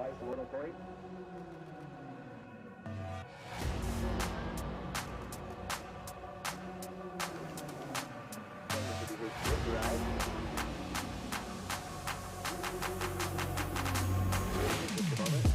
rise to 103. This should be his fifth ride. Just a moment.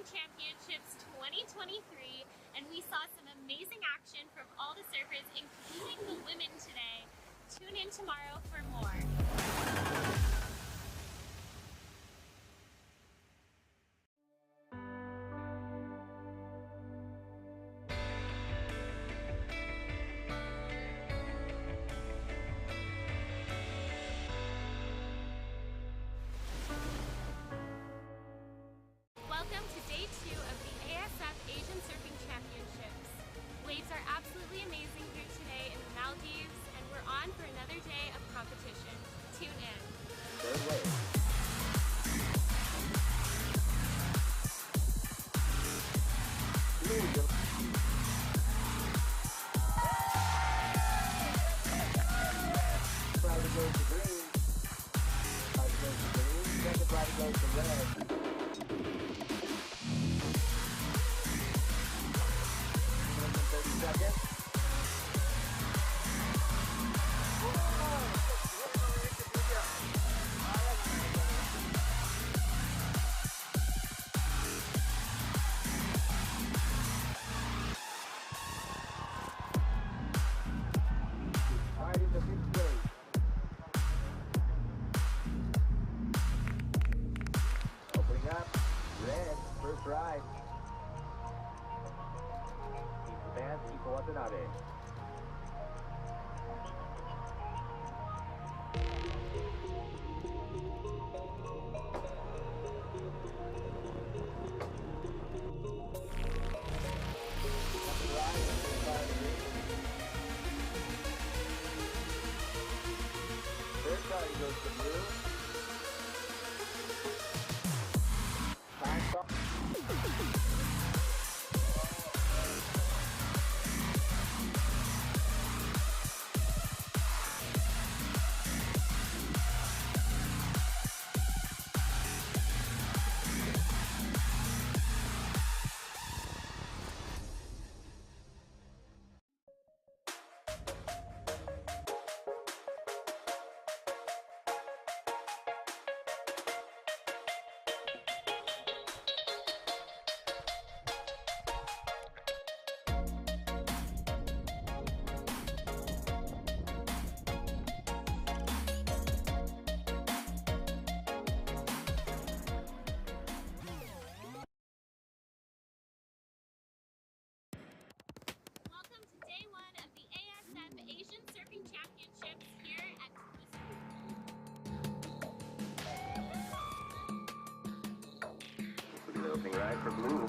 Championships 2023, and we saw some amazing action from all the surfers, including the women today. Tune in tomorrow for more. Welcome to day 2 of the ASF Asian Surfing Championships. Waves are absolutely amazing here today in the Maldives, and we're on for another day of competition. Tune in. Third wave. Flag goes to green. Flag goes to green. Second flag goes to red. 30 seconds. Right in the fifth grade. Opening up. Red, first ride. Advance equal Watanabe. Third party goes to blue. Time stop. Welcome to day 1 of the ASF Asian Surfing Championships here at Thulusdhoo. Look at the opening ride for blue.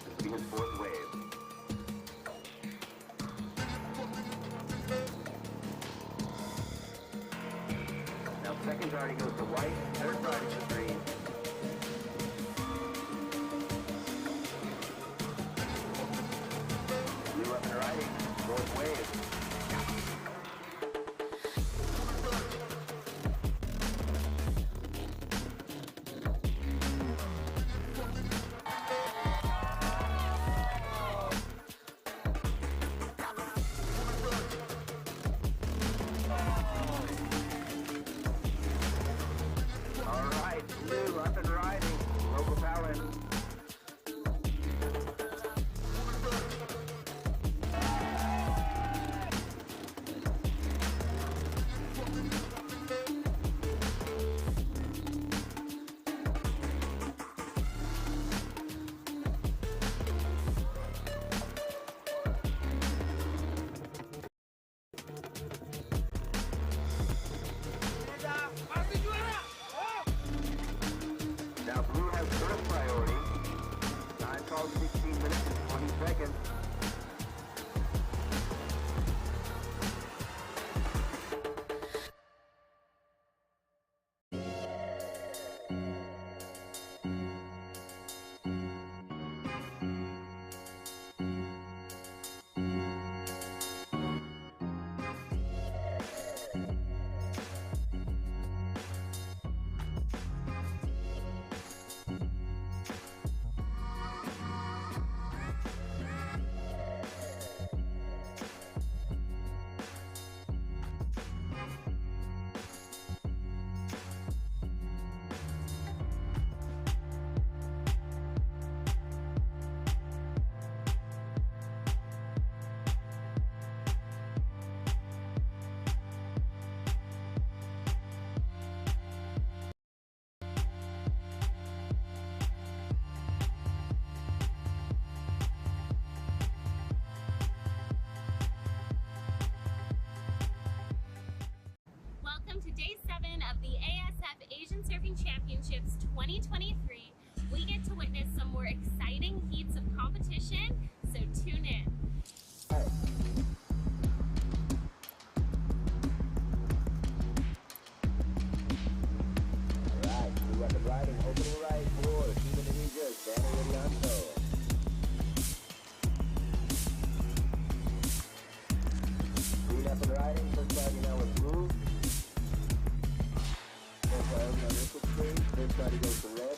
This will be his fourth wave. Now second party goes to white, third party to green. Blue up and riding, fourth wave. Now blue has first priority. Time called 16 minutes and 20 seconds. Welcome to Day 7 of the ASF Asian Surfing Championships 2023. We get to witness some more exciting heats of competition, so tune in. Alright, blue weapon riding, opening right for Team Indonesia, Danny Widianto. Green up and riding, first starting now with blue. First body goes to red.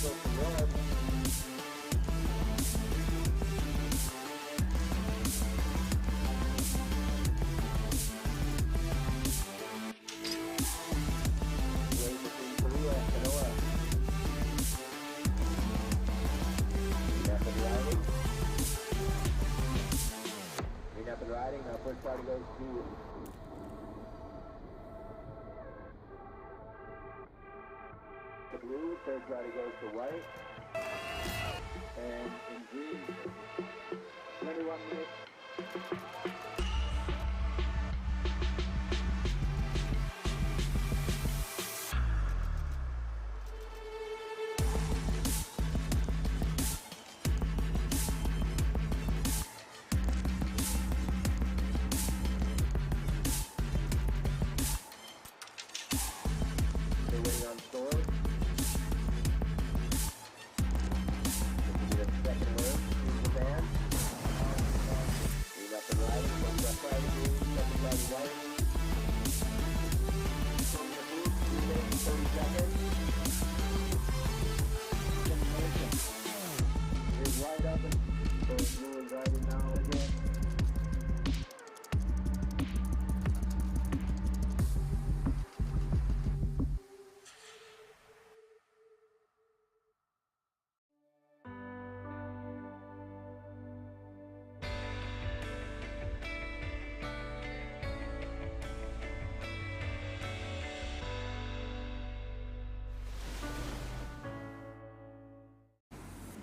Goes to red. Wave between Korea and Noah. Rapid riding. Up and riding, now first party goes to blue, third party goes to white, and in green, 21 minutes.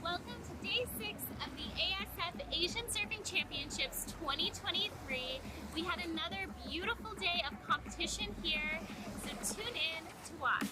Welcome to Day 6 of the ASF Asian Surfing Championships 2023. We had another beautiful day of competition here, so tune in to watch.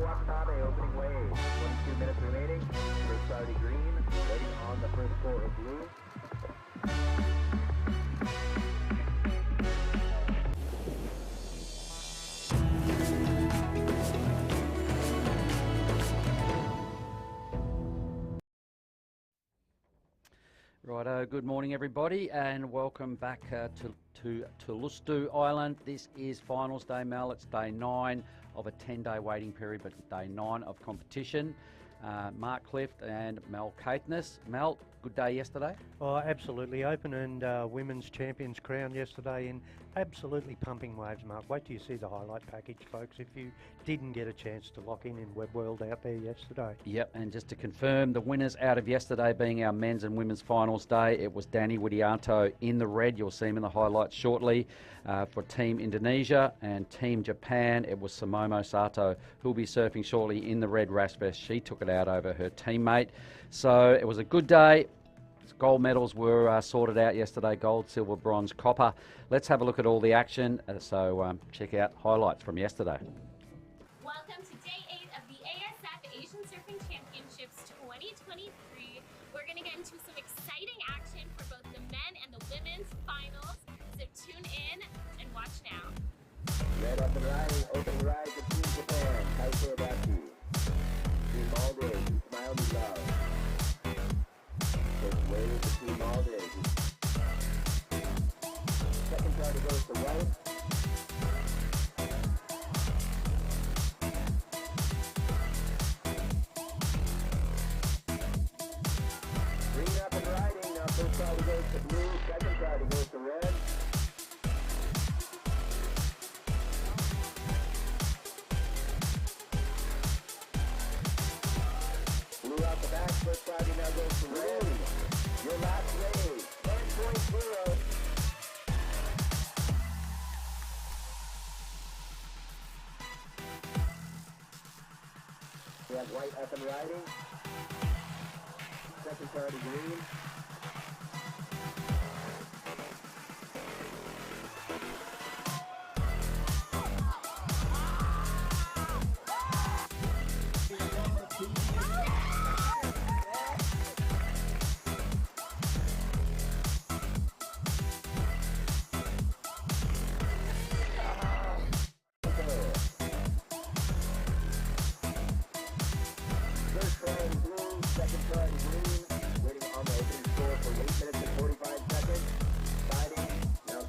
Wakabe opening wave. 22 minutes remaining. First priority green. Waiting on the first floor of blue. Righto, good morning everybody and welcome back to Thulusdhoo Island. This is finals day, Mel. It's day 9 of a 10-day waiting period, but day 9 of competition. Mark Clift and Mel Caithness. Mel, good day yesterday? Oh, absolutely. Open and women's champions crowned yesterday in absolutely pumping waves, Mark. Wait till you see the highlight package, folks, if you didn't get a chance to lock in Web World out there yesterday. Yep, and just to confirm, the winners out of yesterday being our men's and women's finals day, it was Danny Widianto in the red. You'll see him in the highlights shortly. For Team Indonesia and Team Japan, it was Samomo Sato, who'll be surfing shortly in the red rash vest. She took it out over her teammate. So it was a good day. Gold medals were sorted out yesterday, gold, silver, bronze, copper. Let's have a look at all the action. So check out highlights from yesterday. Welcome to day 8 of the ASF Asian Surfing Championships 2023. We're going to get into some exciting action for both the men and the women's finals. So tune in and watch now. Red up and riding, open ride to Team Japan. Kaafu Adachi. Team Maldives, Smile Be Love. First wave to Team Maldives. Second party goes to white. Green up and riding. Now first party goes to blue. Second party goes to red. Blue out the back. First party now goes to red. Your last wave. 10.0. We have white up and riding. Second party green. First party blue, second party green, waiting on the opening score for 8 minutes and 45 seconds. Fighting, now,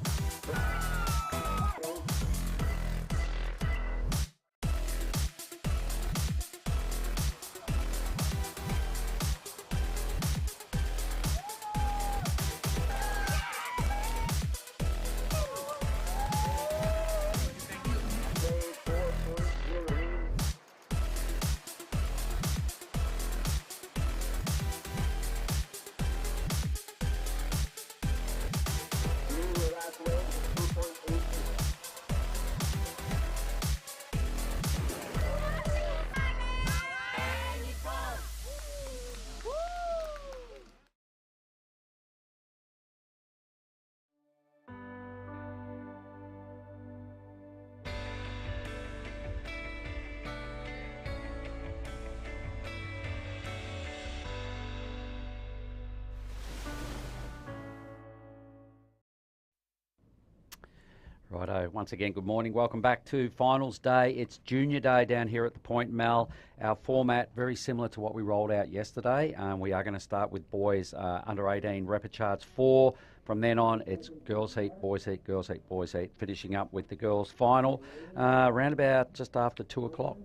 wave 4.0. Blue, your last wave, 2.8. Righto, once again, good morning. Welcome back to finals day. It's junior day down here at the Point, Mel. Our format, very similar to what we rolled out yesterday. We are going to start with boys under 18 repechage 4. From then on, it's girls heat, boys heat, girls heat, boys heat, finishing up with the girls final around about just after 2 o'clock.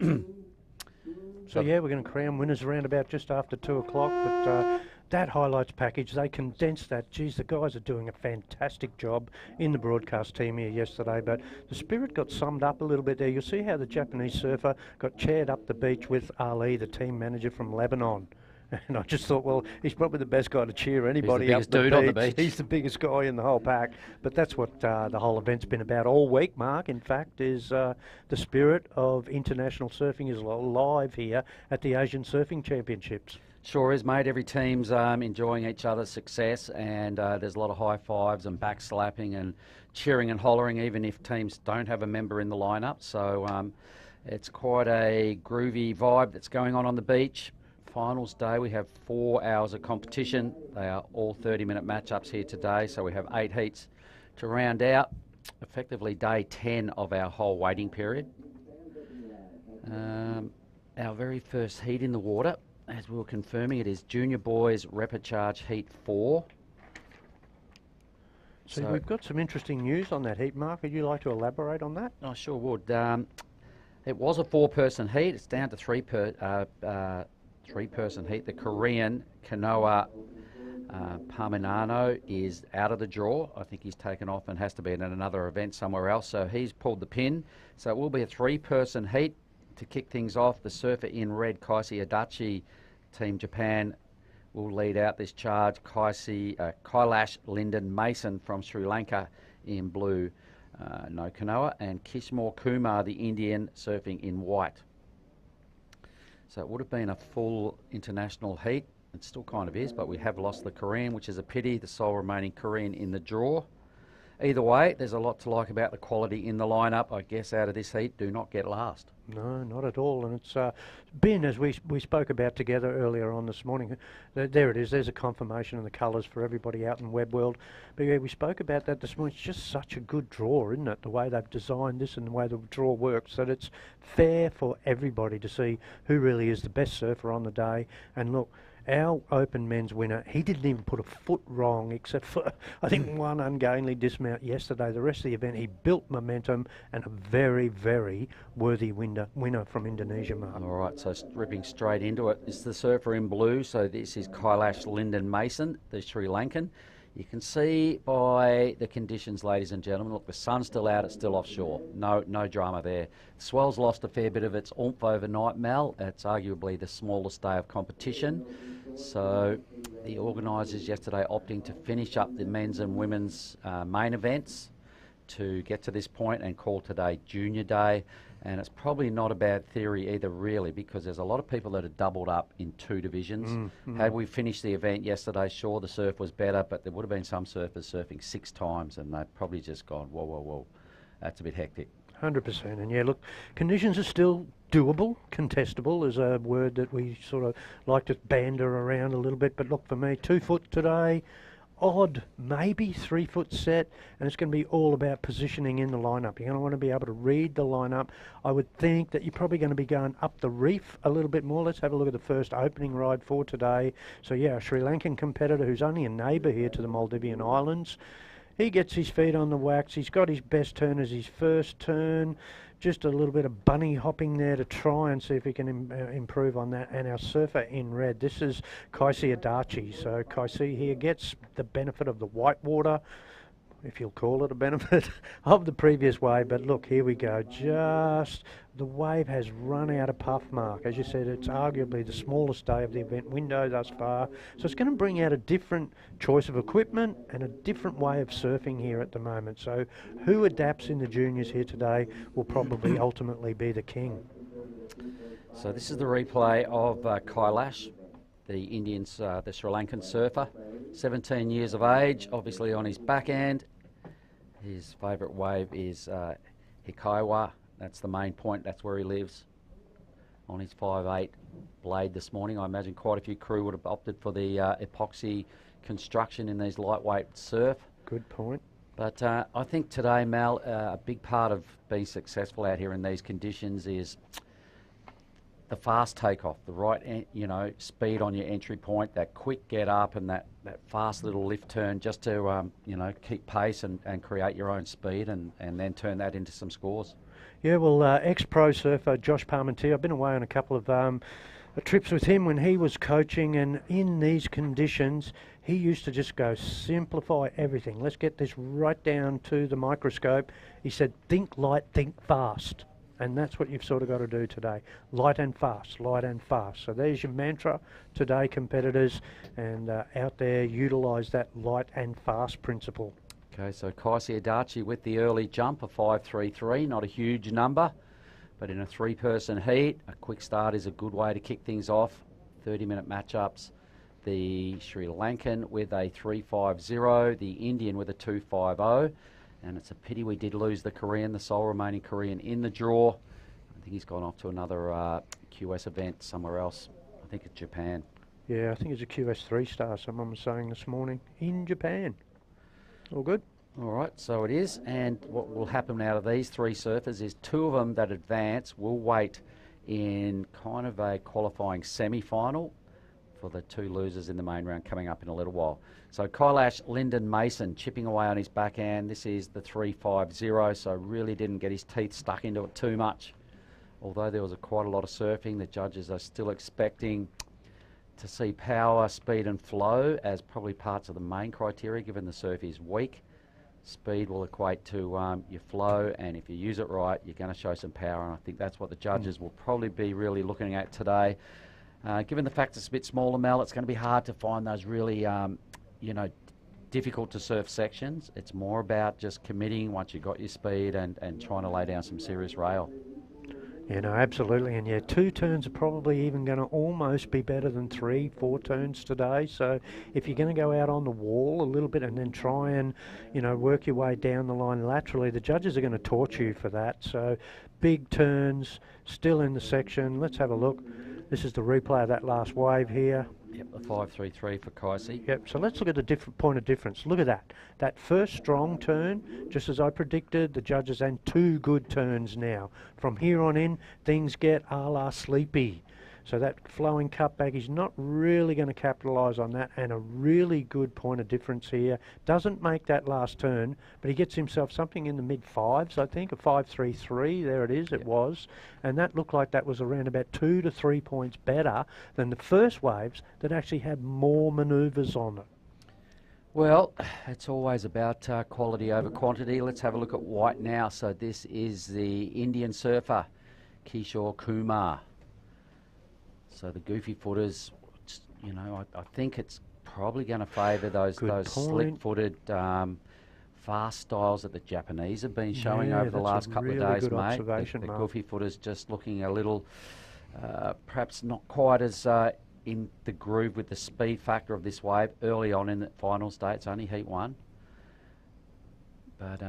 So yeah, we're going to crown winners around about just after 2 o'clock, but that highlights package, they condensed that. Geez, the guys are doing a fantastic job in the broadcast team here yesterday, but the spirit got summed up a little bit there. You'll see how the Japanese surfer got chaired up the beach with Ali, the team manager from Lebanon. And I just thought, well, he's probably the best guy to cheer anybody up dude on the beach. He's the biggest guy in the whole pack. But that's what the whole event's been about all week, Mark. In fact, is the spirit of international surfing is alive here at the Asian Surfing Championships. Sure is, mate. Every team's enjoying each other's success, and there's a lot of high fives and back slapping and cheering and hollering, even if teams don't have a member in the lineup. So It's quite a groovy vibe that's going on the beach. Finals day, we have 4 hours of competition. They are all 30-minute matchups here today, so we have 8 heats to round out. Effectively day 10 of our whole waiting period. Our very first heat in the water, as we were confirming, it is Junior Boys Repechage Heat 4. So we've got some interesting news on that heat, Mark. Would you like to elaborate on that? I sure would. It was a 4-person heat. It's down to 3-person heat. The Korean Kanoa Parminano is out of the draw. I think he's taken off and has to be at another event somewhere else. So he's pulled the pin. So it will be a 3-person heat. To kick things off, the surfer in red, Kaisi Adachi, Team Japan, will lead out this charge. Kailash Lyndon Mason from Sri Lanka in blue, no Kanoa, and Kishore Kumar, the Indian, surfing in white. So it would have been a full international heat. It still kind of is, but we have lost the Korean, which is a pity, the sole remaining Korean in the draw. Either way, there's a lot to like about the quality in the lineup. I guess out of this heat, do not get last. No, not at all. And it's been, as we spoke about together earlier on this morning, there it is. There's a confirmation of the colours for everybody out in Web World. But yeah, we spoke about that this morning. It's just such a good draw, isn't it? The way they've designed this and the way the draw works, that it's fair for everybody to see who really is the best surfer on the day. And look, our Open men's winner, he didn't even put a foot wrong, except for, I think, one ungainly dismount yesterday. The rest of the event, he built momentum, and a very, very worthy winner from Indonesia, Mark. All right, so ripping straight into it. It's the surfer in blue, so this is Kailash Lyndon Mason, the Sri Lankan. You can see by the conditions, ladies and gentlemen, look, the sun's still out, it's still offshore. No drama there. The swell's lost a fair bit of its oomph overnight, Mel. It's arguably the smallest day of competition. So the organisers yesterday opting to finish up the men's and women's main events to get to this point and call today Junior Day. And it's probably not a bad theory either, really, because there's a lot of people that are doubled up in 2 divisions. Had we finished the event yesterday, sure, the surf was better, but there would have been some surfers surfing 6 times, and they've probably just gone, whoa, whoa, whoa, that's a bit hectic. 100%. And yeah, look, conditions are still doable. Contestable is a word that we sort of like to banter around a little bit. But look, for me, 2 foot today, odd, maybe 3 foot set, and it's going to be all about positioning in the lineup. You're going to want to be able to read the lineup. I would think that you're probably going to be going up the reef a little bit more. Let's have a look at the first opening ride for today. So yeah, a Sri Lankan competitor who's only a neighbour here to the Maldivian Islands. He gets his feet on the wax. He's got his best turn as his first turn. Just a little bit of bunny hopping there to try and see if he can improve on that. And our surfer in red, this is Kaisi Adachi. So Kaisi here gets the benefit of the white water, if you'll call it a benefit, of the previous wave. But look, here we go. Just the wave has run out of puff, Mark. As you said, it's arguably the smallest day of the event window thus far. So it's going to bring out a different choice of equipment and a different way of surfing here at the moment. So who adapts in the juniors here today will probably ultimately be the king. So this is the replay of Kailash, the Indians, the Sri Lankan surfer, 17 years of age, obviously on his backhand. His favourite wave is Hikaiwa. That's the main point. That's where he lives. On his 5'8" blade this morning, I imagine quite a few crew would have opted for the epoxy construction in these lightweight surf. Good point. But I think today, Mal, a big part of being successful out here in these conditions is the fast takeoff, the right, speed on your entry point, that quick get up and that fast little lift turn just to, keep pace and create your own speed and then turn that into some scores. Yeah, well, ex-pro surfer Josh Parmentier, I've been away on a couple of trips with him when he was coaching, and in these conditions, he used to just go, simplify everything. Let's get this right down to the microscope. He said, think light, think fast. And that's what you've sort of got to do today. Light and fast, light and fast. So there's your mantra today, competitors. And out there, utilise that light and fast principle. Okay, so Kaisi Adachi with the early jump, a 5.33, not a huge number. But in a 3-person heat, a quick start is a good way to kick things off. 30-minute matchups. The Sri Lankan with a 3.50, the Indian with a 2.50. And it's a pity we did lose the Korean, the sole remaining Korean in the draw. think he's gone off to another QS event somewhere else. I think it's Japan. Yeah, I think it's a QS 3-star, someone was saying this morning, in Japan. All good? All right, so it is. And what will happen out of these 3 surfers is 2 of them that advance will wait in kind of a qualifying semi-final for the 2 losers in the main round coming up in a little while. So Kailash Lyndon Mason chipping away on his backhand. This is the 350, so really didn't get his teeth stuck into it too much. Although there was quite a lot of surfing, the judges are still expecting to see power, speed and flow as probably parts of the main criteria, given the surf is weak. Speed will equate to your flow, and if you use it right, you're going to show some power, and I think that's what the judges will probably be really looking at today. Given the fact it's a bit smaller, Mel, it's going to be hard to find those really, difficult to surf sections. It's more about just committing once you've got your speed and trying to lay down some serious rail. Yeah, no, absolutely. And yeah, 2 turns are probably even going to almost be better than 3, 4 turns today. So if you're going to go out on the wall a little bit and then try and, work your way down the line laterally, the judges are going to torture you for that. So big turns, still in the section. Let's have a look. This is the replay of that last wave here. Yep, the 533 for Kaisi. Yep, so let's look at the point of difference. Look at that. That first strong turn, just as I predicted, the judges and 2 good turns now. From here on in, things get a la sleepy. So that flowing cutback, he's not really going to capitalise on that, and a really good point of difference here. Doesn't make that last turn, but he gets himself something in the mid-5s, I think, a 5.33, there it is, Yep. It was. And that looked like that was around about 2 to 3 points better than the first waves that actually had more manoeuvres on it. Well, it's always about quality over quantity. Let's have a look at white now. So this is the Indian surfer, Kishore Kumar. So the goofy footers, I think it's probably going to favour those slick-footed, fast styles that the Japanese have been showing over the last couple of days, mate. The goofy footers just looking a little, perhaps not quite as in the groove with the speed factor of this wave early on in the finals day. It's only heat 1. But,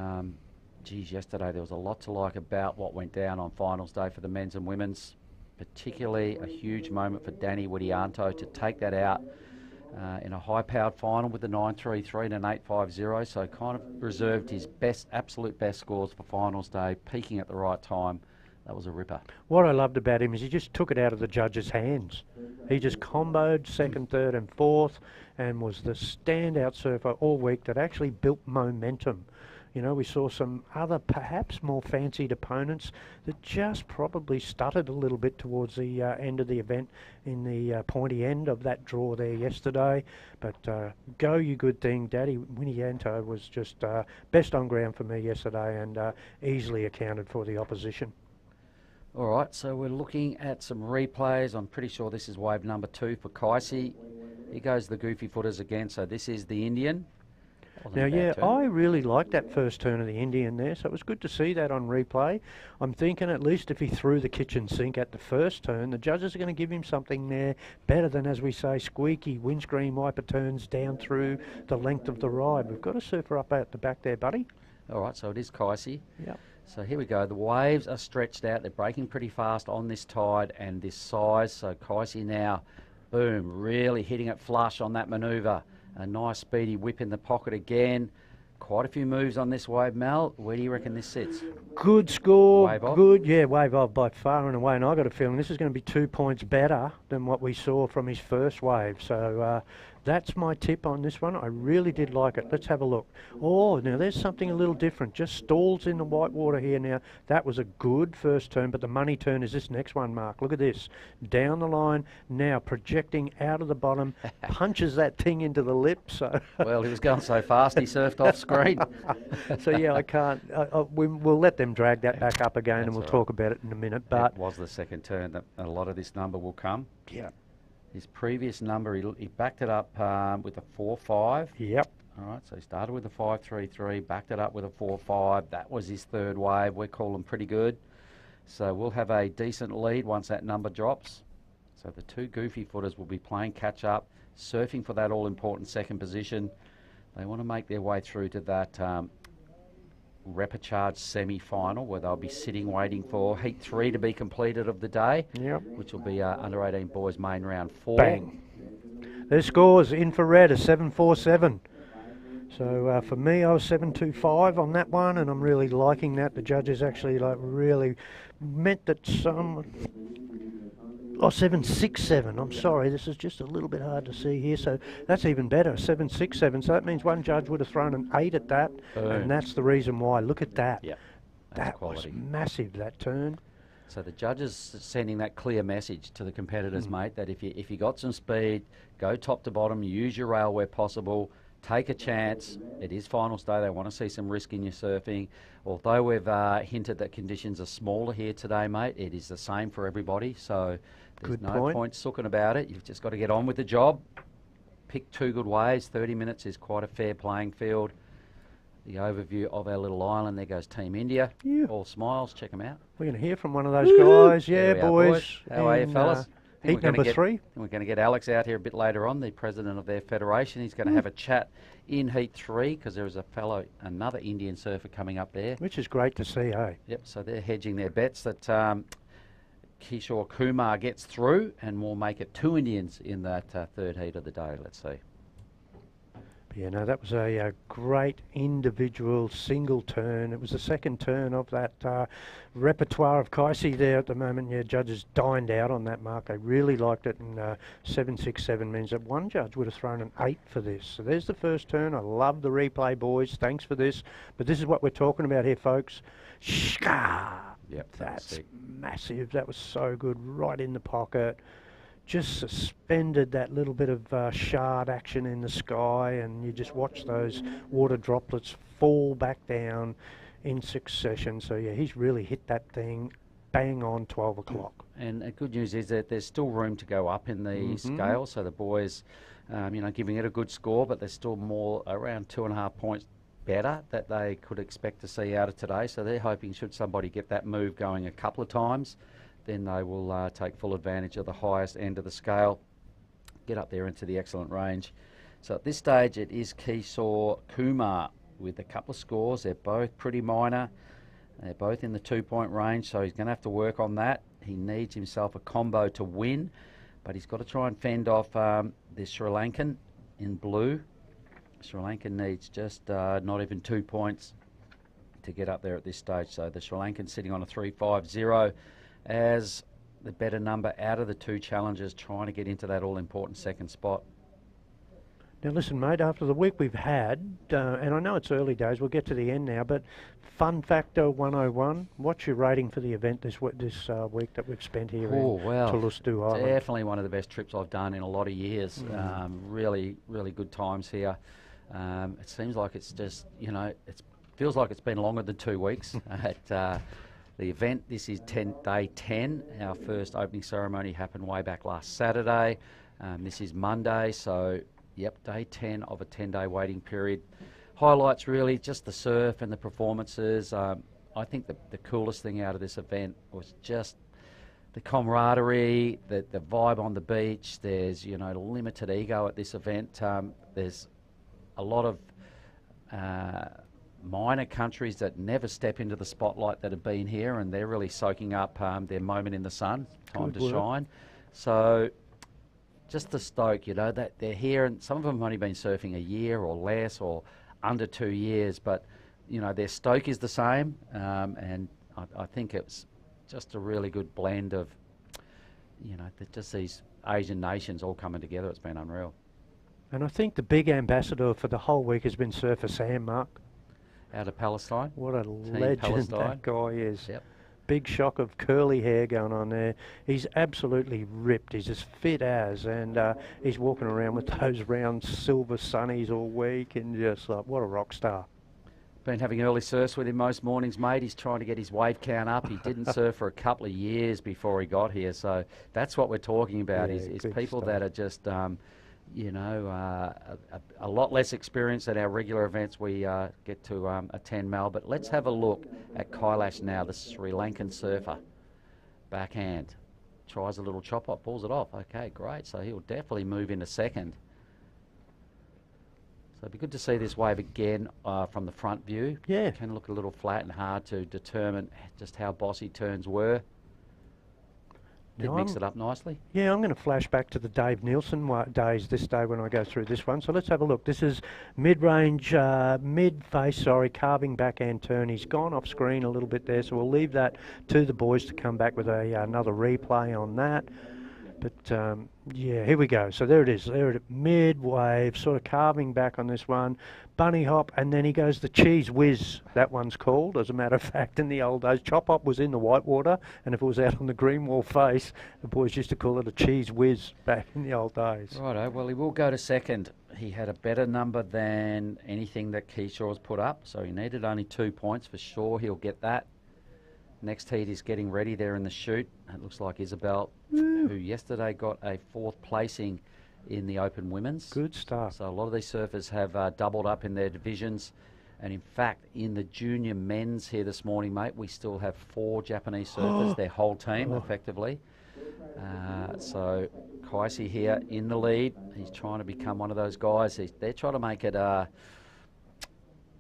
yesterday there was a lot to like about what went down on finals day for the men's and women's. Particularly a huge moment for Danny Widianto to take that out in a high-powered final with the 9.33 and an 8.50, so kind of reserved his absolute best scores for finals day, peaking at the right time. That was a ripper. What I loved about him is he just took it out of the judges' hands. He just comboed 2nd, 3rd and 4th and was the standout surfer all week that actually built momentum. We saw some other perhaps more fancied opponents that just probably stuttered a little bit towards the end of the event in the pointy end of that draw there yesterday. But go you good thing. Daddy Widianto was just best on ground for me yesterday and easily accounted for the opposition. All right, so we're looking at some replays. I'm pretty sure this is wave number 2 for Kaisi. Here goes the goofy footers again. So this is the Indian. Now, yeah, I really liked that first turn of the Indian there, so it was good to see that on replay. I'm thinking at least if he threw the kitchen sink at the first turn, the judges are going to give him something there better than, as we say, squeaky windscreen wiper turns down through the length of the ride. We've got a surfer up out the back there, buddy. All right, so it is Kaisi. Yep. So here we go. The waves are stretched out. They're breaking pretty fast on this tide and this size. So Kaisi now, boom, really hitting it flush on that manoeuvre. A nice speedy whip in the pocket again. Quite a few moves on this wave, Mel. Where do you reckon this sits? Good score. Wave off? Good, yeah, wave off by far and away. And I got a feeling this is going to be 2 points better than what we saw from his first wave. So that's my tip on this one. I really did like it. Let's have a look. Oh, now there's something a little different. Just stalls in the white water here now. That was a good first turn, but the money turn is this next one, Mark. Look at this. Down the line, now projecting out of the bottom, punches that thing into the lip. So well, he was going so fast, he surfed off screen. So, yeah, I can't. We'll let them drag that back up again, That's and we'll all talk about it in a minute. But it was the second turn that a lot of this number will come. Yeah. His previous number, he backed it up with a 4.5. Yep. All right, so he started with a 5.33, backed it up with a 4.5. That was his third wave. We're calling pretty good. So we'll have a decent lead once that number drops. So the 2 goofy footers will be playing catch up, surfing for that all-important second position. They want to make their way through to that repechage semi-final where they'll be sitting waiting for Heat 3 to be completed of the day, which will be under 18 boys main round 4. Bang. Their scores infrared are 747. So for me, I was 725 on that one, and I'm really liking that. The judges actually really meant that some. Oh, 767. I'm sorry, this is just a little bit hard to see here. So that's even better, 767. So that means one judge would have thrown an 8 at that, and that's the reason why. Look at that. Yep, that quality. Was massive, that turn. So the judges sending that clear message to the competitors, mate, that if you got some speed, go top to bottom, use your rail where possible, take a chance. It is finals day. They want to see some risk in your surfing. Although we've hinted that conditions are smaller here today, mate, it is the same for everybody. So there's no point sooking about it. You've just got to get on with the job. Pick 2 good waves. 30 minutes is quite a fair playing field. The overview of our little island. There goes Team India. Yeah. All smiles. Check them out. We're going to hear from one of those guys. Yeah, boys. How are you, fellas? Heat number 3. We're going to get Alex out here a bit later on, the president of their federation. He's going to have a chat in Heat 3 because there is another Indian surfer coming up there. Which is great to see, eh? Yep, so they're hedging their bets that Kishore Kumar gets through, and we'll make it 2 Indians in that third heat of the day. Let's see. Yeah, no, that was a great individual single turn. It was the second turn of that repertoire of Kaisi there at the moment. Yeah, judges dined out on that mark. They really liked it, and 767 means that one judge would have thrown an 8 for this. So there's the first turn. I love the replay, boys. Thanks for this. But this is what we're talking about here, folks. Shka! Yep, that's massive. That was so good, right in the pocket. Just suspended that little bit of shard action in the sky, and you just watch those water droplets fall back down in succession. So yeah, he's really hit that thing bang on 12 o'clock. And the good news is that there's still room to go up in the scale. So the boys, giving it a good score, but there's still more, around 2.5 points better that they could expect to see out of today. So they're hoping, should somebody get that move going a couple of times, then they will take full advantage of the highest end of the scale, get up there into the excellent range. So at this stage, it is Kishore Kumar with a couple of scores. They're both pretty minor. They're both in the 2-point range, so he's going to have to work on that. He needs himself a combo to win, but he's got to try and fend off the Sri Lankan in blue. Sri Lankan needs just not even 2 points to get up there at this stage. So the Sri Lankan sitting on a 3-5-0 as the better number out of the 2 challengers, trying to get into that all-important second spot. Now listen, mate, after the week we've had, and I know it's early days, we'll get to the end now, but Fun Factor 101, what's your rating for the event this week that we've spent here in Thulusdhoo Island? Definitely one of the best trips I've done in a lot of years. Really, really good times here. It seems like it's just, it feels like it's been longer than 2 weeks at the event. This is day 10. Our first opening ceremony happened way back last Saturday. This is Monday, so yep, day 10 of a 10-day waiting period. Highlights really just the surf and the performances. I think the coolest thing out of this event was just the camaraderie, the vibe on the beach. There's limited ego at this event. There's a lot of minor countries that never step into the spotlight that have been here, and they're really soaking up their moment in the sun, time to shine. So just the stoke, that they're here, and some of them have only been surfing a year or less or under 2 years, but their stoke is the same, and I think it's just a really good blend of just these Asian nations all coming together. It's been unreal. And I think the big ambassador for the whole week has been Surfer Sam, Mark. Out of Palestine. What a legend that guy is. Yep. Big shock of curly hair going on there. He's absolutely ripped. He's as fit as, and he's walking around with those round silver sunnies all week, and just like, what a rock star. Been having early surfs with him most mornings, mate. He's trying to get his wave count up. He didn't surf for a couple of years before he got here, so that's what we're talking about, is people that are just a lot less experience at our regular events we get to attend, Mel. But let's have a look at Kailash now, the Sri Lankan surfer. Backhand. Tries a little chop up, pulls it off. Okay, great. So he'll definitely move into second. So it'd be good to see this wave again from the front view. Yeah. It can look a little flat and hard to determine just how bossy turns were. Did Now mix it up nicely. Yeah, I'm going to flash back to the Dave Nielsen days this day when I go through this one. So let's have a look. This is mid-range, mid-face, carving backhand turn. He's gone off screen a little bit there, so we'll leave that to the boys to come back with another replay on that. But yeah, here we go. So there it is. There it is. Mid-wave, sort of carving back on this one. Bunny hop, and then he goes the cheese whiz, that one's called, as a matter of fact, in the old days. Chop hop was in the whitewater, and if it was out on the green wall face, the boys used to call it a cheese whiz back in the old days. Righto, well, he will go to second. He had a better number than anything that Keeshaw's put up, so he needed only 2 points for sure. He'll get that. Next heat is getting ready there in the chute. It looks like Isabel, who yesterday got a 4th placing in the Open Women's. Good stuff. So a lot of these surfers have doubled up in their divisions. And in fact, in the junior men's here this morning, mate, we still have 4 Japanese surfers, their whole team, effectively. So Kaisi here in the lead. He's trying to become one of those guys. They're trying to make it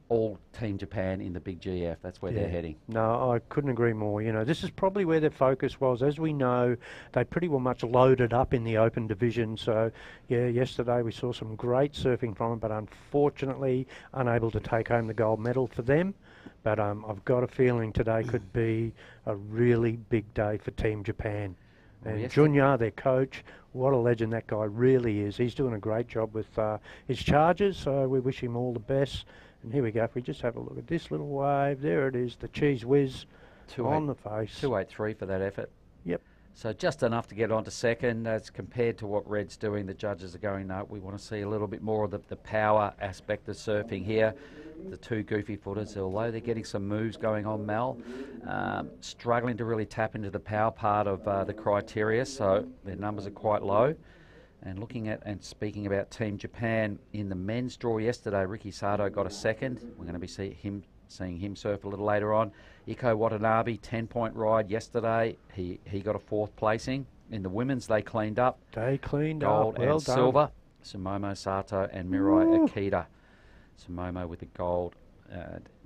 all Team Japan in the big GF. That's where they're heading. No, I couldn't agree more. You know, this is probably where their focus was. As we know, they pretty well much loaded up in the open division. So, yeah, yesterday we saw some great surfing from them, but unfortunately unable to take home the gold medal for them. But I've got a feeling today could be a really big day for Team Japan. And Junya, their coach, what a legend that guy really is. He's doing a great job with his charges, so we wish him all the best. And here we go. If we just have a look at this little wave, there it is, the cheese whiz on the face. 283 for that effort. Yep. So just enough to get on to second. As compared to what Red's doing, the judges are going, no, we want to see a little bit more of the power aspect of surfing here. The 2 goofy footers, although they're getting some moves going on, Mel, struggling to really tap into the power part of the criteria, so their numbers are quite low. And looking at and speaking about Team Japan, in the men's draw yesterday, Ricky Sato got a 2nd. We're going to be seeing him surf a little later on. Iko Watanabe, 10-point ride yesterday. He got a 4th placing. In the women's, they cleaned up. They cleaned gold up. Well and done. silver. Sumomo Sato and Mirai Akita. Sumomo with the gold,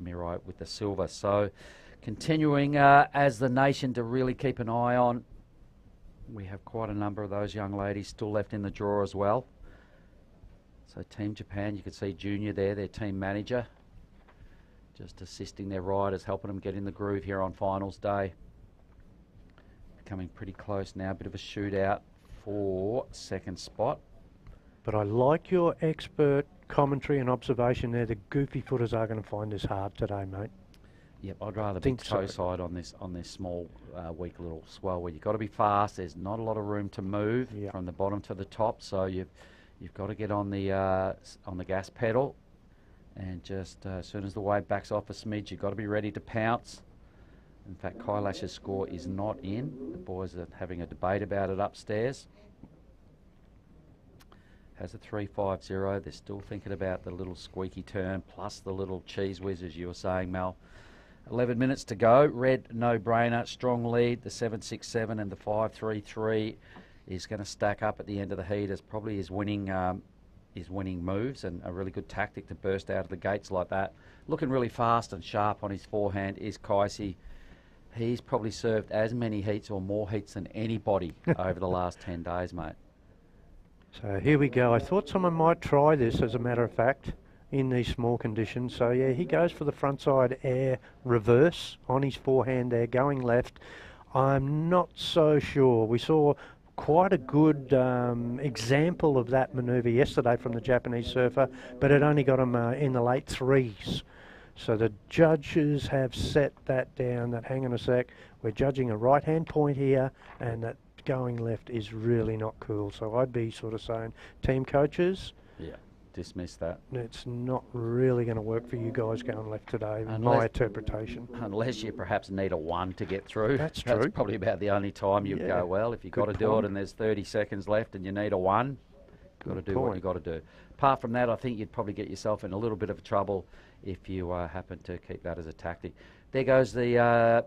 Mirai with the silver. So continuing as the nation to really keep an eye on. We have quite a number of those young ladies still left in the draw as well. So Team Japan, you can see Junior there, their team manager, just assisting their riders, helping them get in the groove here on finals day. Coming pretty close now, a bit of a shootout for 2nd spot. But I like your expert commentary and observation there. The goofy footers are going to find this hard today, mate. Yep, I'd rather be toe side on this small, weak little swell where you've got to be fast. There's not a lot of room to move from the bottom to the top, so you've got to get on the gas pedal, and just as soon as the wave backs off a smidge, you've got to be ready to pounce. In fact, Kailash's score is not in. The boys are having a debate about it upstairs. Has a 350. They're still thinking about the little squeaky turn plus the little cheese whiz, as you were saying, Mel. 11 minutes to go. Red, no-brainer, strong lead. The 767 and the 533 is going to stack up at the end of the heat as probably his winning moves, and a really good tactic to burst out of the gates like that. Looking really fast and sharp on his forehand is Kaisi. He's probably served as many heats or more heats than anybody over the last 10 days, mate. So here we go. I thought someone might try this, as a matter of fact, in these small conditions. So yeah, he goes for the frontside air reverse on his forehand there, going left. I'm not so sure. We saw quite a good example of that manoeuvre yesterday from the Japanese surfer, but it only got him in the late 3s. So the judges have set that down, that hang on a sec, we're judging a right-hand point here, and that going left is really not cool. So I'd be sort of saying, team coaches, dismiss that. It's not really going to work for you guys going left today, my interpretation. Unless you perhaps need a 1 to get through. That's true. That's probably about the only time you'd go, well, if you've got to do it and there's 30 seconds left and you need a 1, you've got to do what you've got to do. Apart from that, I think you'd probably get yourself in a little bit of trouble if you happen to keep that as a tactic. There goes the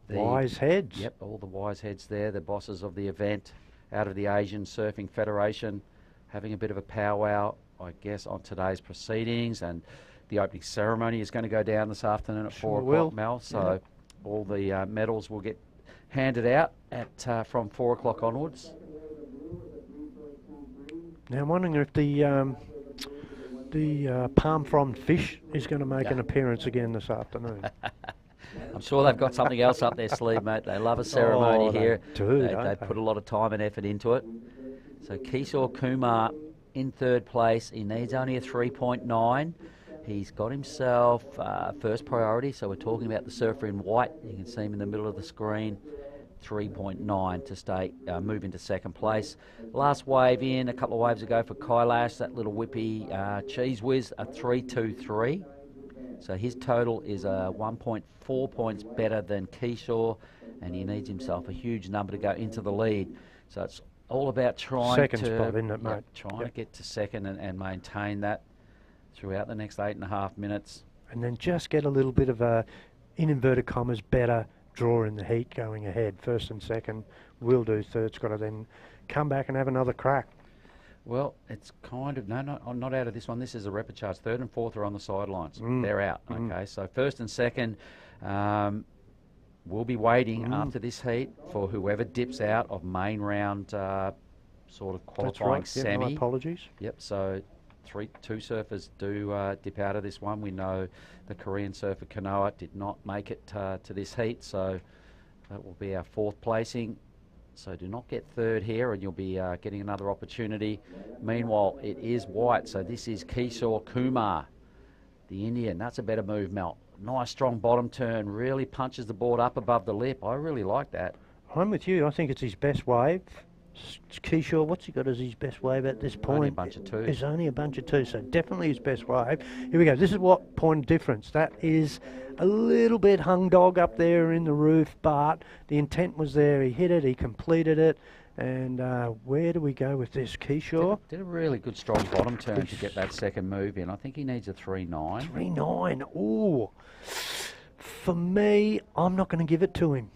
wise heads. Yep, all the wise heads there, the bosses of the event out of the Asian Surfing Federation, having a bit of a powwow I guess, on today's proceedings, and the opening ceremony is going to go down this afternoon at 4 will. o'clock, Mel. So all the medals will get handed out at from 4 o'clock onwards. Now I'm wondering if the palm frond fish is going to make an appearance again this afternoon. I'm sure they've got something else up their sleeve, mate. They love a ceremony here. They put a lot of time and effort into it. So Kishore Kumar in third place. He needs only a 3.9. He's got himself first priority. So we're talking about the surfer in white. You can see him in the middle of the screen. 3.9 to stay, move into second place. Last wave in a couple of waves ago for Kailash, that little whippy cheese whiz, a 3.23. So his total is 1.4 points better than Kishore, and he needs himself a huge number to go into the lead. So it's all about trying second spot, isn't it, mate? Trying to get to second and maintain that throughout the next 8.5 minutes. And then just get a little bit of a, in inverted commas, better draw in the heat going ahead. First and second will do. Third's got to then come back and have another crack. Well, it's kind of, no, not out of this one. This is a repechage. Third and fourth are on the sidelines. They're out. Okay, so first and second we'll be waiting after this heat for whoever dips out of main round sort of qualifying semi. My apologies. Yep, so two surfers do dip out of this one. We know the Korean surfer Kanoa did not make it to this heat, so that will be our fourth placing. So do not get third here, and you'll be getting another opportunity. Meanwhile, it is white, so this is Kishore Kumar, the Indian. That's a better move, Mel. Nice strong bottom turn, really punches the board up above the lip. I really like that. I'm with you. I think it's his best wave. Kishore, what's he got as his best wave at this point? Only a bunch of twos. It's only a bunch of twos, so definitely his best wave. Here we go. This is what point of difference. That is a little bit hung dog up there in the roof, but the intent was there. He hit it, he completed it. And where do we go with this? Kishore? Did a really good strong bottom turn to get that second move in. I think he needs a 3.9. 3.9. Ooh. For me, I'm not going to give it to him.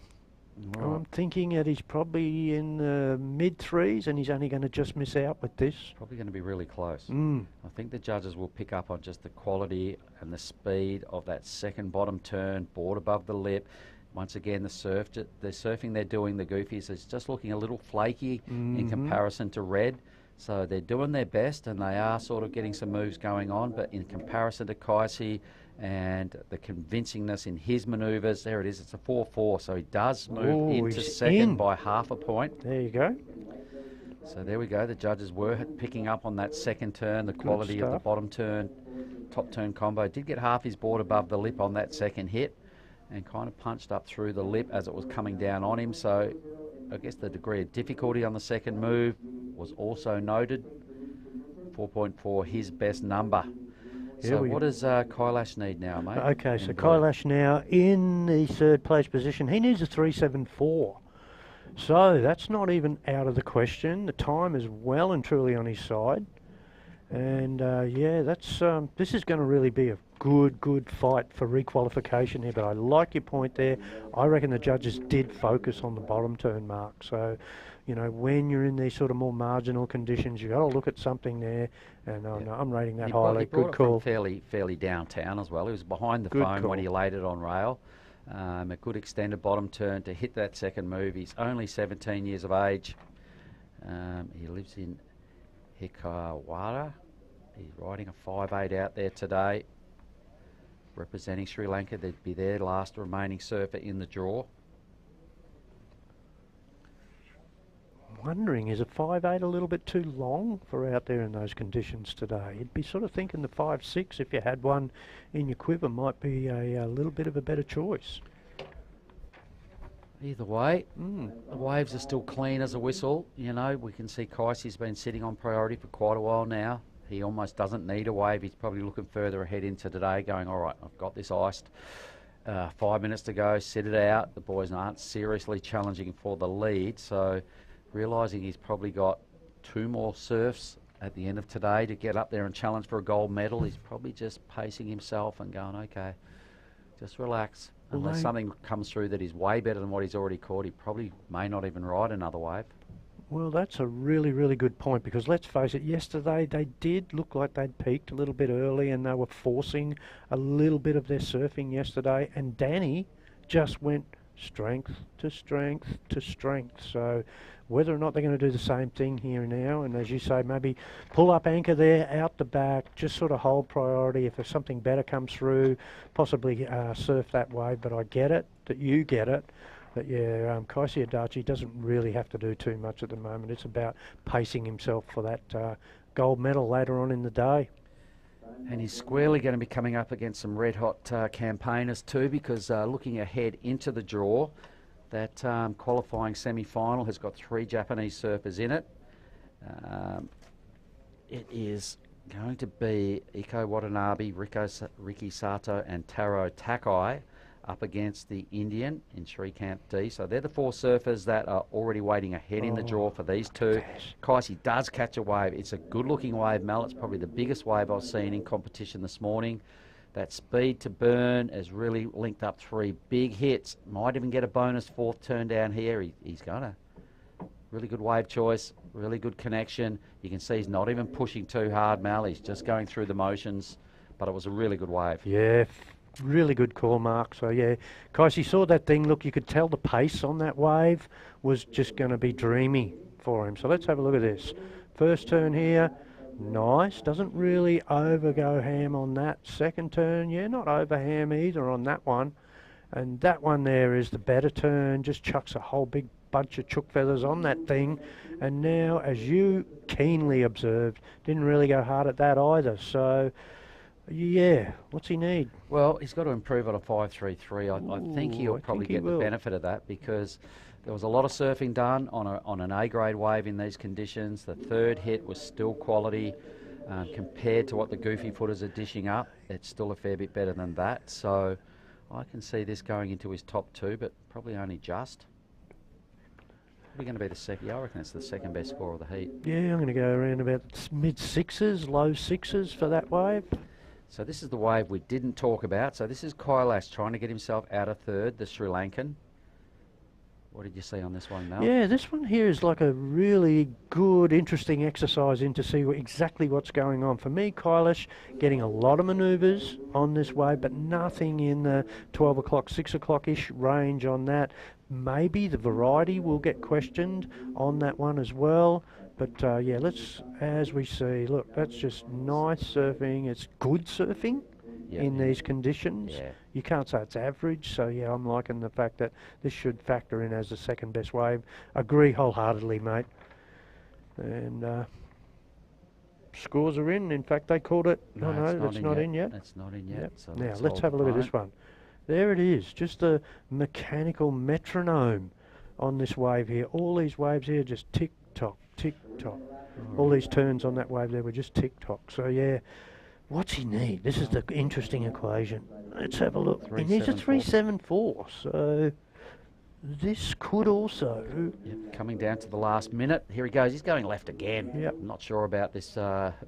Right. I'm thinking that he's probably in the mid-threes and he's only going to just miss out with this. Probably going to be really close. I think the judges will pick up on just the quality and the speed of that second bottom turn, board above the lip. Once again, the surfing they're doing, the goofies, is just looking a little flaky in comparison to red. So they're doing their best and they are sort of getting some moves going on, but in comparison to Kaisi and the convincingness in his manoeuvres, there it is, it's a 4-4, so he does move into second by half a point. There you go. So there we go, the judges were picking up on that second turn, the quality of the bottom turn, top turn combo. Did get half his board above the lip on that second hit and kind of punched up through the lip as it was coming down on him. So I guess the degree of difficulty on the second move was also noted. 4.4, his best number. So what does Kailash need now, mate? Okay, so Kailash now in the third place position. He needs a 3.74. So that's not even out of the question. The time is well and truly on his side. And yeah, that's this is going to really be a good fight for requalification here. But I like your point there. I reckon the judges did focus on the bottom turn mark. So, you know, when you're in these sort of more marginal conditions, you've got to look at something there. And no, I'm rating that highly. He brought good call. It from fairly downtown as well. He was behind the foam when he laid it on rail. A good extended bottom turn to hit that second move. He's only 17 years of age. He lives in Hikawara. He's riding a 5.8 out there today, representing Sri Lanka. They'd be their last remaining surfer in the draw. I'm wondering, is a 5.8 a little bit too long for out there in those conditions today? You'd be sort of thinking the 5.6, if you had one in your quiver, might be a little bit of a better choice. Either way, the waves are still clean as a whistle. You know, we can see Kaisi's been sitting on priority for quite a while now. He almost doesn't need a wave. He's probably looking further ahead into today, going, all right, I've got this iced. 5 minutes to go, sit it out. The boys aren't seriously challenging for the lead, so realising he's probably got 2 more surfs at the end of today to get up there and challenge for a gold medal. He's probably just pacing himself and going, okay, just relax. Unless something comes through that is way better than what he's already caught, he probably may not even ride another wave. Well, that's a really, really good point because let's face it, yesterday they did look like they'd peaked a little bit early and they were forcing a little bit of their surfing yesterday, and Danny just went strength to strength to strength. So whether or not they're going to do the same thing here now, and as you say, maybe pull up anchor there, out the back, just sort of hold priority. If there's something better comes through, possibly surf that wave, but I get it, that you get it. But yeah, Kaisi Adachi doesn't really have to do too much at the moment. It's about pacing himself for that gold medal later on in the day. And he's squarely going to be coming up against some red-hot campaigners too, because looking ahead into the draw, that qualifying semi-final has got 3 Japanese surfers in it. It is going to be Iko Watanabe, Riki Sato and Taro Takai up against the Indian in Shrikant D. So they're the 4 surfers that are already waiting ahead in the draw for these 2. Kaisi does catch a wave. It's a good-looking wave, Mel. It's probably the biggest wave I've seen in competition this morning. That speed to burn has really linked up 3 big hits. Might even get a bonus 4th turn down here. He's going to. Really good wave choice, really good connection. You can see he's not even pushing too hard, Mel. He's just going through the motions, but it was a really good wave. Yeah. Really good call, Mark. So, yeah, Kaisi saw that thing. Look, you could tell the pace on that wave was just going to be dreamy for him. So let's have a look at this. First turn here, nice. Doesn't really over-go ham on that. Second turn, yeah, not over ham either on that one. And that one there is the better turn. Just chucks a whole big bunch of chook feathers on that thing. And now, as you keenly observed, didn't really go hard at that either. So... yeah, what's he need? Well, he's got to improve on a 5.33. I think he'll probably get the benefit of that because there was a lot of surfing done on an A-grade wave in these conditions. The 3rd hit was still quality compared to what the goofy footers are dishing up. It's still a fair bit better than that. So I can see this going into his top 2, but probably only just. Probably going to be the second. Yeah, I reckon it's the second best score of the heat. Yeah, I'm going to go around about mid-6s, low 6s for that wave. So this is the wave we didn't talk about. So this is Kailash trying to get himself out of 3rd, the Sri Lankan. What did you see on this one, Mel? Yeah, this one here is like a really good, interesting exercise in to see exactly what's going on. For me, Kailash getting a lot of manoeuvres on this wave, but nothing in the 12 o'clock, 6 o'clock-ish range on that. Maybe the variety will get questioned on that one as well. But yeah, let's, as we see, look, that's just nice surfing. It's good surfing in these conditions. Yeah. You can't say it's average. So yeah, I'm liking the fact that this should factor in as the second best wave. Agree wholeheartedly, mate. And scores are in. In fact, they called it. No, it's not in yet. It's not in yet. Yep. So now let's have a look at this one. There it is. Just a mechanical metronome on this wave here. All these waves here just tick tock. Tick-tock. All these turns on that wave there were just tick-tock. So, yeah, what's he need? This is the interesting equation. Let's have a look. He needs a 3.74. So, this could also... Yep, coming down to the last minute. Here he goes. He's going left again. Yep. I'm not sure about this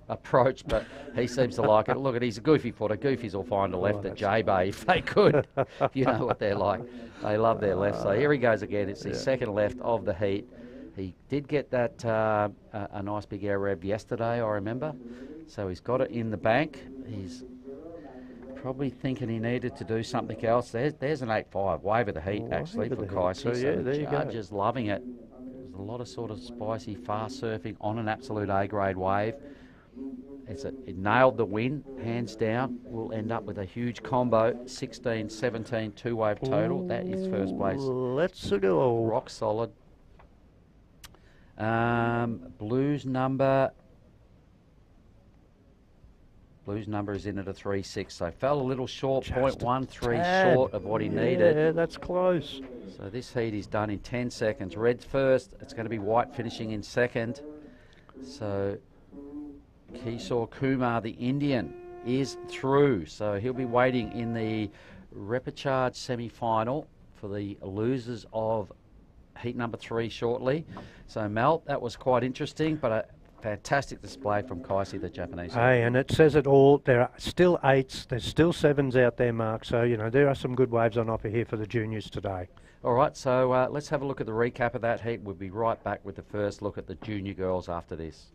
approach, but he seems to like it. Look at, he's a goofy footer. Goofies will find a left at J-Bay if they could. You know what they're like. They love their left. So, here he goes again. It's his second left of the heat. He did get that a nice big air rev yesterday, I remember. So he's got it in the bank. He's probably thinking he needed to do something else. There's an 8.5 wave of the heat actually for Kaisi. So yeah, there you go. Judges loving it. There's a lot of sort of spicy fast surfing on an absolute A-grade wave. It nailed the win, hands down. We'll end up with a huge combo, 16-17 two-wave total. That is first place. Let's go. Rock solid. Blues number is in at a 3.6, so fell a little short, 0.13 short of what he needed. Yeah, that's close. So this heat is done in 10 seconds. Red's first. It's going to be white finishing in second. So Kishore Kumar, the Indian, is through. So he'll be waiting in the repechage semi-final for the losers of heat number 3 shortly. So Mel, that was quite interesting, but fantastic display from Kaisi, the Japanese. Hey, and it says it all. There are still 8s, there's still 7s out there, Mark. So, you know, there are some good waves on offer here for the juniors today. All right, so let's have a look at the recap of that heat. We'll be right back with the first look at the junior girls after this.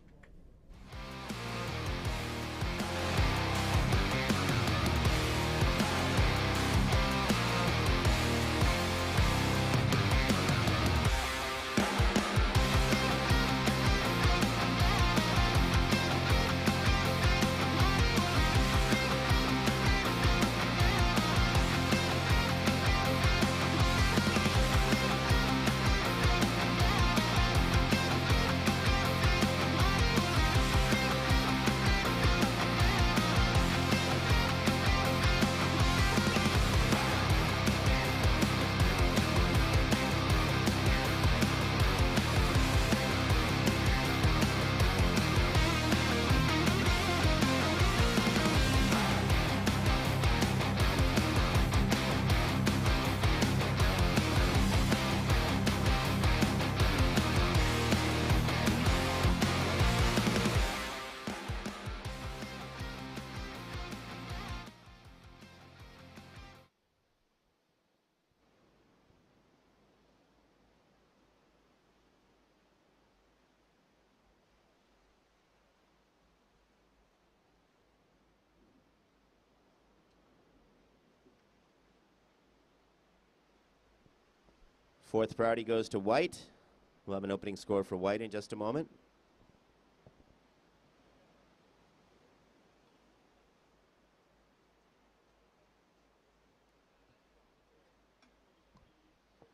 Fourth priority goes to White. We'll have an opening score for White in just a moment.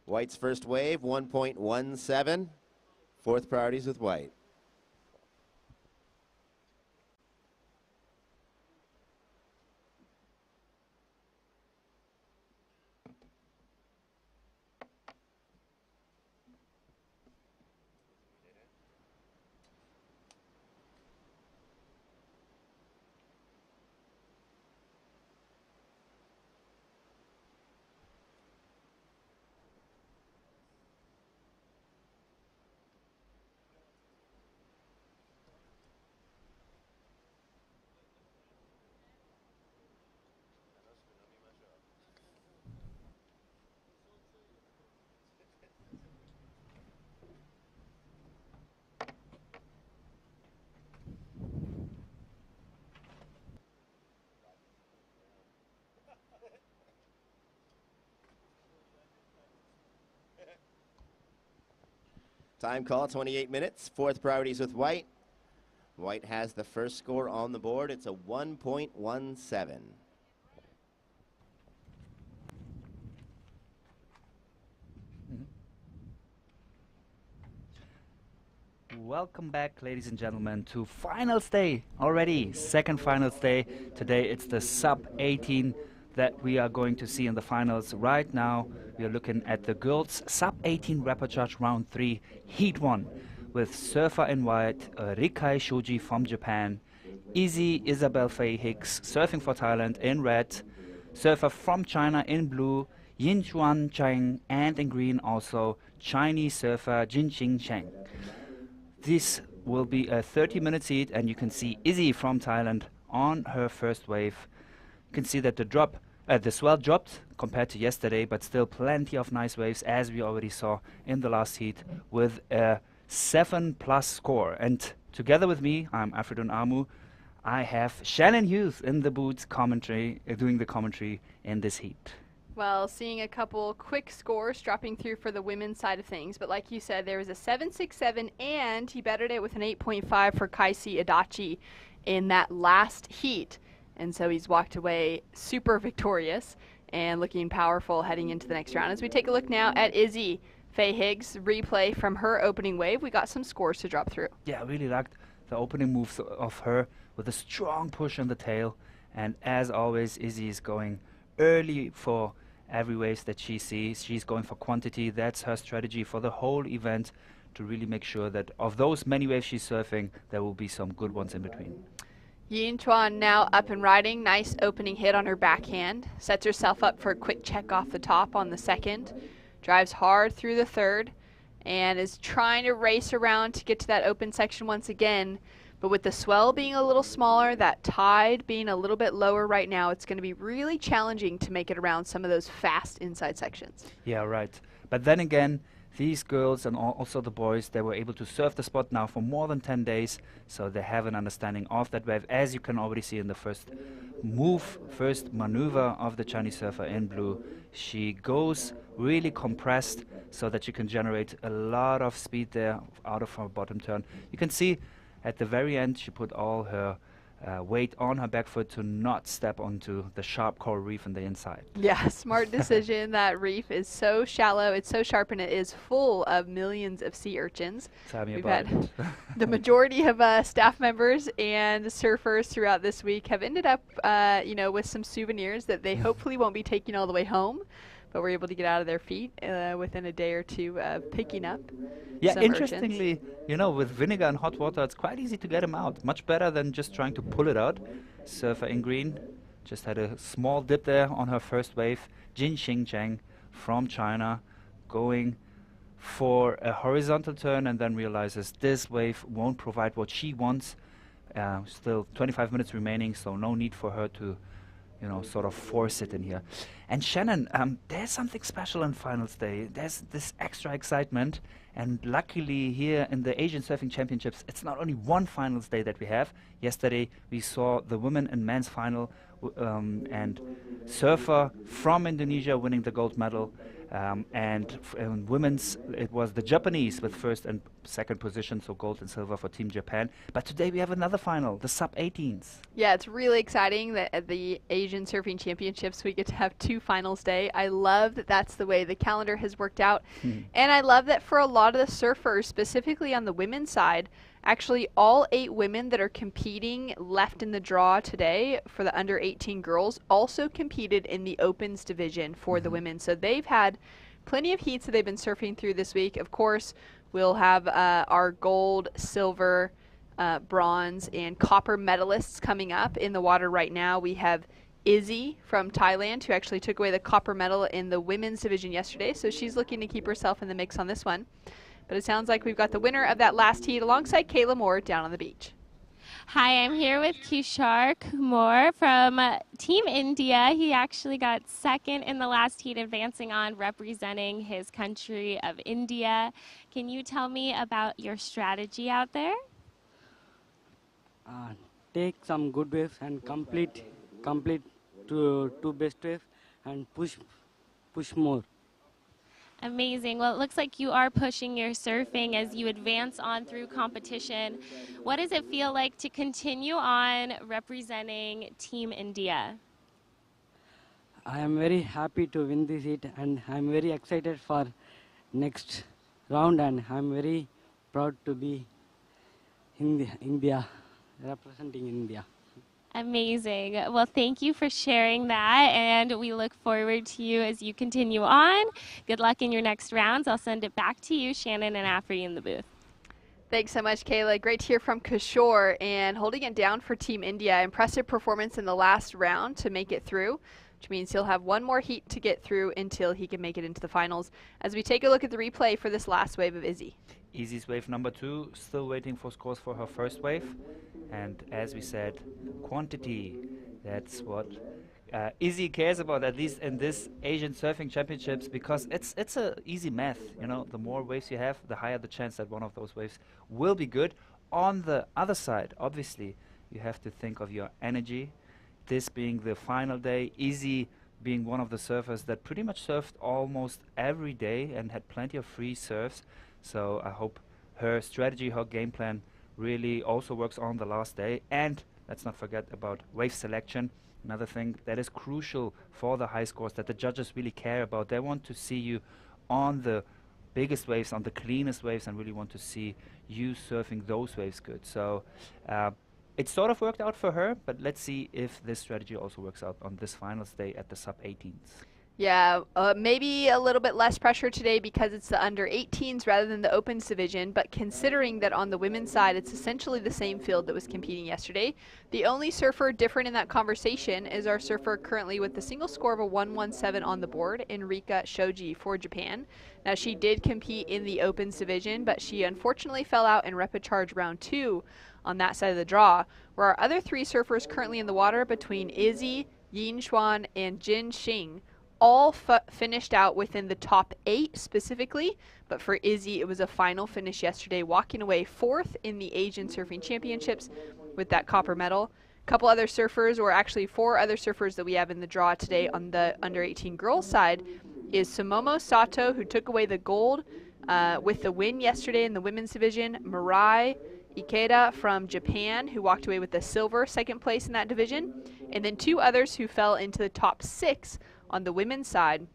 White's first wave, 1.17. Fourth priorities with White. Time call, 28 minutes. Fourth priorities with White. White has the first score on the board. It's a 1.17. Welcome back, ladies and gentlemen, to finals day already. Second finals day. Today it's the sub 18 that we are going to see in the finals. Right now we are looking at the girls sub 18 repechage round 3 heat 1 with surfer in white, Rikai Shoji from Japan, Izzy Isabel Faye Hicks surfing for Thailand in red, surfer from China in blue, Yinchuan Cheng, and in green also Chinese surfer Jinqing Cheng. This will be a 30-minute heat, and you can see Izzy from Thailand on her first wave. You can see that the swell dropped compared to yesterday, but still plenty of nice waves, as we already saw in the last heat, with a 7+ score. And together with me, I'm Afridun Amu. I have Shannon Hughes in the booth commentary, doing the commentary in this heat. Well, seeing a couple quick scores dropping through for the women's side of things, but like you said, there was a 7.67, and he bettered it with an 8.5 for Kaisi Adachi in that last heat. And so he's walked away super victorious and looking powerful heading into the next round. As we take a look now at Izzy Faye Higgs replay from her opening wave, we got some scores to drop through. Yeah, I really liked the opening moves of her with a strong push on the tail. And as always, Izzy is going early for every wave that she sees. She's going for quantity. That's her strategy for the whole event, to really make sure that of those many waves she's surfing, there will be some good ones in between. Yin Chuan now up and riding. Nice opening hit on her backhand. Sets herself up for a quick check off the top on the second. Drives hard through the third. and is trying to race around to get to that open section once again. But with the swell being a little smaller, that tide being a little bit lower right now, it's going to be really challenging to make it around some of those fast inside sections. Yeah, right. But then again, these girls and also the boys, they were able to surf the spot now for more than 10 days, so they have an understanding of that wave, as you can already see in the first maneuver of the Chinese surfer in blue. She goes really compressed so that she can generate a lot of speed there out of her bottom turn. You can see at the very end she put all her weight on her back foot to not step onto the sharp coral reef on the inside. Yeah, smart decision. That reef is so shallow, it's so sharp, and it is full of millions of sea urchins. Tell me We've about had it. the majority of staff members and surfers throughout this week have ended up, with some souvenirs that they hopefully won't be taking all the way home, but were able to get out of their feet within a day or two of picking up. Yeah, some interestingly, with vinegar and hot water, it's quite easy to get them out. Much better than just trying to pull it out. Surfer in green just had a small dip there on her first wave. Jin Xingjiang from China going for a horizontal turn and then realizes this wave won't provide what she wants. Still 25 minutes remaining, so no need for her to sort of force it in here. And Shannon, there's something special on finals day. There's this extra excitement, and luckily here in the Asian Surfing Championships, it's not only one finals day that we have. Yesterday we saw the women and men's final, and surfer from Indonesia winning the gold medal. And in women's, it was the Japanese with first and second position, so gold and silver for Team Japan. But today we have another final, the sub-18s. Yeah, it's really exciting that at the Asian Surfing Championships we get to have two finals day. I love that that's the way the calendar has worked out. And I love that for a lot of the surfers, specifically on the women's side, actually all 8 women that are competing left in the draw today for the under 18 girls also competed in the opens division for the women. So they've had plenty of heats that they've been surfing through this week. Of course, we'll have our gold, silver, bronze, and copper medalists coming up in the water right now. We have Izzy from Thailand, who actually took away the copper medal in the women's division yesterday, so she's looking to keep herself in the mix on this one. But it sounds like we've got the winner of that last heat alongside Kayla Moore down on the beach. Hi, I'm here with Kishore Kumar from Team India. He actually got second in the last heat, advancing on, representing his country of India. Can you tell me about your strategy out there? Take some good waves and complete two best waves and push more. Amazing. Well, it looks like you are pushing your surfing as you advance on through competition. What does it feel like to continue on representing Team India? I am very happy to win this heat, and I am very excited for next round, and I am very proud to be in India, representing India. Amazing. Well, thank you for sharing that, and we look forward to you as you continue on. Good luck in your next rounds. I'll send it back to you, Shannon and Afri in the booth. Thanks so much, Kayla. Great to hear from Kishore, and holding it down for Team India. Impressive performance in the last round to make it through, which means he'll have one more heat to get through until he can make it into the finals. As we take a look at the replay for this last wave of Izzy. Izzy's wave number 2, still waiting for scores for her first wave. And as we said, quantity, that's what Izzy cares about, at least in this Asian Surfing Championships, because it's a easy math. The more waves you have, the higher the chance that one of those waves will be good. On the other side, obviously, you have to think of your energy. This being the final day, Izzy being one of the surfers that pretty much surfed almost every day and had plenty of free surfs. So I hope her strategy, her game plan really also works on the last day. And let's not forget about wave selection, another thing that is crucial for the high scores that the judges really care about. They want to see you on the biggest waves, on the cleanest waves, and really want to see you surfing those waves good. So it sort of worked out for her, but let's see if this strategy also works out on this finals day at the sub-18s. Yeah, maybe a little bit less pressure today because it's the under 18s rather than the opens division, but considering that on the women's side it's essentially the same field that was competing yesterday, the only surfer different in that conversation is our surfer currently with the single score of a 117 on the board, Enrika Shoji for Japan. Now she did compete in the opens division, but she unfortunately fell out in rapid charge round 2 on that side of the draw, where our other 3 surfers currently in the water between Izzy, Yin Xuan, and Jin Xing all finished out within the top 8 specifically, but for Izzy it was a final finish yesterday, walking away 4th in the Asian Surfing Championships with that copper medal. A couple other surfers, or actually 4 other surfers that we have in the draw today on the under 18 girls side, is Sumomo Sato, who took away the gold with the win yesterday in the women's division, Mirai Ikeda from Japan, who walked away with the silver, 2nd place in that division, and then 2 others who fell into the top 6 on the women's side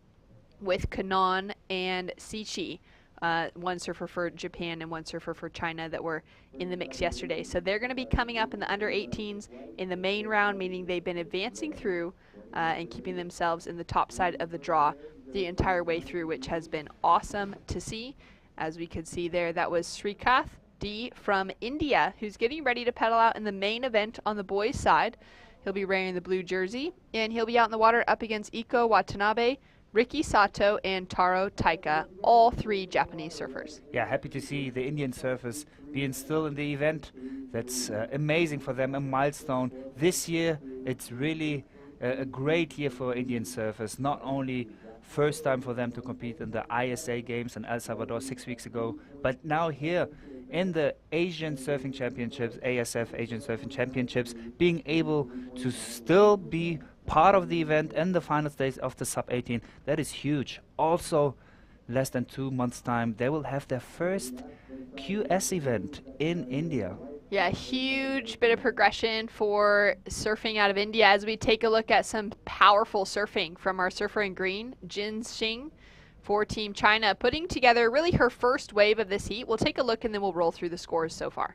with Kanon and Sichi, 1 surfer for Japan and 1 surfer for China that were in the mix yesterday. So they're going to be coming up in the under 18s in the main round, meaning they've been advancing through and keeping themselves in the top side of the draw the entire way through, which has been awesome to see. As we could see there, that was Srikath D from India, who's getting ready to pedal out in the main event on the boys' side. He'll be wearing the blue jersey, and he'll be out in the water up against Iko Watanabe, Riki Sato, and Taro Taika, all 3 Japanese surfers. Yeah, happy to see the Indian surfers being still in the event. That's amazing for them, a milestone. This year, it's really a great year for Indian surfers. Not only first time for them to compete in the ISA Games in El Salvador 6 weeks ago, but now here in the Asian Surfing Championships, ASF Asian Surfing Championships, being able to still be part of the event and the final stage of the sub-18, that is huge. Also, less than 2 months' time, they will have their first QS event in India. Yeah, huge bit of progression for surfing out of India as we take a look at some powerful surfing from our surfer in green, Jin Xing, for Team China, putting together really her first wave of this heat. We'll take a look and then we'll roll through the scores so far.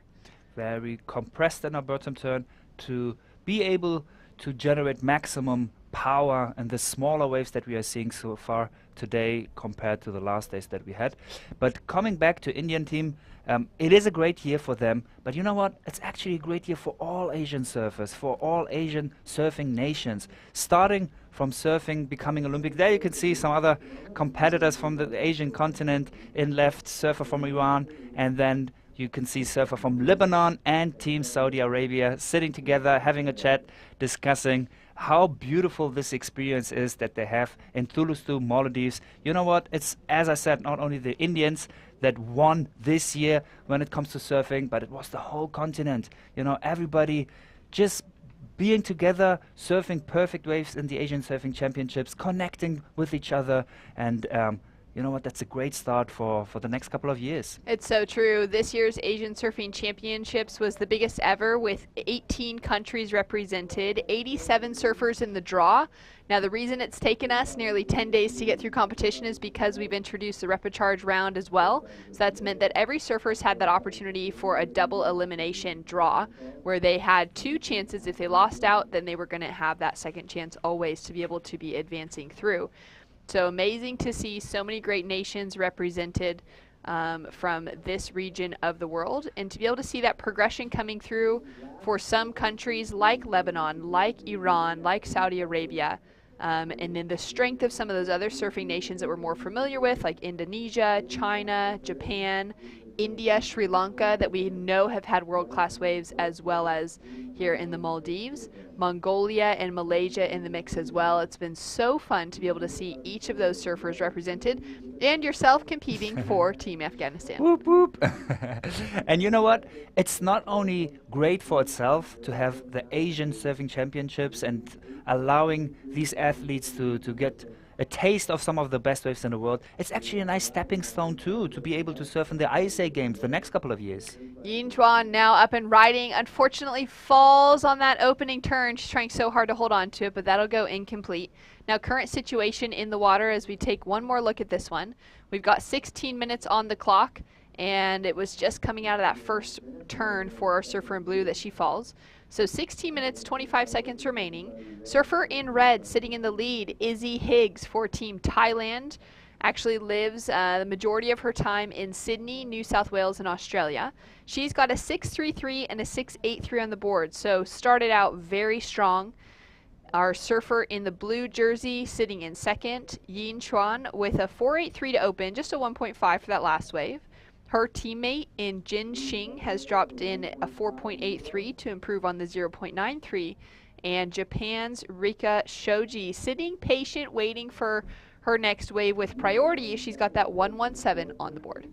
Very compressed in our bottom turn to be able to generate maximum power in the smaller waves that we are seeing so far today compared to the last days that we had. But coming back to Indian team, it is a great year for them, but you know what? It's actually a great year for all Asian surfers, for all Asian surfing nations, starting from surfing, becoming Olympic. There you can see some other competitors from the Asian continent in left, surfer from Iran, and then you can see surfer from Lebanon and Team Saudi Arabia sitting together, having a chat, discussing how beautiful this experience is that they have in Thulusdhoo, Maldives. You know what? It's, as I said, not only the Indians that won this year when it comes to surfing, but it was the whole continent. You know, everybody just being together, surfing perfect waves in the Asian Surfing Championships, connecting with each other, and you know what, that's a great start for the next couple of years. It's so true. This year's Asian Surfing Championships was the biggest ever with 18 countries represented, 87 surfers in the draw. Now the reason it's taken us nearly 10 days to get through competition is because we've introduced the rapid charge round as well. So that's meant that every surfer's had that opportunity for a double elimination draw where they had 2 chances. If they lost out, then they were going to have that second chance always to be able to be advancing through. So amazing to see so many great nations represented from this region of the world, and to be able to see that progression coming through for some countries like Lebanon, like Iran, like Saudi Arabia, and then the strength of some of those other surfing nations that we're more familiar with, like Indonesia, China, Japan, India, Sri Lanka, that we know have had world-class waves, as well as here in the Maldives, Mongolia and Malaysia in the mix as well. It's been so fun to be able to see each of those surfers represented, and yourself competing for Team Afghanistan. Whoop, whoop. And you know what? It's not only great for itself to have the Asian Surfing Championships and allowing these athletes to get a taste of some of the best waves in the world. It's actually a nice stepping stone too to be able to surf in the ISA Games the next couple of years. Yin Chuan now up and riding, unfortunately falls on that opening turn. She's trying so hard to hold on to it, but that'll go incomplete. Now current situation in the water as we take one more look at this one. We've got 16 minutes on the clock, and it was just coming out of that first turn for our surfer in blue that she falls. So 16 minutes, 25 seconds remaining. Surfer in red sitting in the lead, Izzy Higgs for Team Thailand. Actually lives the majority of her time in Sydney, New South Wales, and Australia. She's got a 6.33 and a 6.83 on the board, so started out very strong. Our surfer in the blue jersey sitting in second, Yin Chuan, with a 4.83 to open, just a 1.5 for that last wave. Her teammate in Jin Xing has dropped in a 4.83 to improve on the 0.93. And Japan's Rika Shoji sitting patient, waiting for her next wave with priority. She's got that 1.17 on the board.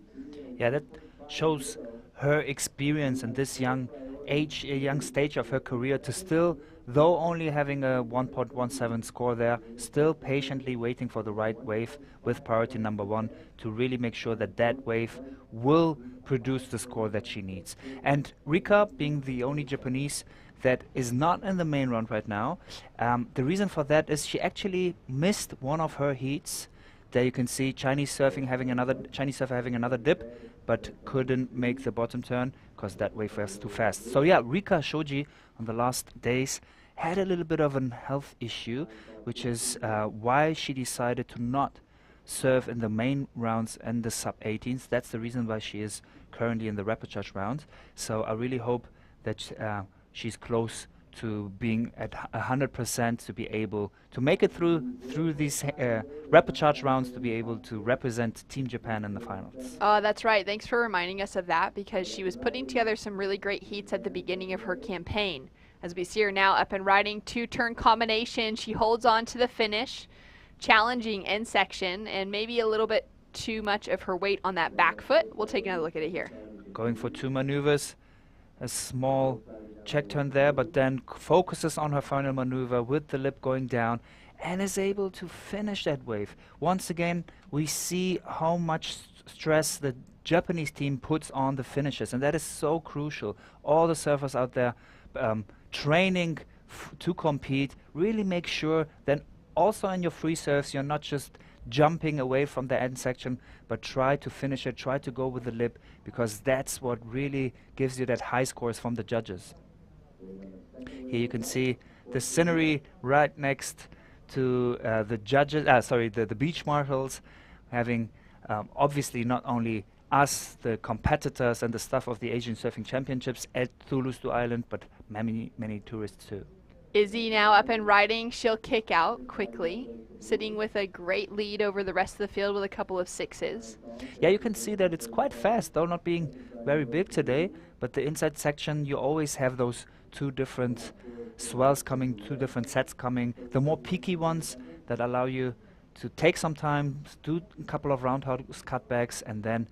Yeah, that shows her experience in this young age, a young stage of her career, to still, though only having a 1.17 score there, still patiently waiting for the right wave with priority number 1 to really make sure that that wave will produce the score that she needs. And Rika, being the only Japanese that is not in the main round right now, the reason for that is she actually missed one of her heats. There you can see Chinese surfer having another dip, but couldn't make the bottom turn because that wave was too fast. So yeah, Rika Shoji on the last days had a little bit of a health issue, which is why she decided to not serve in the main rounds and the sub-18s. That's the reason why she is currently in the repechage round. So I really hope that she's close to being at 100% to be able to make it through these repechage rounds, to be able to represent Team Japan in the finals. Oh, that's right. Thanks for reminding us of that, because she was putting together some really great heats at the beginning of her campaign. As we see her now up and riding, 2-turn combination. She holds on to the finish, challenging end section, and maybe a little bit too much of her weight on that back foot. We'll take another look at it here. Going for 2 maneuvers, a small check turn there, but then focuses on her final maneuver with the lip going down and is able to finish that wave. Once again, we see how much stress the Japanese team puts on the finishes, and that is so crucial. All the surfers out there training to compete, really make sure that also in your free serves you're not just jumping away from the end section, but try to finish it, try to go with the lip, because that's what really gives you that high scores from the judges. Here you can see the scenery right next to the judges, the beach marshals, having obviously not only us, the competitors and the staff of the Asian Surfing Championships at Thulusdhoo Island, but many, many tourists too. Izzy now up and riding. She'll kick out quickly, sitting with a great lead over the rest of the field with a couple of 6s. Yeah, you can see that it's quite fast, though not being very big today, but the inside section, you always have those 2 different swells coming, 2 different sets coming. The more peaky ones that allow you to take some time, do a couple of roundhouse cutbacks, and then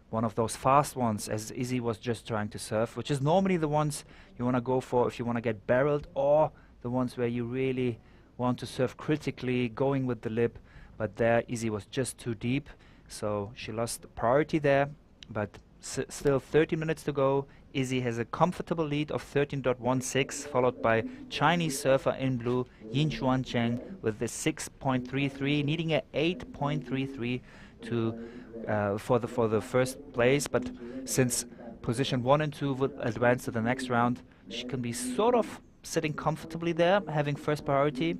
one of those fast ones, as Izzy was just trying to surf, which is normally the ones you want to go for if you want to get barreled, or the ones where you really want to surf critically, going with the lip. But there, Izzy was just too deep, so she lost the priority there. But still 30 minutes to go. Izzy has a comfortable lead of 13.16, followed by Chinese surfer in blue, Yin Chuan Cheng, with the 6.33, needing a 8.33 to for the first place. But since position 1 and 2 would advance to the next round, she can be sort of sitting comfortably there, having first priority.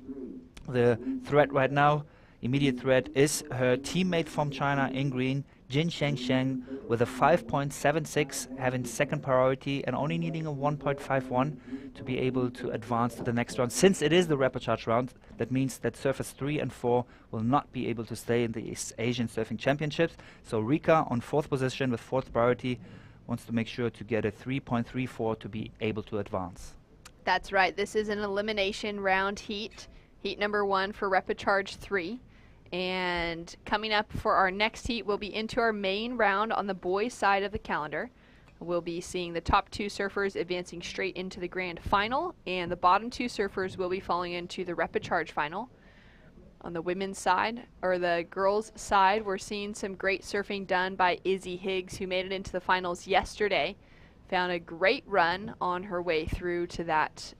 The threat right now, immediate threat, is her teammate from China in green, Jin Sheng, with a 5.76, having second priority and only needing a 1.51 to be able to advance to the next round. Since it is the repechage round, that means that surfers 3 and 4 will not be able to stay in the Asian Surfing Championships. So Rika on 4th position with 4th priority wants to make sure to get a 3.34 to be able to advance. That's right. This is an elimination round heat. Heat number 1 for repechage 3. And coming up for our next heat, we'll be into our main round on the boys' side of the calendar. We'll be seeing the top 2 surfers advancing straight into the grand final, and the bottom 2 surfers will be falling into the repechage final. On the women's side, or the girls' side, we're seeing some great surfing done by Izzy Higgs, who made it into the finals yesterday. Found a great run on her way through to that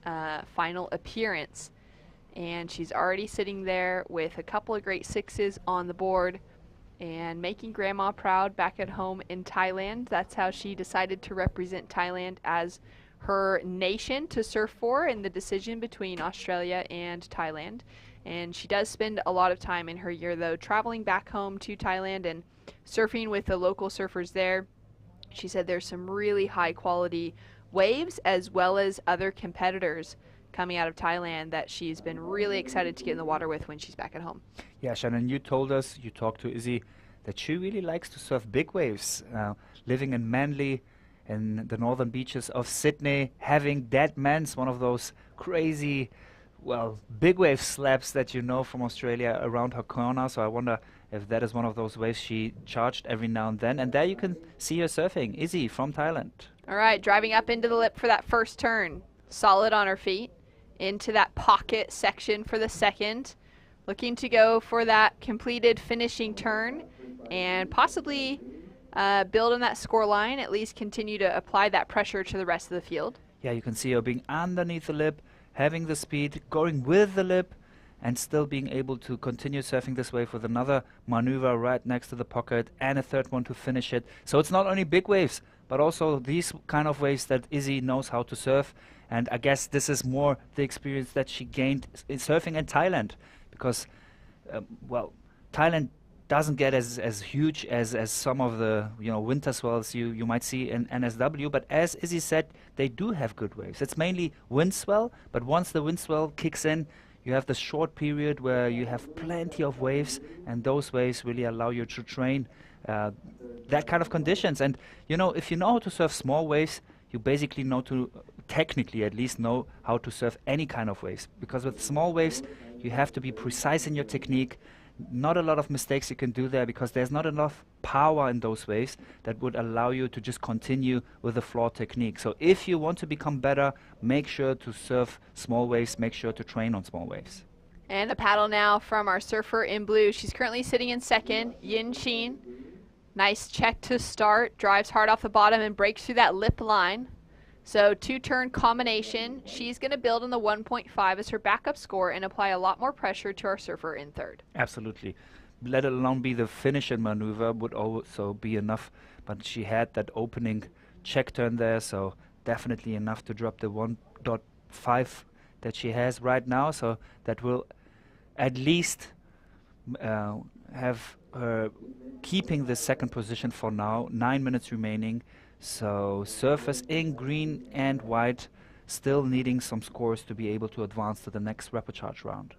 final appearance. And she's already sitting there with a couple of great 6s on the board. and making grandma proud back at home in Thailand. That's how she decided to represent Thailand as her nation to surf for in the decision between Australia and Thailand. And she does spend a lot of time in her year, though, traveling back home to Thailand and surfing with the local surfers there. She said there's some really high quality waves as well as other competitors coming out of Thailand that she's been really excited to get in the water with when she's back at home. Yeah, Shannon, you told us, you talked to Izzy, that she really likes to surf big waves. Living in Manly, in the northern beaches of Sydney, having Dead Man's, one of those crazy, well, big wave slaps that you know from Australia around her corner. So I wonder if that is one of those waves she charged every now and then. And there you can see her surfing. Izzy from Thailand. All right, driving up into the lip for that first turn. Solid on her feet. Into that pocket section for the second. Looking to go for that completed finishing turn and possibly build on that score line, at least continue to apply that pressure to the rest of the field. Yeah, you can see her being underneath the lip, having the speed, going with the lip, and still being able to continue surfing this wave with another maneuver right next to the pocket and a third one to finish it. So it's not only big waves, but also these kind of waves that Izzy knows how to surf. And I guess this is more the experience that she gained in surfing in Thailand, because, well, Thailand doesn't get as huge as some of the winter swells you might see in NSW, but as Izzy said, they do have good waves. It's mainly wind swell, but once the wind swell kicks in, you have the short period where you have plenty of waves, and those waves really allow you to train that kind of conditions. And if you know how to surf small waves, you basically know to, technically at least, know how to surf any kind of waves, because with small waves you have to be precise in your technique. Not a lot of mistakes you can do there, because there's not enough power in those waves that would allow you to just continue with the floor technique. So if you want to become better, make sure to surf small waves, make sure to train on small waves. And a paddle now from our surfer in blue. She's currently sitting in second, Yin Sheen. Nice check to start, drives hard off the bottom and breaks through that lip line. So two-turn combination. She's going to build on the 1.5 as her backup score and apply a lot more pressure to our surfer in third. Absolutely. Let alone be the finish and maneuver would also be enough. But she had that opening check turn there, so definitely enough to drop the 1.5 that she has right now. So that will at least have her keeping the second position for now. 9 minutes remaining. So surfers in green and white still needing some scores to be able to advance to the next rapid charge round.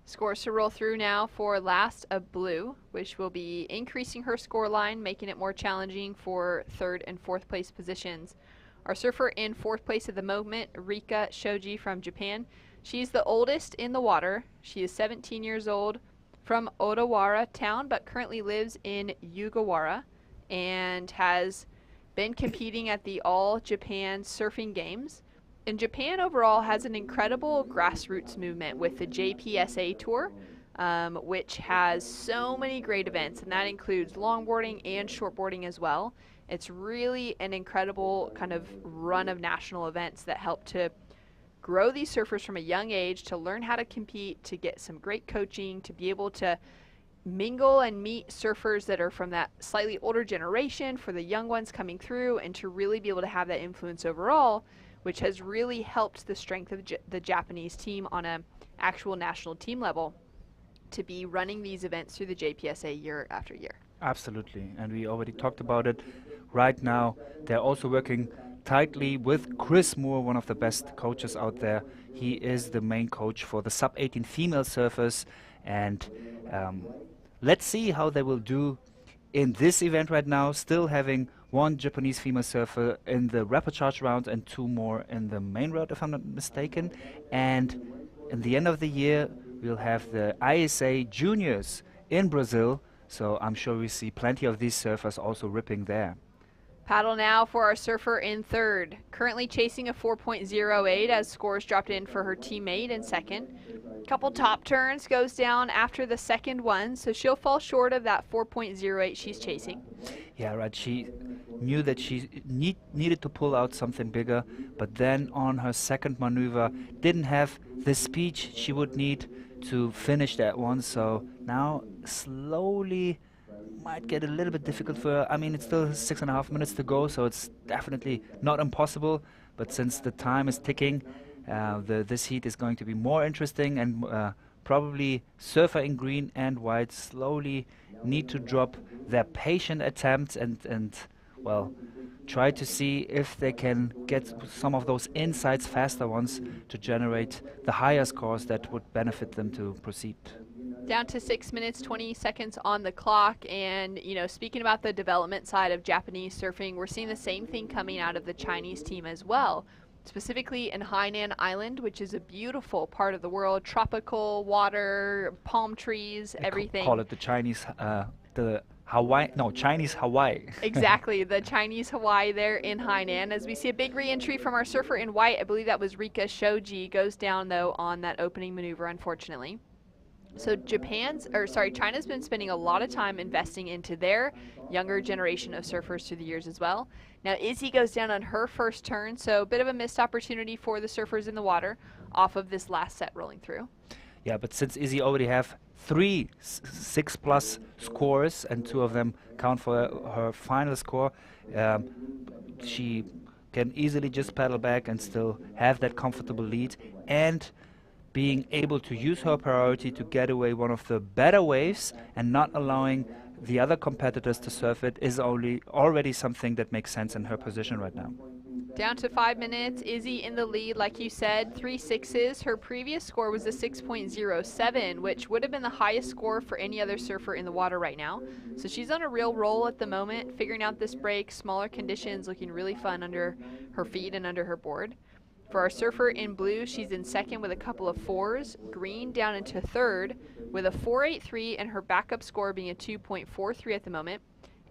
Scores to roll through now for last of blue, which will be increasing her score line, making it more challenging for third and fourth place positions. Our surfer in fourth place at the moment, Rika Shoji from Japan. She's the oldest in the water. She is 17 years old, from Odawara town, but currently lives in Yugawara and has been competing at the All Japan Surfing Games. And Japan overall has an incredible grassroots movement with the JPSA Tour, which has so many great events, and that includes longboarding and shortboarding as well. It's really an incredible kind of run of national events that help to grow these surfers from a young age to learn how to compete, to get some great coaching, to be able to mingle and meet surfers that are from that slightly older generation for the young ones coming through, and to really be able to have that influence overall, which has really helped the strength of the Japanese team on a actual national team level to be running these events through the JPSA year after year. Absolutely, and we already talked about it. Right now they're also working tightly with Chris Moore, one of the best coaches out there. He is the main coach for the sub-18 female surfers, and let's see how they will do in this event right now, still having one Japanese female surfer in the rapid charge round and two more in the main round, if I'm not mistaken. And in the end of the year, we'll have the ISA Juniors in Brazil, so I'm sure we see plenty of these surfers also ripping there. Paddle now for our surfer in third. Currently chasing a 4.08 as scores dropped in for her teammate in second. Couple top turns, goes down after the second one, so she'll fall short of that 4.08 she's chasing. Yeah, right. She knew that she needed to pull out something bigger, but then on her second maneuver didn't have the speed she would need to finish that one. So now slowly might get a little bit difficult for her. I mean, it's still 6.5 minutes to go, so it's definitely not impossible. But since the time is ticking, this heat is going to be more interesting, and probably surfer in green and white slowly need to drop their patient attempts and well, try to see if they can get some of those insights, faster ones, to generate the higher scores that would benefit them to proceed. Down to 6 minutes, 20 seconds on the clock. And, you know, speaking about the development side of Japanese surfing, we're seeing the same thing coming out of the Chinese team as well. Specifically in Hainan Island, which is a beautiful part of the world, tropical water, palm trees, everything. Call it the Chinese, Chinese Hawaii. Exactly, the Chinese Hawaii there in Hainan. As we see a big re-entry from our surfer in white, I believe that was Rika Shoji, goes down though on that opening maneuver, unfortunately. So China's been spending a lot of time investing into their younger generation of surfers through the years as well. Now Izzy goes down on her first turn, so a bit of a missed opportunity for the surfers in the water off of this last set rolling through. Yeah, but since Izzy already have 3 6+ scores, and 2 of them count for her final score, she can easily just paddle back and still have that comfortable lead, and being able to use her priority to get away one of the better waves and not allowing the other competitors to surf it is already something that makes sense in her position right now. Down to 5 minutes, Izzy in the lead, like you said, 3 6s. Her previous score was a 6.07, which would have been the highest score for any other surfer in the water right now. So she's on a real roll at the moment, figuring out this break, smaller conditions, looking really fun under her feet and under her board. For our surfer in blue, she's in second with a couple of 4s, green down into third with a 4.83 and her backup score being a 2.43 at the moment.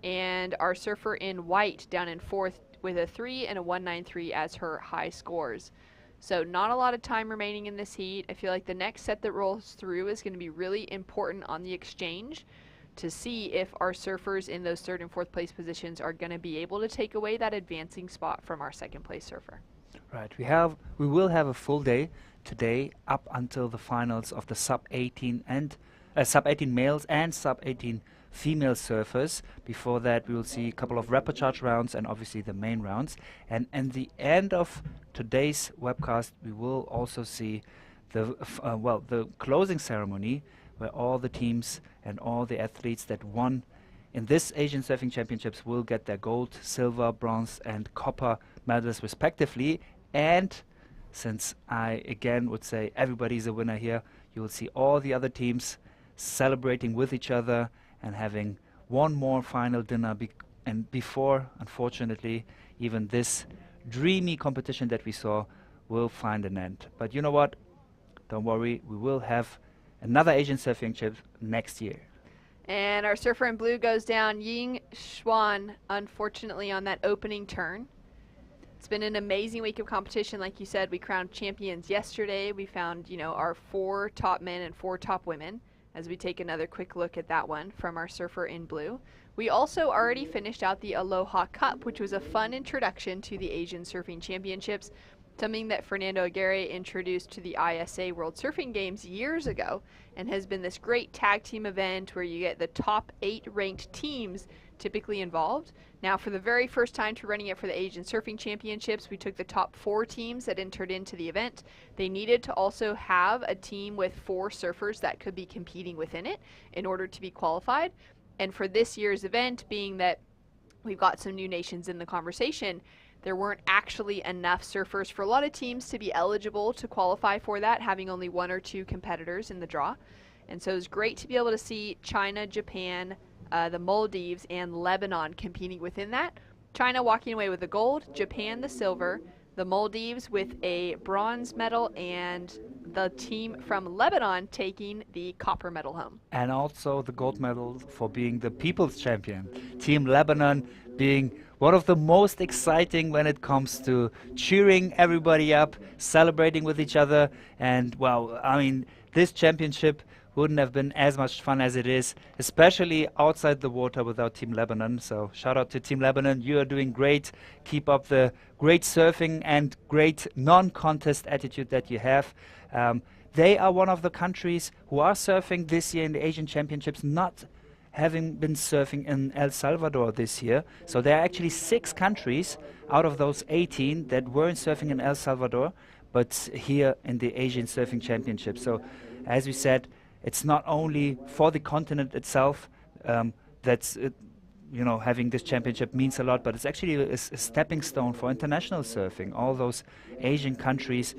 And our surfer in white down in fourth with a 3 and a 1.93 as her high scores. So not a lot of time remaining in this heat. I feel like the next set that rolls through is going to be really important on the exchange to see if our surfers in those 3rd and 4th place positions are going to be able to take away that advancing spot from our 2nd place surfer. Right, we will have a full day today up until the finals of the sub-18 and sub-18 males and sub-18 female surfers. Before that, we will see a couple of repechage rounds and obviously the main rounds. And at the end of today's webcast, we will also see the closing ceremony, where all the teams and all the athletes that won in this Asian Surfing Championships will get their gold, silver, bronze and copper medals respectively. And since I again would say everybody's a winner here, you will see all the other teams celebrating with each other and having one more final dinner and before, unfortunately, even this dreamy competition that we saw will find an end. But you know what? Don't worry, we will have another Asian Surfing Championships next year. And our surfer in blue goes down, Ying Xuan, unfortunately, on that opening turn. It's been an amazing week of competition. Like you said, we crowned champions yesterday. We found, our 4 top men and 4 top women, as we take another quick look at that one from our surfer in blue. We also already finished out the Aloha Cup, which was a fun introduction to the Asian Surfing Championships, something that Fernando Aguirre introduced to the ISA World Surfing Games years ago, and has been this great tag team event where you get the top 8 ranked teams typically involved. Now, for the very first time to running it for the Asian Surfing Championships, we took the top 4 teams that entered into the event. They needed to also have a team with 4 surfers that could be competing within it in order to be qualified. And for this year's event, being that we've got some new nations in the conversation, there weren't actually enough surfers for a lot of teams to be eligible to qualify for that, having only 1 or 2 competitors in the draw. And so it was great to be able to see China, Japan, the Maldives, and Lebanon competing within that. China walking away with the gold, Japan the silver, the Maldives with a bronze medal, and the team from Lebanon taking the copper medal home. And also the gold medal for being the people's champion. Team Lebanon being one of the most exciting when it comes to cheering everybody up, celebrating with each other. And, well, I mean, this championship wouldn't have been as much fun as it is, especially outside the water without Team Lebanon. So shout out to Team Lebanon. You are doing great. Keep up the great surfing and great non-contest attitude that you have. They are one of the countries who are surfing this year in the Asian Championships, not having been surfing in El Salvador this year. So there are actually 6 countries out of those 18 that weren't surfing in El Salvador, but here in the Asian Surfing Championship. So as we said, it's not only for the continent itself that's having this championship means a lot, but it's actually a stepping stone for international surfing. All those Asian countries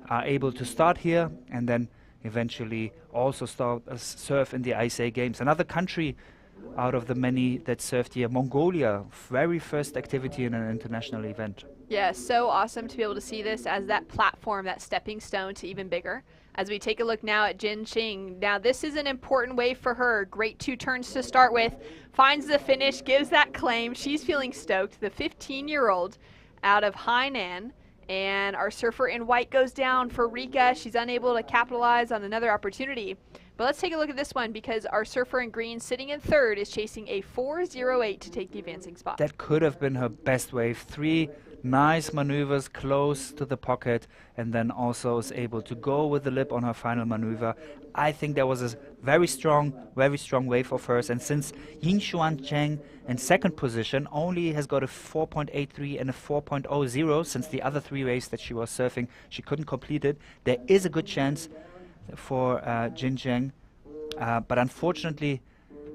are able to start here and then eventually also start surf in the ISA Games. Another country out of the many that surfed here, Mongolia, very first activity in an international event. Yeah, so awesome to be able to see this as that platform, that stepping stone to even bigger. As we take a look now at Jin Xing. Now this is an important wave for her. Great 2 turns to start with. Finds the finish, gives that claim. She's feeling stoked. The 15-year-old out of Hainan. And our surfer in white goes down for Rika. She's unable to capitalize on another opportunity. But let's take a look at this one because our surfer in green sitting in third is chasing a 4.08 to take the advancing spot. That could have been her best wave. 3 nice maneuvers close to the pocket and then also is able to go with the lip on her final maneuver. I think that was a very strong wave of hers. And since Yinshuan Cheng in second position only has got a 4.83 and a 4.00 since the other 3 waves that she was surfing, she couldn't complete it. There is a good chance for Jin Cheng, but unfortunately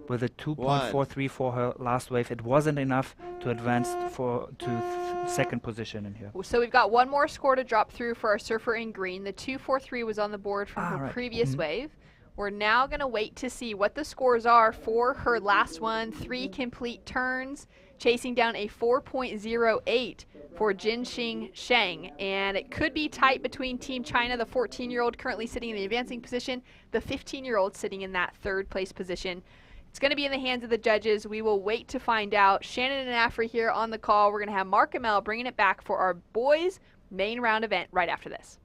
with a 2.43 for her last wave, it wasn't enough to advance to second position in here. So we've got one more score to drop through for our surfer in green. The 2.43 was on the board from her previous wave. We're now going to wait to see what the scores are for her last one. 3 complete turns, chasing down a 4.08 for Jinxing Sheng. And it could be tight between Team China, the 14-year-old currently sitting in the advancing position, the 15-year-old sitting in that third place position. It's going to be in the hands of the judges. We will wait to find out. Shannon and Afri here on the call. We're going to have Mark and Mel bringing it back for our boys' main round event right after this.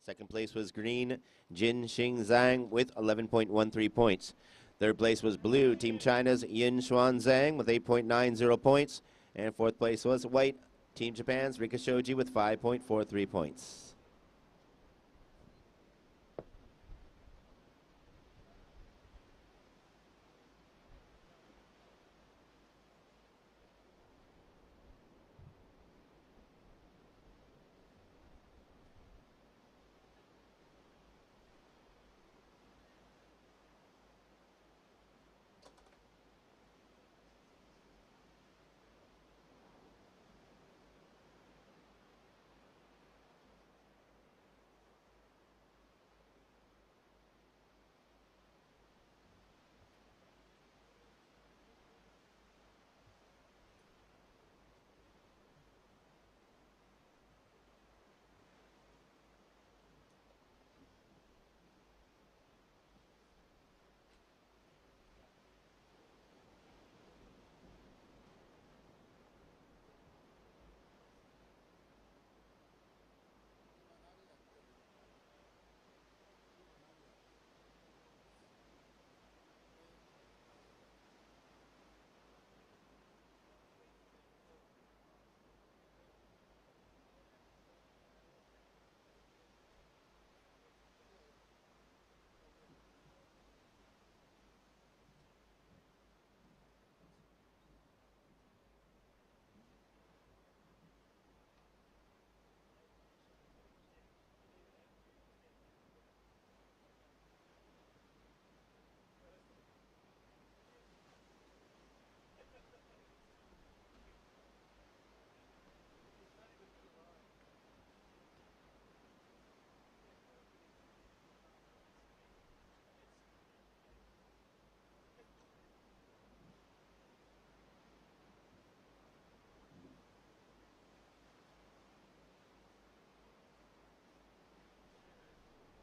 Second place was green, Jin Xing Zhang with 11.13 points. Third place was blue, Team China's Yin Xuan Zhang with 8.90 points. And fourth place was white, Team Japan's Rika Shoji with 5.43 points.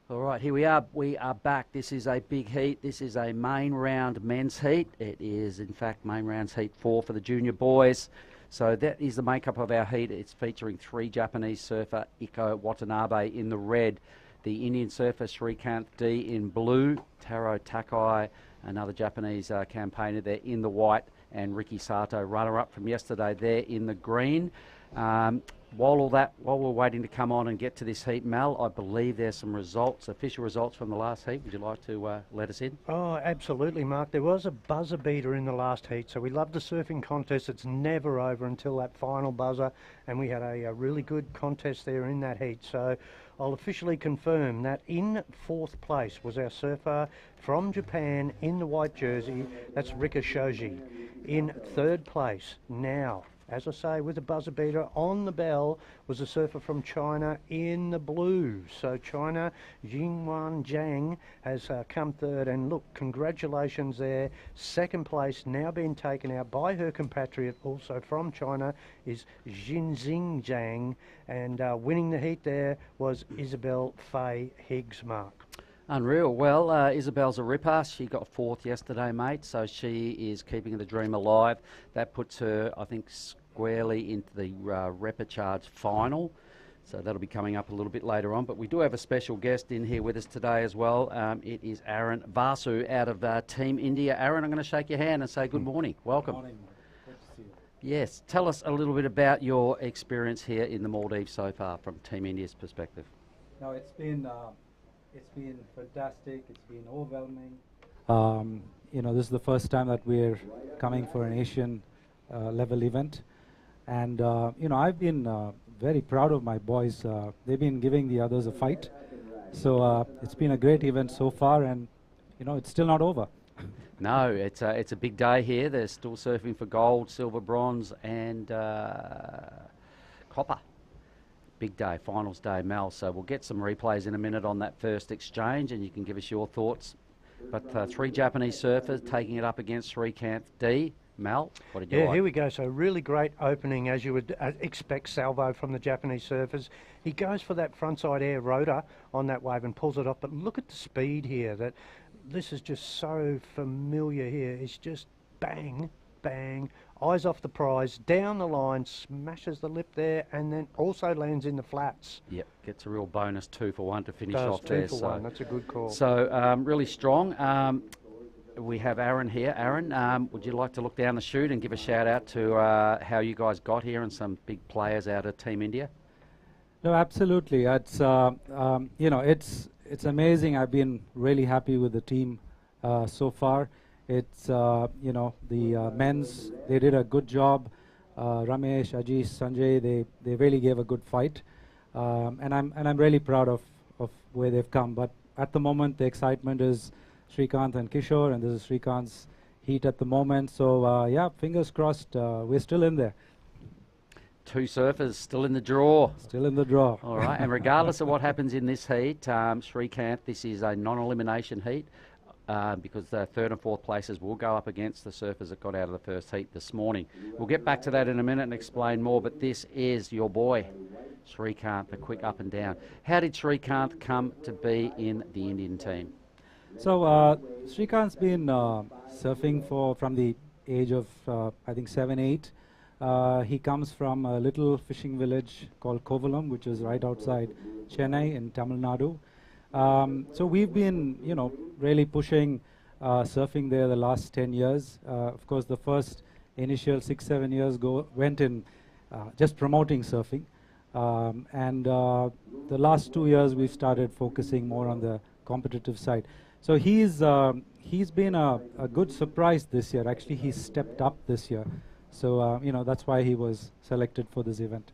All right, here we are. We are back. This is a big heat. This is a main round men's heat. It is, in fact, main rounds heat 4 for the junior boys. So that is the makeup of our heat. It's featuring 3 Japanese surfer, Iko Watanabe in the red, the Indian surfer, Srikanth D in blue, Taro Takai, another Japanese campaigner there in the white, and Ricky Sato, runner-up from yesterday there in the green. While we're waiting to come on and get to this heat, Mal, I believe there's some results, official results from the last heat. Would you like to let us in? Oh, absolutely, Mark. There was a buzzer beater in the last heat, so we love the surfing contest. It's never over until that final buzzer, and we had a really good contest there in that heat. So I'll officially confirm that in 4th place was our surfer from Japan in the white jersey. That's Rika Shoji. In 3rd place now, as I say, with a buzzer beater on the bell, was a surfer from China in the blue. So China, Jingwan Zhang, has come 3rd. And look, congratulations there. 2nd place now being taken out by her compatriot, also from China, is Jinxing Zhang. And winning the heat there was Isabel Faye Higgs, Mark. Unreal. Well, Isabel's a ripper. She got 4th yesterday, mate, so she is keeping the dream alive. That puts her, I think, squarely into the repechage final. So that'll be coming up a little bit later on. But we do have a special guest in here with us today as well. It is Aaron Vasu out of Team India. Aaron, I'm going to shake your hand and say good morning. Welcome. Good morning. Good to see you. Yes. Tell us a little bit about your experience here in the Maldives so far from Team India's perspective. Now it's been fantastic. It's been overwhelming. This is the first time that we're coming for an Asian level event, and I've been very proud of my boys. They've been giving the others a fight. So it's been a great event so far, and it's still not over. No, it's a big day here. They're still surfing for gold, silver, bronze, and copper. Big day, finals day, Mel. So we'll get some replays in a minute on that first exchange, and you can give us your thoughts. But 3 Japanese surfers taking it up against Srikanth D. Mel, what did you like? Here we go. So really great opening, as you would expect, salvo from the Japanese surfers. He goes for that frontside air rotor on that wave and pulls it off. But look at the speed here. That this is just so familiar here. It's just bang, bang, eyes off the prize, down the line, smashes the lip there, and then also lands in the flats. Yep, gets a real bonus 2 for 1 to finish Does off 2 there. for 1. That's a good call. So really strong. We have Aaron here. Aaron, would you like to look down the chute and give a shout out to how you guys got here and some big players out of Team India? No, absolutely. It's it's amazing. I've been really happy with the team so far. It's the men's, they did a good job. Ramesh, Ajish, Sanjay, they really gave a good fight, and I'm really proud of where they've come. But at the moment, the excitement is Srikanth and Kishore, and this is Srikanth's heat at the moment. So yeah, fingers crossed. We're still in there. 2 surfers still in the draw. Still in the draw. All right, and regardless of what happens in this heat, Srikanth, this is a non-elimination heat. Because the 3rd and 4th places will go up against the surfers that got out of the first heat this morning. We'll get back to that in a minute and explain more, but this is your boy, Srikanth, a quick up and down. How did Srikanth come to be in the Indian team? So Srikanth's been surfing from the age of, I think, 7, 8. He comes from a little fishing village called Kovalam, which is right outside Chennai in Tamil Nadu. So we've been, really pushing surfing there the last 10 years. Of course, the first initial 6-7 years went in just promoting surfing. And the last 2 years, we've started focusing more on the competitive side. So he's been a good surprise this year. Actually, he's stepped up this year. So, that's why he was selected for this event.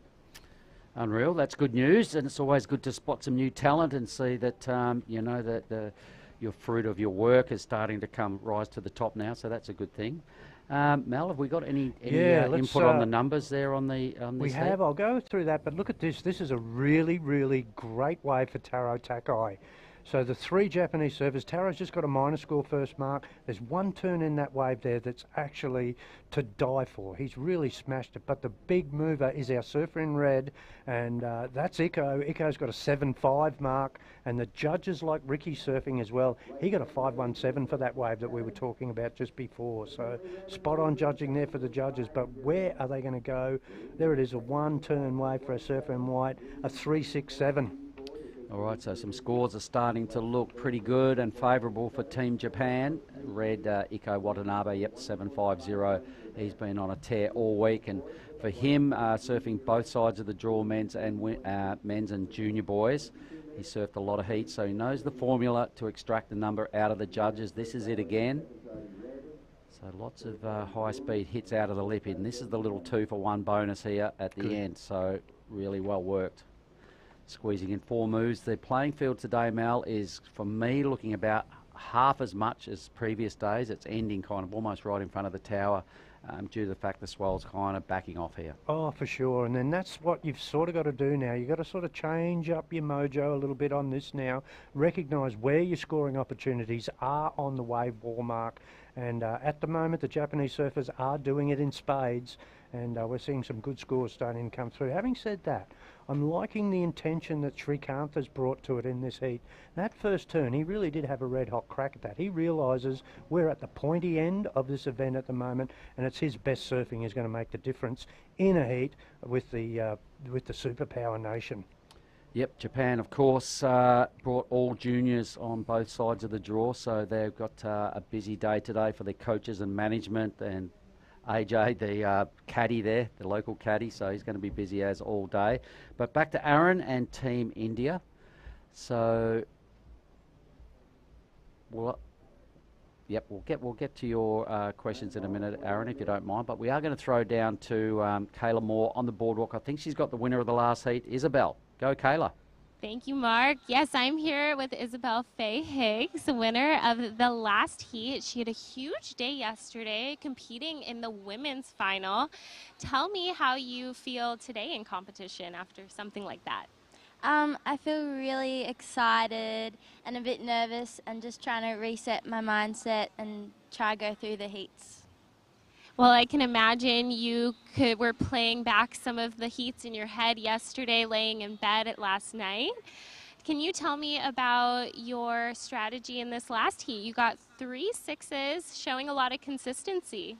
Unreal. That's good news, and it's always good to spot some new talent and see that that your fruit of your work is starting to rise to the top now. So that's a good thing. Mel, have we got any input on the numbers there on this? We have. I'll go through that, but look at this. This is a really, really great wave for Taro Takai. So the 3 Japanese servers, Taro's just got a minor score first mark. There's one turn in that wave there that's actually to die for. He's really smashed it. But the big mover is our surfer in red, and that's Iko. Iko's got a 7.5 mark, and the judges like Ricky surfing as well. He got a 5.17 for that wave that we were talking about just before. So spot on judging there for the judges. But where are they going to go? There it is, a 1-turn wave for a surfer in white, a 3.67. All right, so some scores are starting to look pretty good and favourable for Team Japan. Red Iko Watanabe, yep, 7.50. He's been on a tear all week, and for him, surfing both sides of the draw, men's and junior boys, he surfed a lot of heats, so he knows the formula to extract the number out of the judges. This is it again. So lots of high-speed hits out of the lip, and this is the little 2-for-1 bonus here at the end, so really well worked. Squeezing in 4 moves. The playing field today, Mel, is, for me, looking about half as much as previous days. It's ending kind of almost right in front of the tower due to the fact the swell's kind of backing off here. Oh, for sure. And then that's what you've sort of got to do now. You've got to sort of change up your mojo a little bit on this now. Recognise where your scoring opportunities are on the wave wall mark. And at the moment, the Japanese surfers are doing it in spades. And we're seeing some good scores starting to come through. Having said that, I'm liking the intention that Srikanth has brought to it in this heat. That first turn, he really did have a red-hot crack at that. He realises we're at the pointy end of this event at the moment, and it's his best surfing is going to make the difference in a heat with the superpower nation. Yep, Japan, of course, brought all juniors on both sides of the draw, so they've got a busy day today for their coaches and management, and AJ, the caddy there, the local caddy, so he's going to be busy as all day. But back to Aaron and Team India. So, we'll get to your questions in a minute, Aaron, if you don't mind. But we are going to throw down to Kayla Moore on the boardwalk. I think she's got the winner of the last heat, Isabel. Go, Kayla. Thank you, Mark. Yes, I'm here with Isabel Faye Higgs, the winner of the last heat. She had a huge day yesterday competing in the women's final. Tell me how you feel today in competition after something like that. I feel really excited and a bit nervous and just trying to reset my mindset and try go through the heats. Well, I can imagine you were playing back some of the heats in your head yesterday, laying in bed at last night. Can you tell me about your strategy in this last heat? You got 3 6s, showing a lot of consistency.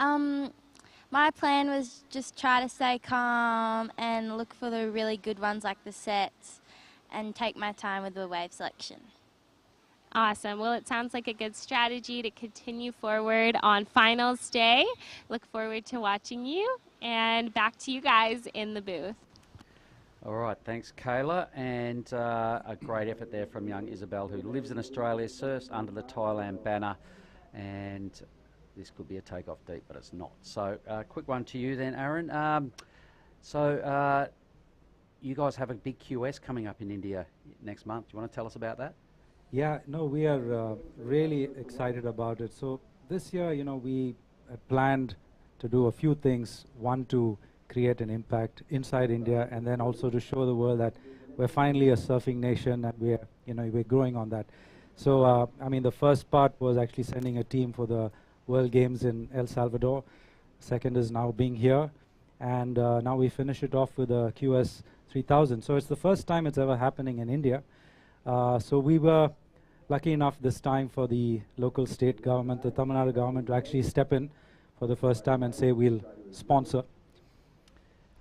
My plan was just try to stay calm and look for the really good ones like the sets and take my time with the wave selection. Awesome. Well, it sounds like a good strategy to continue forward on finals day. Look forward to watching you, and back to you guys in the booth. All right, thanks, Kayla, and a great effort there from young Isabel, who lives in Australia, surfs under the Thailand banner, and this could be a takeoff deep, but it's not. So, quick one to you then, Aaron. You guys have a big QS coming up in India next month. Do you want to tell us about that? Yeah, no, we are really excited about it. So this year, we planned to do a few things. One, to create an impact inside India, and then also to show the world that we're finally a surfing nation, and we're growing on that. So, the first part was actually sending a team for the World Games in El Salvador. Second is now being here, and now we finish it off with a QS 3000. So it's the first time it's ever happening in India. So we were lucky enough this time for the local state government, the Tamil Nadu government, to actually step in for the first time and say we'll sponsor.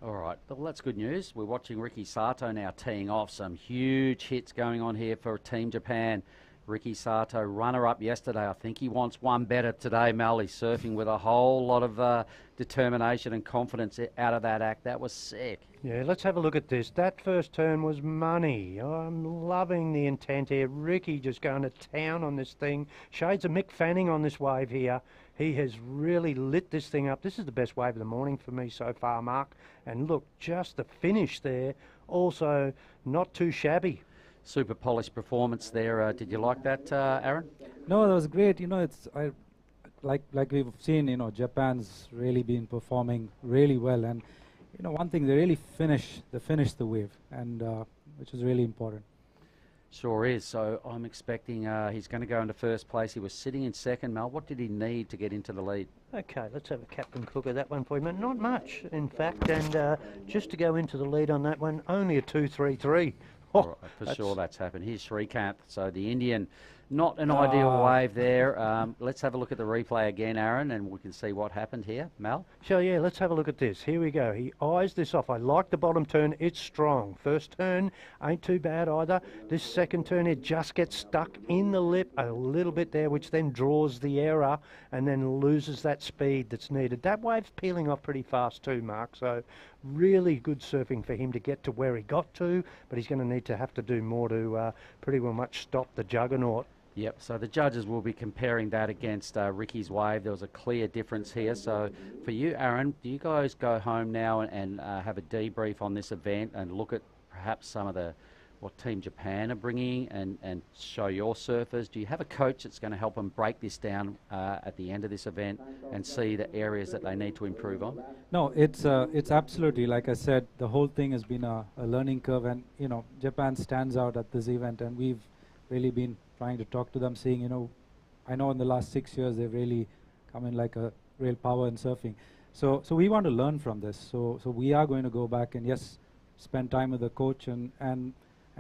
All right, well, that's good news. We're watching Ricky Sato now teeing off. Some huge hits going on here for Team Japan. Ricky Sato, runner-up yesterday. I think he wants one better today, Mel. He's surfing with a whole lot of determination and confidence out of that act. That was sick. Yeah, let's have a look at this. That first turn was money. I'm loving the intent here. Ricky just going to town on this thing. Shades of Mick Fanning on this wave here. He has really lit this thing up. This is the best wave of the morning for me so far, Mark. And look, just the finish there. Also, not too shabby. Super polished performance there. Did you like that, Aaron? No, that was great. It's like we've seen. Japan's really been performing really well, and one thing, they really finish the wave, and which is really important. Sure is. So I'm expecting he's going to go into first place. He was sitting in second. Mel, what did he need to get into the lead? Okay, let's have a Captain Cook of that one for you, mate. Not much, in fact, and just to go into the lead on that one, only a 2.33. Oh, Right, for sure that's happened. Here's Srikanth. So the Indian, not an ideal wave there. Let's have a look at the replay again, Aaron, and we can see what happened here. Mel? Sure, yeah, let's have a look at this. Here we go. He eyes this off. I like the bottom turn. It's strong. First turn ain't too bad either. This second turn, it just gets stuck in the lip a little bit there, which then draws the error and then loses that speed that's needed. That wave's peeling off pretty fast too, Mark, so really good surfing for him to get to where he got to, but he's going to have to do more to pretty well much stop the juggernaut. Yep, so the judges will be comparing that against Ricky's wave. There was a clear difference here. So for you, Aaron, do you guys go home now and have a debrief on this event and look at perhaps some of what Team Japan are bringing and show your surfers? Do you have a coach that's going to help them break this down at the end of this event and see the areas that they need to improve on? No, it's absolutely, like I said, the whole thing has been a learning curve, and Japan stands out at this event, and we've really been trying to talk to them, saying, I know in the last 6 years they've really come in like a real power in surfing. So we want to learn from this. So we are going to go back and yes, spend time with the coach and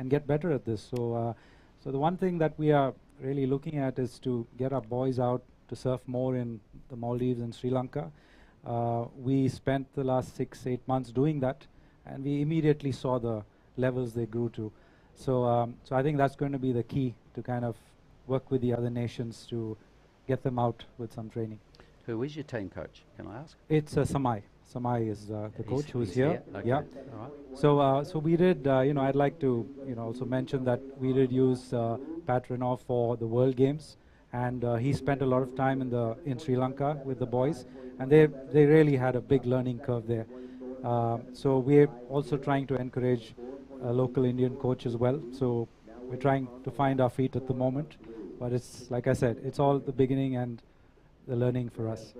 get better at this. So the one thing that we are really looking at is to get our boys out to surf more in the Maldives and Sri Lanka. We spent the last 6-8 months doing that, and we immediately saw the levels they grew to. So I think that's going to be the key to kind of work with the other nations to get them out with some training. Who is your team coach, can I ask? It's Samai. Samai is the coach who's here. Okay. Yeah. All right. So we did, I'd like to, also mention that we did use Pat Renaud for the World Games, and he spent a lot of time in Sri Lanka with the boys, and they really had a big learning curve there. So we're also trying to encourage a local Indian coach as well. So we're trying to find our feet at the moment, but it's, like I said, it's all the beginning and the learning for us.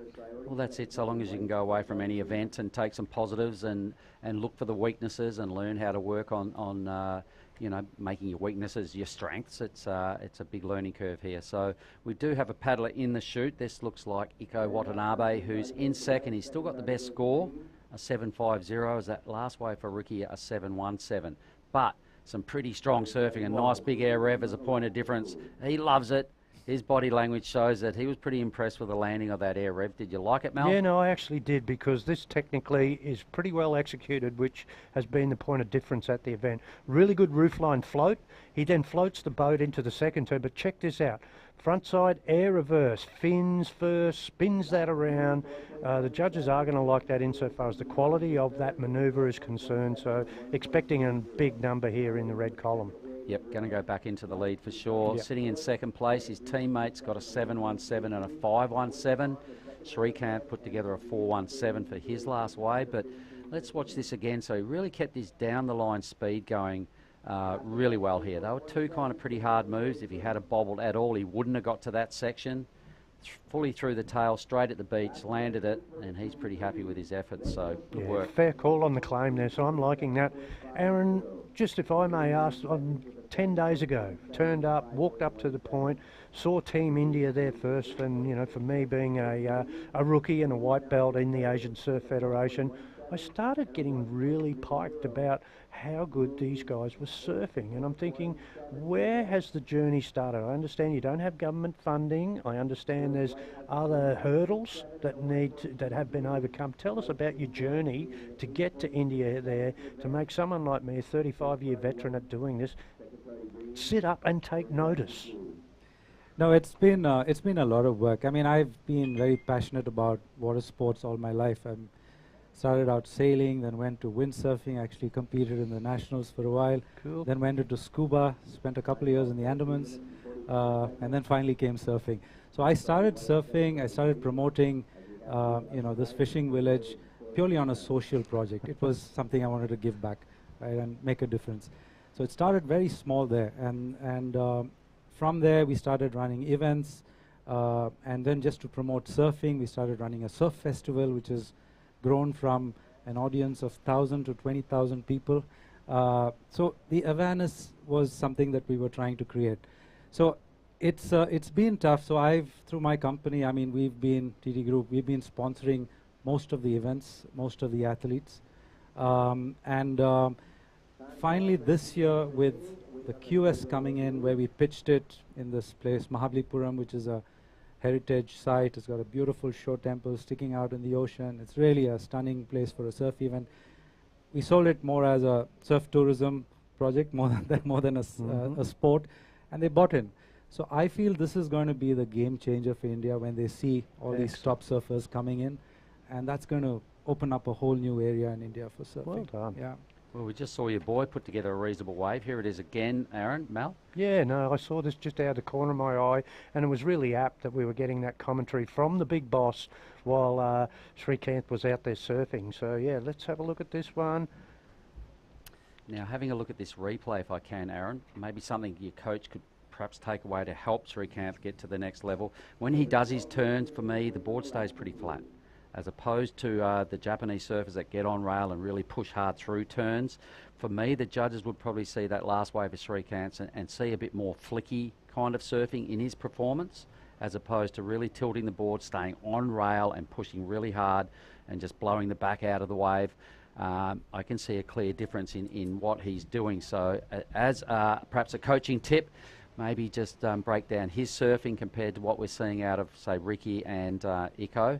Well, that's it. So long as you can go away from any event and take some positives and look for the weaknesses and learn how to work on making your weaknesses your strengths. It's a big learning curve here. So we do have a paddler in the chute. This looks like Iko Watanabe, who's in second. He's still got the best score, a 7.50. As that last wave for Ricky, a 7.17. But some pretty strong surfing, a nice big air rev as a point of difference. He loves it. His body language shows that he was pretty impressed with the landing of that air rev. Did you like it, Mel? Yeah, no, I actually did, because this technically is pretty well executed, which has been the point of difference at the event. Really good roofline float. He then floats the boat into the second turn, but check this out. Frontside air reverse, fins first, spins that around. The judges are going to like that insofar as the quality of that manoeuvre is concerned, so expecting a big number here in the red column. Yep, going to go back into the lead for sure. Yep. Sitting in second place, his teammates got a 7.17 and a 5.17. Srikanth put together a 4.17 for his last wave, but let's watch this again. So he really kept his down the line speed going really well here. They were two kind of pretty hard moves. If he had a bobbled at all, he wouldn't have got to that section. Fully through the tail, straight at the beach, landed it, and he's pretty happy with his efforts, so good work. Fair call on the claim there, so I'm liking that. Aaron, just if I may ask, 10 days ago, turned up, walked up to the point, saw Team India there first, and, for me being a rookie and a white belt in the Asian Surf Federation, I started getting really piped about how good these guys were surfing, and I'm thinking, where has the journey started? I understand you don't have government funding. I understand there's other hurdles that have been overcome. Tell us about your journey to get to India there, to make someone like me, a 35-year veteran at doing this, sit up and take notice. No, it's been a lot of work. I mean, I've been very passionate about water sports all my life. I started out sailing, then went to windsurfing, actually competed in the nationals for a while. Cool. Then went into scuba, spent a couple of years in the Andamans, and then finally came surfing. So I started surfing, I started promoting, this fishing village purely on a social project. It was something I wanted to give back, right, and make a difference. So it started very small there, and from there we started running events, and then just to promote surfing, we started running a surf festival, which has grown from an audience of 1,000 to 20,000 people. So the awareness was something that we were trying to create. So it's been tough. So through my company, I mean, TT Group, we've been sponsoring most of the events, most of the athletes. Finally this year with the QS coming in, where we pitched it in this place, Mahabalipuram, which is a heritage site. It's got a beautiful shore temple sticking out in the ocean. It's really a stunning place for a surf event. We sold it more as a surf tourism project more than a sport, and they bought in. So I feel this is going to be the game changer for India when they see all these top surfers coming in, and that's going to open up a whole new area in India for surfing. Well done. Yeah. Well, we just saw your boy put together a reasonable wave. Here it is again, Aaron, Mal. Yeah, no, I saw this just out of the corner of my eye, and it was really apt that we were getting that commentary from the big boss while Srikanth was out there surfing. So, yeah, let's have a look at this one. Now, having a look at this replay, if I can, Aaron, maybe something your coach could perhaps take away to help Srikanth get to the next level. When he does his turns, for me, the board stays pretty flat, as opposed to the Japanese surfers that get on rail and really push hard through turns. For me, the judges would probably see that last wave of Srikanth and see a bit more flicky kind of surfing in his performance, as opposed to really tilting the board, staying on rail and pushing really hard and just blowing the back out of the wave. I can see a clear difference in what he's doing. So as perhaps a coaching tip, maybe just break down his surfing compared to what we're seeing out of, say, Ricky and Iko,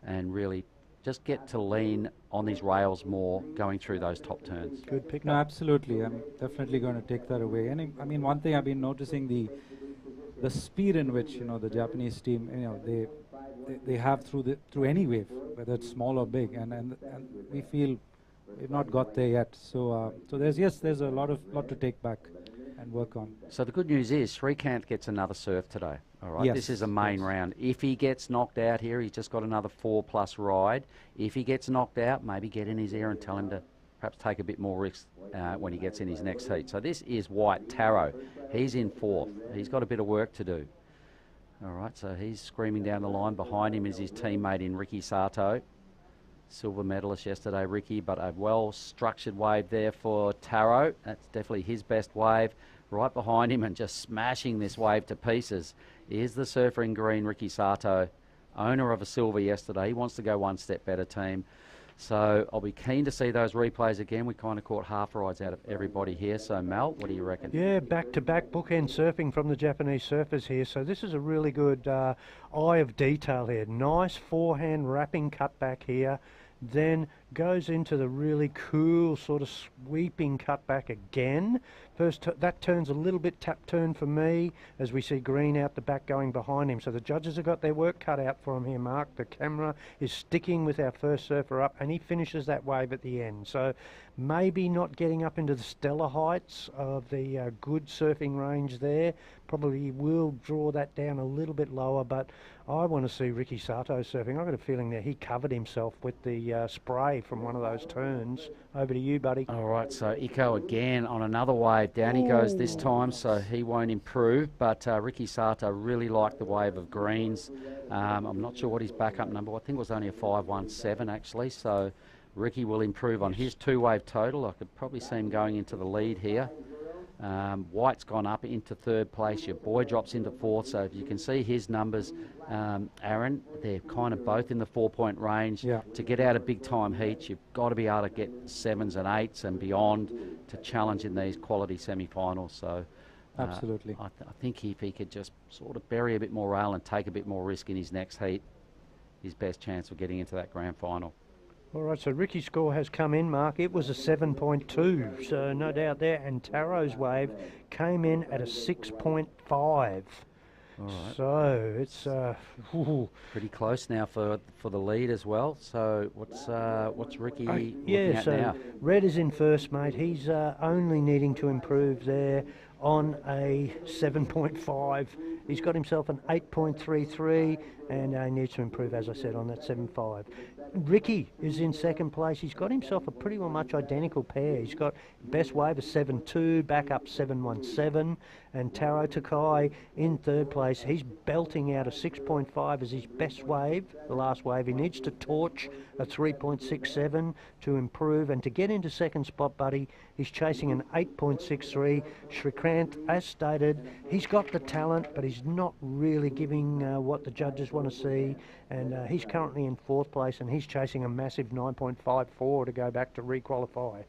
and really just get to lean on these rails more going through those top turns. Good pick. No, absolutely. I'm definitely going to take that away. And I mean, one thing I've been noticing, the speed in which, you know, the Japanese team, you know, they have through any wave, whether it's small or big, and we feel we've not got there yet. So there's a lot to take back and work on. So the good news is Srikanth gets another surf today. All right, Yes, this is a main round. If he gets knocked out here, he's just got another 4+ ride. If he gets knocked out, maybe get in his ear and tell him to perhaps take a bit more risk when he gets in his next heat. So this is White Taro. He's in 4th. He's got a bit of work to do. All right, so he's screaming down the line. Behind him is his teammate in Ricky Sato. Silver medalist yesterday, Ricky, but a well-structured wave there for Taro. That's definitely his best wave. Right behind him and just smashing this wave to pieces is the surfer in green, Ricky Sato, owner of a silver yesterday. He wants to go one step better, team. So I'll be keen to see those replays again. We kind of caught half rides out of everybody here. So Mel, what do you reckon? Yeah, back-to-back bookend surfing from the Japanese surfers here. So this is a really good eye of detail here. Nice forehand wrapping cutback here. Then goes into the really cool sort of sweeping cutback again. That turns a little bit tap turn for me as we see Green out the back going behind him. So the judges have got their work cut out for him here, Mark. The camera is sticking with our first surfer up, and he finishes that wave at the end. So maybe not getting up into the stellar heights of the good surfing range there. Probably will draw that down a little bit lower, but I want to see Ricky Sato surfing. I've got a feeling that he covered himself with the spray from one of those turns. Over to you, buddy. All right, so Iko again on another wave. Down he goes this time, so he won't improve. But Ricky Sato really liked the wave of greens. I'm not sure what his backup number was. I think it was only a 517 actually. So Ricky will improve on his 2-wave total. I could probably see him going into the lead here. White's gone up into 3rd place. Your boy drops into 4th. So if you can see his numbers, Aaron, they're kind of both in the 4-point range. Yeah. To get out of big time heats, you've got to be able to get 7s and 8s and beyond to challenge in these quality semi-finals. So Absolutely. I think if he could just sort of bury a bit more rail and take a bit more risk in his next heat, his best chance of getting into that grand final. All right, so Ricky's score has come in, Mark. It was a 7.2, so no doubt there. And Taro's wave came in at a 6.5. All right. So it's pretty close now for the lead as well. So what's Ricky looking yeah, at so now? Red is in first, mate. He's only needing to improve there on a 7.5. He's got himself an 8.33 and needs to improve, as I said, on that 7.5. Ricky is in second place. He's got himself a pretty well much identical pair. He's got best wave a 7-2, back up 7-1-7, and Taro Takai in third place. He's belting out a 6.5 as his best wave, the last wave. He needs to torch a 3.67 to improve, and to get into second spot, buddy, he's chasing an 8.63. Shrikant, as stated, he's got the talent, but he's not really giving what the judges want to see, and he's currently in fourth place, and he's chasing a massive 9.54 to go back to requalify.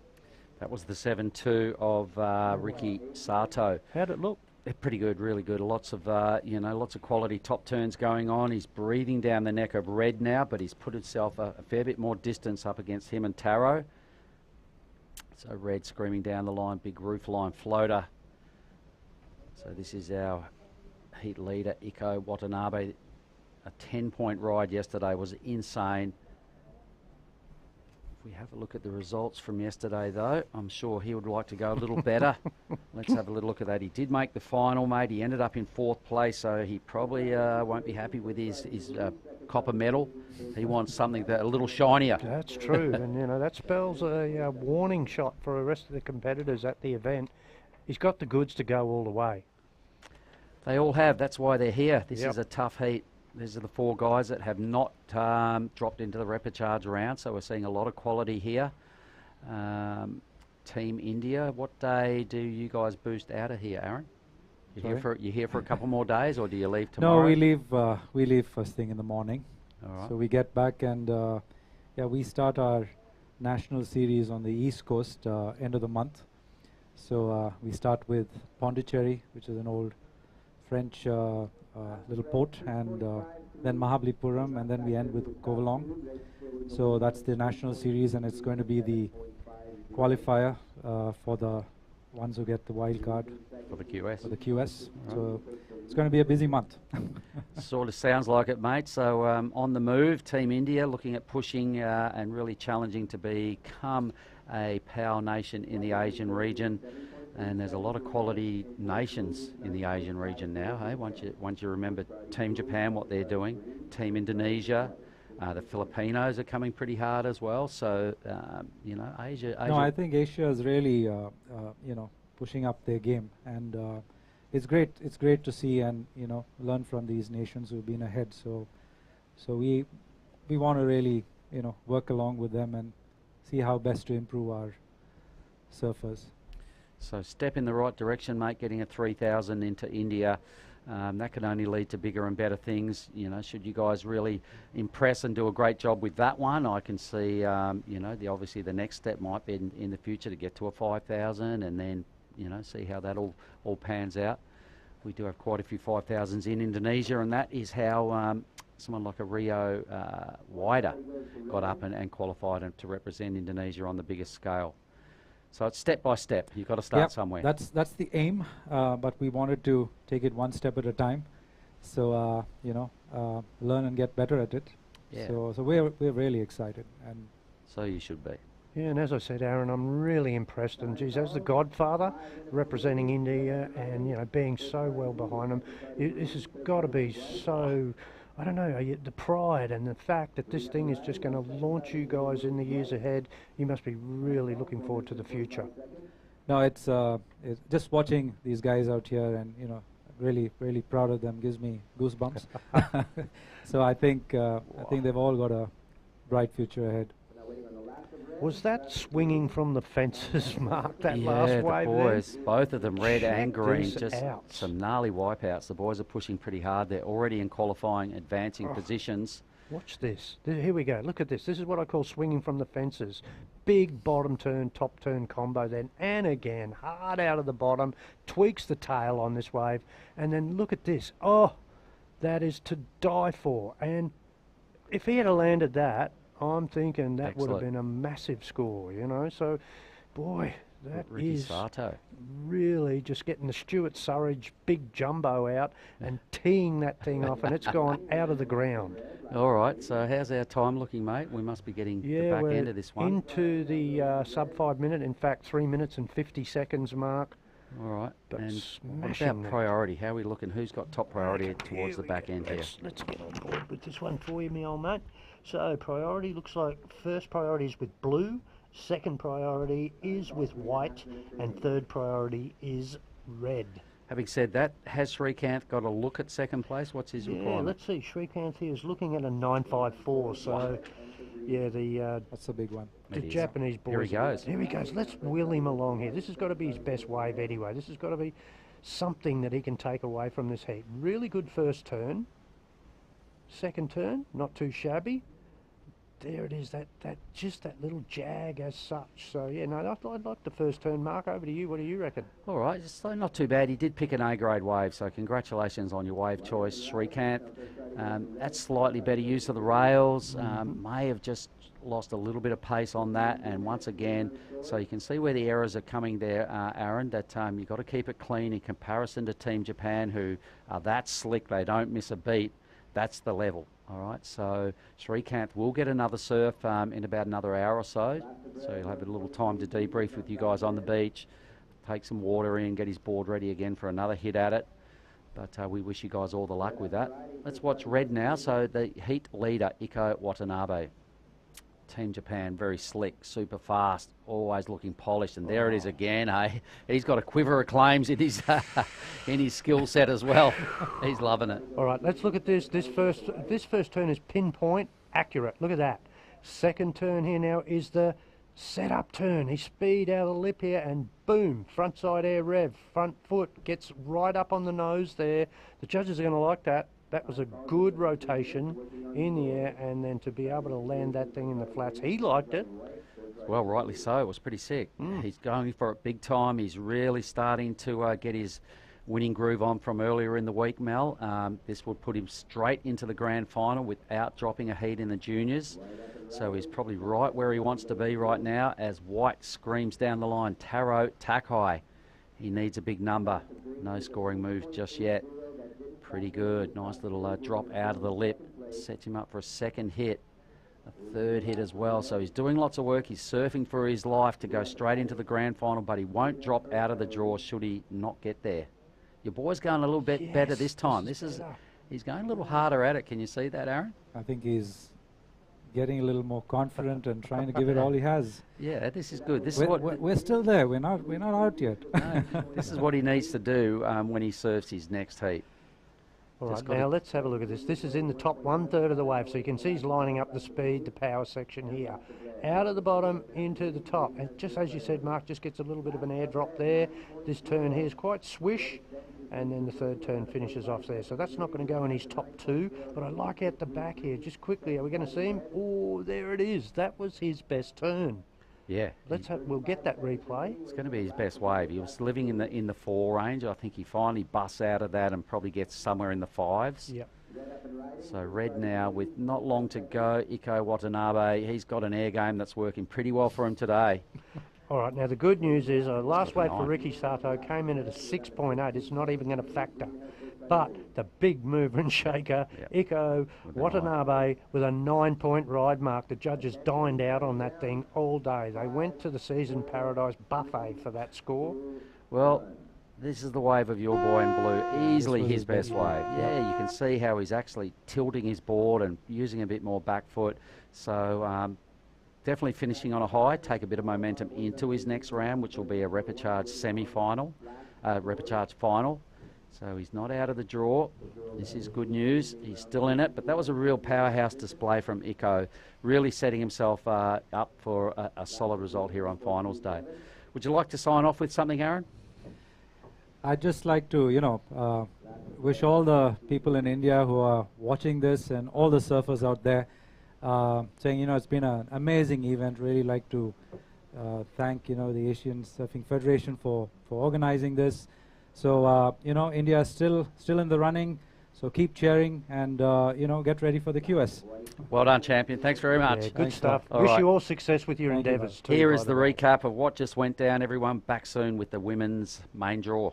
That was the 7-2 of Ricky Sato. How'd it look? Pretty good, really good. Lots of, lots of quality top turns going on. He's breathing down the neck of Red now, but he's put himself a fair bit more distance up against him and Taro. So Red screaming down the line, big roof line floater. So this is our heat leader, Iko Watanabe. A 10-point ride yesterday was insane. If we have a look at the results from yesterday, though, I'm sure he would like to go a little better. Let's have a little look at that. He did make the final, mate. He ended up in fourth place, so he probably won't be happy with his copper medal. He wants something that a little shinier. That's true, and that spells a warning shot for the rest of the competitors at the event. He's got the goods to go all the way. They all have. That's why they're here. This Yep. is a tough heat. These are the four guys that have not dropped into the repechage round, so we're seeing a lot of quality here. Team India, what day do you guys boost out of here, Aaron? You here for a couple more days, or do you leave tomorrow? No, we leave first thing in the morning. All right. So we get back and we start our national series on the East Coast end of the month. So we start with Pondicherry, which is an old French little port, and then Mahabalipuram, and then we end with Kovalong. So that's the national series, and it's going to be the qualifier for the ones who get the wild card For the QS. for the QS. Right. So it's going to be a busy month. Sort of sounds like it, mate. So on the move, Team India looking at pushing and really challenging to become a power nation in the Asian region. And there's a lot of quality nations in the Asian region now. Hey, once you remember Team Japan, what they're doing, Team Indonesia, the Filipinos are coming pretty hard as well. So Asia. No, I think Asia is really pushing up their game, and it's great. It's great to see and learn from these nations who've been ahead. So we want to really work along with them and see how best to improve our surfers. So step in the right direction, mate, getting a 3,000 into India. That can only lead to bigger and better things. Should you guys really impress and do a great job with that one, I can see, obviously the next step might be in the future to get to a 5,000 and then, see how that all pans out. We do have quite a few 5,000s in Indonesia, and that is how someone like a Rio Wider got up and qualified to represent Indonesia on the biggest scale. So it's step by step. You've got to start somewhere. That's the aim, but we wanted to take it one step at a time. So learn and get better at it. Yeah. So we're really excited, and so you should be. Yeah, and as I said, Aaron, I'm really impressed. And geez, as the godfather representing India and being so well behind them, this has got to be so. I don't know, the pride and the fact that this thing is just going to launch you guys in the years ahead. You must be really looking forward to the future. No, it's just watching these guys out here, and really proud of them. Gives me goosebumps. So I think they've all got a bright future ahead. Was that swinging from the fences, Mark, that Yeah, last the wave boys, both of them, red and Check green, this just out. some gnarly wipeouts. The boys are pushing pretty hard. They're already in qualifying, advancing positions. Watch this. Here we go. Look at this. This is what I call swinging from the fences. Big bottom turn, top turn combo then. And again, hard out of the bottom. Tweaks the tail on this wave. And then look at this. Oh, that is to die for. And if he had landed that, I'm thinking that would have been a massive score, So, boy, that Ricky is Sato. really just getting the Stuart Surridge big jumbo out and teeing that thing off, and it's gone out of the ground. All right, so how's our time looking, mate? We must be getting the back end of this one. Into the sub 5 minute, in fact 3 minutes and 50 seconds mark. All right, But and what smashing about that. priority? How are we looking? Who's got top priority towards the back end here? Let's get on board with this one for you, me old mate. So priority looks like first priority is with blue, second priority is with white, and third priority is red. Having said that, has Srikanth got a look at second place? What's his Yeah, requirement? let's see. Srikanth here is looking at a 954. So, yeah, That's a big one. the It is. Japanese boys. Here he goes. Here he goes. Let's wheel him along here. This has got to be his best wave anyway. This has got to be something that he can take away from this heat. Really good first turn. Second turn, not too shabby. There it is, just that little jag as such. So, yeah, no, I'd like the first turn. Mark, over to you. What do you reckon? All right, so not too bad. He did pick an A-grade wave, so congratulations on your wave choice, Srikanth. That's slightly better use of the rails. May have just lost a little bit of pace on that, and once again, so you can see where the errors are coming there, Aaron, that you've got to keep it clean in comparison to Team Japan, who are that slick, they don't miss a beat. That's the level. All right, so Srikanth will get another surf in about another hour or so. So he'll have a little time to debrief with you guys on the beach, take some water in, get his board ready again for another hit at it. But we wish you guys all the luck with that. Let's watch red now. So the heat leader, Iko Watanabe. Team Japan, very slick, super fast, always looking polished, and there it is again. Hey, he's got a quiver of claims in his skill set as well. He's loving it. All right, let's look at this. This first turn is pinpoint accurate. Look at that. Second turn here now is the set-up turn. He speed out of the lip here, and boom, front side air rev. Front foot gets right up on the nose there. The judges are going to like that. That was a good rotation in the air, and then to be able to land that thing in the flats, he liked it. Well, rightly so. It was pretty sick. He's going for it big time. He's really starting to get his winning groove on from earlier in the week, Mel. This would put him straight into the grand final without dropping a heat in the juniors. So he's probably right where he wants to be right now as White screams down the line, Taro Takai. He needs a big number. No scoring moves just yet. Pretty good. Nice little drop out of the lip. Sets him up for a second hit. A third hit as well. So he's doing lots of work. He's surfing for his life to go straight into the grand final, but he won't drop out of the draw should he not get there. Your boy's going a little bit better this time. He's going a little harder at it. Can you see that, Aaron? I think he's getting a little more confident and trying to give it all he has. Yeah, this is good. This we're, is what we're still there. We're not out yet. No, this is what he needs to do when he surfs his next heat. All right, now let's have a look at this. This is in the top 1/3 of the wave, so you can see he's lining up the speed, the power section here. Out of the bottom into the top, and just as you said, Mark, just gets a little bit of an airdrop there. This turn here is quite swish, and then the third turn finishes off there. So that's not going to go in his top 2, but I like out the back here. Just quickly, are we going to see him? Oh, there it is. That was his best turn. Yeah, We'll get that replay. it's going to be his best wave. He was living in the 4 range. I think he finally busts out of that and probably gets somewhere in the 5s. Yep. So red now with not long to go. Iko Watanabe, he's got an air game that's working pretty well for him today. All right, now the good news is last wave for 9. Ricky Sato came in at a 6.8. It's not even going to factor. But the big mover and shaker, Iko Watanabe with a 9-point ride mark. The judges dined out on that thing all day. They went to the Season Paradise buffet for that score. Well, this is the wave of your boy in blue. Easily his best wave. Yeah, you can see how he's actually tilting his board and using a bit more back foot. So definitely finishing on a high, take a bit of momentum into his next round, which will be a repechage semi-final, repechage final. So he's not out of the draw. This is good news. He's still in it, but that was a real powerhouse display from Iko, really setting himself up for a solid result here on finals day. Would you like to sign off with something, Aaron? I'd just like to, wish all the people in India who are watching this and all the surfers out there, saying, it's been an amazing event. Really like to thank, the Asian Surfing Federation for organizing this. So, India is still in the running. So keep cheering and, get ready for the QS. Well done, champion. Thanks very much. Yeah, good stuff. All Wish right. you all success with your endeavours too. Here by is the way. recap of what just went down, everyone. Back soon with the women's main draw.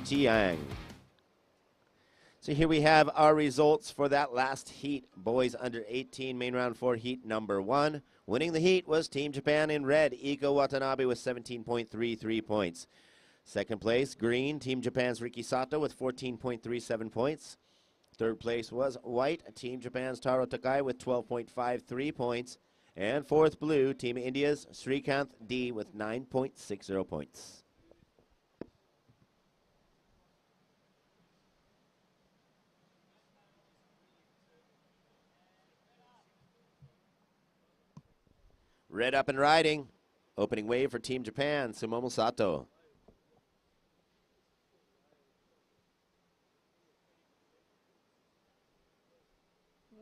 Chi Yang. So here we have our results for that last heat. Boys under 18, main round 4, heat number 1. Winning the heat was Team Japan in red, Iko Watanabe with 17.33 points. Second place, green, Team Japan's Riki Sato with 14.37 points. Third place was white, Team Japan's Taro Takai with 12.53 points. And fourth, blue, Team India's Srikanth D with 9.60 points. Red up and riding. Opening wave for Team Japan, Sumomo Sato.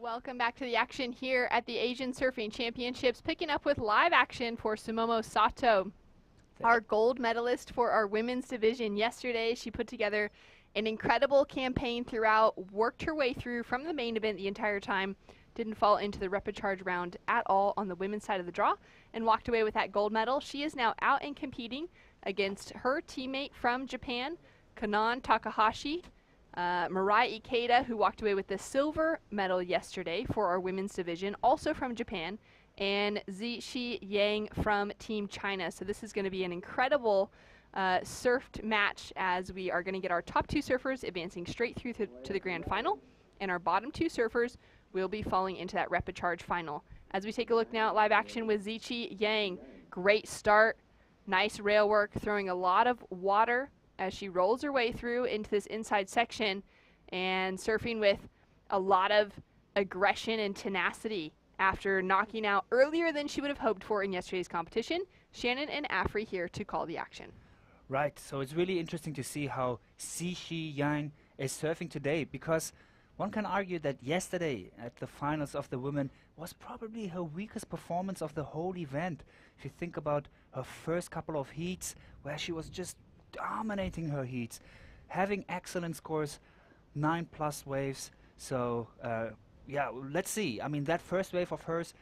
Welcome back to the action here at the Asian Surfing Championships, picking up with live action for Sumomo Sato, our gold medalist for our women's division yesterday. She put together an incredible campaign throughout, worked her way through from the main event the entire time, didn't fall into the rapid charge round at all on the women's side of the draw, and walked away with that gold medal. She is now out and competing against her teammate from Japan, Kanan Takahashi, Mirai Ikeda, who walked away with the silver medal yesterday for our women's division, also from Japan, and Zixi Yang from Team China. So this is going to be an incredible surfed match, as we are going to get our top 2 surfers advancing straight through to the grand final, and our bottom 2 surfers will be falling into that rapid charge final. As we take a look now at live action with Zixi Yang, great start, nice rail work, throwing a lot of water as she rolls her way through into this inside section, and surfing with a lot of aggression and tenacity after knocking out earlier than she would have hoped for in yesterday's competition. Shannon and Afri here to call the action. Right, so it's really interesting to see how Zixi Yang is surfing today, because one can argue that yesterday at the finals of the women was probably her weakest performance of the whole event. If you think about her first couple of heats, where she was just dominating her heats, having excellent scores, 9+ waves. So yeah, let's see. I mean, that first wave of hers,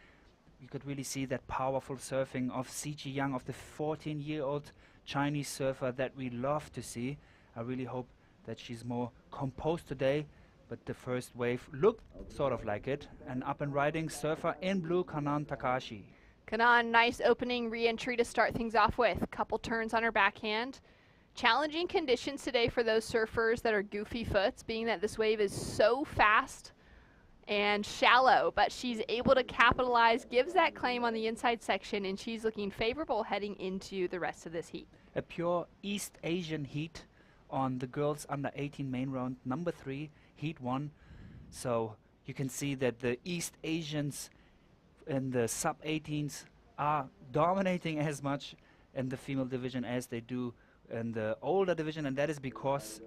you could really see that powerful surfing of Zixi Yang, of the 14-year-old Chinese surfer that we love to see. I really hope that she's more composed today, but the first wave looked sort of like it. An up and riding surfer in blue, Kanan Takahashi. Kanan, nice opening re-entry to start things off with. Couple turns on her backhand. Challenging conditions today for those surfers that are goofy foots, being that this wave is so fast and shallow, but she's able to capitalize, gives that claim on the inside section, and she's looking favorable heading into the rest of this heat. A pure East Asian heat on the girls under 18 main round, number 3, heat 1. So you can see that the East Asians in the sub-18s are dominating as much in the female division as they do in the older division, and that is because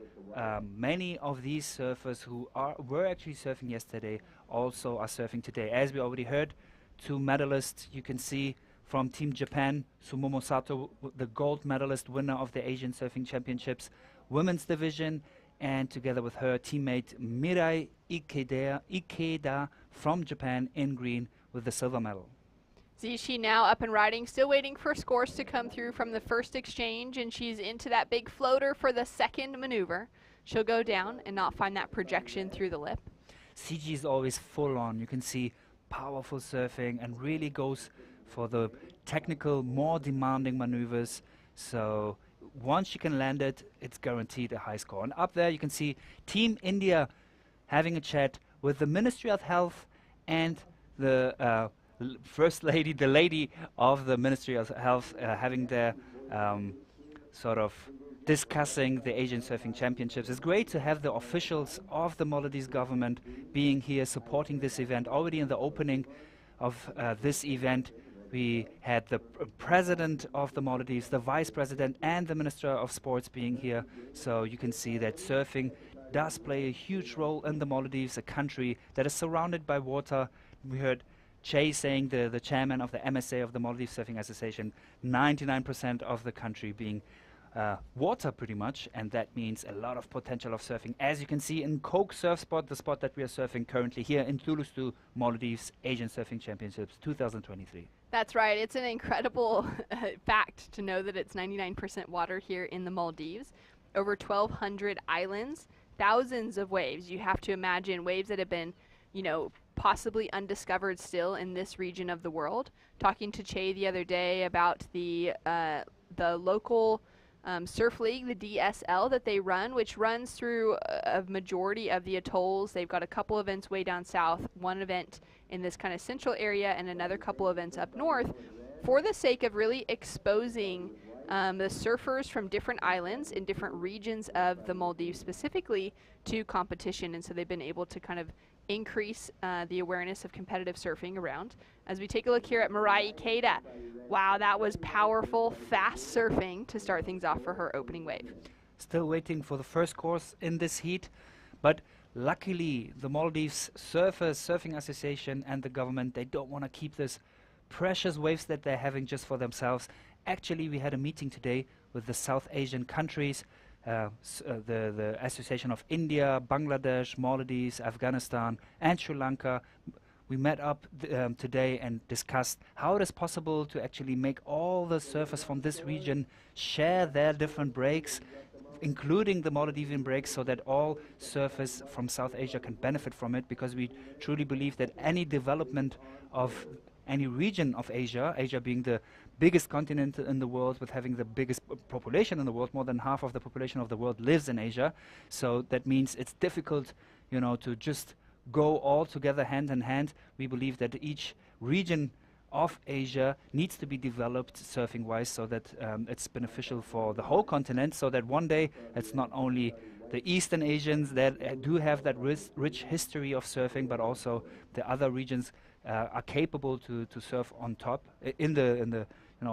many of these surfers who were actually surfing yesterday also are surfing today. As we already heard, 2 medalists you can see from Team Japan, Sumomo Sato, the gold medalist winner of the Asian Surfing Championships women's division, and together with her teammate Mirai Ikeda from Japan in green with the silver medal. Zixi now up and riding, still waiting for scores to come through from the first exchange, and she's into that big floater for the second maneuver. She'll go down and not find that projection through the lip. CG is always full on. You can see powerful surfing and really goes for the technical, more demanding maneuvers. So once she can land it, it's guaranteed a high score. And up there you can see Team India having a chat with the Ministry of Health and the First Lady, the lady of the Ministry of Health, having their sort of discussing the Asian Surfing Championships. It's great to have the officials of the Maldives government being here supporting this event. Already in the opening of this event, we had the president of the Maldives, the vice president, and the Minister of Sports being here. So you can see that surfing does play a huge role in the Maldives, a country that is surrounded by water. We heard Che saying, the chairman of the MSA of the Maldives Surfing Association, 99% of the country being water pretty much, and that means a lot of potential of surfing, as you can see in Coke Surf Spot, the spot that we are surfing currently here in Thulusdhoo, Maldives Asian Surfing Championships 2023. That's right. It's an incredible fact to know that it's 99% water here in the Maldives. over 1,200 islands, thousands of waves. You have to imagine waves that have been, you know, possibly undiscovered still in this region of the world. Talking to Che the other day about the local surf league, the DSL that they run, which runs through a majority of the atolls. They've got a couple events way down south, one event in this kind of central area, and another couple events up north, for the sake of really exposing the surfers from different islands in different regions of the Maldives specifically to competition. And so they've been able to kind of increase the awareness of competitive surfing around. As we take a look here at Mirai Ikeda, wow, that was powerful, fast surfing to start things off for her opening wave. Still waiting for the first course in this heat, but luckily the Maldives Surfing Association and the government, they don't want to keep this precious waves that they're having just for themselves. Actually, we had a meeting today with the South Asian countries, the Association of India, Bangladesh, Maldives, Afghanistan, and Sri Lanka. We met up today and discussed how it is possible to actually make all the surfers from this region share their different breaks, including the Maldivian breaks, so that all surfers from South Asia can benefit from it, because we truly believe that any development of any region of Asia, Asia being the biggest continent in the world with having the biggest population in the world, more than half of the population of the world lives in Asia. So that means it's difficult, you know, to just go all together hand in hand. We believe that each region of Asia needs to be developed surfing-wise, so that it's beneficial for the whole continent, so that one day it's not only the Eastern Asians that do have that rich history of surfing, but also the other regions are capable to surf on top in the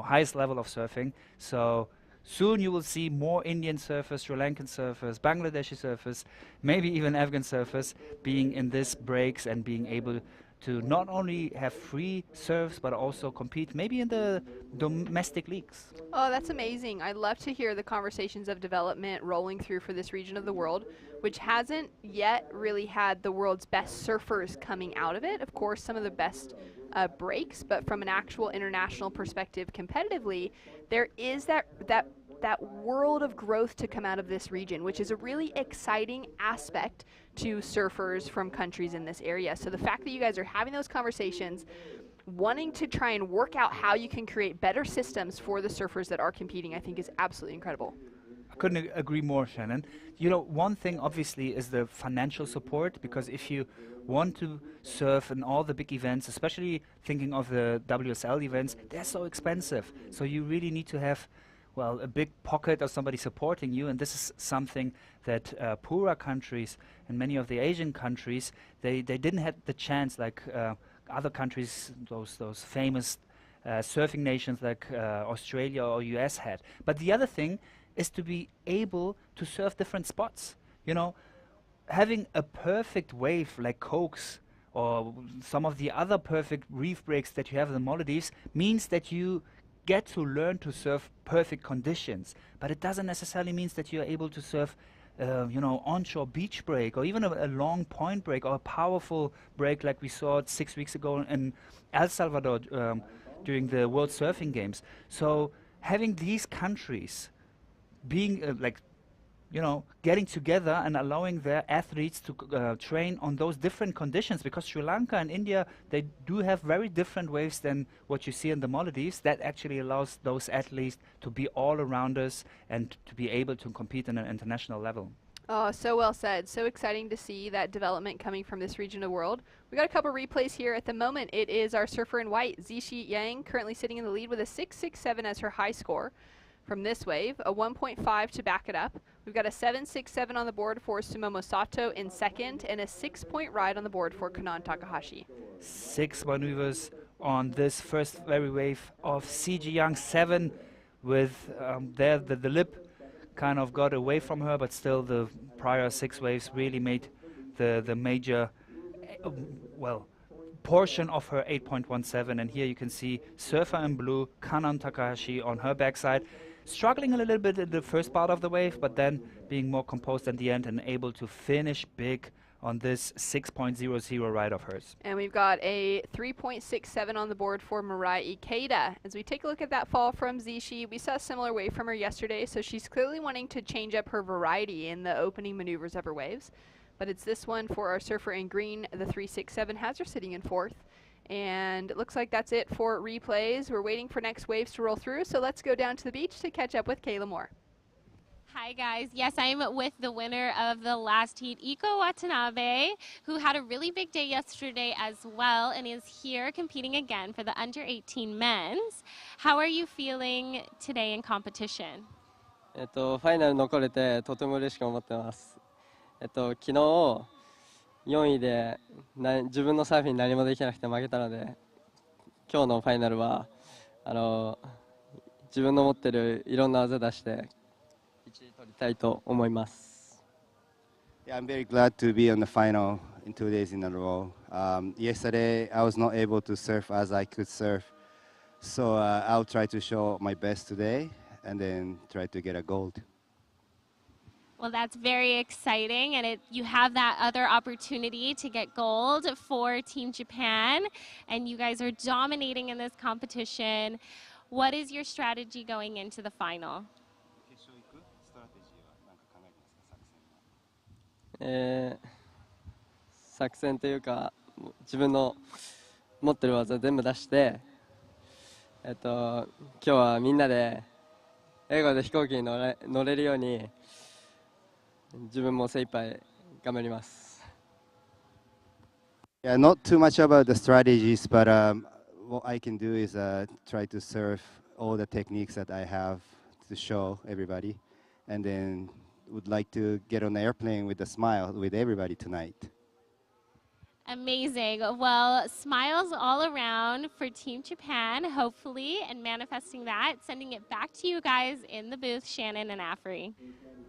highest level of surfing. So soon you will see more Indian surfers, Sri Lankan surfers, Bangladeshi surfers, maybe even Afghan surfers being in this breaks and being able to not only have free surfs but also compete maybe in the domestic leagues. Oh, that's amazing. I love to hear the conversations of development rolling through for this region of the world, which hasn't yet really had the world's best surfers coming out of it. Of course, some of the best breaks, but from an actual international perspective competitively, there is that world of growth to come out of this region, which is a really exciting aspect to surfers from countries in this area. So the fact that you guys are having those conversations, wanting to try and work out how you can create better systems for the surfers that are competing, I think is absolutely incredible. I couldn't agree more, Shannon. You know, one thing obviously is the financial support, because if you want to surf in all the big events, especially thinking of the WSL events, they're so expensive. So you really need to have, well, a big pocket or somebody supporting you, and this is something that poorer countries and many of the Asian countries, they didn't have the chance like other countries, those famous surfing nations like Australia or US had. But the other thing is to be able to surf different spots. You know, having a perfect wave like Cokes or some of the other perfect reef breaks that you have in the Maldives means that you get to learn to surf perfect conditions. But it doesn't necessarily mean that you're able to surf onshore beach break, or even a long point break, or a powerful break like we saw 6 weeks ago in El Salvador during the World Surfing Games. So having these countries being getting together and allowing their athletes to train on those different conditions, because Sri Lanka and India, they do have very different waves than what you see in the Maldives. That actually allows those athletes to be all-arounders and to be able to compete on an international level. Oh, so well said. So exciting to see that development coming from this region of the world. We got a couple replays here. At the moment, it is our surfer in white, Zishi Yang, currently sitting in the lead with a 6.67 as her high score from this wave, a 1.5 to back it up. We've got a 7.67 on the board for Sumomo Sato in second, and a 6-point ride on the board for Kanan Takahashi. 6 maneuvers on this first very wave of CG Young, 7 with there the lip kind of got away from her, but still the prior 6 waves really made the major portion of her 8.17. And here you can see surfer in blue, Kanan Takahashi on her backside, struggling a little bit in the first part of the wave, but then being more composed at the end and able to finish big on this 6.00 ride of hers. And we've got a 3.67 on the board for Mirai Ikeda. As we take a look at that fall from Zishi, we saw a similar wave from her yesterday, so she's clearly wanting to change up her variety in the opening maneuvers of her waves. But it's this one for our surfer in green. The 3.67 has her sitting in fourth. And it looks like that's it for replays. We're waiting for next waves to roll through, so let's go down to the beach to catch up with Kayla Moore. Hi guys, yes, I'm with the winner of the last heat, Iko Watanabe, who had a really big day yesterday as well and is here competing again for the under 18 men's. How are you feeling today in competition? ファイナル残れてとても嬉しく思ってます。昨日4位で自分のサーフィン何もできなくて負けたので、今日のファイナルは自分の持ってるいろんな技出して1位取りたいと思います。Yeah, I'm very glad to be on the final in 2 days in a row. Yesterday, I was not able to surf as I could surf, so I'll try to show my best today and then try to get a gold. Well, that's very exciting, and you have that other opportunity to get gold for Team Japan, and you guys are dominating in this competition. What is your strategy going into the final? 作戦というか自分の持ってる技全部出して、今日はみんなで笑顔で飛行機に乗れるように自分も精一杯頑張ります。Yeah, not too much about the strategies, but what I can do is try to surf all the techniques that I have to show everybody, and then would like to get on the airplane with a smile with everybody tonight. Amazing. Well, smiles all around for Team Japan, hopefully, and manifesting that, sending it back to you guys in the booth, Shannon and Afri.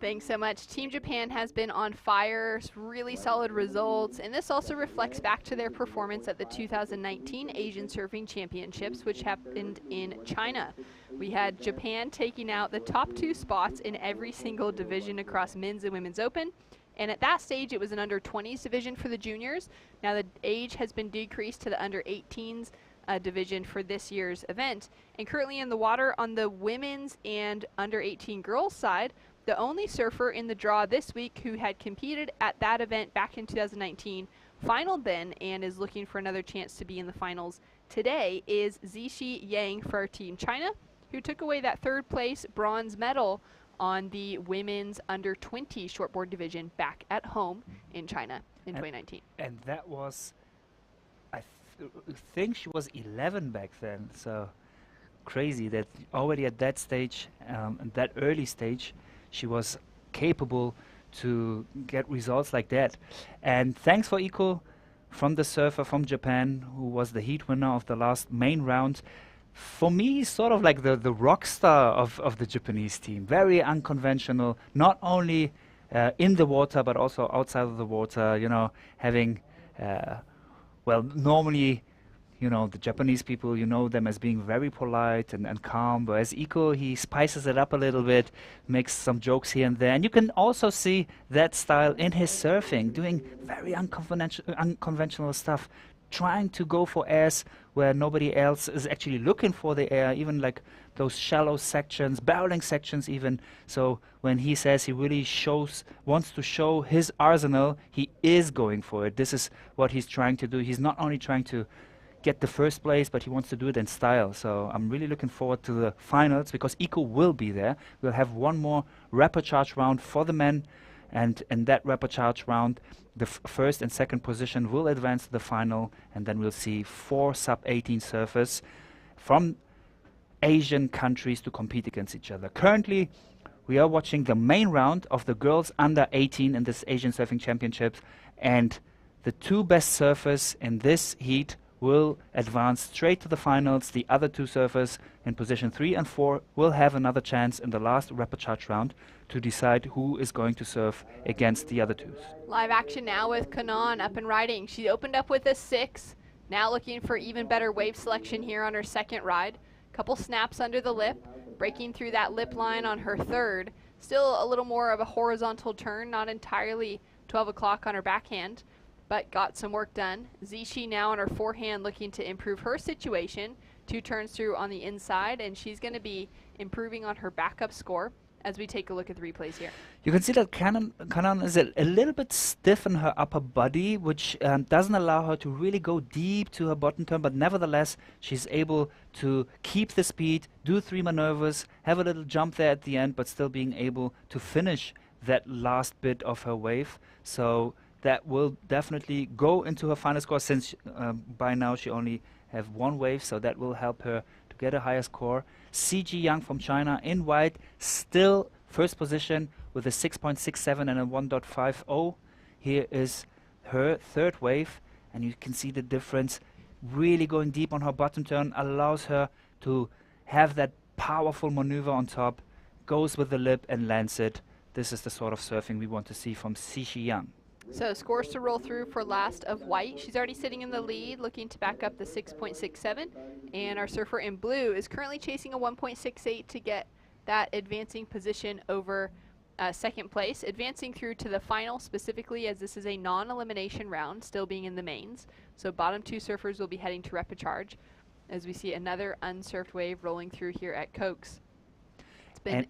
Thanks so much. Team Japan has been on fire, really solid results, and this also reflects back to their performance at the 2019 Asian Surfing Championships, which happened in China. We had Japan taking out the top 2 spots in every single division across men's and women's open. And at that stage, it was an under 20s division for the juniors. Now the age has been decreased to the under 18s division for this year's event. And currently in the water on the women's and under 18 girls side, the only surfer in the draw this week who had competed at that event back in 2019, finaled then, and is looking for another chance to be in the finals today is Zishi Yang for Team China, who took away that 3rd place bronze medal on the women's under 20 shortboard division back at home in China in 2019. And that was, I think she was 11 back then, so crazy that already at that stage, at that early stage, she was capable to get results like that. And thanks for Iko from the surfer from Japan, who was the heat winner of the last main round. For me, sort of like the rock star of the Japanese team. Very unconventional, not only in the water, but also outside of the water, you know, having, well, normally, you know, the Japanese people, you know them as being very polite and calm, whereas Iko, he spices it up a little bit, makes some jokes here and there, and you can also see that style in his surfing, doing very unconventional stuff, trying to go for airs where nobody else is actually looking for the air, even like those shallow sections, barreling sections even. So when he says he really wants to show his arsenal, he is going for it. This is what he's trying to do. He's not only trying to get the 1st place, but he wants to do it in style. So I'm really looking forward to the finals because Iko will be there. We'll have one more rapid charge round for the men, and in that rapid charge round, the 1st and 2nd position will advance to the final, and then we'll see 4 sub-18 surfers from Asian countries to compete against each other. Currently, we are watching the main round of the girls under 18 in this Asian Surfing Championships, and the 2 best surfers in this heat will advance straight to the finals. The other 2 surfers in position 3 and 4 will have another chance in the last rapid charge round to decide who is going to surf against the other 2s. Live action now with Kanan up and riding. She opened up with a 6, now looking for even better wave selection here on her 2nd ride. Couple snaps under the lip, breaking through that lip line on her 3rd. Still a little more of a horizontal turn, not entirely 12 o'clock on her backhand, but got some work done. Zixi now on her forehand looking to improve her situation. 2 turns through on the inside, and she's going to be improving on her backup score as we take a look at the replays here. You can see that Kanan is a little bit stiff in her upper body, which doesn't allow her to really go deep to her bottom turn, but nevertheless, she's able to keep the speed, do 3 maneuvers, have a little jump there at the end, but still being able to finish that last bit of her wave. So that will definitely go into her final score, since by now she only have 1 wave, so that will help her to get a higher score. CG Yang from China in white, still first position with a 6.67 and a 1.50. Here is her 3rd wave, and you can see the difference. Really going deep on her bottom turn allows her to have that powerful maneuver on top, goes with the lip and lands it. This is the sort of surfing we want to see from CG Yang. So scores to roll through for last of white. She's already sitting in the lead, looking to back up the 6.67. And our surfer in blue is currently chasing a 1.68 to get that advancing position over second place. Advancing through to the final specifically, as this is a non-elimination round, still being in the mains. So bottom 2 surfers will be heading to repechage as we see another unsurfed wave rolling through here at Cokes. It's been...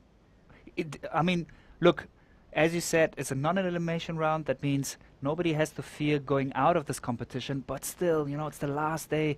I mean, look, as you said, it's a non-elimination round. That means nobody has to fear going out of this competition. But still, you know, it's the last day,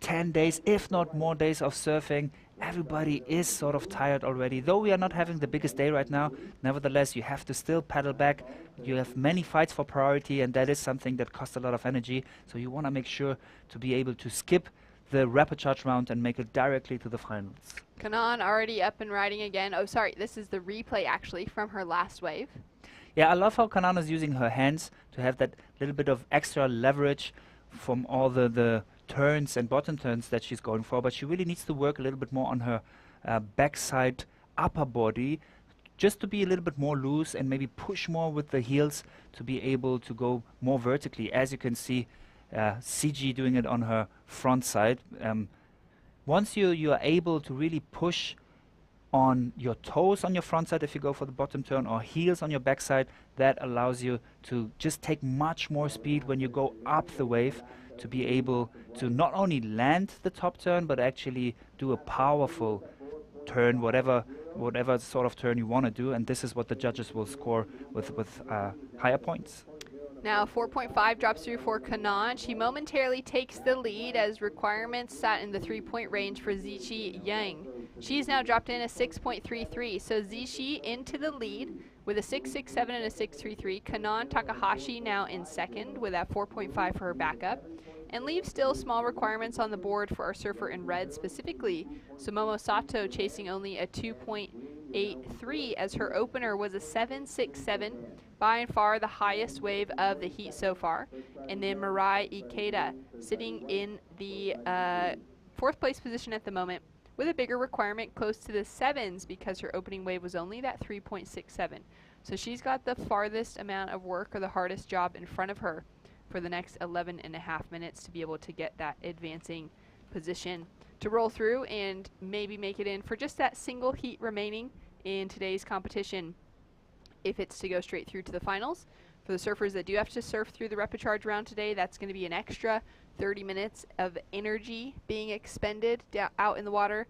10 days, if not more days of surfing. Everybody is sort of tired already. Though we are not having the biggest day right now, nevertheless, you have to still paddle back. You have many fights for priority, and that is something that costs a lot of energy. So you want to make sure to be able to skip the repechage round and make it directly to the finals. Kanan already up and riding again. Oh, sorry, this is the replay actually from her last wave. Yeah, I love how Kanan is using her hands to have that little bit of extra leverage from all the turns and bottom turns that she's going for, but she really needs to work a little bit more on her backside upper body, just to be a little bit more loose and maybe push more with the heels to be able to go more vertically. As you can see, CG doing it on her front side. Once you are able to really push on your toes on your front side if you go for the bottom turn, or heels on your backside, that allows you to just take much more speed when you go up the wave, to be able to not only land the top turn but actually do a powerful turn, whatever sort of turn you want to do, and this is what the judges will score with higher points. Now 4.5 drops through for Kanan. She momentarily takes the lead as requirements sat in the 3-point range for Zixi Yang. She's now dropped in a 6.33, so Zixi into the lead with a 6.67 and a 6.33. Kanan Takahashi now in second with that 4.5 for her backup, and leaves still small requirements on the board for our surfer in red specifically. Sumomo Sato chasing only a 2.83 as her opener was a 7.67, by and far the highest wave of the heat so far. And then Mirai Ikeda sitting in the 4th place position at the moment with a bigger requirement close to the 7s because her opening wave was only that 3.67. So she's got the farthest amount of work, or the hardest job, in front of her for the next 11.5 minutes to be able to get that advancing position to roll through and maybe make it in for just that single heat remaining in today's competition if it's to go straight through to the finals. For the surfers that do have to surf through the repechage round today, that's going to be an extra 30 minutes of energy being expended out in the water.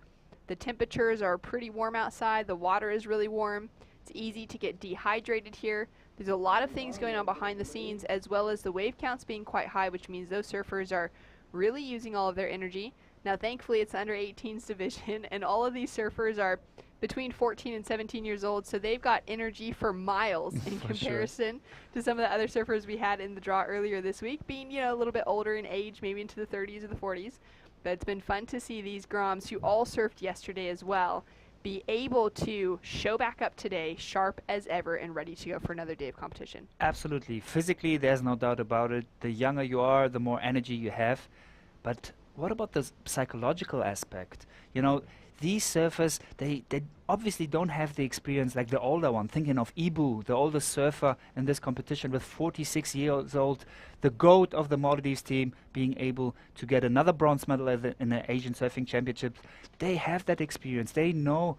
The temperatures are pretty warm outside. The water is really warm. It's easy to get dehydrated here. There's a lot of things going on behind the scenes, as well as the wave counts being quite high, which means those surfers are really using all of their energy. Now, thankfully, it's under 18s division, and all of these surfers are between 14 and 17 years old, so they've got energy for miles in comparison to some of the other surfers we had in the draw earlier this week, being, you know, a little bit older in age, maybe into the 30s or the 40s. But it's been fun to see these Groms, who all surfed yesterday as well, be able to show back up today sharp as ever and ready to go for another day of competition. Absolutely. Physically, there's no doubt about it. The younger you are, the more energy you have. But what about the psychological aspect? You know, these surfers, they obviously don't have the experience like the older one. Thinking of Ibu, the oldest surfer in this competition with 46 years old, the GOAT of the Maldives team, being able to get another bronze medal in the Asian Surfing Championships. They have that experience. They know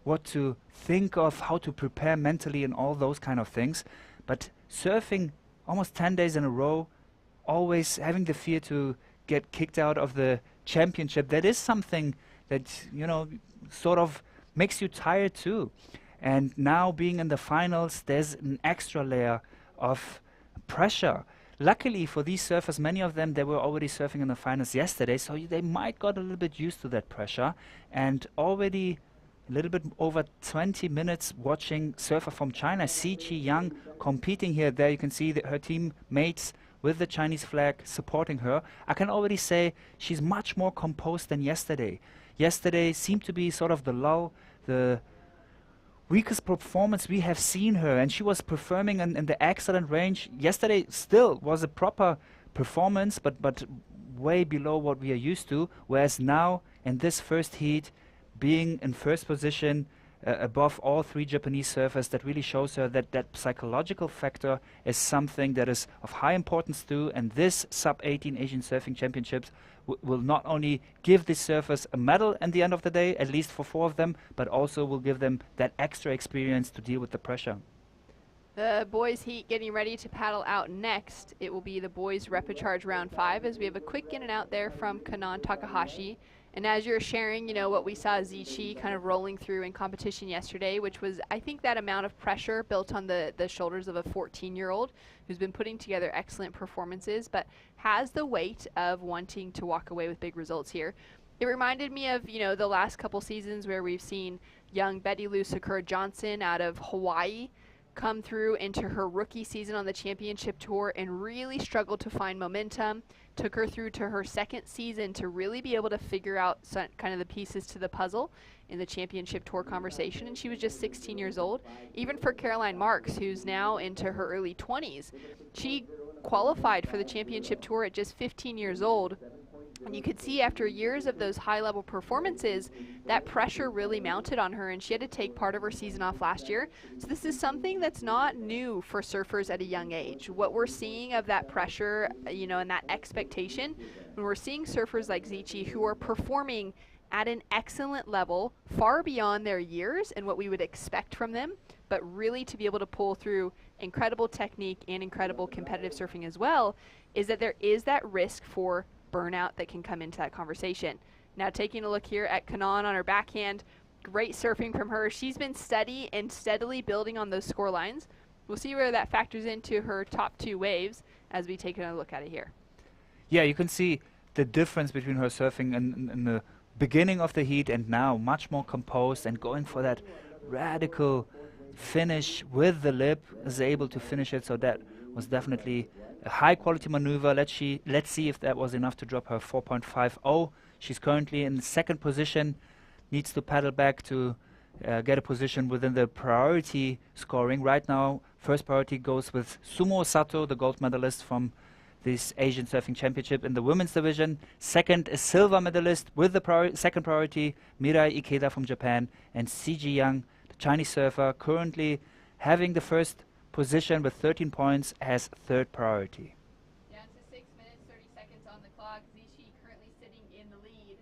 what to think of, how to prepare mentally and all those kind of things. But surfing almost 10 days in a row, always having the fear to get kicked out of the championship. That is something that, you know, sort of makes you tired too. And now being in the finals, there's an extra layer of pressure. Luckily for these surfers, many of them, they were already surfing in the finals yesterday, so they might got a little bit used to that pressure. And already a little bit over 20 minutes watching surfer from China, Xiji Yang, competing here. There you can see that her teammates with the Chinese flag supporting her. I can already say she's much more composed than yesterday. Yesterday seemed to be sort of the lull, the weakest performance we have seen her, and she was performing in the excellent range. Yesterday still was a proper performance, but way below what we are used to, whereas now in this first heat, being in first position above all three Japanese surfers, that really shows her that that psychological factor is something that is of high importance too, and this sub-18 Asian Surfing Championships will not only give these surfers a medal at the end of the day, at least for 4 of them, but also will give them that extra experience to deal with the pressure. The boys heat getting ready to paddle out next. It will be the boys repechage round 5, as we have a quick in and out there from Kanan Takahashi. And as you're sharing, you know, what we saw Zichi kind of rolling through in competition yesterday, which was, I think, that amount of pressure built on the shoulders of a 14-year-old who's been putting together excellent performances, but has the weight of wanting to walk away with big results here. It reminded me of, you know, the last couple seasons where we've seen young Betty Lou Sakura Johnson out of Hawaii come through into her rookie season on the championship tour and really struggled to find momentum. Took her through to her second season to really be able to figure out kind of the pieces to the puzzle in the championship tour conversation, and she was just 16 years old. Even for Caroline Marks, who's now into her early 20s, she qualified for the championship tour at just 15 years old. And you could see after years of those high-level performances, that pressure really mounted on her, and she had to take part of her season off last year. So this is something that's not new for surfers at a young age. What we're seeing of that pressure, you know, and that expectation, when we're seeing surfers like Zichi who are performing at an excellent level, far beyond their years and what we would expect from them, but really to be able to pull through incredible technique and incredible competitive surfing as well, is that there is that risk for burnout that can come into that conversation. Now taking a look here at Kanan on her backhand, great surfing from her. She's been steady and steadily building on those score lines. We'll see where that factors into her top 2 waves as we take another look at it here. Yeah, you can see the difference between her surfing in the beginning of the heat and now, much more composed and going for that radical finish with the lip, is able to finish it. So that was definitely a high quality maneuver. Let's see if that was enough to drop her 4.50. She's currently in second position, needs to paddle back to get a position within the priority scoring. Right now, first priority goes with Sumo Sato, the gold medalist from this Asian Surfing Championship in the women's division. Second is silver medalist with the second priority, Mirai Ikeda from Japan, and Xiji Yang, the Chinese surfer, currently having the first position with 13 points as third priority. Down to 6 minutes, 30 seconds on the clock. Zichi currently sitting in the lead.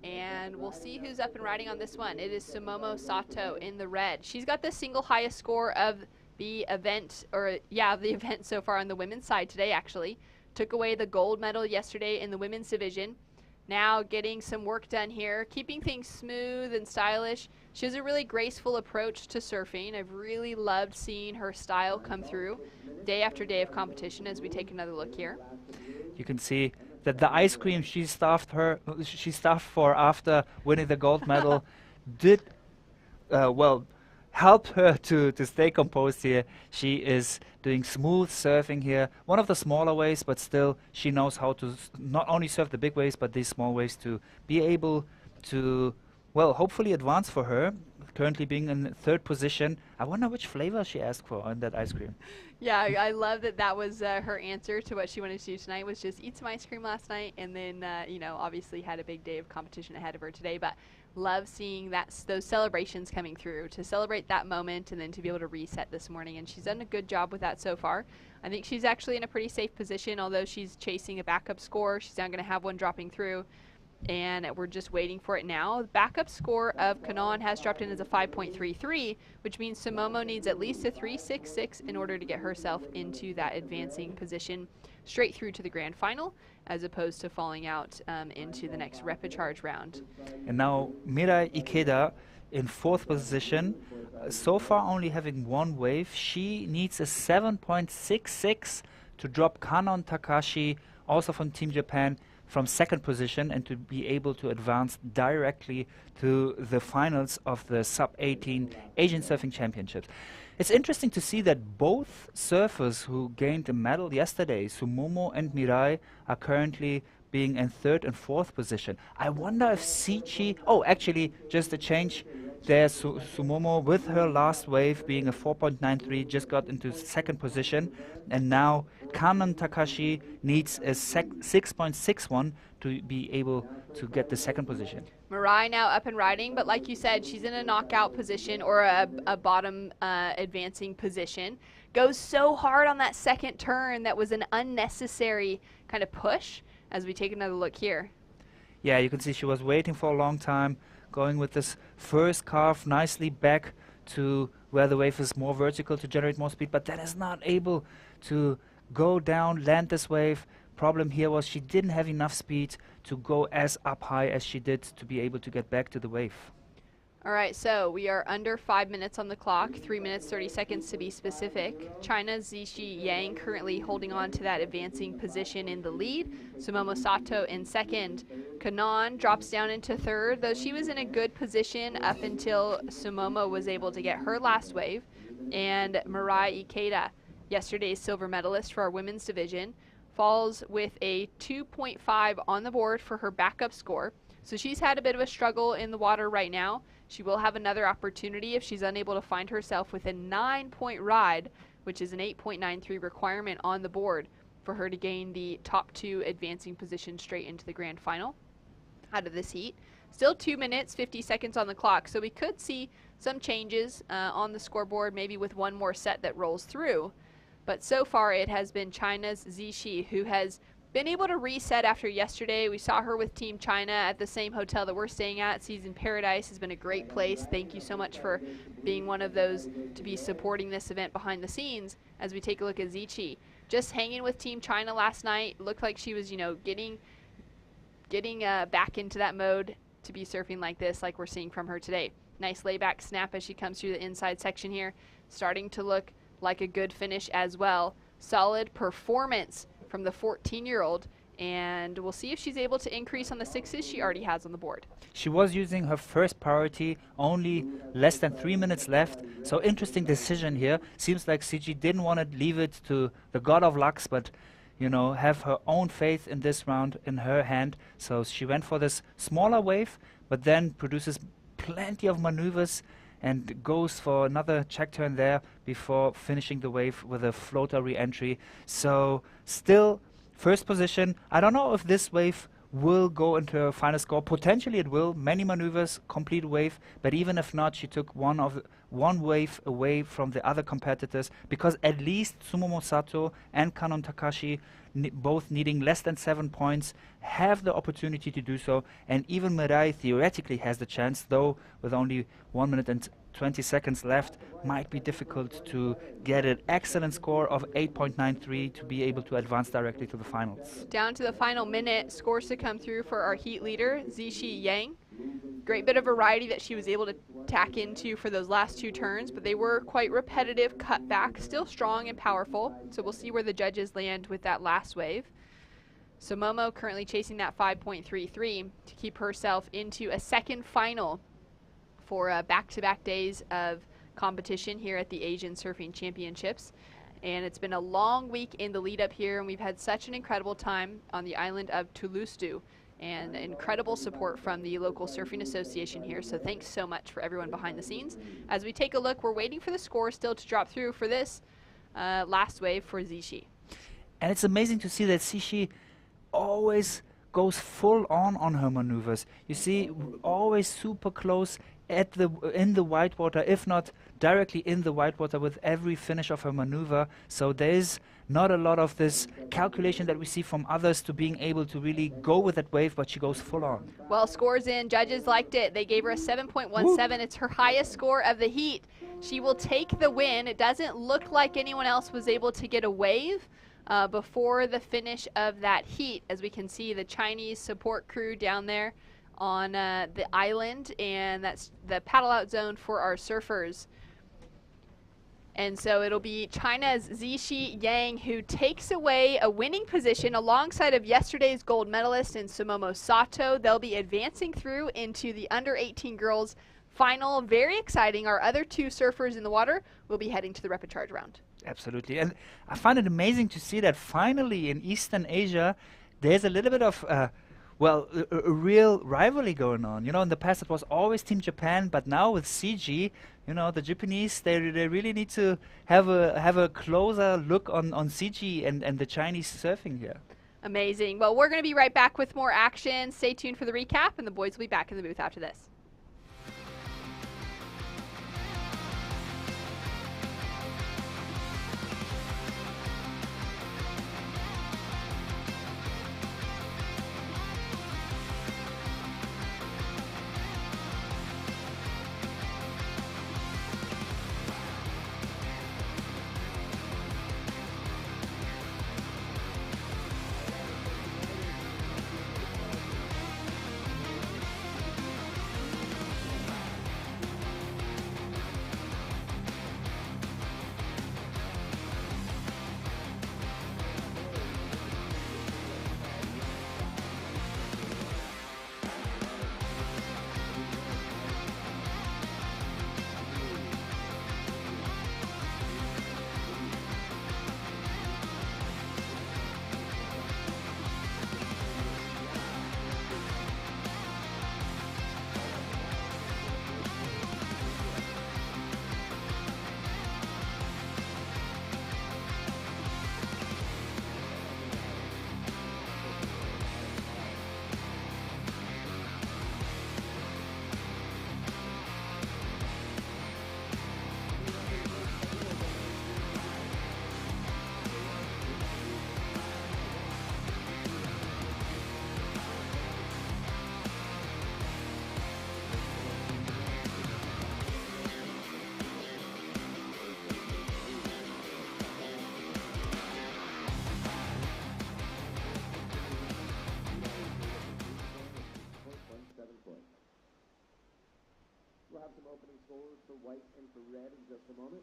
And we'll see who's up and riding on this one. It is Sumomo Sato in the red. She's got the single highest score of the event, the event so far on the women's side today, actually. Took away the gold medal yesterday in the women's division. Now getting some work done here, keeping things smooth and stylish. She has a really graceful approach to surfing. I've really loved seeing her style come through day after day of competition as we take another look here. You can see that the ice cream she stuffed for after winning the gold medal did help her to stay composed here. She is doing smooth surfing here. One of the smaller waves, but still she knows how to not only surf the big waves, but these small waves to be able to, well, hopefully advance for her. Currently being in third position. I wonder which flavor she asked for on that ice cream. Yeah, I love that that was her answer to what she wanted to do tonight, was just eat some ice cream last night, and then, you know, obviously had a big day of competition ahead of her today, but love seeing those celebrations coming through, to celebrate that moment and then to be able to reset this morning, and she's done a good job with that so far. I think she's actually in a pretty safe position, although she's chasing a backup score. She's now going to have one dropping through. and we're just waiting for it now. The backup score of Kanon has dropped in as a 5.33, which means Sumomo needs at least a 3.66 in order to get herself into that advancing position straight through to the grand final, as opposed to falling out into the next repechage round. And now Mirai Ikeda in 4th position, so far only having one wave. She needs a 7.66 to drop Kanon Takashi, also from Team Japan, from 2nd position, and to be able to advance directly to the finals of the Sub-18 Asian Surfing Championships. It's interesting to see that both surfers who gained a medal yesterday, Sumomo and Mirai, are currently being in 3rd and 4th position. I wonder if Sichi... Oh, actually, just a change there. Sumomo, with her last wave being a 4.93, just got into 2nd position. And now Kanon Takashi needs a 6.61 to be able to get the 2nd position. Mirai now up and riding, but like you said, she's in a knockout position or a bottom advancing position. Goes so hard on that 2nd turn, that was an unnecessary kind of push, as we take another look here. Yeah, you can see she was waiting for a long time, going with this first carve nicely back to where the wave is more vertical to generate more speed, but then is not able to go down, land this wave. Problem here was she didn't have enough speed to go as up high as she did to be able to get back to the wave. All right, so we are under 5 minutes on the clock, 3 minutes 30 seconds to be specific. China's Zixi Yang currently holding on to that advancing position in the lead. Sumomo Sato in 2nd. Kanon drops down into 3rd, though she was in a good position up until Sumomo was able to get her last wave. And Mirai Ikeda, yesterday's silver medalist for our women's division, falls with a 2.5 on the board for her backup score. So she's had a bit of a struggle in the water right now. She will have another opportunity if she's unable to find herself with a 9-point ride, which is an 8.93 requirement on the board for her to gain the top 2 advancing position straight into the grand final out of this heat. Still 2 minutes, 50 seconds on the clock, so we could see some changes on the scoreboard, maybe with one more set that rolls through. But so far it has been China's Zixi who has been able to reset after yesterday. We saw her with Team China at the same hotel that we're staying at. Season Paradise has been a great place. Thank you so much for being one of those to be supporting this event behind the scenes as we take a look at Zixi. Just hanging with Team China last night. Looked like she was, getting back into that mode to be surfing like this, like we're seeing from her today. Nice layback snap as she comes through the inside section here. Starting to look like a good finish as well. Solid performance from the 14-year-old, and we'll see if she's able to increase on the 6s she already has on the board. She was using her first priority, only less than 3 minutes left, so interesting decision here. Seems like CG didn't want to leave it to the god of lucks, but have her own faith in this round in her hand. So she went for this smaller wave, but then produces plenty of maneuvers and goes for another check turn there before finishing the wave with a floater re-entry. So still first position. I don't know if this wave will go into a final score. Potentially it will. Many maneuvers, complete wave. But even if not, she took one wave away from the other competitors, because at least Sumomo Sato and Kanon Takashi, both needing less than 7 points, have the opportunity to do so. And even Mirai theoretically has the chance, though with only 1 minute and 20 seconds left, might be difficult to get an excellent score of 8.93 to be able to advance directly to the finals. Down to the final minute, scores to come through for our heat leader, Zixi Yang. Great bit of variety that she was able to tack into for those last 2 turns, but they were quite repetitive, cut back, still strong and powerful. So we'll see where the judges land with that last wave. Sumomo currently chasing that 5.33 to keep herself into a second final for back-to-back days of competition here at the Asian Surfing Championships. And it's been a long week in the lead up here, and we've had such an incredible time on the island of Thulusdhoo, and incredible support from the local surfing association here. So thanks so much for everyone behind the scenes. As we take a look, we're waiting for the score still to drop through for this last wave for Zixi. And it's amazing to see that Zixi always goes full on her maneuvers. You see, always super close in the whitewater, if not directly in the whitewater, with every finish of her maneuver. So there is not a lot of this calculation that we see from others to being able to really go with that wave, but she goes full on. Well, scores in. Judges liked it. They gave her a 7.17. It's her highest score of the heat. She will take the win. It doesn't look like anyone else was able to get a wave before the finish of that heat. As we can see, the Chinese support crew down there on the island, and that's the paddle out zone for our surfers. And so it'll be China's Zixi Yang who takes away a winning position alongside of yesterday's gold medalist in Sumomo Sato. They'll be advancing through into the under 18 girls final. Very exciting. Our other two surfers in the water will be heading to the rapid charge round. Absolutely. And I find it amazing to see that finally in Eastern Asia, there's a little bit of a real rivalry going on. You know, in the past it was always Team Japan, but now with CG, you know, the Japanese, they really need to have a closer look on CG and the Chinese surfing here. Amazing. Well, we're going to be right back with more action. Stay tuned for the recap, and the boys will be back in the booth after this. We'll have some opening scores for white and for red in just a moment.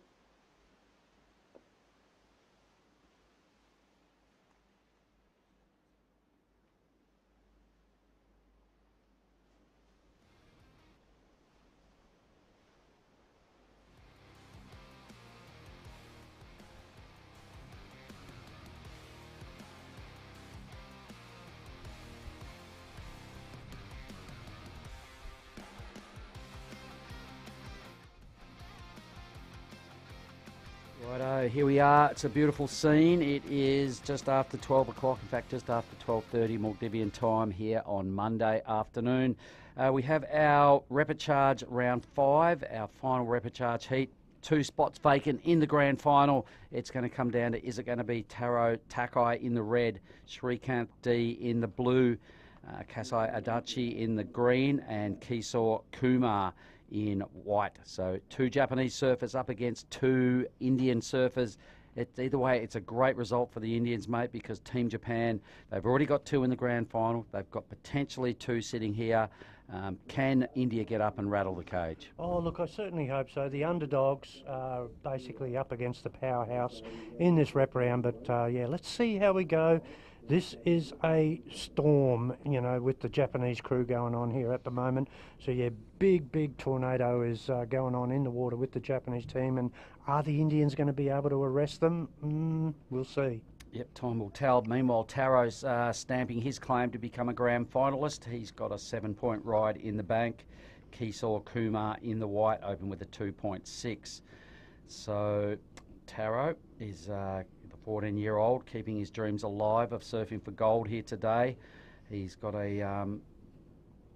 Righto, here we are. It's a beautiful scene. It is just after 12 o'clock, in fact, just after 12:30 Maldivian time here on Monday afternoon. We have our repechage round 5, our final repechage heat. 2 spots vacant in the grand final. It's going to come down to, is it going to be Taro Takai in the red, Shrikant D in the blue, Kasai Adachi in the green, and Kisor Kumar in white. So 2 Japanese surfers up against 2 Indian surfers. Either way, it's a great result for the Indians, mate, because Team Japan, they've already got 2 in the grand final. They've got potentially 2 sitting here. Can India get up and rattle the cage? Oh, look, I certainly hope so. The underdogs are basically up against the powerhouse in this rep round, but yeah, let's see how we go. This is a storm, you know, with the Japanese crew going on here at the moment. So yeah, big tornado is going on in the water with the Japanese team. And are the Indians going to be able to arrest them? We'll see. Yep, time will tell. Meanwhile, Taro's stamping his claim to become a grand finalist. He's got a 7-point ride in the bank. Kisor Kumar in the white, open with a 2.6. So Taro is the 14-year-old keeping his dreams alive of surfing for gold here today. He's got a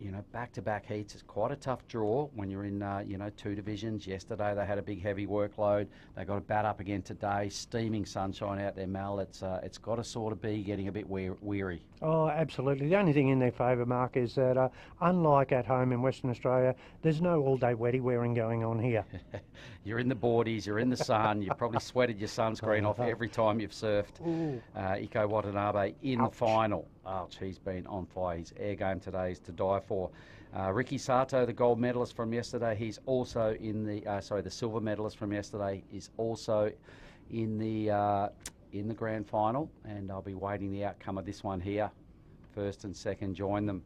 you know, back-to-back heats is quite a tough draw when you're in, you know, two divisions. Yesterday they had a big heavy workload. They got to bat up again today. Steaming sunshine out there, Mel. It's got to sort of be getting a bit weary. Oh, absolutely. The only thing in their favour, Mark, is that unlike at home in Western Australia, there's no all-day wetty wearing going on here. You're in the boardies, you're in the sun, you've probably sweated your sunscreen off every time you've surfed. Iko Watanabe in the final. Ouch, he's been on fire. His air game today is to die for. Ricky Sato, the gold medalist from yesterday, he's also in the, the silver medalist from yesterday, is also in the grand final, and I'll be waiting the outcome of this one here. First and second join them.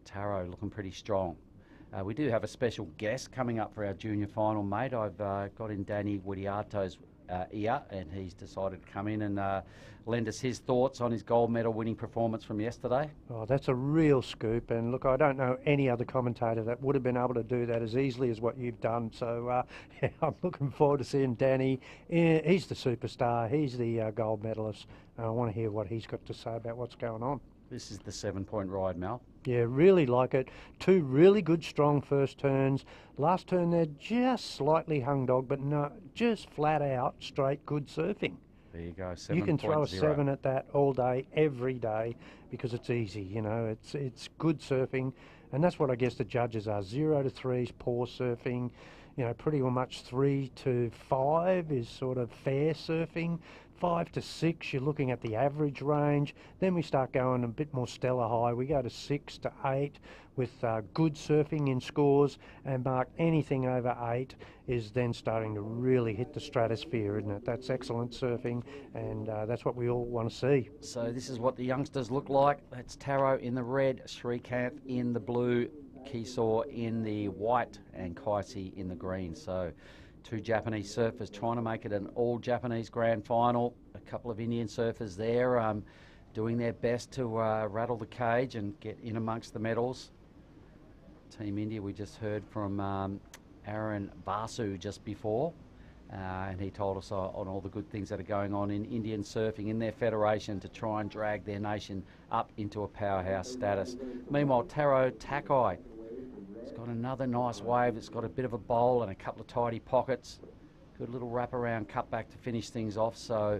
Taro looking pretty strong. We do have a special guest coming up for our junior final, mate. I've got in Danny Widiato's ear, and he's decided to come in and lend us his thoughts on his gold medal winning performance from yesterday. Oh, that's a real scoop, and look, I don't know any other commentator that would have been able to do that as easily as what you've done, so yeah, I'm looking forward to seeing Danny. He's the superstar, he's the gold medalist, and I want to hear what he's got to say about what's going on. This is the 7-point ride, Mel. Yeah, really like it. Two really good, strong first turns. Last turn there, just slightly hung dog, but no, just flat out, straight, good surfing. There you go, 7.0. You can throw a 7 at that all day, every day, because it's easy, you know, it's good surfing, and that's what I guess the judges are. 0 to 3 is poor surfing, you know, pretty much 3 to 5 is sort of fair surfing. 5 to 6, you're looking at the average range. Then we start going a bit more stellar high. We go to 6 to 8 with good surfing in scores, and Mark, anything over 8 is then starting to really hit the stratosphere, isn't it? That's excellent surfing, and that's what we all want to see. So this is what the youngsters look like. That's Taro in the red, Srikanth in the blue, Kisaw in the white, and Kaisi in the green. So two Japanese surfers trying to make it an all-Japanese grand final. A couple of Indian surfers there doing their best to rattle the cage and get in amongst the medals. Team India, we just heard from Aaron Basu just before, and he told us on all the good things that are going on in Indian surfing in their federation to try and drag their nation up into a powerhouse status. Meanwhile, Taro Takai, it's got another nice wave. It's got a bit of a bowl and a couple of tidy pockets. Good little wraparound cutback to finish things off. So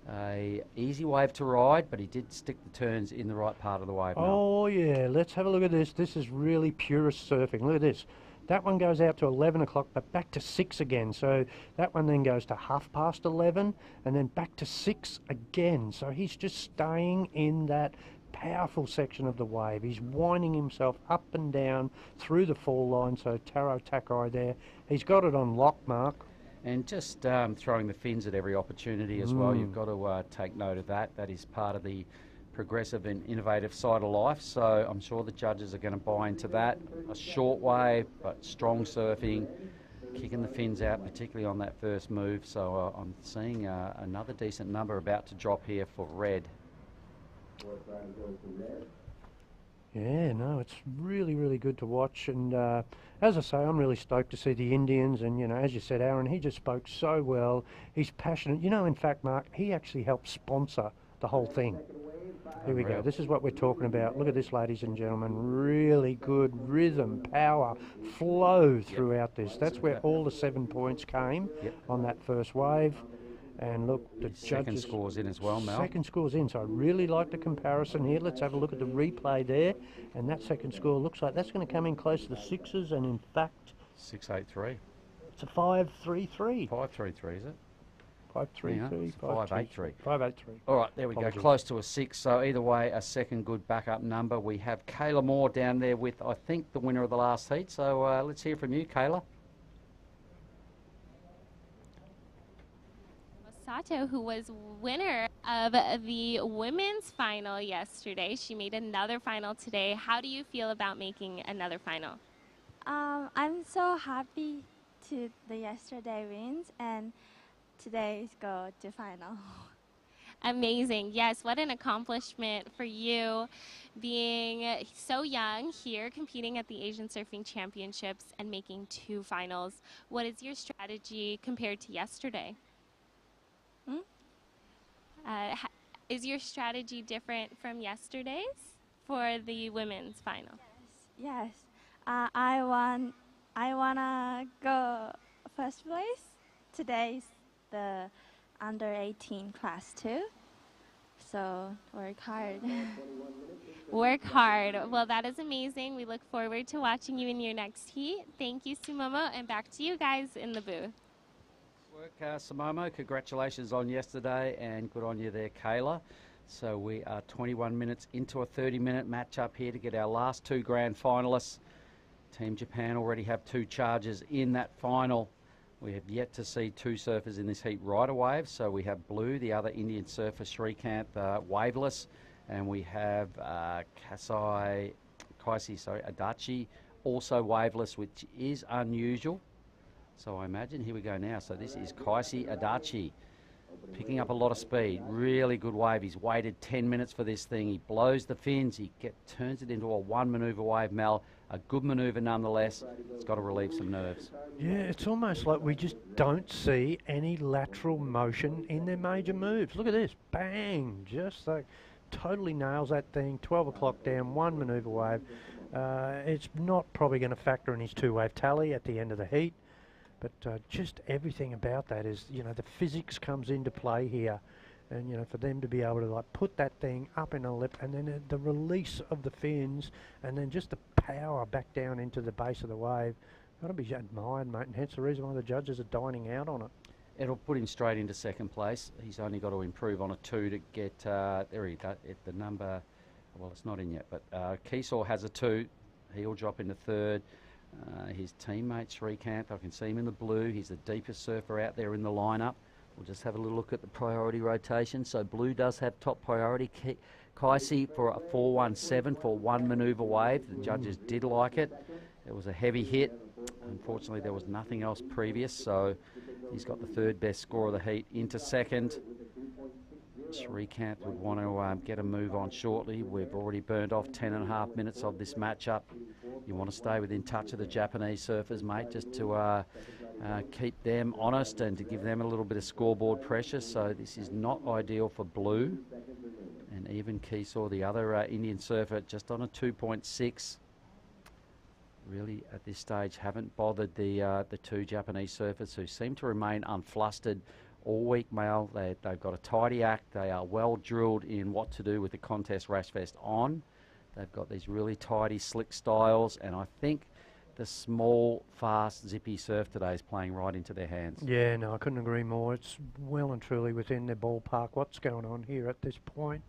a easy wave to ride, but he did stick the turns in the right part of the wave. Oh yeah, let's have a look at this. This is really purist surfing. Look at this. That one goes out to 11 o'clock, but back to 6 again. So that one then goes to 11:30, and then back to 6 again. So he's just staying in that powerful section of the wave. He's winding himself up and down through the fall line. So Taro Takai there, he's got it on lock, Mark. And just throwing the fins at every opportunity as well. You've got to take note of that. That is part of the progressive and innovative side of life. So I'm sure the judges are going to buy into that. A short wave, but strong surfing, kicking the fins out, particularly on that first move. So I'm seeing another decent number about to drop here for red. Yeah, no, it's really, really good to watch. And as I say, I'm really stoked to see the Indians. And, you know, as you said, Aaron, he just spoke so well. He's passionate. You know, in fact, Mark, he actually helped sponsor the whole thing. Here we go. This is what we're talking about. Look at this, ladies and gentlemen. Really good rhythm, power, flow throughout this. That's where all the 7 points came on that first wave. And look, the judges... Second score's in as well, Mel. Second score's in, so I really like the comparison here. Let's have a look at the replay there. And that second score looks like that's going to come in close to the 6s, and in fact... 6.83. It's a 5.33. 5.33, is it? 5.33. 5.83. 5.83. All right, there we go. Close to a 6. So either way, a second good backup number. We have Kayla Moore down there with, I think, the winner of the last heat. So let's hear from you, Kayla. Sato, who was winner of the women's final yesterday. She made another final today. How do you feel about making another final? I'm so happy to the yesterday wins, and today's go to final. Amazing. Yes, what an accomplishment for you, being so young here, competing at the Asian Surfing Championships and making 2 finals. What is your strategy compared to yesterday? Is your strategy different from yesterday's for the women's final? Yes. Yes. I wanna go first place. Today's the under 18 class too. So work hard. Work hard. Well, that is amazing. We look forward to watching you in your next heat. Thank you, Sumomo, and back to you guys in the booth. Work, Simomo. Congratulations on yesterday, and good on you there, Kayla. So we are 21 minutes into a 30-minute match-up here to get our last two grand finalists. Team Japan already have two charges in that final. We have yet to see two surfers in this heat rider wave. So we have Blue, the other Indian surfer, Srikanth, waveless. And we have Kaisi Adachi, also waveless, which is unusual. So I imagine, here we go now. So this is Kaisi Adachi, picking up a lot of speed. Really good wave. He's waited 10 minutes for this thing. He blows the fins. He turns it into a one manoeuvre wave, Mel. A good manoeuvre nonetheless. It's got to relieve some nerves. Yeah, it's almost like we just don't see any lateral motion in their major moves. Look at this. Bang. Just like totally nails that thing. 12 o'clock down, one manoeuvre wave. It's not probably going to factor in his two-wave tally at the end of the heat. But just everything about that is, you know, the physics comes into play here. And, you know, for them to be able to, like, put that thing up in a lip and then the release of the fins and then just the power back down into the base of the wave, got to be admired, mate. And hence the reason why the judges are dining out on it. It'll put him straight into second place. He's only got to improve on a 2 to get, there he go, the number, well, it's not in yet, but Keeshaw has a 2. He'll drop into third. His teammate Srikanth, I can see him in the blue. He's the deepest surfer out there in the lineup. We'll just have a little look at the priority rotation. So Blue does have top priority. Kaisi for a 417 for one manoeuvre wave. The judges did like it. It was a heavy hit. Unfortunately, there was nothing else previous, so he's got the third best score of the heat into second. Srikanth would want to get a move on shortly. We've already burned off 10.5 minutes of this matchup. You want to stay within touch of the Japanese surfers, mate, just to keep them honest and to give them a little bit of scoreboard pressure. So this is not ideal for Blue. And even Keeshaw, the other Indian surfer, just on a 2.6. Really, at this stage, haven't bothered the two Japanese surfers who seem to remain unflustered all week, Mel. They've got a tidy act. They are well drilled in what to do with the contest rash vest on. They've got these really tidy, slick styles, and I think the small, fast, zippy surf today is playing right into their hands. Yeah, no, I couldn't agree more. It's well and truly within their ballpark. What's going on here at this point?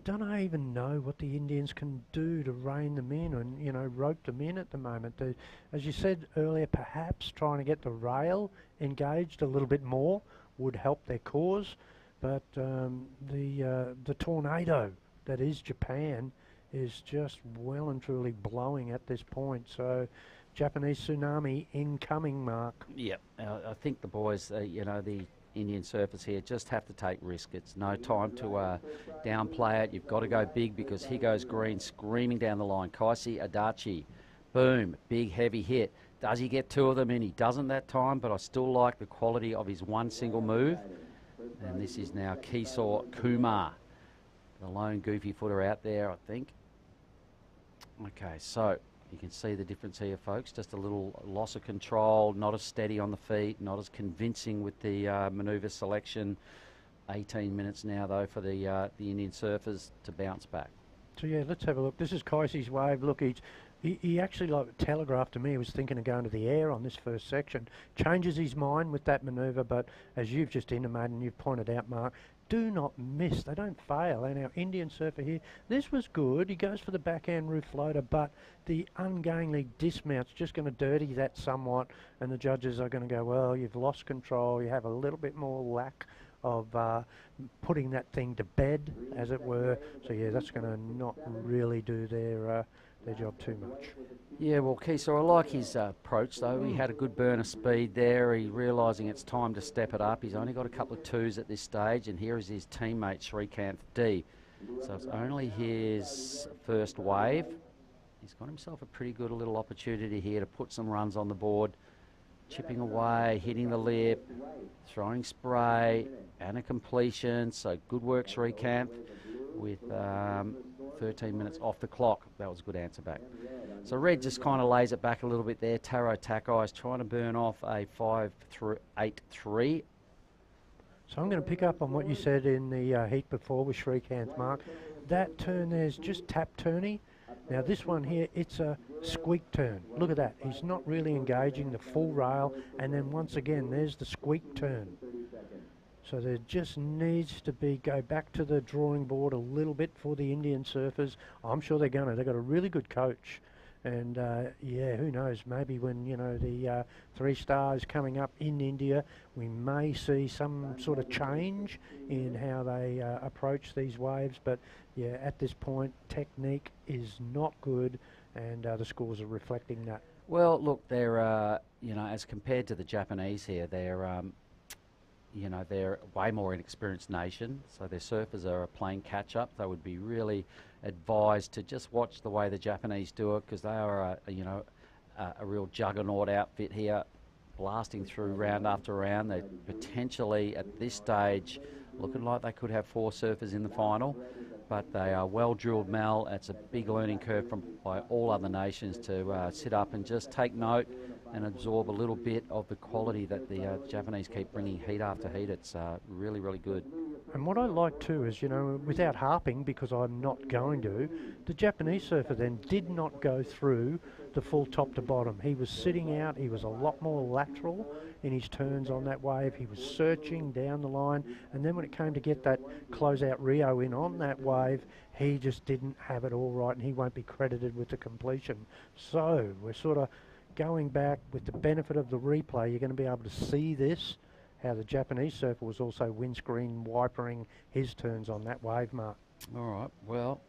Don't I even know what the Indians can do to rein them in and, you know, rope them in at the moment. As you said earlier, perhaps trying to get the rail engaged a little bit more would help their cause. But the tornado that is Japan is just well and truly blowing at this point. So Japanese tsunami incoming, Mark. Yep, I think the boys, you know, the Indian surfers here just have to take risk. It's no time to downplay it. You've got to go big because he goes green, screaming down the line. Kaisi Adachi, boom, big heavy hit. Does he get 2 of them in? He doesn't that time, but I still like the quality of his one single move. And this is now Keeshaw Kumar, the lone goofy footer out there, I think. Okay, so you can see the difference here, folks. Just a little loss of control, not as steady on the feet, not as convincing with the manoeuvre selection. 18 minutes now, though, for the Indian surfers to bounce back. So, yeah, let's have a look. This is Kaisi's wave. Look, he actually, like, telegraphed to me he was thinking of going to the air on this first section. Changes his mind with that manoeuvre, but as you've just intimated and you've pointed out, Mark, do not miss. They don't fail. And our Indian surfer here, this was good. He goes for the backhand roof floater, but the ungainly dismount's just going to dirty that somewhat, and the judges are going to go, well, you've lost control. You have a little bit more lack of putting that thing to bed, as it were. So, yeah, that's going to not really do their job too much. Yeah, well, Keeshaw, I like his approach, though. He had a good burn of speed there. He's realising it's time to step it up. He's only got a couple of 2s at this stage, and here is his teammate, Srikanth D. So it's only his first wave. He's got himself a pretty good little opportunity here to put some runs on the board. Chipping away, hitting the lip, throwing spray, and a completion. So good work, Srikanth. with 13 minutes off the clock. That was a good answer back. So red just kind of lays it back a little bit there. Taro Takai is trying to burn off a 5-8-3. So I'm going to pick up on what you said in the heat before with Srikanth, Mark. That turn there's just tap turny. Now this one here, it's a squeak turn. Look at that. He's not really engaging the full rail. And then once again, there's the squeak turn. So there just needs to be, go back to the drawing board a little bit for the Indian surfers. I'm sure they're going to. They've got a really good coach. And yeah, who knows, maybe when, you know, the 3 stars coming up in India, we may see some sort of change in how they approach these waves. But yeah, at this point, technique is not good, and the scores are reflecting that. Well, look, they're, you know, as compared to the Japanese here, they're, you know, they're a way more inexperienced nation, so their surfers are playing catch-up. They would be really advised to just watch the way the Japanese do it, because they are, you know, a real juggernaut outfit here, blasting through round after round. They potentially, at this stage, looking like they could have 4 surfers in the final, but they are well-drilled, Mel. It's a big learning curve by all other nations to sit up and just take note and absorb a little bit of the quality that the Japanese keep bringing heat after heat. It's really, really good. And what I like too is, you know, without harping, because I'm not going to, the Japanese surfer then did not go through the full top to bottom. He was sitting out, he was a lot more lateral in his turns on that wave. He was searching down the line, and then when it came to get that closeout Rio in on that wave, he just didn't have it all right, and he won't be credited with the completion. So we're sort of going back with the benefit of the replay. You're going to be able to see this, how the Japanese surfer was also windscreen wipering his turns on that wave, Mark. All right, well,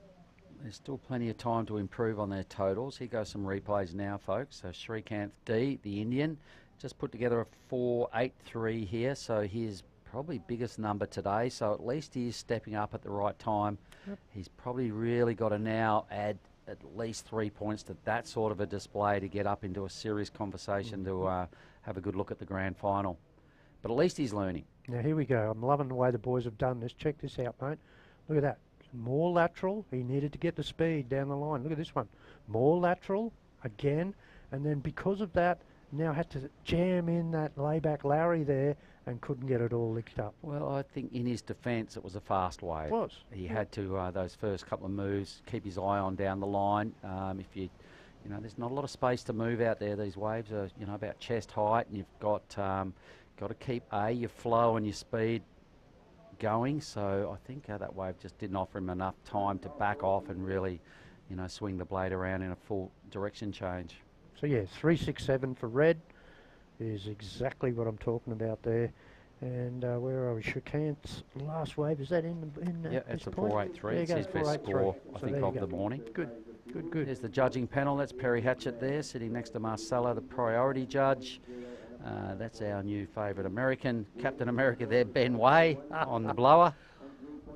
there's still plenty of time to improve on their totals. Here goes some replays now, folks. So Srikanth D, the Indian, just put together a 4.83 here, so his probably biggest number today, so at least he is stepping up at the right time. Yep. He's probably really got to now add at least 3 points to that sort of a display to get up into a serious conversation to have a good look at the grand final. But at least he's learning. Now here we go. I'm loving the way the boys have done this. Check this out, mate. Look at that. More lateral. He needed to get the speed down the line. Look at this one. More lateral again. And then because of that, now had to jam in that layback Larry there and couldn't get it all licked up. Well, I think in his defence, it was a fast wave. It was. He had to, those first couple of moves, keep his eye on down the line. If you know, there's not a lot of space to move out there. These waves are, you know, about chest height, and you've got to keep your flow and your speed going. So I think that wave just didn't offer him enough time to back off and really, you know, swing the blade around in a full direction change. So yeah, 367 for red is exactly what I'm talking about there. And where are we? Srikanth's last wave, is that in yeah, it's a 4.83. It's his best score, I think, of the morning. Good, good, good. There's the judging panel. That's Perry Hatchett there, sitting next to Marcelo, the priority judge. That's our new favourite American, Captain America there, Ben Way, on the blower,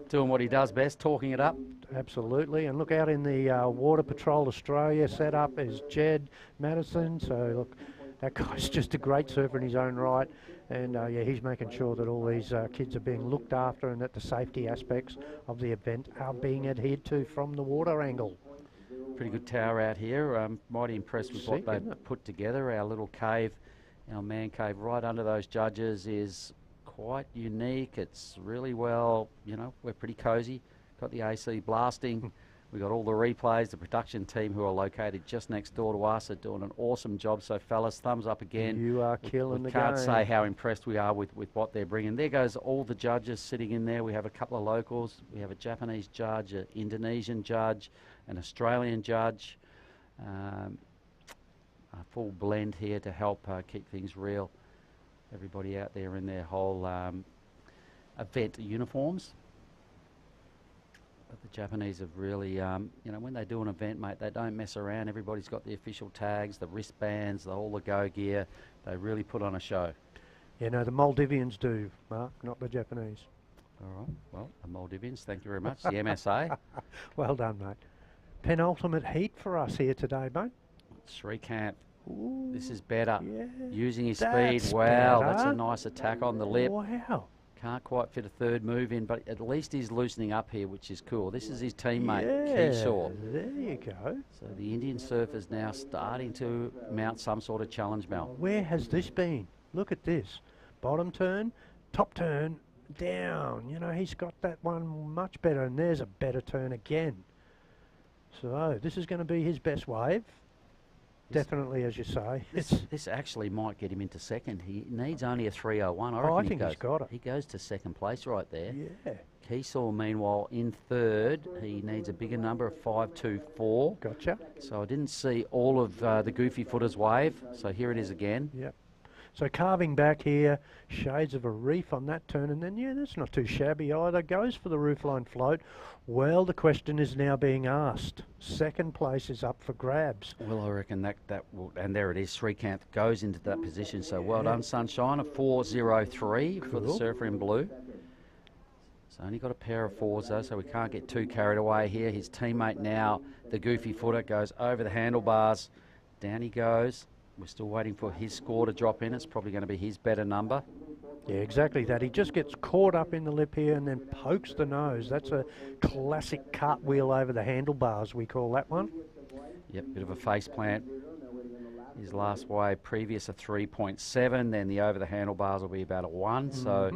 doing what he does best, talking it up. Absolutely, and look out in the Water Patrol Australia setup is Jed Madison. So look, that guy's just a great surfer in his own right, and yeah, he's making sure that all these kids are being looked after and that the safety aspects of the event are being adhered to from the water angle. Pretty good tower out here. Mighty impressed with what they've put together. Our little cave, our man cave right under those judges is quite unique. It's really well, you know, we're pretty cozy. Got the AC blasting. We got all the replays. The production team, who are located just next door to us, are doing an awesome job. So fellas, thumbs up again. You are killing the game. Can't say how impressed we are with what they're bringing. There goes all the judges sitting in there. We have a couple of locals. We have a Japanese judge, an Indonesian judge, an Australian judge. A full blend here to help keep things real. Everybody out there in their whole event uniforms. But the Japanese have really, you know, when they do an event, mate, they don't mess around. Everybody's got the official tags, the wristbands, all the go gear. They really put on a show. Yeah, no, the Maldivians do, Mark, not the Japanese. All right, well, the Maldivians, thank you very much. The MSA. Well done, mate. Penultimate heat for us here today, mate. Srikanth. This is better. Yeah, using his speed. Wow, better. that's a nice attack on the lip. Wow. Can't quite fit a third move in, but at least he's loosening up here, which is cool. This is his teammate, Keyshaw. There you go. So the Indian surfer's now starting to mount some sort of challenge, Mel. Where has this been? Look at this. Bottom turn, top turn, down. You know, he's got that one much better, and there's a better turn again. So this is going to be his best wave. Definitely, as you say. This actually might get him into second. He needs only a 3:01. I think he's got it. He goes to second place right there. Yeah. Keyshaw, meanwhile, in third. He needs a bigger number of 5.24. Gotcha. So I didn't see all of the goofy footers wave. So here it is again. Yep. So carving back here, shades of a reef on that turn, and then, yeah, that's not too shabby either. Goes for the roofline float. Well, the question is now being asked. Second place is up for grabs. Well, I reckon that will, and there it is. Srikanth goes into that position. So well done, Sunshine. A 4.03 for the surfer in blue. He's only got a pair of fours though, so we can't get too carried away here. His teammate now, the goofy footer, goes over the handlebars. Down he goes. We're still waiting for his score to drop in. It's probably going to be his better number. Yeah, exactly that. He just gets caught up in the lip here and then pokes the nose. That's a classic cartwheel over the handlebars, we call that one. Yep, bit of a face plant. His last wave previous a 3.7, then the over the handlebars will be about a 1. So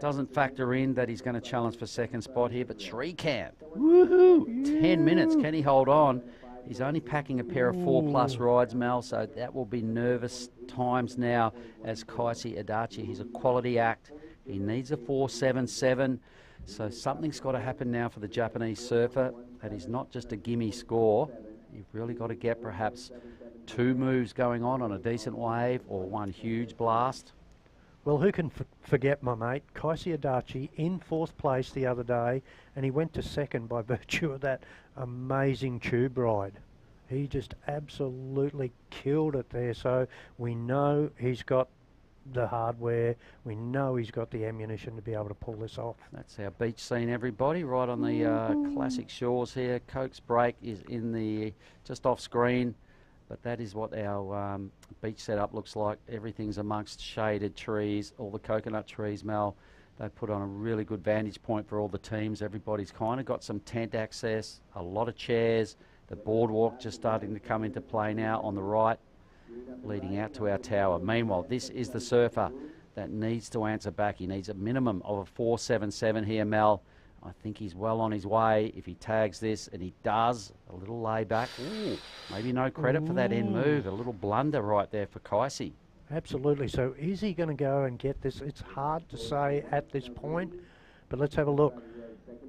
doesn't factor in that he's going to challenge for second spot here, but Srikanth, woohoo! 10 minutes, can he hold on? He's only packing a pair of 4+ rides, Mel, so that will be nervous times now as Kaisi Adachi. He's a quality act. He needs a 4.77, so something's got to happen now for the Japanese surfer. That is not just a gimme score. You've really got to get perhaps 2 moves going on a decent wave or one huge blast. Well, who can forget my mate, Kaisi Adachi, in 4th place the other day, and he went to second by virtue of that amazing tube ride. He just absolutely killed it there, so we know he's got the hardware, we know he's got the ammunition to be able to pull this off. That's our beach scene, everybody, right on the classic shores here. Coke's break is in the just off screen. But that is what our beach setup looks like. Everything's amongst shaded trees, all the coconut trees, Mel. They put on a really good vantage point for all the teams. Everybody's kind of got some tent access, a lot of chairs. The boardwalk just starting to come into play now on the right, leading out to our tower. Meanwhile, this is the surfer that needs to answer back. He needs a minimum of a 4.77 here, Mel. I think he's well on his way. If he tags this, and he does, a little layback. Ooh, maybe no credit for that end move. A little blunder right there for Kaisi. Absolutely. So is he going to go and get this? It's hard to say at this point, but let's have a look.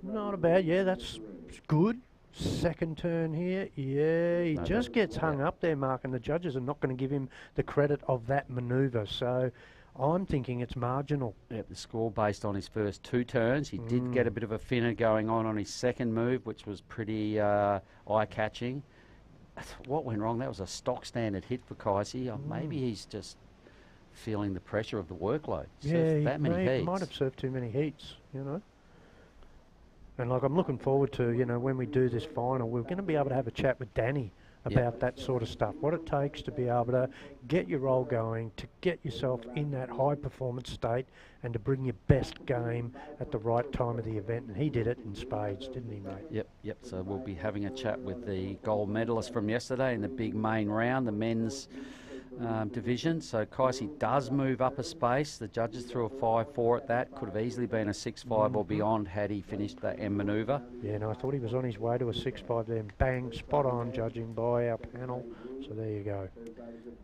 Not a bad. Yeah, that's good. Second turn here. Yeah, he just gets hung up there, Mark, and the judges are not going to give him the credit of that manoeuvre. So I'm thinking it's marginal. Yep, the score based on his first 2 turns. He did get a bit of a finner going on his second move, which was pretty eye-catching. What went wrong? That was a stock standard hit for Kaisi. Maybe he's just feeling the pressure of the workload. Yeah, that many heats. He might have served too many heats, you know. And like I'm looking forward to, you know, when we do this final, we're going to be able to have a chat with Danny about that sort of stuff, what it takes to be able to get your roll going, to get yourself in that high performance state and to bring your best game at the right time of the event. And he did it in spades, didn't he, mate? Yep. So we'll be having a chat with the gold medalist from yesterday in the big main round, the men's division. So Kaisi does move up a space. The judges threw a 5.4 at that. Could have easily been a 6.5 or beyond had he finished that end manoeuvre. Yeah, no, I thought he was on his way to a 6.5 then. Bang, spot on judging by our panel. So there you go.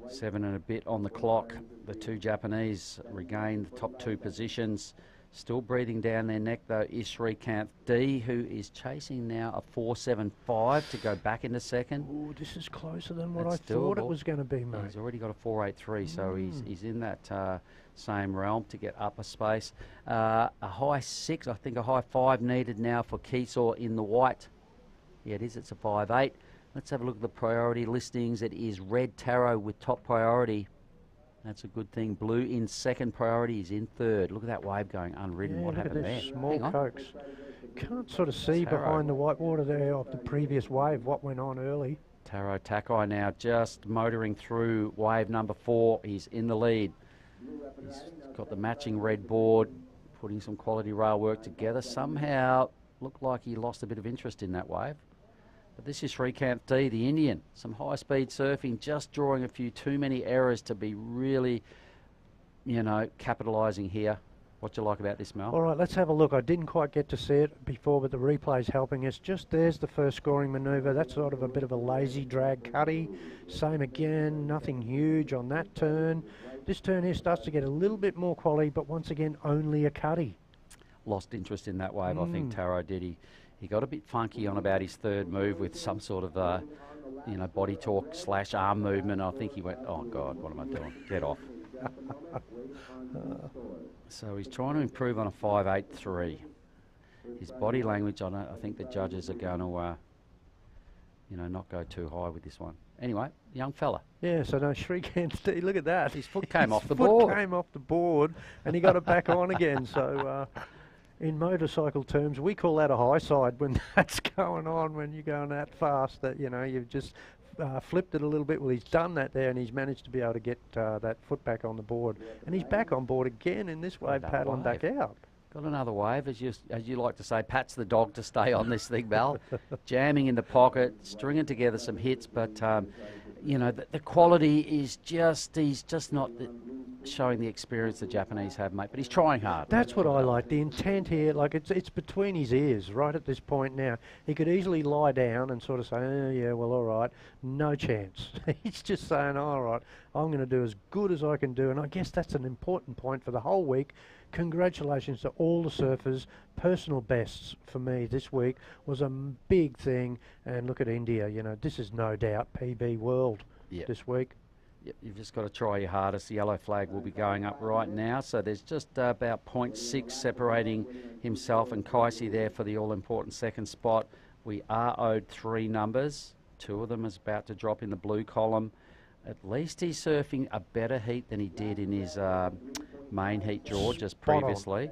7 and a bit on the clock. The 2 Japanese regained the top 2 positions. Still breathing down their neck, though, is Srikanth D, who is chasing now a 4.75 to go back into second. Oh, this is closer than what I thought it was going to be, mate. He's already got a 4.83, so he's in that same realm to get up a space. A high 6, I think a high 5 needed now for Keyshaw in the white. Yeah, it is. It's a 5.8. Let's have a look at the priority listings. It is red Taro with top priority. That's a good thing. Blue in second priority, is in third. Look at that wave going unridden. Yeah, what happened there? Small cokes. Can't sort of see behind the white water there of the previous wave what went on early. Taro Takai now just motoring through wave number 4. He's in the lead. He's got the matching red board. putting some quality rail work together. Somehow looked like he lost a bit of interest in that wave. But this is Srikanth D, the Indian. Some high-speed surfing, just drawing a few too many errors to be really, you know, capitalising here. What do you like about this, Mel? All right, let's have a look. I didn't quite get to see it before, but the replay's helping us. Just there's the first scoring manoeuvre. That's sort of a bit of a lazy drag cutty. Same again, nothing huge on that turn. This turn here starts to get a little bit more quality, but once again, only a cutty. Lost interest in that wave, I think Taro did. He got a bit funky on about his third move with some sort of, you know, body torque / arm movement. I think he went, oh, God, what am I doing? Get off. So he's trying to improve on a 5.83. His body language, I think the judges are going to, you know, not go too high with this one. Anyway, young fella. Yeah, so no, Srikanth D, look at that. His foot came off the foot board. came off the board, and he got it back on again. So in motorcycle terms, we call that a high side when that's going on, when you're going that fast, that, you know, you've just flipped it a little bit. Well, he's done that there, and he's managed to be able to get that foot back on the board. And he's back on board again in this wave, paddling back out. Got another wave, as you like to say, pats the dog to stay on this thing, Mel. Jamming in the pocket, stringing together some hits, but, you know, the quality is just, he's just not showing the experience the Japanese have, mate, but he's trying hard. That's what I like, the intent here, like it's between his ears right at this point now. He could easily lie down and sort of say, oh, yeah, well, all right, no chance. He's just saying, all right, I'm going to do as good as I can do, and I guess that's an important point for the whole week. Congratulations to all the surfers. Personal bests for me this week was a big thing, and look at India, you know, this is no doubt PB World this week. Yep, you've just got to try your hardest. The yellow flag will be going up right now, so there's just about 0.6 separating himself and Kaisi there for the all-important second spot. We are owed 3 numbers. 2 of them is about to drop in the blue column. At least he's surfing a better heat than he did in his main heat draw just previously.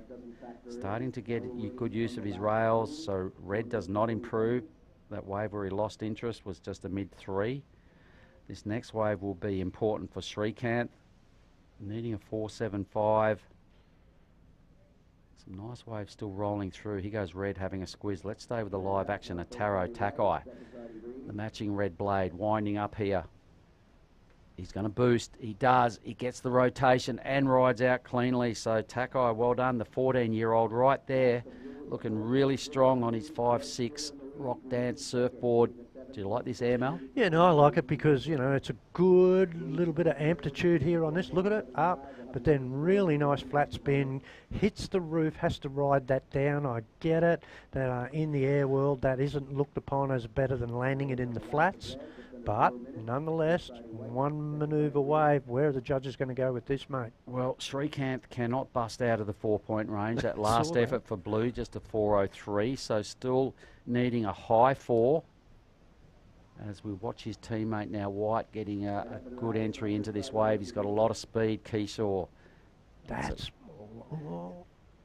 Starting to get good use of his rails, so red does not improve. That wave where he lost interest was just a mid-3. This next wave will be important for Srikanth, needing a 4.75. Some nice waves still rolling through. He goes red, having a squeeze. Let's stay with the live action, a Taro Takai. The matching red blade winding up here. He's going to boost. He does. He gets the rotation and rides out cleanly. So Takai, well done. The 14-year-old right there, looking really strong on his 5.6 rock dance surfboard. Do you like this air, Mel? Yeah, no, I like it because, you know, it's a good little bit of amplitude here on this. Look at it, up, but then really nice flat spin. Hits the roof, has to ride that down. I get it, that in the air world, that isn't looked upon as better than landing it in the flats. But nonetheless, one manoeuvre wave. Where are the judges going to go with this, mate? Well, Srikanth cannot bust out of the 4-point range. That last effort for blue, just a 4.03, so still needing a high 4. As we watch his teammate now, White, getting a good entry into this wave. He's got a lot of speed, Keyshaw. That's...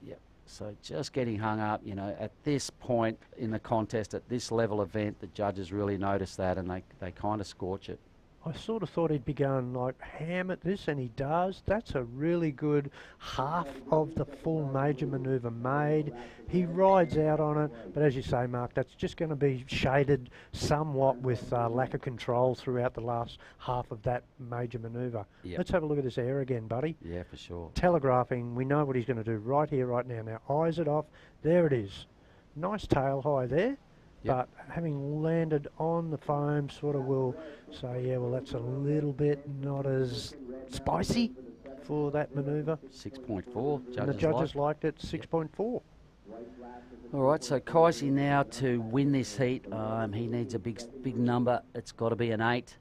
Yep. So just getting hung up, you know, at this point in the contest, at this level event, the judges really notice that, and they kind of scorch it. I sort of thought he'd be going like ham at this, and he does. That's a really good half of the full major manoeuvre made. He rides out on it, but as you say, Mark, that's just going to be shaded somewhat with lack of control throughout the last half of that major manoeuvre. Yep. Let's have a look at this air again, buddy. Yeah, for sure. Telegraphing, we know what he's going to do right here, right now. Now, eyes it off. There it is. Nice tail high there. Yep. But having landed on the foam sort of will say, yeah, well, that's a little bit not as spicy for that manoeuvre. 6.4. And the judges liked it, 6.4. All right, so Kaisi now to win this heat, he needs a big number. It's got to be an 8.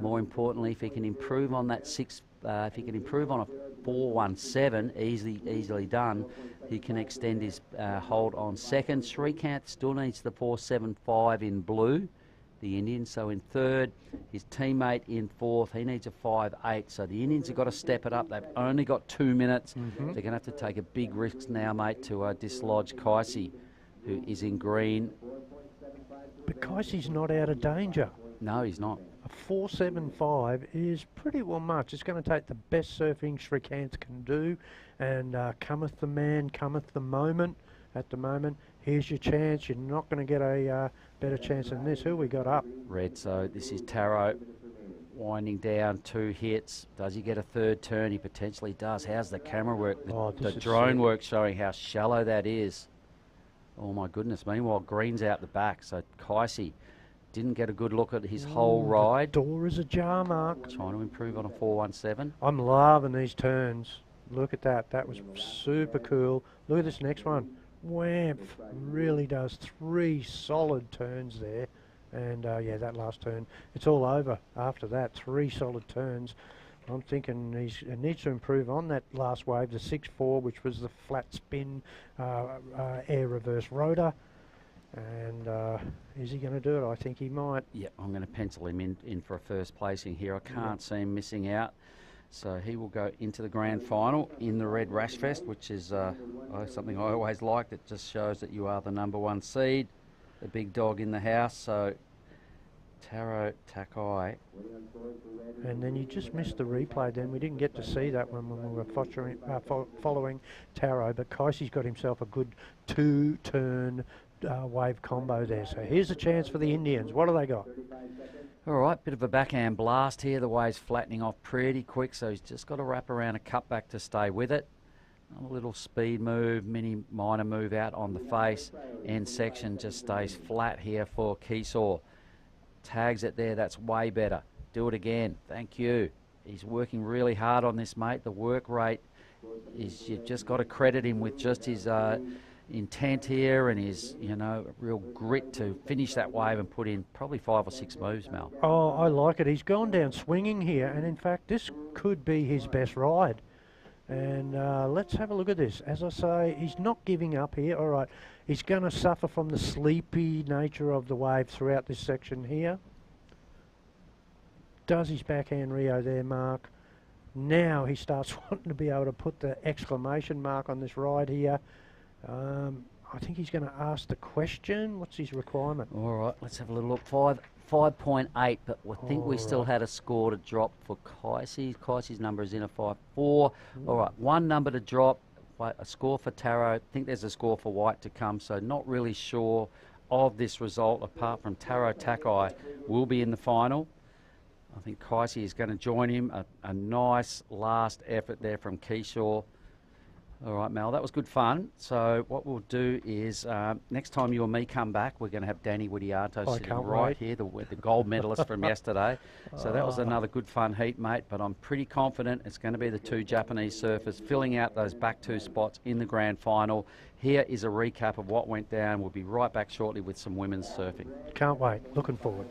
More importantly, if he can improve on that 6, if he can improve on a 4.17, easily done, he can extend his hold on second. Srikanth still needs the 4.75 in blue, the Indian. So in third, his teammate in fourth, he needs a 5.8. So the Indians have got to step it up. They've only got 2 minutes. They're going to have to take a big risk now, mate, to dislodge Kaisi, who is in green. But Kaisi's not out of danger. No, he's not. A 4.75 is pretty well much. It's going to take the best surfing Srikant can do, and cometh the man, cometh the moment. At the moment, here's your chance. You're not going to get a better chance than this. Who we got up? Red, so this is Taro winding down, 2 hits. Does he get a third turn? He potentially does. How's the camera work? The drone work showing how shallow that is. Oh my goodness. Meanwhile, Green's out the back, so Kaisi didn't get a good look at his whole ride. The door is ajar, Mark. Trying to improve on a 4.17. I'm loving these turns. Look at that. That was super cool. Look at this next one. Wham! Really does 3 solid turns there. And yeah, that last turn, it's all over after that. 3 solid turns. I'm thinking he needs to improve on that last wave, the 6.4, which was the flat spin air reverse rotor. And is he going to do it? I think he might. Yeah, I'm going to pencil him in for a first placing here. I can't see him missing out. So he will go into the grand final in the red Rash Fest, which is something I always like. That just shows that you are the #1 seed, the big dog in the house. So Taro Takai. And then you just missed the replay then. We didn't get to see that one when we were following Taro, but Kaisi's got himself a good 2-turn wave combo there. So here's a chance for the Indians. What do they got? All right, bit of a backhand blast here. The wave's flattening off pretty quick, so he's just got to wrap around a cutback to stay with it. A little speed move, minor move out on the face. End section just stays flat here for Keeshaw. Tags it there, that's way better. Do it again, thank you. He's working really hard on this, mate. The work rate is, you've just got to credit him with just his intent here and his, real grit to finish that wave and put in probably 5 or 6 moves, Mel. Oh, I like it. He's gone down swinging here, and in fact, this could be his best ride. And let's have a look at this. As I say, he's not giving up here. All right, he's going to suffer from the sleepy nature of the wave throughout this section here. Does his backhand Rio there, Mark. Now he starts wanting to be able to put the exclamation mark on this ride here. I think he's going to ask the question. What's his requirement? All right, let's have a little look. 5.8, but I think we still had a score to drop for Kaisi. Kaisi's number is in a 5.4. All right, 1 number to drop, a score for Taro. I think there's a score for White to come, so not really sure of this result apart from Taro Takai will be in the final. I think Kaisi is going to join him. A nice last effort there from Keeshaw. All right, Mel, that was good fun. So what we'll do is next time you and me come back, we're going to have Danny Widiato sitting right here, the gold medalist from yesterday. So that was another good fun heat, mate. But I'm pretty confident it's going to be the 2 Japanese surfers filling out those back 2 spots in the grand final. Here is a recap of what went down. We'll be right back shortly with some women's surfing. Can't wait. Looking forward.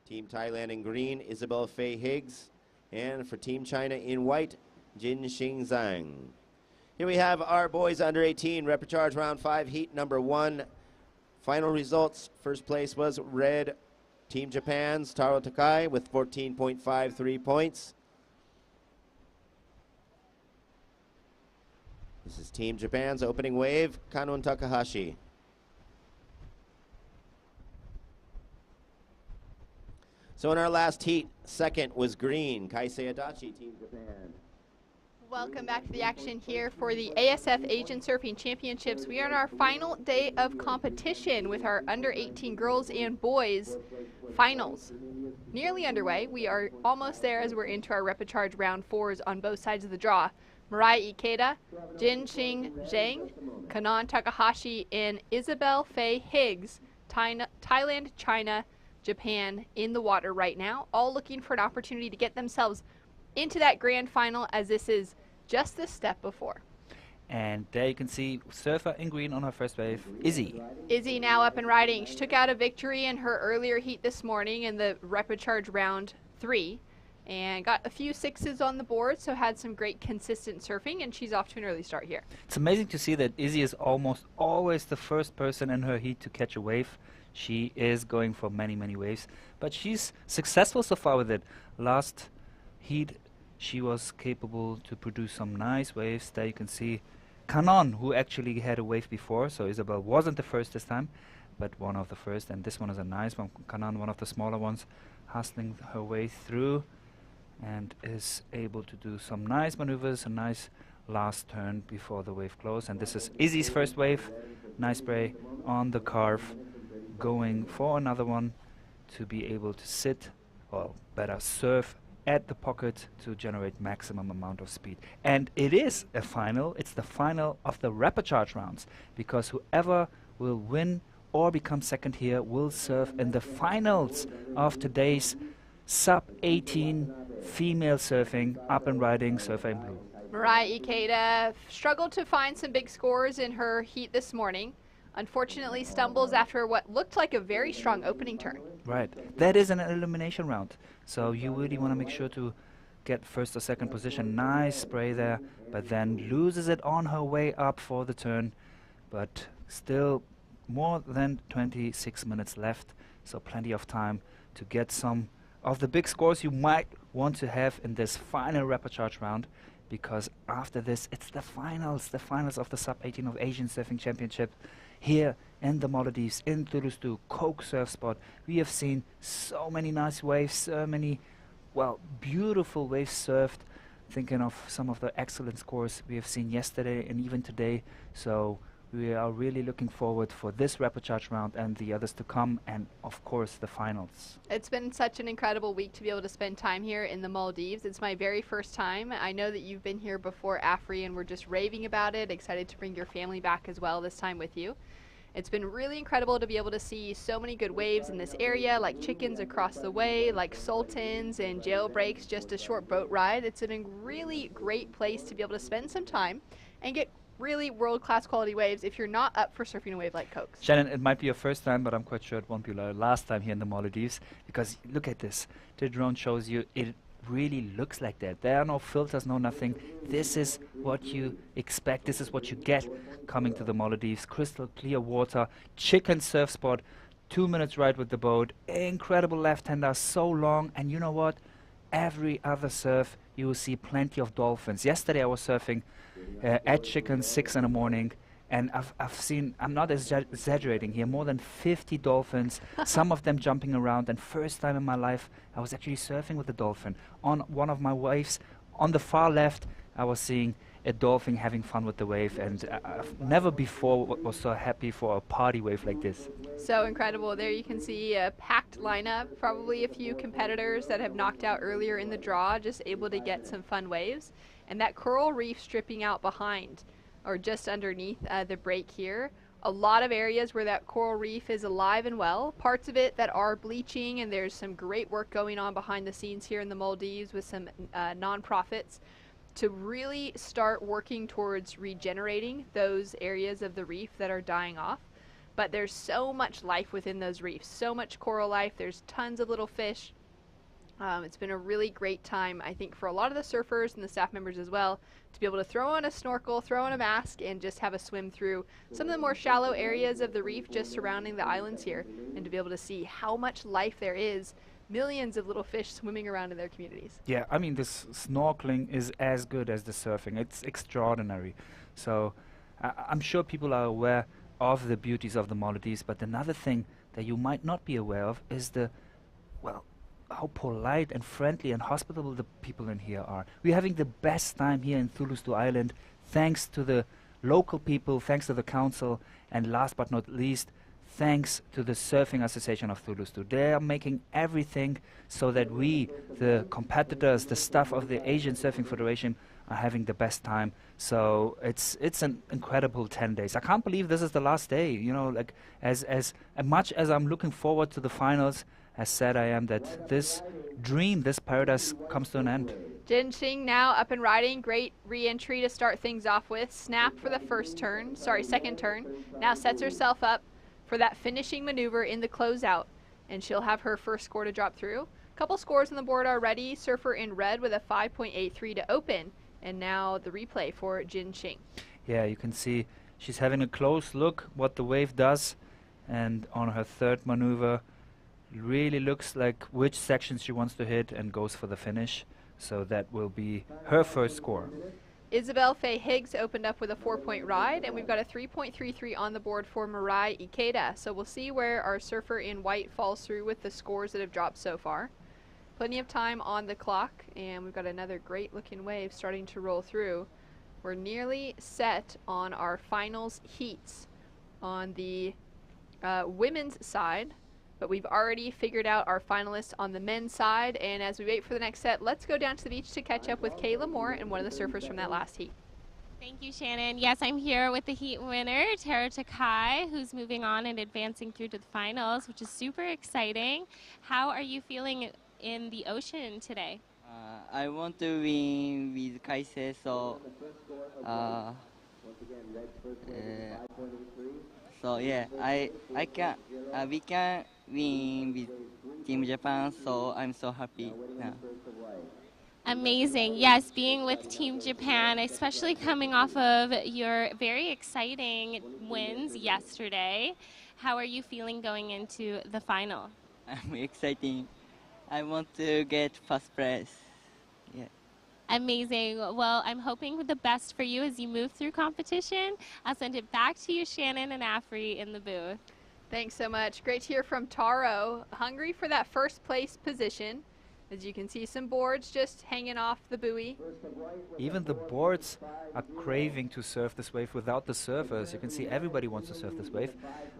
Team Thailand in green, Isabel Faye Higgs. And for Team China in white, Jin Xing Zhang. Here we have our boys under 18, Repechage round 5, heat number 1. Final results, first place was red, Team Japan's Taro Takai with 14.53 points. This is Team Japan's opening wave, Kanun Takahashi. So in our last heat, second was green, Kaisei Adachi, Team Japan. Welcome back to the action here for the ASF Asian Surfing Championships. We are on our final day of competition with our under 18 girls and boys finals. Nearly underway. We are almost there as we're into our repechage round 4s on both sides of the draw. Mirai Ikeda, Jin Xing Zhang, Kanan Takahashi, and Isabel Faye Higgs, Thailand, China, Japan in the water right now, all looking for an opportunity to get themselves into that grand final, as this is just the step before. And there you can see surfer in green on her first wave, Izzy. Izzy now up and riding. She took out a victory in her earlier heat this morning in the repechage round 3 and got a few 6s on the board, so had some great consistent surfing, and she's off to an early start here. It's amazing to see that Izzy is almost always the first person in her heat to catch a wave. She is going for many, many waves, but she's successful so far with it. Last heat, she was capable to produce some nice waves. There you can see Kanon, who actually had a wave before, so Isabel wasn't the first this time, but one of the first, and this one is a nice one. Kanon, one of the smaller ones, hustling her way through and is able to do some nice maneuvers, a nice last turn before the wave close. And this is Izzy's first wave. Nice spray on the carve, going for another one to be able to sit, or better surf at the pocket to generate maximum amount of speed. And it is a final. It's the final of the repechage rounds, because whoever will win or become second here will surf in the finals of today's sub-18 female surfing up and riding Surfer in Blue. Mirai Ikeda struggled to find some big scores in her heat this morning. Unfortunately stumbles after what looked like a very strong opening turn. Right. That is an elimination round. So you really want to make sure to get first or second position. Nice spray there, but then loses it on her way up for the turn. But still more than 26 minutes left, so plenty of time to get some of the big scores you might want to have in this final repechage round, because after this it's the finals of the sub-18 of Asian Surfing Championship here in the Maldives, in Thulusdhoo, Coke surf spot. We have seen so many nice waves, so many, well, beautiful waves surfed. Thinking of some of the excellent scores we have seen yesterday and even today. So we are really looking forward for this repechage round and the others to come, and of course the finals. It's been such an incredible week to be able to spend time here in the Maldives. It's my very first time. I know that you've been here before, Afri, and we're just raving about it. Excited to bring your family back as well this time with you. It's been really incredible to be able to see so many good waves in this area, like chickens across the way, like sultans and jailbreaks, just a short boat ride. It's a really great place to be able to spend some time and get really world-class quality waves if you're not up for surfing a wave like Coke's. Shannon, it might be your first time, but I'm quite sure it won't be your last time here in the Maldives, because look at this. The drone shows you it really looks like that. There are no filters, no nothing. This is what you expect. This is what you get coming to the Maldives. Crystal clear water, chicken surf spot, 2 minutes ride with the boat, incredible left-hander, so long, and you know what? Every other surf you will see plenty of dolphins. Yesterday I was surfing at Chicken 6 in the morning, and I've seen, I'm not exaggerating here, more than 50 dolphins, some of them jumping around, and first time in my life I was actually surfing with a dolphin. On one of my waves, on the far left, I was seeing a dolphin having fun with the wave, and I've never before was so happy for a party wave like this. So incredible. There you can see a packed lineup, probably a few competitors that have knocked out earlier in the draw, just able to get some fun waves. And that coral reef stripping out behind, or just underneath the break here. A lot of areas where that coral reef is alive and well. Parts of it that are bleaching, and there's some great work going on behind the scenes here in the Maldives with some non-profits to really start working towards regenerating those areas of the reef that are dying off. But there's so much life within those reefs, so much coral life. There's tons of little fish. It's been a really great time, I think, for a lot of the surfers and the staff members as well, to be able to throw on a snorkel, throw on a mask, and just have a swim through some of the more shallow areas of the reef just surrounding the islands here, and to be able to see how much life there is. Millions of little fish swimming around in their communities. Yeah, I mean, this snorkeling is as good as the surfing. It's extraordinary. So I'm sure people are aware of the beauties of the Maldives, but another thing that you might not be aware of is the, well, how polite and friendly and hospitable the people in here are. We're having the best time here in Thulusdhoo Island, thanks to the local people, thanks to the council, and last but not least, thanks to the Surfing Association of Thulusdhoo. They are making everything so that we, the competitors, the staff of the Asian Surfing Federation, are having the best time. So it's an incredible 10 days. I can't believe this is the last day. You know, like as much as I'm looking forward to the finals, as sad I am that this dream, this paradise comes to an end. Jin Xing now up and riding. Great re-entry to start things off with. Snap for the second turn. Now sets herself up for that finishing maneuver in the closeout, and she'll have her first score to drop through. A couple scores on the board already. Surfer in red with a 5.83 to open, and now the replay for Jin Xing. Yeah, you can see she's having a close look what the wave does, and on her third maneuver really looks like which section she wants to hit and goes for the finish. So that will be her first score. Isabel Faye Higgs opened up with a 4-point ride, and we've got a 3.33 on the board for Mirai Ikeda. So we'll see where our surfer in white falls through with the scores that have dropped so far. Plenty of time on the clock, and we've got another great looking wave starting to roll through. We're nearly set on our finals heats on the women's side, but we've already figured out our finalists on the men's side. And as we wait for the next set, let's go down to the beach to catch up with Kayla Moore and one of the surfers from that last heat. Thank you, Shannon. Yes, I'm here with the heat winner, Tara Takai, who's moving on and advancing through to the finals, which is super exciting. How are you feeling in the ocean today? I want to win with Kaisei, so yeah, I can we can win with Team Japan, so I'm so happy now. Amazing. Yes, being with Team Japan, especially coming off of your very exciting wins yesterday. How are you feeling going into the final? I'm excited. I want to get first place. Yeah. Amazing. Well, I'm hoping the best for you as you move through competition. I'll send it back to you, Shannon and Afri, in the booth. Thanks so much. Great to hear from Taro. Hungry for that first place position. As you can see, some boards just hanging off the buoy. Even the boards are craving to surf this wave without the surfers. You can see everybody wants to surf this wave.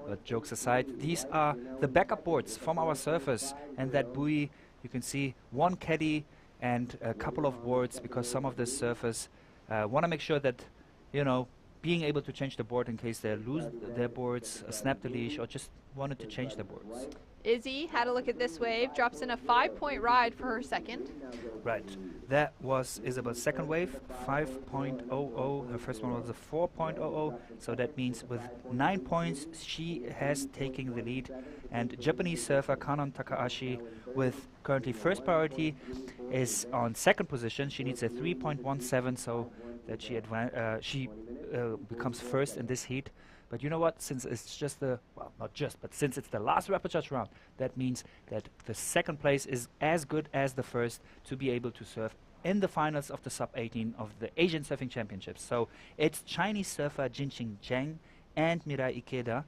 But jokes aside, these are the backup boards from our surfers. And that buoy, you can see one caddy and a couple of boards, because some of the surfers want to make sure that, you know, being able to change the board in case they lose their boards, snap the leash, or just wanted to change their boards. Izzy had a look at this wave, drops in a 5-point ride for her second. Right, that was Isabel's second wave, 5.00. Her first one was a 4.00, so that means with 9 points she has taken the lead. And Japanese surfer Kanon Takahashi, with currently first priority, is on second position. She needs a 3.17 so that she becomes first in this heat. But you know what, since it's just the, well, not just, but since it's the last rapid touch round, that means that the second place is as good as the first to be able to surf in the finals of the sub-18 of the Asian Surfing Championships. So it's Chinese surfer Jinxing Zhang and Mirai Ikeda,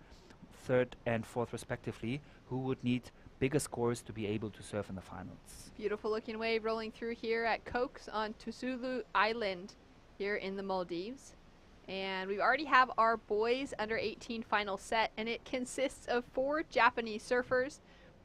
third and fourth respectively, who would need bigger scores to be able to surf in the finals. Beautiful looking wave rolling through here at Cokes on Thulusdhoo Island here in the Maldives. And we already have our boys under 18 final set, and it consists of 4 Japanese surfers.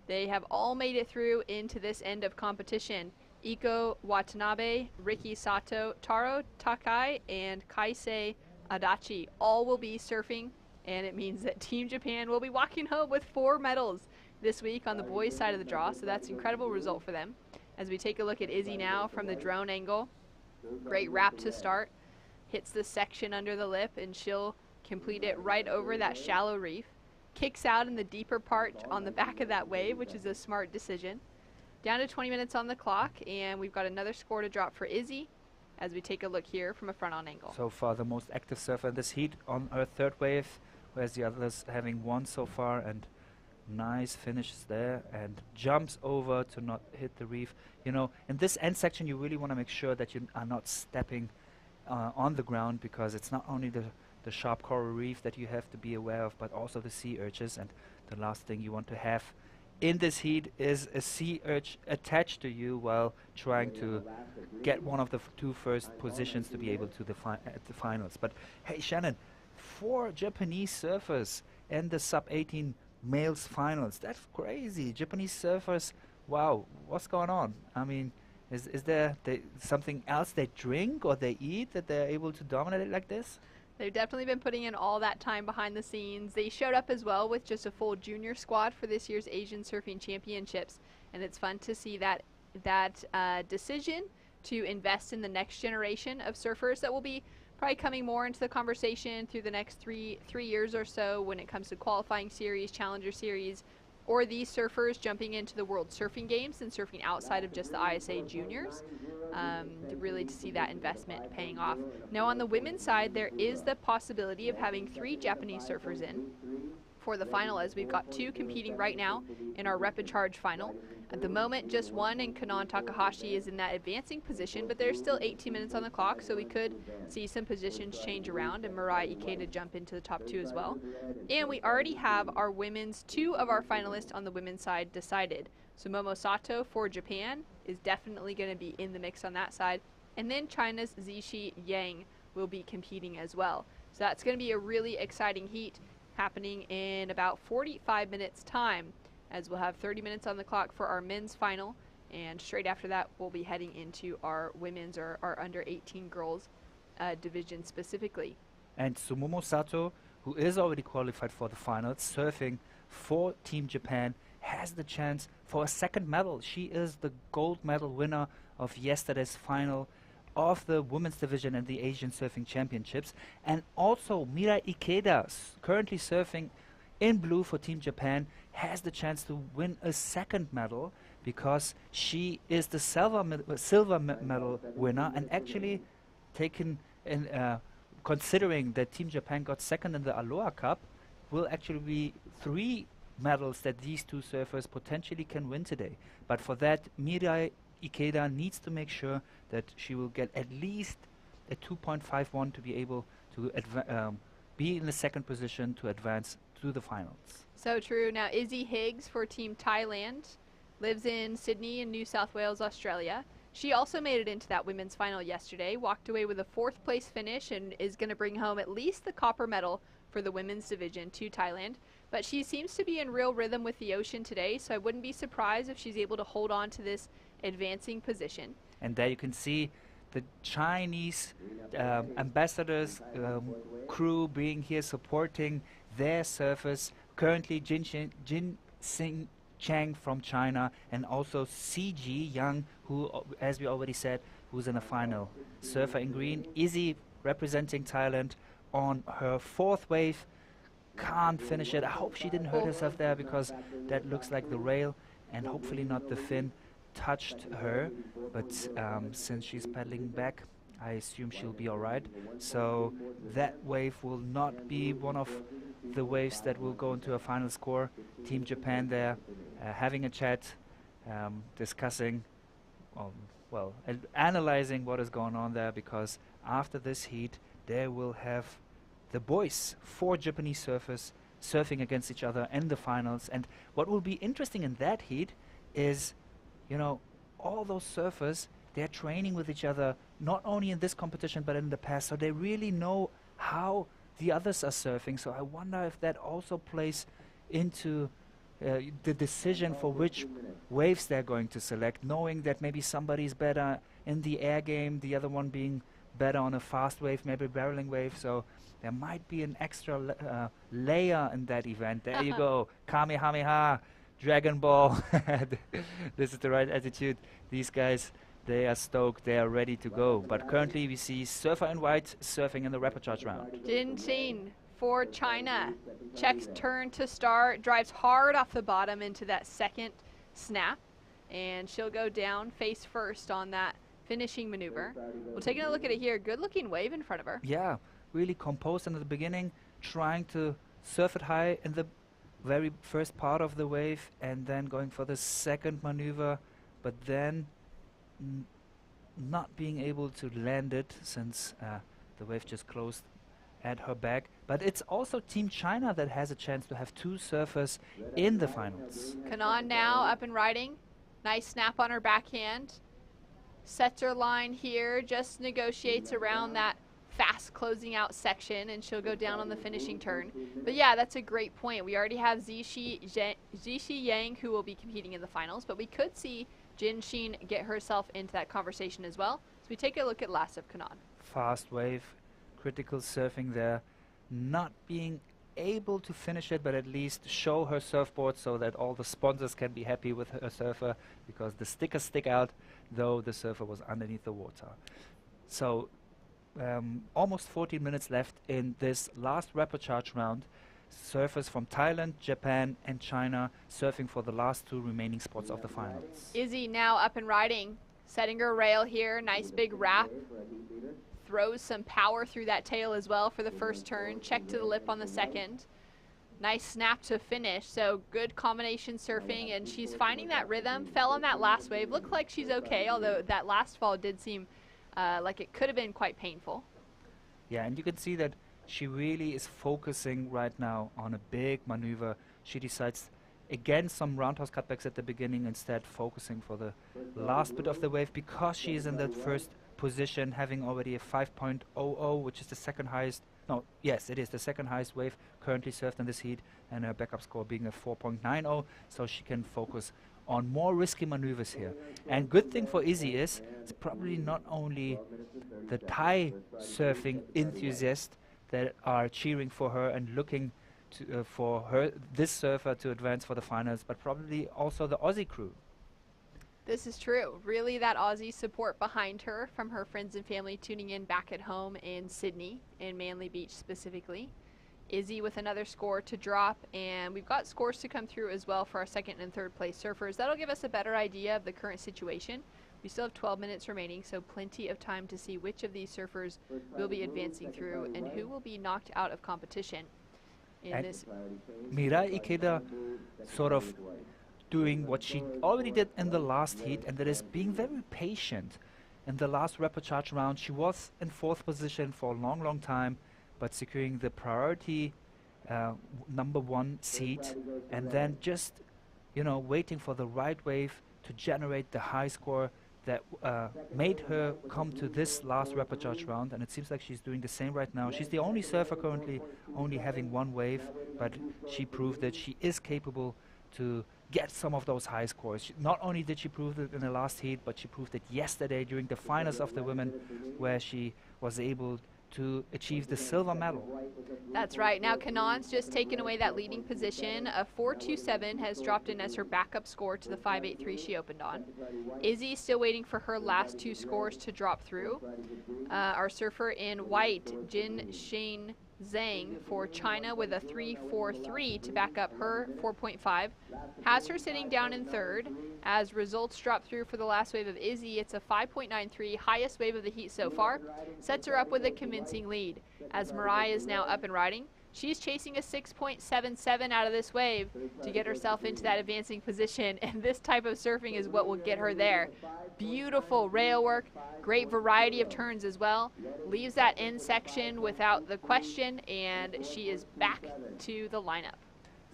They have all made it through into this end of competition. Iko Watanabe, Riki Sato, Taro Takai, and Kaisei Adachi all will be surfing, and it means that Team Japan will be walking home with 4 medals this week on the boys' side of the draw, so that's an incredible result for them. As we take a look at Izzy now from the drone angle, great wrap to start. Hits the section under the lip, and she'll complete it right over that shallow reef. Kicks out in the deeper part on the back of that wave, which is a smart decision. Down to 20 minutes on the clock, and we've got another score to drop for Izzy as we take a look here from a front-on angle. So far the most active surfer in this heat on her third wave, whereas the others having one so far, and nice finishes there, and jumps over to not hit the reef. You know, in this end section you really want to make sure that you are not stepping on the ground, because it's not only the sharp coral reef that you have to be aware of, but also the sea urchins. And the last thing you want to have in this heat is a sea urge attached to you while trying to get one of the two first positions to be able to at the finals. But hey, Shannon, 4 Japanese surfers in the sub-18 males finals. That's crazy. Japanese surfers, wow, what's going on? I mean, is there something else they drink or they eat that they're able to dominate it like this? They've definitely been putting in all that time behind the scenes. They showed up as well with just a full junior squad for this year's Asian Surfing Championships, and it's fun to see that decision to invest in the next generation of surfers that will be probably coming more into the conversation through the next three years or so when it comes to qualifying series, challenger series, or these surfers jumping into the World Surfing Games and surfing outside of just the ISA juniors, really to see that investment paying off. Now on the women's side, there is the possibility of having 3 Japanese surfers in for the final, as we've got 2 competing right now in our Rep and Charge final. At the moment, just 1, and Kanan Takahashi is in that advancing position, but there's still 18 minutes on the clock, so we could see some positions change around and Mirai Ikeda jump into the top 2 as well. And we already have our women's 2 of our finalists on the women's side decided. So Momo Sato for Japan is definitely going to be in the mix on that side, and then China's Zixi Yang will be competing as well. So that's going to be a really exciting heat happening in about 45 minutes time, as we'll have 30 minutes on the clock for our men's final, and straight after that we'll be heading into our women's or our under 18 girls division specifically. And Sumomo Sato, who is already qualified for the finals, surfing for Team Japan, has the chance for a second medal. She is the gold medal winner of yesterday's final of the women's division in the Asian Surfing Championships. And also Mirai Ikeda, currently surfing in blue for Team Japan, has the chance to win a second medal because she is the silver medal winner, and actually taken in considering that Team Japan got second in the Aloha Cup, will actually be 3 medals that these 2 surfers potentially can win today. But for that, Mirai Ikeda needs to make sure that she will get at least a 2.51 to be able to be in the second position to advance to the finals. So true. Now Izzy Higgs for Team Thailand lives in Sydney in New South Wales, Australia. She also made it into that women's final yesterday, walked away with a 4th place finish, and is going to bring home at least the copper medal for the women's division to Thailand. But she seems to be in real rhythm with the ocean today, so I wouldn't be surprised if she's able to hold on to this advancing position. And there you can see the Chinese ambassadors crew being here supporting their surfers. Currently Jin Sing Chang from China, and also CG Yang, who, as we already said, who's in the final. Surfer in green, Izzy representing Thailand on her 4th wave. Can't finish it. I hope she didn't hurt herself there, because that looks like the rail, and hopefully not the fin touched her. But since she's paddling back, I assume she'll be alright. So that wave will not be one of the waves that will go into a final score. Team Japan there having a chat, discussing, well, analyzing what is going on there, because after this heat they will have the boys, 4 Japanese surfers, surfing against each other in the finals. And what will be interesting in that heat is, you know, all those surfers, they're training with each other, not only in this competition but in the past, so they really know how the others are surfing. So I wonder if that also plays into the decision for which waves they're going to select, knowing that maybe somebody's better in the air game, the other one being better on a fast wave, maybe barreling wave. So there might be an extra layer in that event. There you go, Kamehameha, Dragon Ball. This is the right attitude. These guys, they are stoked, they are ready to go. But currently we see Surfer in white surfing in the rapid charge round. Jin Xin for China checks turn to start, drives hard off the bottom into that second snap, and she'll go down face first on that finishing maneuver. Well, taking a look at it here, good looking wave in front of her. Yeah, really composed in the beginning, trying to surf it high in the very first part of the wave, and then going for the second maneuver, but then not being able to land it since the wave just closed at her back. But it's also Team China that has a chance to have two surfers in the finals. Kanan now up and riding. Nice snap on her backhand. Sets her line here, just negotiates around that fast closing out section, and she'll go down on the finishing turn. But yeah, that's a great point. We already have Zixi Yang, who will be competing in the finals, but we could see Jin Xin get herself into that conversation as well. So we take a look at last of Kanan. Fast wave, critical surfing there, not being able to finish it, but at least show her surfboard so that all the sponsors can be happy with her surfer, because the stickers stick out, though the surfer was underneath the water. So almost 14 minutes left in this last rapid charge round. Surfers from Thailand, Japan and China surfing for the last two remaining spots of the finals. Izzy now up and riding, setting her rail here, nice big wrap. Throws some power through that tail as well for the first turn. Check to the lip on the second. Nice snap to finish. So good combination surfing, and she's finding that rhythm. Fell on that last wave. Looked like she's okay, although that last fall did seem like it could have been quite painful. Yeah, and you can see that she really is focusing right now on a big maneuver. She decides again some roundhouse cutbacks at the beginning, instead focusing for the last bit of the wave, because she is in that first position, having already a 5.00, which is the second highest. No, yes, it is the second highest wave currently surfed in this heat, and her backup score being a 4.90, so she can focus on more risky maneuvers here. And good thing for Izzy is it's probably not only the Thai surfing enthusiasts that are cheering for her and looking to, for her, this surfer, to advance for the finals, but probably also the Aussie crew. This is true. Really, that Aussie support behind her from her friends and family tuning in back at home in Sydney, in Manly Beach specifically. Izzy with another score to drop, and we've got scores to come through as well for our second and third place surfers. That'll give us a better idea of the current situation. We still have 12 minutes remaining, so plenty of time to see which of these surfers will be advancing through and who will be knocked out of competition. In this Mirai Ikeda sort of doing what she already did in the last heat, and that is being very patient. In the last rapid charge round, she was in fourth position for a long, long time, but securing the priority #1 seat, and then just, you know, waiting for the right wave to generate the high score that made her come to this last rapid charge round. And it seems like she's doing the same right now. She's the only surfer currently only having one wave, but she proved that she is capable to get some of those high scores. Not only did she prove it in the last heat, but she proved it yesterday during the finals of the women, where she was able to achieve the silver medal. That's right. Now Kanan's just taken away that leading position. A 4.27 has dropped in as her backup score to the 5.83 she opened on. Izzy still waiting for her last two scores to drop through. Our surfer in white, Jin Xin Zhang for China, with a 3.43 to back up her 4.5. Has her sitting down in third. As results drop through for the last wave of Izzy, it's a 5.93, highest wave of the heat so far. Sets her up with a convincing lead. As Mirai is now up and riding, she's chasing a 6.77 out of this wave to get herself into that advancing position, and this type of surfing is what will get her there. Beautiful rail work, great variety of turns as well. Leaves that end section without the question, and she is back to the lineup.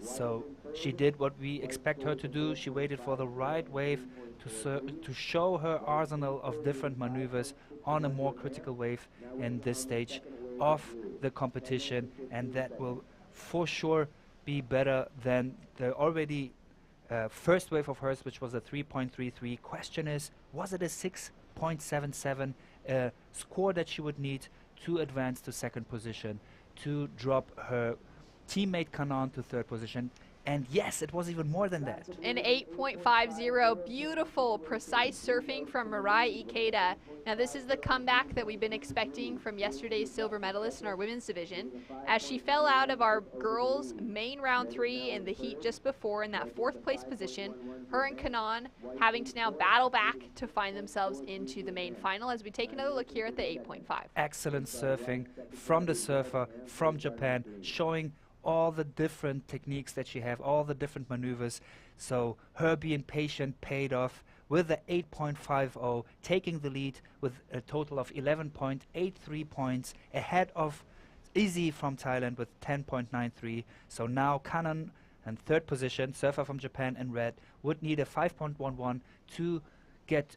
So she did what we expect her to do. She waited for the right wave to show her arsenal of different maneuvers on a more critical wave in this stage of the competition, and that will for sure be better than the already first wave of hers, which was a 3.33. Question is, was it a 6.77 score that she would need to advance to second position, to drop her teammate Kanan to third position? And yes, it was even more than that. An 8.50, beautiful, precise surfing from Mirai Ikeda. Now this is the comeback that we've been expecting from yesterday's silver medalist in our women's division, as she fell out of our girls' main round 3 in the heat just before in that fourth place position. Her and Kanan having to now battle back to find themselves into the main final, as we take another look here at the 8.5. Excellent surfing from the surfer from Japan, showing all the different techniques that she have, all the different maneuvers. So her being patient paid off with the 8.50, taking the lead with a total of 11.83 points ahead of Izzy from Thailand with 10.93. So now Kanan and third position, surfer from Japan in red, would need a 5.11 to get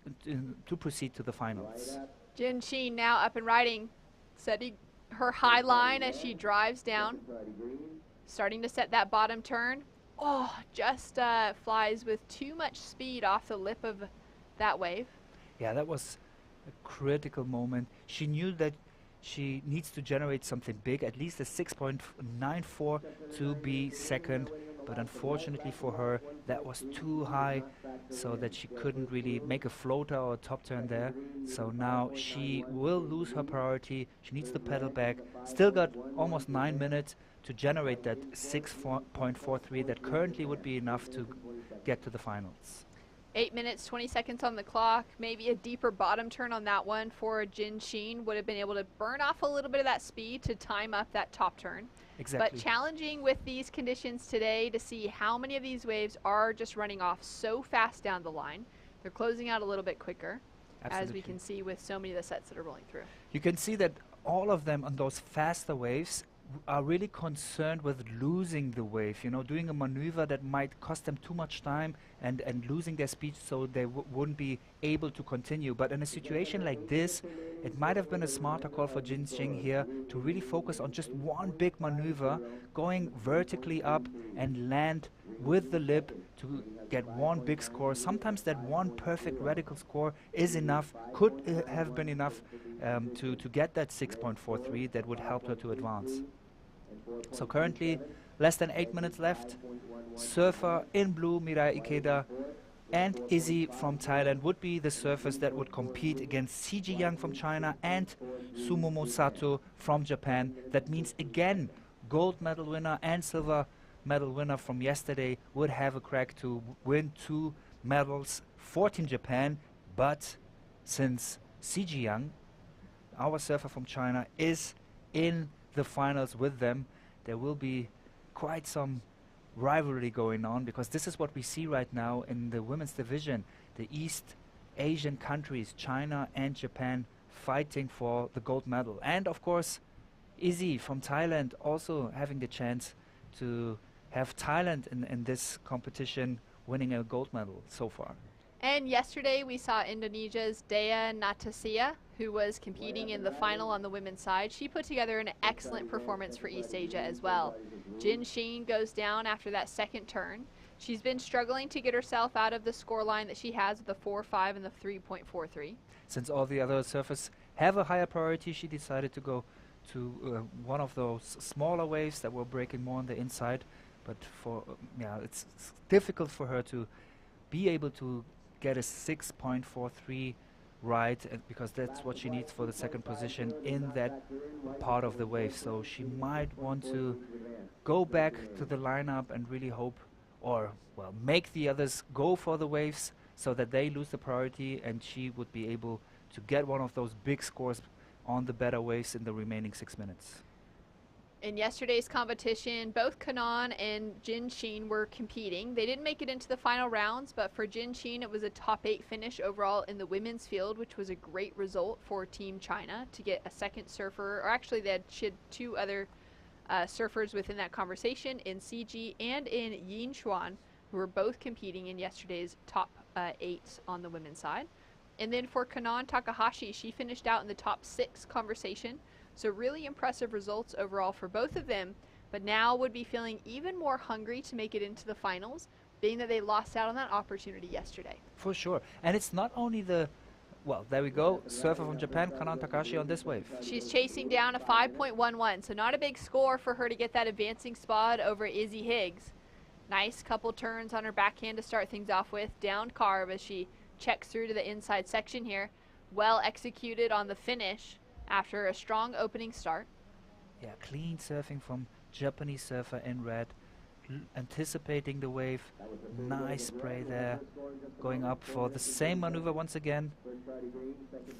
to proceed to the finals. Jin Sheen now up and riding, setting her high line as she drives down, starting to set that bottom turn. Oh, just flies with too much speed off the lip of that wave. Yeah, that was a critical moment. She knew that she needs to generate something big, at least a 6.94 to be second. But unfortunately for her, that was too high, so that she couldn't really make a floater or a top turn there. So now she will lose her priority. She needs to pedal back. Still got almost 9 minutes to generate that 6.43 that currently would be enough to get to the finals. 8 minutes, 20 seconds on the clock. Maybe a deeper bottom turn on that one for Jin Sheen would have been able to burn off a little bit of that speed to time up that top turn. Exactly. But challenging with these conditions today to see how many of these waves are just running off so fast down the line. They're closing out a little bit quicker, as we can see with so many of the sets that are rolling through. You can see that all of them on those faster waves are really concerned with losing the wave, you know, doing a maneuver that might cost them too much time and losing their speed, so they wouldn't be able to continue. But in a situation like this, it might have been a smarter call for Jin Sheen here to really focus on just one big maneuver, going vertically up and land with the lip to get one big score. Sometimes that one perfect radical score is enough, could have been enough to get that 6.43 that would help her to advance. So currently less than 8 minutes left. Surfer in blue, Mirai Ikeda, and Izzy from Thailand would be the surfers that would compete against Siji Yang from China and Sumomo Sato from Japan. That means again, gold medal winner and silver medal winner from yesterday would have a crack to win 2 medals for Team Japan. But since Siji Yang, our surfer from China, is in the finals with them, there will be quite some rivalry going on, because this is what we see right now in the women's division. The East Asian countries, China and Japan, fighting for the gold medal. And of course, Izzy from Thailand also having the chance to have Thailand in this competition, winning a gold medal so far. And yesterday we saw Indonesia's Dea Natasia, who was competing in the final on the women's side. She put together an excellent performance for East Asia as well. Jin Sheen goes down after that second turn. She's been struggling to get herself out of the scoreline that she has, the 4.5 and the 3.43. Since all the other surfers have a higher priority, she decided to go to one of those smaller waves that were breaking more on the inside. But for it's difficult for her to be able to get a 6.43 right, because that's what she needs for the second position in that part of the wave. So she might want to go back to the lineup and really hope, or well, make the others go for the waves so that they lose the priority, and she would be able to get one of those big scores on the better waves in the remaining 6 minutes. In yesterday's competition, both Kanan and Jin Sheen were competing. They didn't make it into the final rounds, but for Jin Sheen, it was a top 8 finish overall in the women's field, which was a great result for Team China to get a second surfer, or actually they had 2 other surfers within that conversation, in CG and in Yin Xuan, who were both competing in yesterday's top 8 on the women's side. And then for Kanan Takahashi, she finished out in the top 6 conversation. So really impressive results overall for both of them, but now would be feeling even more hungry to make it into the finals, being that they lost out on that opportunity yesterday. For sure. And it's not only the, well, there we go, surfer from Japan, Kanan Takahashi on this wave. She's chasing down a 5.11, so not a big score for her to get that advancing spot over Izzy Higgs. Nice couple turns on her backhand to start things off with, down carve as she checks through to the inside section here. Well executed on the finish after a strong opening start. Yeah, clean surfing from Japanese surfer in red, anticipating the wave. Nice spray there, going up for the same maneuver once again,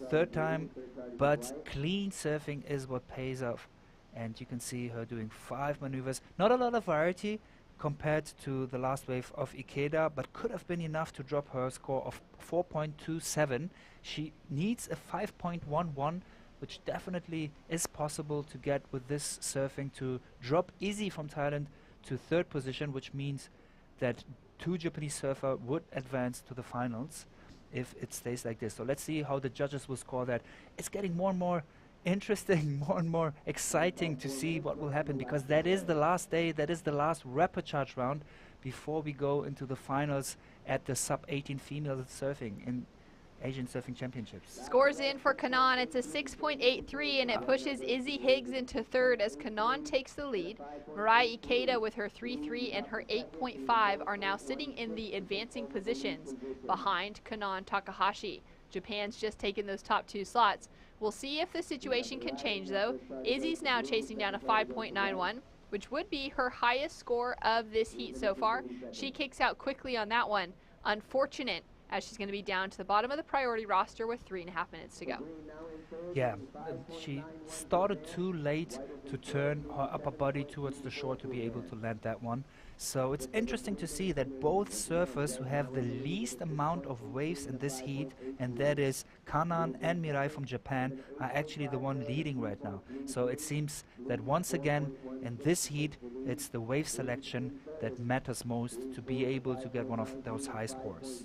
third time, but clean surfing is what pays off. And you can see her doing 5 maneuvers. Not a lot of variety compared to the last wave of Ikeda, but could have been enough to drop her score of 4.27. She needs a 5.11 which definitely is possible to get with this surfing, to drop Izzy from Thailand to third position, which means that 2 Japanese surfers would advance to the finals if it stays like this. So let's see how the judges will score that. It's getting more and more interesting, more and more exciting to see what will happen, because that is the last day, that is the last rapid charge round before we go into the finals at the sub-18 female surfing in Asian Surfing Championships. Scores in for Kanaan. It's a 6.83, and it pushes Izzy Higgs into third as Kanaan takes the lead. Mirai Ikeda with her 3.3 and her 8.5 are now sitting in the advancing positions behind Kanaan Takahashi. Japan's just taken those top 2 slots. We'll see if the situation can change, though. Izzy's now chasing down a 5.91, which would be her highest score of this heat so far. She kicks out quickly on that one. Unfortunate, as she's going to be down to the bottom of the priority roster with 3.5 minutes to go. Yeah, she started too late to turn her upper body towards the shore to be able to land that one. So it's interesting to see that both surfers who have the least amount of waves in this heat, and that is Kanaan and Mirai from Japan, are actually the one leading right now. So it seems that once again in this heat, it's the wave selection that matters most to be able to get one of those high scores.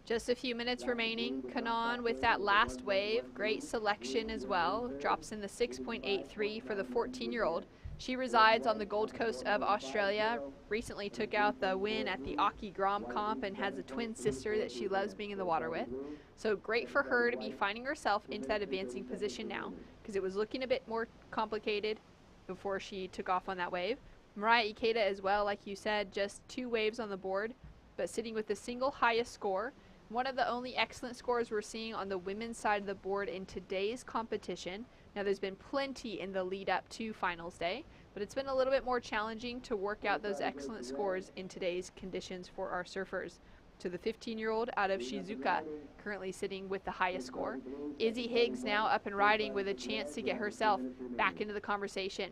Just a few minutes remaining. Kanaan with that last wave. Great selection as well. Drops in the 6.83 for the 14-year-old. She resides on the Gold Coast of Australia. Recently took out the win at the Aki Grom Comp and has a twin sister that she loves being in the water with. So great for her to be finding herself into that advancing position now, because it was looking a bit more complicated before she took off on that wave. Mirai Ikeda as well, like you said, just 2 waves on the board, but sitting with the single highest score. One of the only excellent scores we're seeing on the women's side of the board in today's competition. Now, there's been plenty in the lead up to finals day, but it's been a little bit more challenging to work out those excellent scores in today's conditions for our surfers. So the 15-year-old out of Shizuoka currently sitting with the highest score. Izzy Higgs now up and riding with a chance to get herself back into the conversation.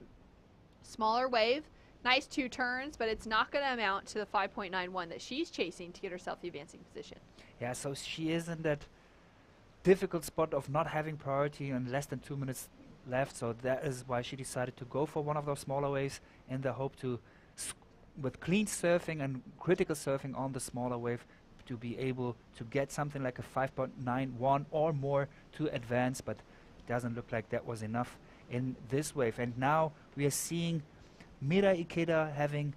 Smaller wave. Nice 2 turns, but it's not going to amount to the 5.91 that she's chasing to get herself the advancing position. Yeah, so she is in that difficult spot of not having priority and less than 2 minutes left, so that is why she decided to go for one of those smaller waves in the hope to, with clean surfing and critical surfing on the smaller wave, to be able to get something like a 5.91 or more to advance, but it doesn't look like that was enough in this wave. And now we are seeing Mirai Ikeda having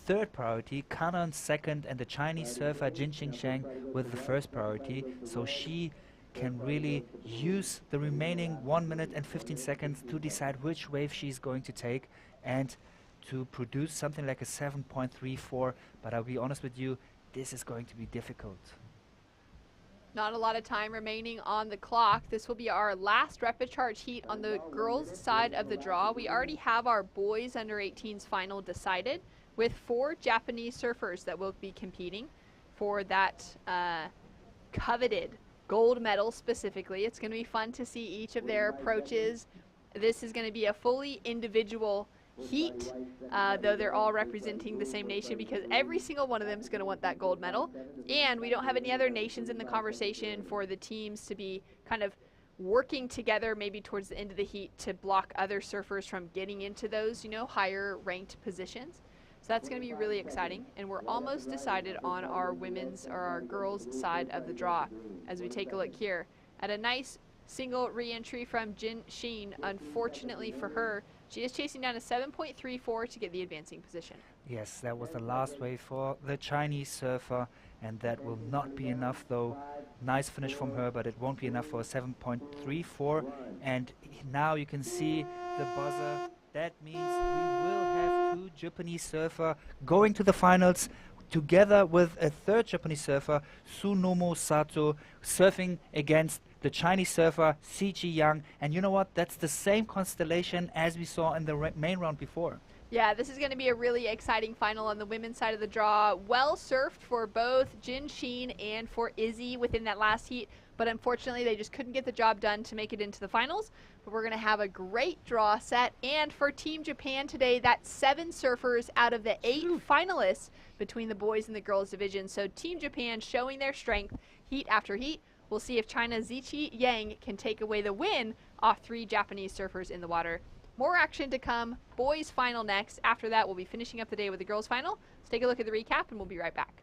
third priority, Kanaan second, and the Chinese surfer Jinxing Shang with the first priority. So she can really use the remaining 1 minute and 15 seconds to decide which wave she's going to take and to produce something like a 7.34. But I'll be honest with you, this is going to be difficult. Not a lot of time remaining on the clock. This will be our last rapid charge heat on the girls' side of the draw. We already have our boys under 18s final decided, with 4 Japanese surfers that will be competing for that coveted gold medal specifically. It's going to be fun to see each of their approaches. This is going to be a fully individual heat, though they're all representing the same nation, because every single one of them is going to want that gold medal. And we don't have any other nations in the conversation for the teams to be kind of working together maybe towards the end of the heat to block other surfers from getting into those, higher ranked positions. So that's going to be really exciting, and we're almost decided on our women's or our girls' side of the draw as we take a look here at a nice single re-entry from Jin Shin. Unfortunately for her, she is chasing down a 7.34 to get the advancing position. Yes, that was the last wave for the Chinese surfer, and that will not be enough, though. Nice finish from her, but it won't be enough for a 7.34. And now you can see the buzzer. That means we will have 2 Japanese surfer going to the finals together with a 3rd Japanese surfer, Tsunomo Sato, surfing against the Chinese surfer, Sichi Yang. And you know what? That's the same constellation as we saw in the main round before. Yeah, this is going to be a really exciting final on the women's side of the draw. Well surfed for both Jin Shin and for Izzy within that last heat, but unfortunately they just couldn't get the job done to make it into the finals. But we're going to have a great draw set. And for Team Japan today, that's 7 surfers out of the 8 finalists between the boys and the girls division. So Team Japan showing their strength heat after heat. We'll see if China's Ziqi Yang can take away the win off 3 Japanese surfers in the water. More action to come. Boys final next. After that, we'll be finishing up the day with the girls final. Let's take a look at the recap and we'll be right back.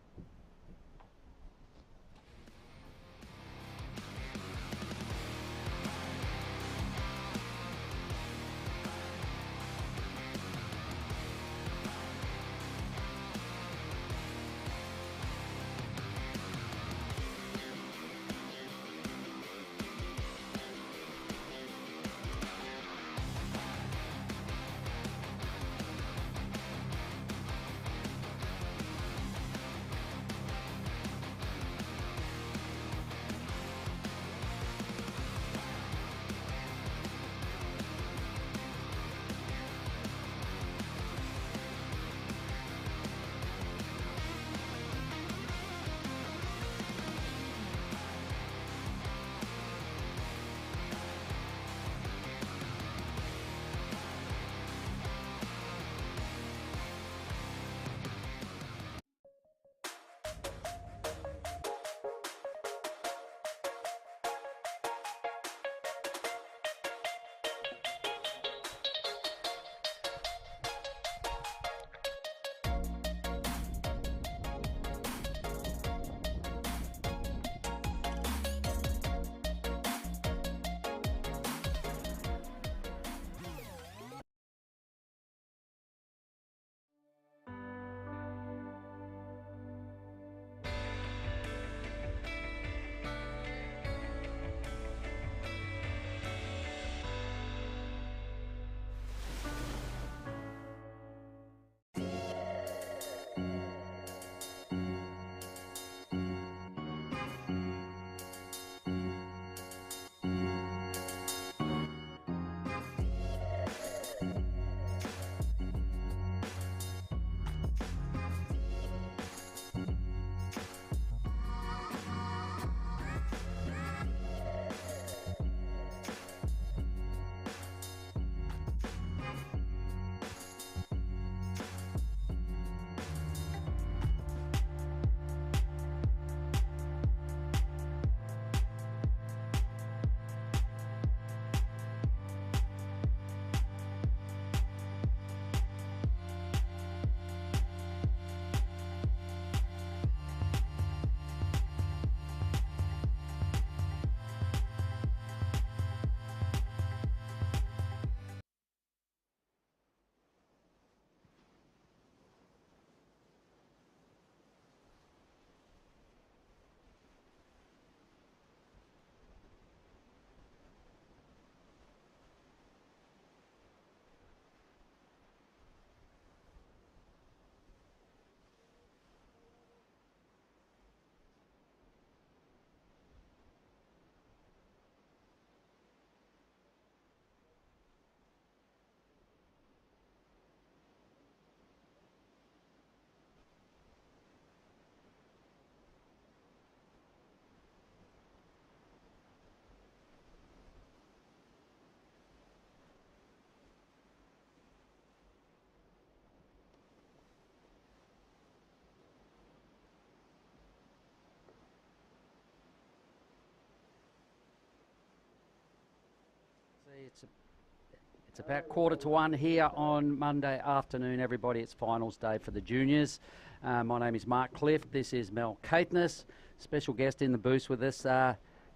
It's about 1:15 here on Monday afternoon, everybody. It's finals day for the juniors. My name is Mark Clift. This is Mel Caithness, special guest in the booth with us,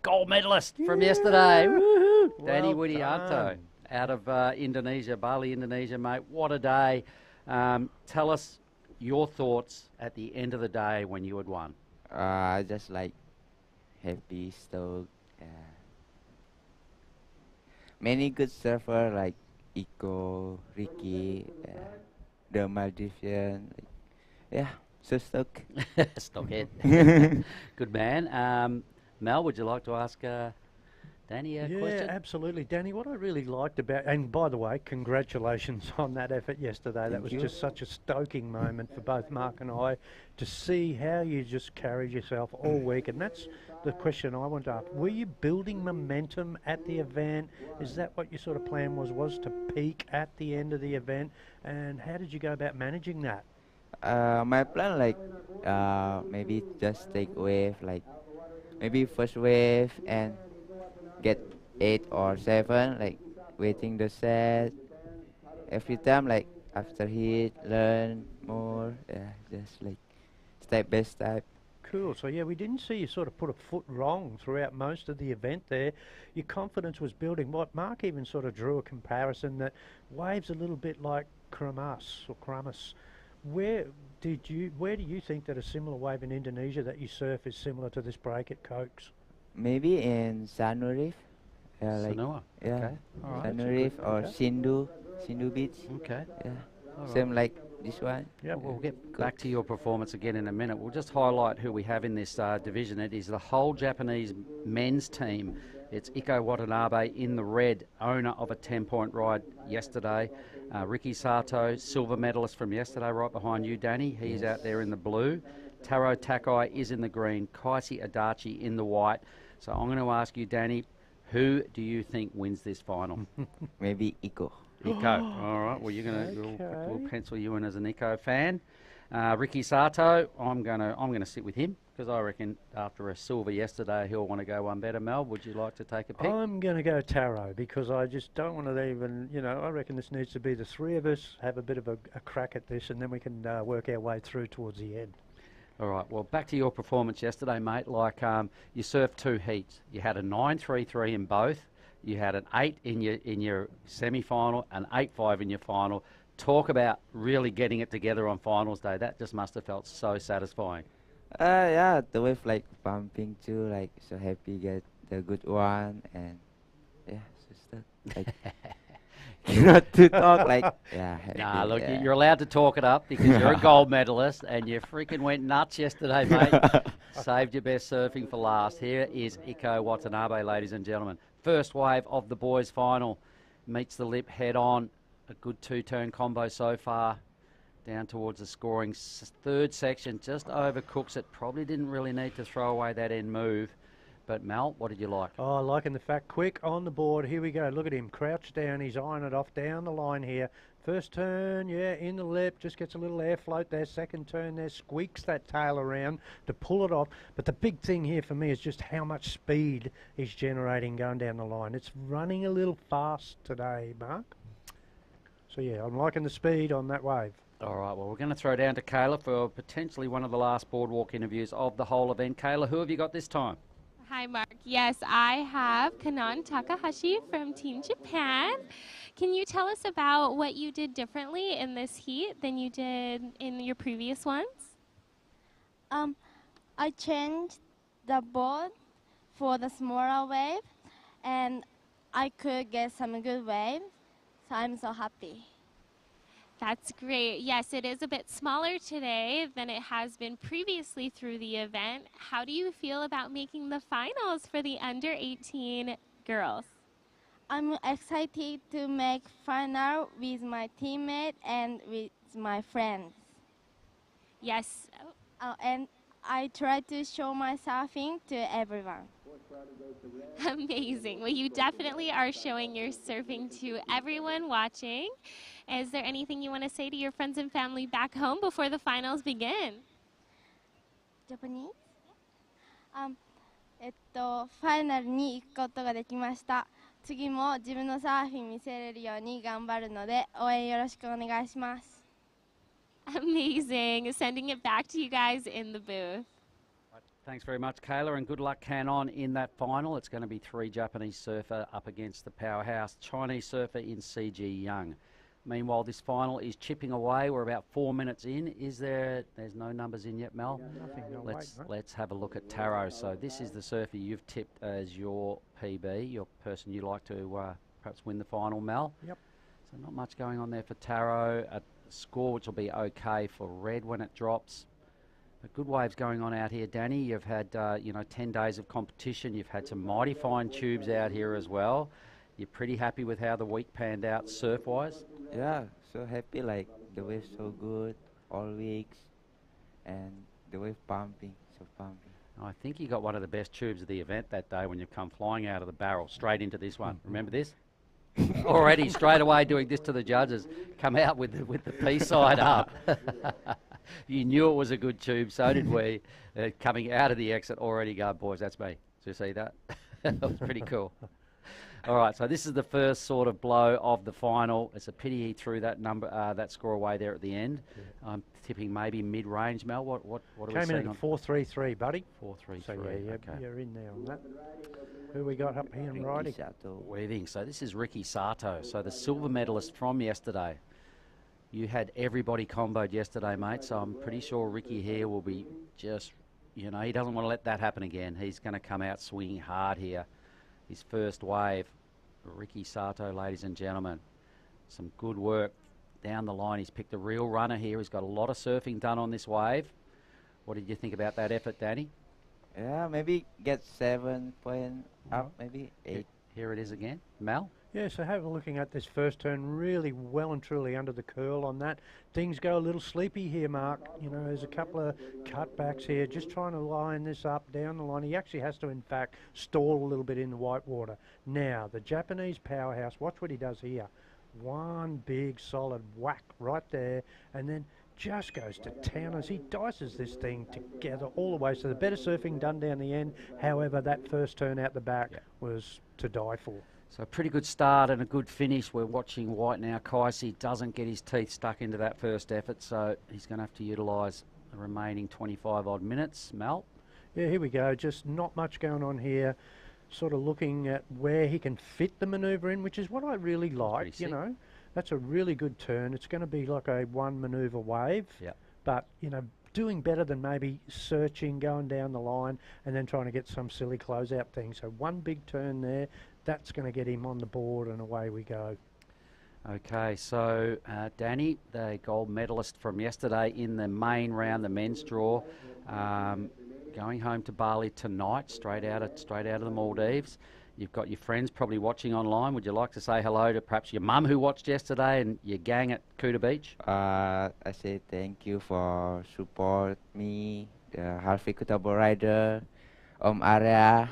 gold medalist from yesterday. Woohoo! Danny Widianto out of Indonesia, Bali, Indonesia, mate. What a day. Tell us your thoughts at the end of the day when you had won. Just like happy, stoked. Many good surfer like Iko, Ricky, the Maldivian. Yeah, so stoked. Stockhead. Good man. Mel, would you like to ask Danny a question? Yeah, absolutely. Danny, what I really liked about, and by the way, congratulations on that effort yesterday. That was just such a stoking moment for both Mark and I to see how you just carried yourself all week. And that's the question I want to ask. Were you building momentum at the event? Is that what your sort of plan was to peak at the end of the event? And how did you go about managing that? My plan like maybe just take wave, like maybe first wave and get 8 or 7, like waiting the set. Every time, like after hit, learn more. Yeah, just like step by step. Cool. So, yeah, we didn't see you sort of put a foot wrong throughout most of the event there. Your confidence was building. What Mark even sort of drew a comparison that waves a little bit like Kramas. Where do you think that a similar wave in Indonesia that you surf is similar to this break at Cokes? Maybe in Sanur Reef. Yeah, like Sanoa. yeah, Okay. All right. Sanur Reef or okay. Sindu Beach. Okay. Yeah, All same like this one. Yeah, We'll get back to your performance again in a minute. We'll just highlight who we have in this division. It is the whole Japanese men's team. It's Iko Watanabe in the red, owner of a 10-point ride yesterday. Ricky Sato, silver medalist from yesterday, right behind you, Danny. He's out there in the blue. Taro Takai is in the green. Kaisi Adachi in the white. So I'm going to ask you, Danny, who do you think wins this final? Maybe Iko. Iko. All right. Well, we'll pencil you in as an Iko fan. Ricky Sato, I'm gonna sit with him because I reckon after a silver yesterday he'll want to go one better. Mel, would you like to take a pick? I'm going to go Taro because I just don't want to even, I reckon this needs to be the three of us have a bit of a crack at this and then we can work our way through towards the end. All right. Well, back to your performance yesterday, mate. Like you surfed 2 heats. You had a 9.33 in both. You had an 8 in your semi-final, an 8.5 in your final. Talk about really getting it together on finals day. That just must have felt so satisfying. Yeah, the wave like pumping too, like so happy get the good one, and yeah, so stuff like not to talk like yeah. Happy, Nah, look, yeah. you're allowed to talk it up because you're a gold medalist and you freaking went nuts yesterday, mate. Saved your best surfing for last. Here is Iko Watanabe, ladies and gentlemen. First wave of the boys' final. Meets the lip head on. A good 2-turn combo so far. Down towards the scoring third section, just overcooks it. Probably didn't really need to throw away that end move. But Mel, what did you like? Oh, liking the fact, quick on the board. Here we go. Look at him, crouched down. He's eyeing it off down the line here. First turn, yeah, in the lip, just gets a little air float there. Second turn there, squeaks that tail around to pull it off. But the big thing here for me is just how much speed he's generating going down the line. It's running a little fast today, Mark. So yeah, I'm liking the speed on that wave. All right, well, we're going to throw down to Kayla for potentially one of the last boardwalk interviews of the whole event. Kayla, who have you got this time? Hi, Mark. Yes, I have Kanan Takahashi from Team Japan. Can you tell us about what you did differently in this heat than you did in your previous ones? I changed the board for the smaller wave, and I could get some good waves, so I'm so happy. That's great. Yes, it is a bit smaller today than it has been previously through the event. How do you feel about making the finals for the under 18 girls? I'm excited to make final with my teammate and with my friends. Yes. And I try to show my surfing to everyone. Amazing. Well, you definitely are showing your surfing to everyone watching. Is there anything you want to say to your friends and family back home before the finals begin? Japanese? ファイナルに行くことができました。次も自分のサーフィン見せれるように頑張るので応援よろしくお願いします。 Amazing. Sending it back to you guys in the booth. Thanks very much, Kayla, and good luck, Canon, in that final. It's going to be 3 Japanese surfer up against the powerhouse Chinese surfer in CG Young. Meanwhile, this final is chipping away. We're about 4 minutes in. There's no numbers in yet, Mel? Nothing. Let's have a look at Taro. So this is the surfer you've tipped as your PB, your person you like to perhaps win the final, Mel. Yep. So not much going on there for Taro. A score which will be okay for red when it drops. But good waves going on out here, Danny. You've had 10 days of competition. You've had some mighty fine tubes out here as well. You're pretty happy with how the week panned out surf-wise? Yeah, so happy, like the wave so good all weeks, and the wave pumping, so pumping. I think you got one of the best tubes of the event that day when you've come flying out of the barrel straight into this one. Remember this? Already straight away doing this to the judges. Come out with the P side up. You knew it was a good tube, so did we. Coming out of the exit already go, boys, that's me. So you see that? That was pretty cool. All right, so this is the first sort of blow of the final. It's a pity he threw that that score away there at the end. Yeah. I'm tipping maybe mid-range. Mel, what are we seeing? Came in at 4-3-3, buddy. 4-3-3. So yeah, okay. you're in there on that. Who we got up here and riding? Weaving. So this is Ricky Sato. So the silver medalist from yesterday. You had everybody comboed yesterday, mate. So I'm pretty sure Ricky here will be just, you know, he doesn't want to let that happen again. He's going to come out swinging hard here. His first wave. Ricky Sato, ladies and gentlemen. Some good work down the line. He's picked a real runner here. He's got a lot of surfing done on this wave. What did you think about that effort, Danny? Yeah, maybe get 7 point up, maybe 8. Here it is again. Mel? Yeah, so have a looking at this first turn, really well and truly under the curl on that. Things go a little sleepy here, Mark. You know, there's a couple of cutbacks here, just trying to line this up down the line. He actually has to, in fact, stall a little bit in the white water. Now, the Japanese powerhouse, watch what he does here. One big solid whack right there, and then just goes to town as he dices this thing together all the way. So the better surfing done down the end. However, that first turn out the back was to die for. So a pretty good start and a good finish. We're watching white now. Kaisi doesn't get his teeth stuck into that first effort, so he's going to have to utilise the remaining 25 odd minutes. Mel? Yeah, here we go. Just not much going on here. Sort of looking at where he can fit the manoeuvre in, which is what I really like, you know. That's a really good turn. It's going to be like a one manoeuvre wave. Yep. But, you know, doing better than maybe searching, going down the line, and then trying to get some silly closeout thing. So one big turn there. That's going to get him on the board, and away we go. Okay, so Danny, the gold medalist from yesterday in the main round, the men's draw, going home to Bali tonight, straight out of the Maldives. You've got your friends probably watching online. Would you like to say hello to perhaps your mum who watched yesterday and your gang at Kuta Beach? I say thank you for support me, the Harvey Kuta board rider, Area,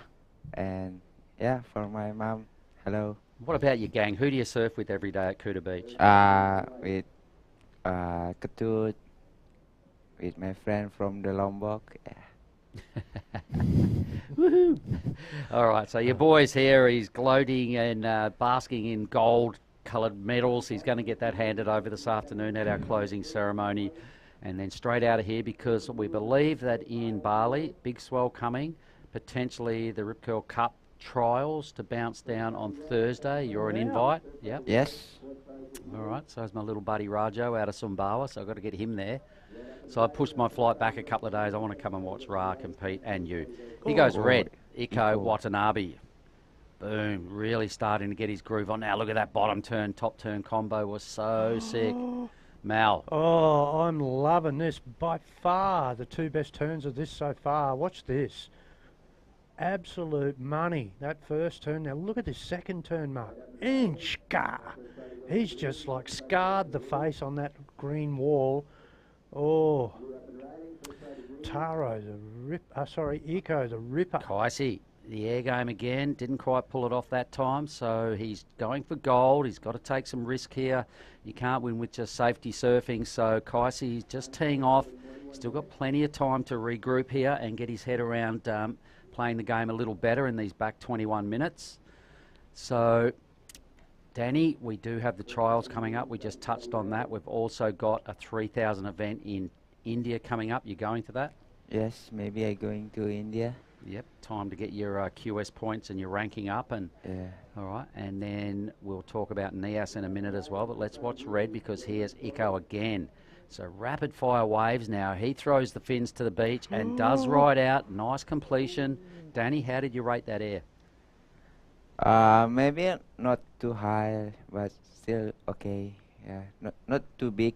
and yeah, for my mom, hello. What about your gang? Who do you surf with every day at Kuta Beach? With Ketut, with my friend from the Lombok. Yeah. Woohoo! All right, so your boy's here. He's gloating and basking in gold-coloured medals. He's going to get that handed over this afternoon at our closing ceremony. And then straight out of here, because we believe that in Bali, big swell coming, potentially the Rip Curl Cup trials to bounce down on Thursday. You're an invite? Yep. Yes. All right, so is my little buddy Rajo out of Sumbawa, so I've got to get him there. So I pushed my flight back a couple of days. I want to come and watch Ra compete, and you. He goes red. Iko Watanabe. Boom. Really starting to get his groove on. Now look at that bottom turn, top turn combo was so sick. Mal. Oh, I'm loving this. By far the two best turns of this so far. Watch this. Absolute money, that first turn. Now look at this second turn, Mark. Inchka. He's just like scarred the face on that green wall. Oh. Taro the rip. Iko the ripper. Kaisi, the air game again. Didn't quite pull it off that time, so he's going for gold. He's got to take some risk here. You can't win with just safety surfing, so Kaisi just teeing off. Still got plenty of time to regroup here and get his head around playing the game a little better in these back 21 minutes. So, Danny, we do have the trials coming up. We just touched on that. We've also got a 3,000 event in India coming up. You going to that? Yes, maybe I'm going to India. Yep, time to get your QS points and your ranking up. And all right, and then we'll talk about Nias in a minute as well. But let's watch red because here's Iko again. So rapid fire waves now. He throws the fins to the beach and does ride out. Nice completion. Danny, how did you rate that air? Maybe not too high, but still okay. Yeah, not too big,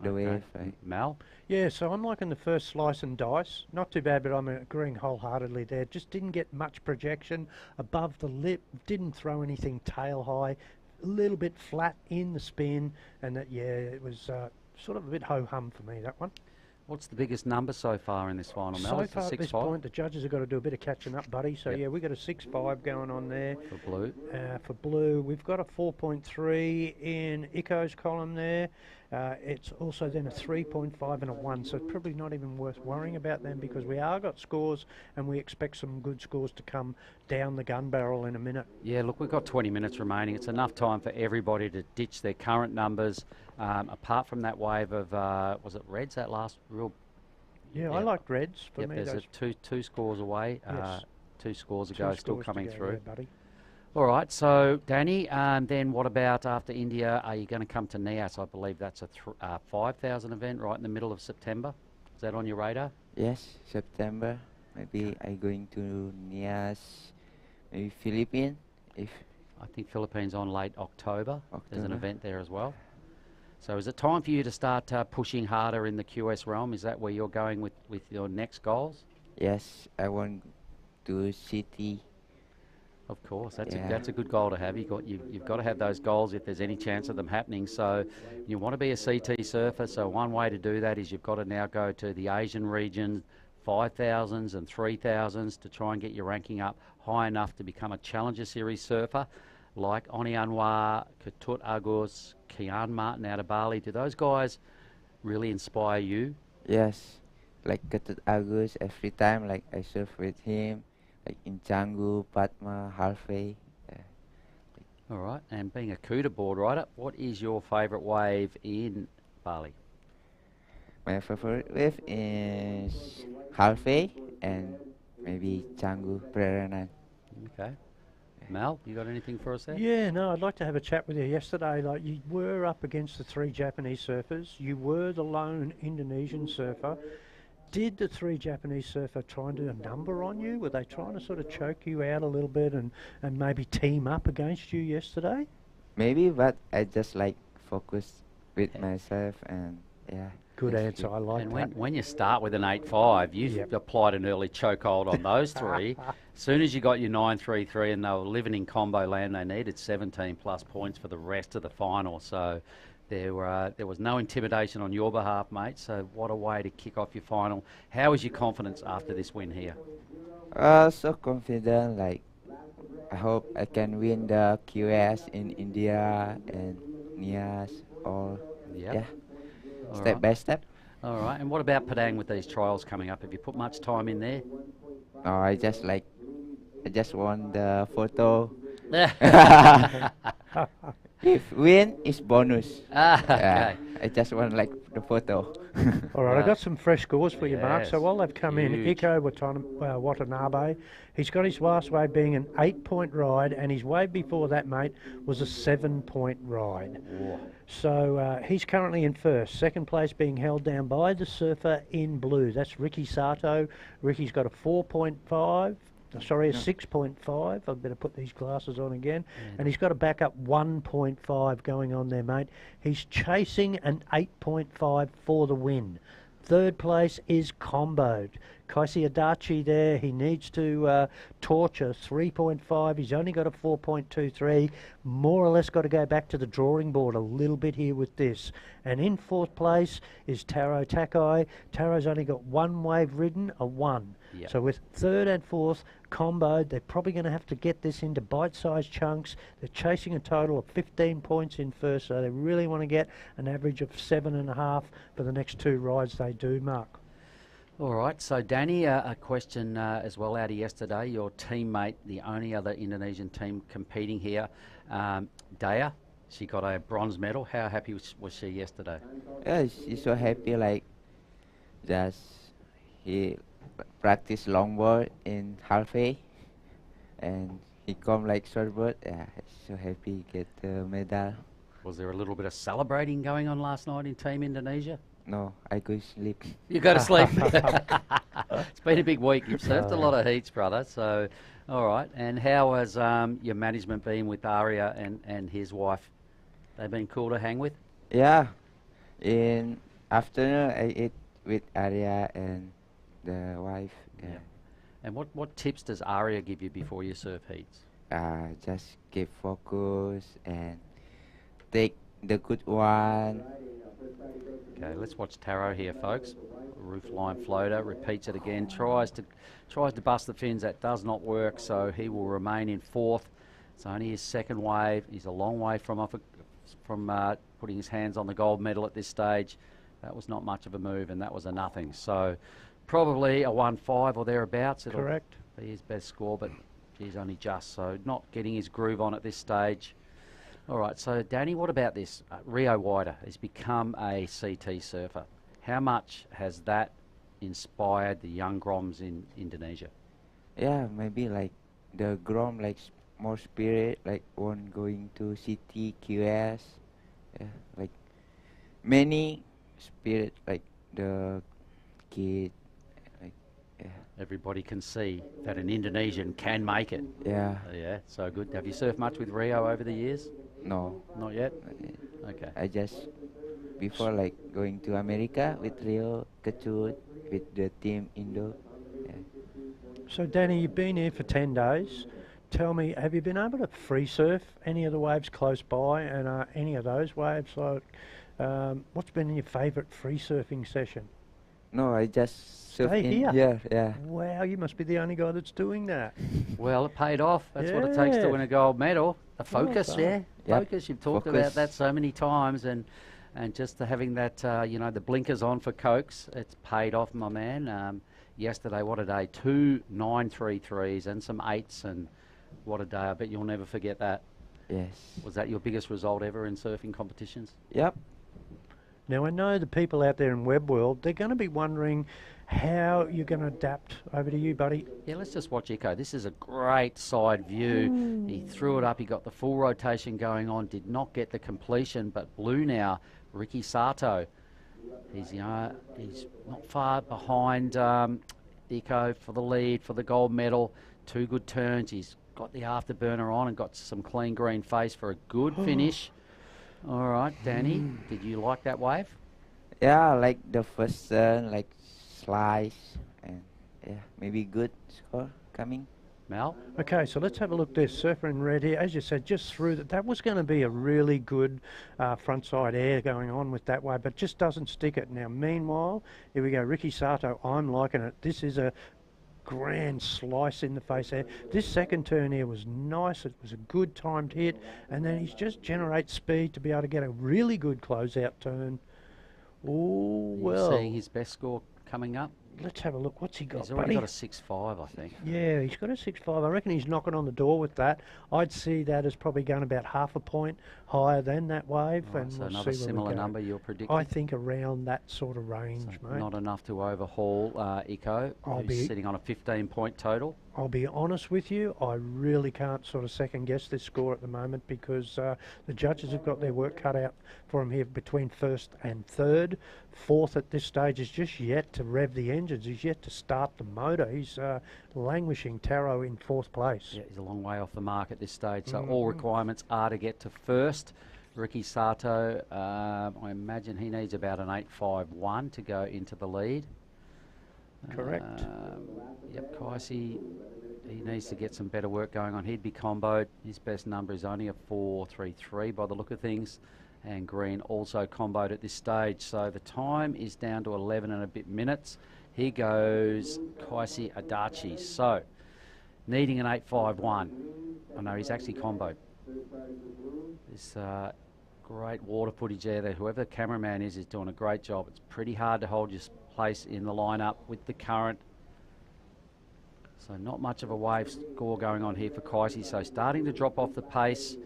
the wave. Right? Mal? Yeah, so I'm liking the first slice and dice. Not too bad, but I'm agreeing wholeheartedly there. Just didn't get much projection above the lip. Didn't throw anything tail high. A little bit flat in the spin. And that, yeah, it was sort of a bit ho-hum for me, that one. What's the biggest number so far in this final, Mel? So far at this point, the judges have got to do a bit of catching up, buddy. So, yeah, we've got a 6.5 going on there. For blue? For blue. We've got a 4.3 in Iko's column there. It's also then a 3.5 and a 1, so it's probably not even worth worrying about them because we are got scores and we expect some good scores to come down the gun barrel in a minute. Yeah, look, we've got 20 minutes remaining. It's enough time for everybody to ditch their current numbers. Apart from that wave of, was it Reds, that last real... Yeah, I liked Reds. For me, there's two scores away. Yes. 2 scores ago, still scores coming to go through. there, buddy. All right, so Danny, then what about after India? Are you going to come to Nias? I believe that's a 5,000 event right in the middle of September. Is that on your radar? Yes, September. Maybe I going to Nias, maybe Philippines. If I think Philippines on late October. There's an October. event there as well. So is it time for you to start pushing harder in the QS realm? Is that where you're going with your next goals? yes, I want to city. Of course, that's Yeah. a good goal to have. You've got to have those goals if there's any chance of them happening. So you want to be a CT surfer. So one way to do that is you've got to now go to the Asian region, 5,000s and 3,000s to try and get your ranking up high enough to become a Challenger Series surfer, like Oni Anwar, Ketut Agus, Kian Martin out of Bali. Do those guys really inspire you? Yes, like Ketut Agus every time, like I surf with him, like in Canggu, Padma, Halfway. All right, and being a Kuta board rider, what is your favourite wave in Bali? My favorite wave is Halfway and maybe Canggu, Preranan. Okay. Mal, you got anything for us there? Yeah, no, I'd like to have a chat with you yesterday. Like, you were up against the 3 Japanese surfers. You were the lone Indonesian surfer. Did the 3 Japanese surfer try and do a number on you? Were they trying to sort of choke you out a little bit and maybe team up against you yesterday? Maybe, but I just like focus with myself and yeah. Good just answer. keep- I like And that. when you start with an 8.5, you've Yep. applied an early chokehold on those 3. As soon as you got your 9.33 and they were living in combo land, they needed 17 plus points for the rest of the final. So there was no intimidation on your behalf, mate. So what a way to kick off your final. How is your confidence after this win here? So confident, like I hope I can win the QS in India and Nias all. Yep. Yeah, All step right. by step. All right. And what about Padang with these trials coming up? Have you put much time in there? No, I just want the photo. If win, it's bonus. Okay. I just want like the photo. All right, I've got some fresh scores for you, Mark. So Yes, while they've come in, huge. Iko Watanabe, he's got his last wave being an 8-point ride, and his wave before that, mate, was a 7-point ride. So he's currently in first. Second place being held down by the surfer in blue. That's Ricky Sato. Ricky's got a 4.5. Sorry, a 6.5. I'd better put these glasses on again. And he's got a backup 1.5 going on there, mate. He's chasing an 8.5 for the win. Third place is comboed. Kaisi Adachi there, he needs to torture 3.5. He's only got a 4.23. More or less got to go back to the drawing board a little bit here with this. And in fourth place is Taro Takai. Taro's only got 1 wave ridden, a 1. Yep. So with third and fourth comboed, they're probably going to have to get this into bite-sized chunks. They're chasing a total of 15 points in first, so they really want to get an average of 7.5 for the next 2 rides they do, Mark. All right, so Danny, a question as well out of yesterday. Your teammate, the only other Indonesian team competing here, Daya, she got a bronze medal. How happy was she yesterday? Yeah, she's so happy. Like just he practice longboard in halfway, and he come like shortboard. Yeah, so happy get the medal. Was there a little bit of celebrating going on last night in Team Indonesia? No, I go sleep. You go to sleep. It's been a big week. You've surfed a lot of heats, brother. So, all right. And how has your management been with Arya and his wife? They been cool to hang with? Yeah, in afternoon I eat with Arya and the wife. Yeah. And what tips does Arya give you before you surf heats? Just keep focus and take the good one. Okay, let's watch Taro here, folks. Roof line floater, repeats it again, tries to bust the fins. That does not work, so he will remain in fourth. It's only his second wave. He's a long way from off from putting his hands on the gold medal at this stage. That was not much of a move, and that was a nothing. So probably a 1-5 or thereabouts. It'll Correct. be his best score, but he's only just, so not getting his groove on at this stage. All right, so Danny, what about this? Rio Wider has become a CT surfer. How much has that inspired the young Groms in Indonesia? Yeah, maybe like the Grom like more spirit, like one going to city QS, yeah, like many spirit, like the kid, like yeah. Everybody can see that an Indonesian can make it. Yeah. Yeah, so good. Have you surfed much with Rio over the years? No. Not yet? Not yet. Okay. I just before like going to America with Rio Kecut with the team Indo. Yeah. So Danny, you've been here for 10 days. Tell me, have you been able to free surf any of the waves close by, and any of those waves? Like, what's been your favourite free surfing session? No, I just surf Stay in here. here. Yeah. Wow, you must be the only guy that's doing that. Well, it paid off. That's what it takes to Yeah. win a gold medal. The focus, done. yeah. Yep. Focus. You've talked Focus. about that so many times, and just having that, the blinkers on for Cokes, it's paid off, my man. Yesterday, what a day. 2 933s and some 8s, and what a day. I bet you'll never forget that. Yes. Was that your biggest result ever in surfing competitions? Yep. Now, I know the people out there in web world, they're going to be wondering how you're going to adapt. Over to you, buddy. Yeah, let's just watch Echo. This is a great side view. He threw it up. He got the full rotation going on. Did not get the completion, but blue now. Ricky Sato. He's not far behind Echo for the lead, for the gold medal. 2 good turns. He's got the afterburner on and got some clean green face for a good finish. All right, Danny, did you like that wave? Yeah, like the first turn, like slice, and yeah, maybe good score coming. Mel? Okay, so let's have a look there. Surfer in red here. As you said, just through that. That was going to be a really good frontside air going on with that wave, but just doesn't stick it. Now, meanwhile, here we go. Ricky Sato, I'm liking it. This is a grand slice in the face there. This second turn here was nice. It was a good timed hit, and then he's just generates speed to be able to get a really good closeout turn. Oh, well. Seeing his best score coming up? Let's have a look. What's he got, He's already buddy? got a 6.5, I think. Yeah, he's got a 6.5. I reckon he's knocking on the door with that. I'd see that as probably going about half a point higher than that wave. Right, and so we'll another see where we similar go. number you're predicting? I think around that sort of range, So mate. not enough to overhaul Eco, I'll who's be- sitting on a 15-point total. I'll be honest with you, I really can't sort of second guess this score at the moment because the judges have got their work cut out for him here between first and third. Fourth at this stage is just yet to rev the engines. He's yet to start the motor. He's languishing Taro in fourth place. Yeah, he's a long way off the mark at this stage, so all requirements are to get to first. Ricky Sato, I imagine he needs about an 8.51 to go into the lead. Correct. Yep, Kaisi, he needs to get some better work going on. He'd be comboed. His best number is only a 4.33 by the look of things. And Green also comboed at this stage. So the time is down to 11 and a bit minutes. Here goes Kaisi Adachi. So, needing an 8.51. I know he's actually comboed. This great water footage there. Whoever the cameraman is doing a great job. It's pretty hard to hold your place in the lineup with the current. So not much of a wave score going on here for Kaisi. So starting to drop off the pace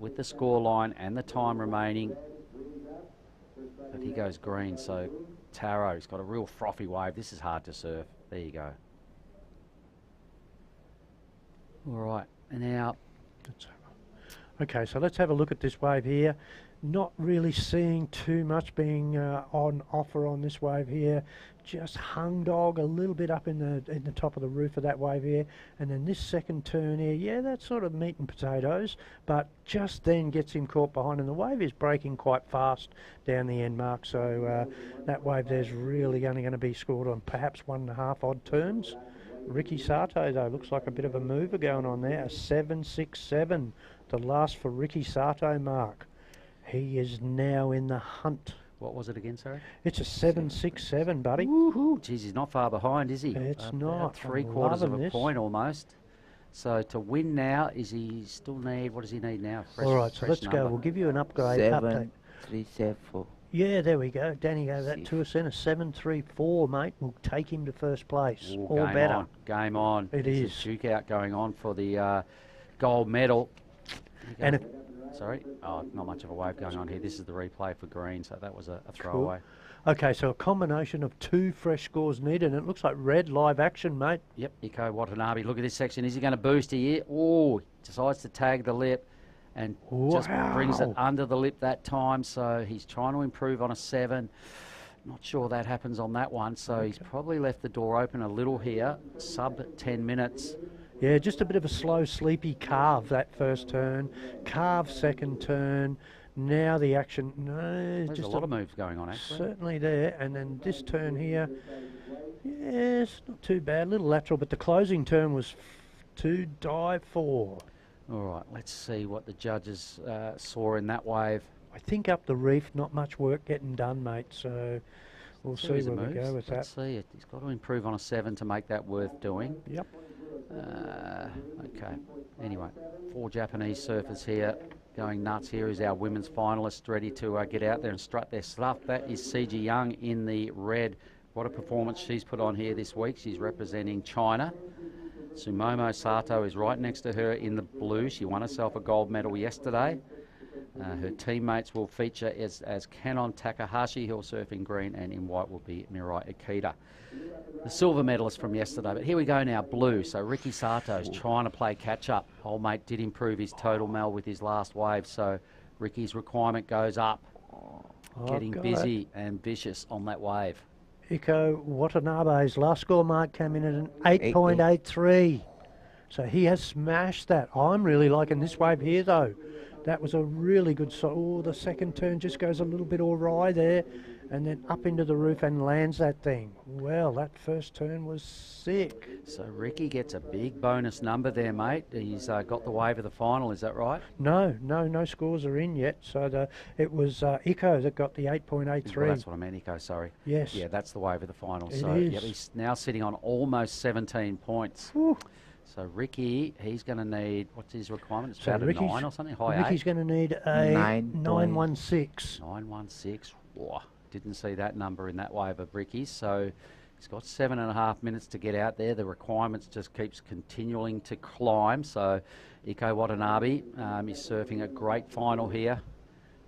with the score line and the time remaining. But he goes Green. So Taro's got a real frothy wave. This is hard to surf. There you go. All right. And now... Okay, so let's have a look at this wave here. Not really seeing too much being on offer on this wave here. Just hung dog a little bit up in the top of the roof of that wave here. And then this second turn here, yeah, that's sort of meat and potatoes, but just then gets him caught behind. And the wave is breaking quite fast down the end mark. So that wave there's really only going to be scored on perhaps 1.5 odd turns. Ricky Sato, though, looks like a bit of a mover going on there. A 7.67, the last for Ricky Sato mark. He is now in the hunt. What was it again, sorry? It's a 7.67, buddy. Woohoo! Geez, he's not far behind, is he? It's About not. 3/4 of loving a this. point almost. So to win now, is he still need, what does he need now? All right, so let's go. We'll give you an upgrade. 7-3-7-4. Yeah, there we go. Danny gave that to us in a 7-3-4, mate. We'll take him to first place. Ooh, or better. Game on. It There's is. a duke out going on for the gold medal. And if Sorry? Oh, not much of a wave going on here. This is the replay for green, so that was a throwaway. Cool. Okay, so a combination of 2 fresh scores needed, and it looks like red live action, mate. Yep, Iko Watanabe. Look at this section. Is he going to boost here? Oh, decides to tag the lip and just brings it under the lip that time. So he's trying to improve on a 7. Not sure that happens on that one. So he's probably left the door open a little here. Sub 10 minutes. Yeah, just a bit of a slow, sleepy carve that first turn. Carve second turn. Now the action. No, There's just a lot of moves going on, actually. Certainly there. And then this turn here. Yes, not too bad. A little lateral, but the closing turn was to dive for. All right, let's see what the judges saw in that wave. I think up the reef, not much work getting done, mate. So we'll see where we go with that. Let's see it. He's got to improve on a 7 to make that worth doing. Yep. Okay. Anyway, 4 Japanese surfers here going nuts. Here is our women's finalist ready to get out there and strut their stuff. That is Seiji Young in the red. What a performance she's put on here this week. She's representing China. Sumomo Sato is right next to her in the blue. She won herself a gold medal yesterday. Her teammates will feature as Kanon Takahashi, who'll surf in green, and in white will be Mirai Akita. The silver medalist from yesterday. But here we go now, blue. So Ricky Sato's trying to play catch-up. Old mate did improve his total, Mel, with his last wave. So Ricky's requirement goes up. Getting busy and vicious on that wave. Iko Watanabe's last score mark came in at an 8.83. So he has smashed that. I'm really liking this wave here, though. That was a really good shot. Oh, the second turn just goes a little bit awry there, and then up into the roof and lands that thing. Well, that first turn was sick. So Ricky gets a big bonus number there, mate. He's got the wave of the final, is that right? No scores are in yet. So it was Iko that got the 8.83. Well, that's what I meant, Iko, sorry. Yes. Yeah, that's the wave of the final. It so is. Yep, he's now sitting on almost 17 points. Whew. So Ricky, he's going to need, what's his requirement? It's about a 9 or something? High Ricky's 8? going to need a 916. 916. Whoa, didn't see that number in that wave of Ricky's. So he's got 7.5 minutes to get out there. The requirements just keeps continuing to climb. So Iko Watanabe is surfing a great final here.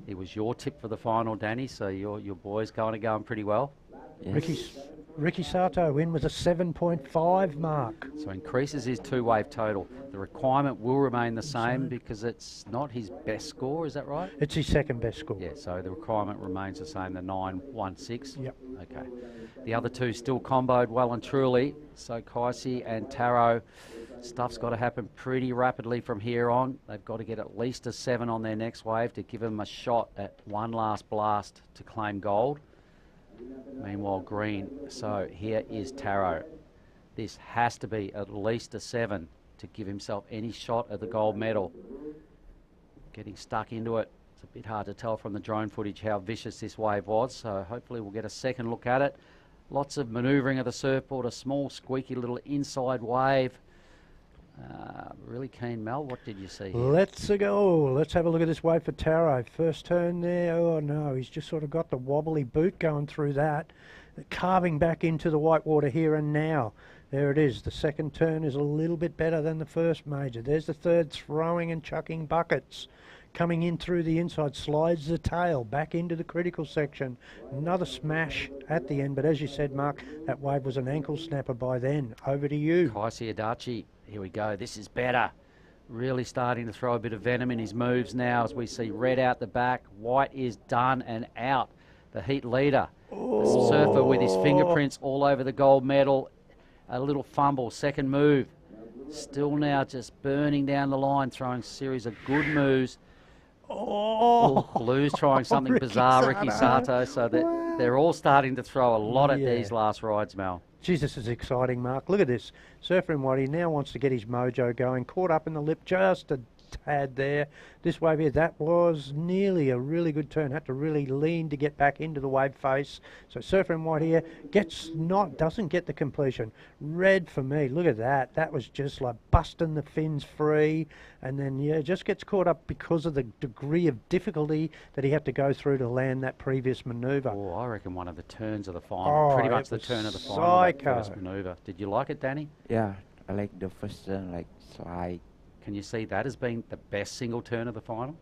It was your tip for the final, Danny, so your boy's going pretty well. Yes. Ricky Sato in with a 7.5 mark. So increases his 2-wave total. The requirement will remain the same because it's not his best score, is that right? It's his second best score. Yeah, so the requirement remains the same, the 916. Yep. Okay. The other two still comboed well and truly. So Kaisi and Taro, stuff's got to happen pretty rapidly from here on. They've got to get at least a 7 on their next wave to give them a shot at one last blast to claim gold. Meanwhile, green. So here is Taro. This has to be at least a 7 to give himself any shot at the gold medal. Getting stuck into it. It's a bit hard to tell from the drone footage how vicious this wave was. So hopefully we'll get a second look at it. Lots of manoeuvring of the surfboard. A small, squeaky little inside wave. Really keen, Mel. What did you see here? Let's go. Let's have a look at this wave for Taro. First turn there. Oh, no. He's just sort of got the wobbly boot going through that. Carving back into the white water here and now. There it is. The second turn is a little bit better than the first major. There's the third, throwing and chucking buckets. Coming in through the inside, slides the tail back into the critical section. Another smash at the end. But as you said, Mark, that wave was an ankle snapper by then. Over to you. Kaisi Adachi. Here we go. This is better. Really starting to throw a bit of venom in his moves now as we see red out the back. White is done and out. The heat leader. The surfer with his fingerprints all over the gold medal. A little fumble. Second move. Still now just burning down the line, throwing a series of good moves. Blue's trying something bizarre, Ricky Sato. So they're all starting to throw a lot at these last rides, Mel. Geez, this is exciting, Mark. Look at this. Surfer in white, he now wants to get his mojo going. Caught up in the lip just a tad there. This wave here, that was nearly a really good turn. Had to really lean to get back into the wave face. So Surfer in white here doesn't get the completion. Red for me, look at that. That was just like busting the fins free. And then, yeah, just gets caught up because of the degree of difficulty that he had to go through to land that previous manoeuvre. Oh, I reckon one of the turns of the final. Pretty much the turn of the final, that first manoeuvre. Did you like it, Danny? Yeah, I like the first turn, like slide. Can you see that as being the best single turn of the final?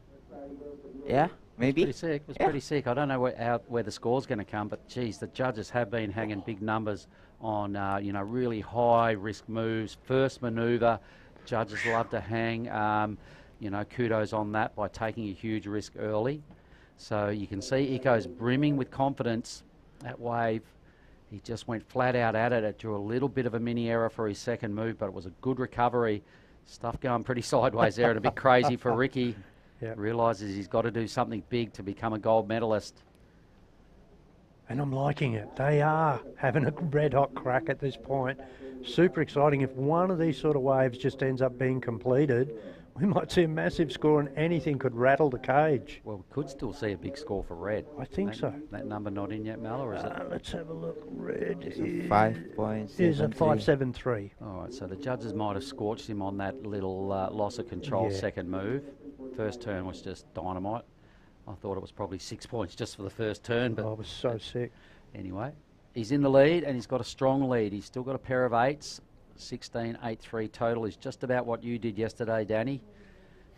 Yeah, maybe. It was pretty sick. It was pretty sick. I don't know where the score's going to come, but geez, the judges have been hanging big numbers on really high risk moves. First manoeuvre, judges love to hang. Kudos on that by taking a huge risk early. So you can see Eco's brimming with confidence. That wave, he just went flat out at it. It drew a little bit of a mini error for his second move, but it was a good recovery. Stuff going pretty sideways there and a bit crazy for Ricky. Yep. Realises he's got to do something big to become a gold medalist. And I'm liking it. They are having a red hot crack at this point. Super exciting. If one of these sort of waves just ends up being completed, we might see a massive score and anything could rattle the cage. Well, we could still see a big score for red. I think so. That number not in yet, Mel, or is it? Let's have a look. Red is a 5.73. Is a 5.73. All right, so the judges might have scorched him on that little loss of control second move. First turn was just dynamite. I thought it was probably 6 points just for the first turn. But I was so sick. Anyway, he's in the lead and he's got a strong lead. He's still got a pair of eights. 16.83 total is just about what you did yesterday, Danny.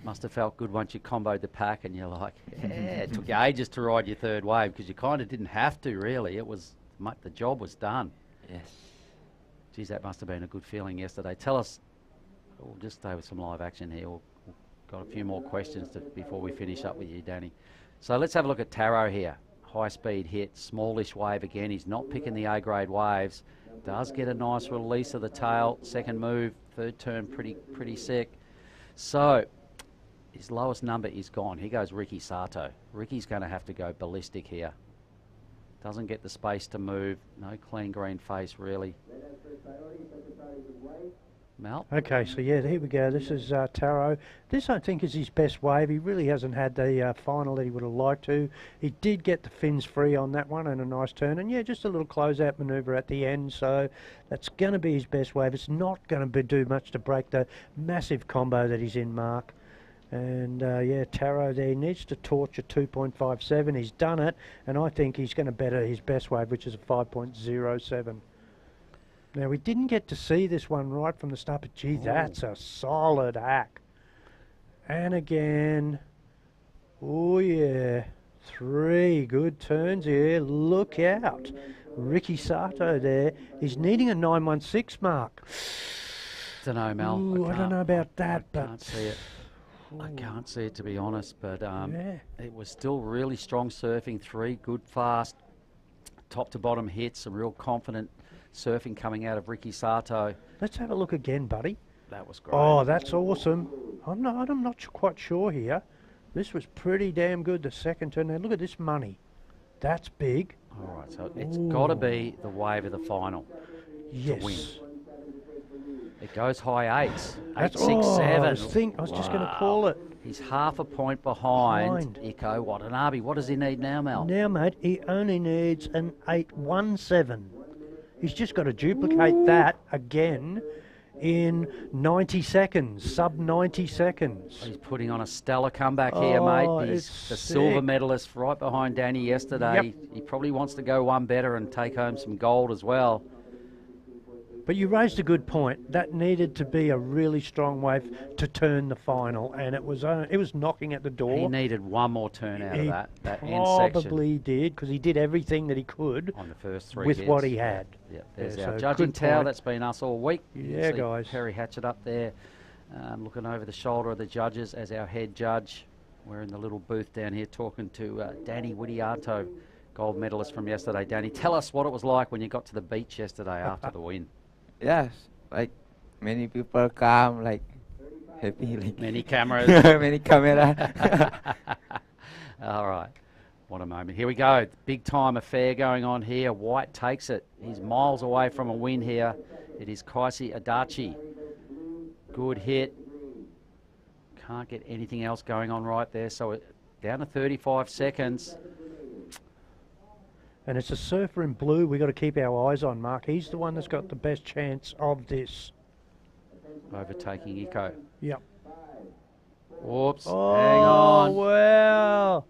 Must have felt good once you comboed the pack and you're like, yeah, it took you ages to ride your third wave because you kind of didn't have to really. It was, the job was done. Yes. Geez, that must have been a good feeling yesterday. Tell us, we'll just stay with some live action here. We've got a few more questions before we finish up with you, Danny. So let's have a look at Taro here. High speed hit, smallish wave again. He's not picking the A-grade waves. Does get a nice release of the tail. Second move, third turn, pretty sick. So his lowest number is gone. Here goes Ricky Sato. Ricky's going to have to go ballistic here. Doesn't get the space to move. No clean green face, really. Mel? Okay, so yeah, here we go. This is Taro. This, I think, is his best wave. He really hasn't had the final that he would have liked to. He did get the fins free on that one and a nice turn. And yeah, just a little closeout manoeuvre at the end. So that's going to be his best wave. It's not going to do much to break the massive combo that he's in, Mark. And yeah, Taro there needs to torch a 2.57. He's done it. And I think he's going to better his best wave, which is a 5.07. Now, we didn't get to see this one right from the start, but gee, that's a solid hack. And again, oh yeah, 3 good turns here. Look out. Ricky Sato there. He's needing a 916 mark. Don't know, Mel. Ooh, I don't know about that, I can't see it. I can't see it, to be honest, but it was still really strong surfing. 3 good, fast, top to bottom hits, a real confident surfing coming out of Ricky Sato. Let's have a look again, buddy. That was great. Oh, that's awesome. I'm not quite sure here. This was pretty damn good, the second turn. Now, look at this money. That's big. All right, so it's got to be the wave of the final to win. It goes high 8s. 8, 6, 7. I was just going to call it. He's half a point behind Iko Watanabe. What does he need now, Mel? Now, mate, he only needs an 817. He's just got to duplicate that again in 90 seconds, sub 90 seconds. He's putting on a stellar comeback here, mate. He's the silver medalist right behind Danny yesterday. Yep. He probably wants to go one better and take home some gold as well. But you raised a good point. That needed to be a really strong wave to turn the final, and it was knocking at the door. He needed one more turn out of that end section. Probably did, because he did everything that he could on the first 3 with hits. what he had. Yeah, there's our judging tower. That's been us all week. Yeah, guys. Perry Hatchett up there, looking over the shoulder of the judges as our head judge. We're in the little booth down here talking to Danny Widianto, gold medalist from yesterday. Danny, tell us what it was like when you got to the beach yesterday after the win. Yes, like many people come, like happy, like many cameras. Many camera. All right, what a moment. Here we go. Big time affair going on here. White takes it. He's miles away from a win here. It is Kaisi Adachi. Good hit. can't get anything else going on right there. So down to 35 seconds. And it's a surfer in blue we've got to keep our eyes on, Mark. He's the one that's got the best chance of this. Overtaking Iko. Yep. Whoops, Oh, hang on. Wow.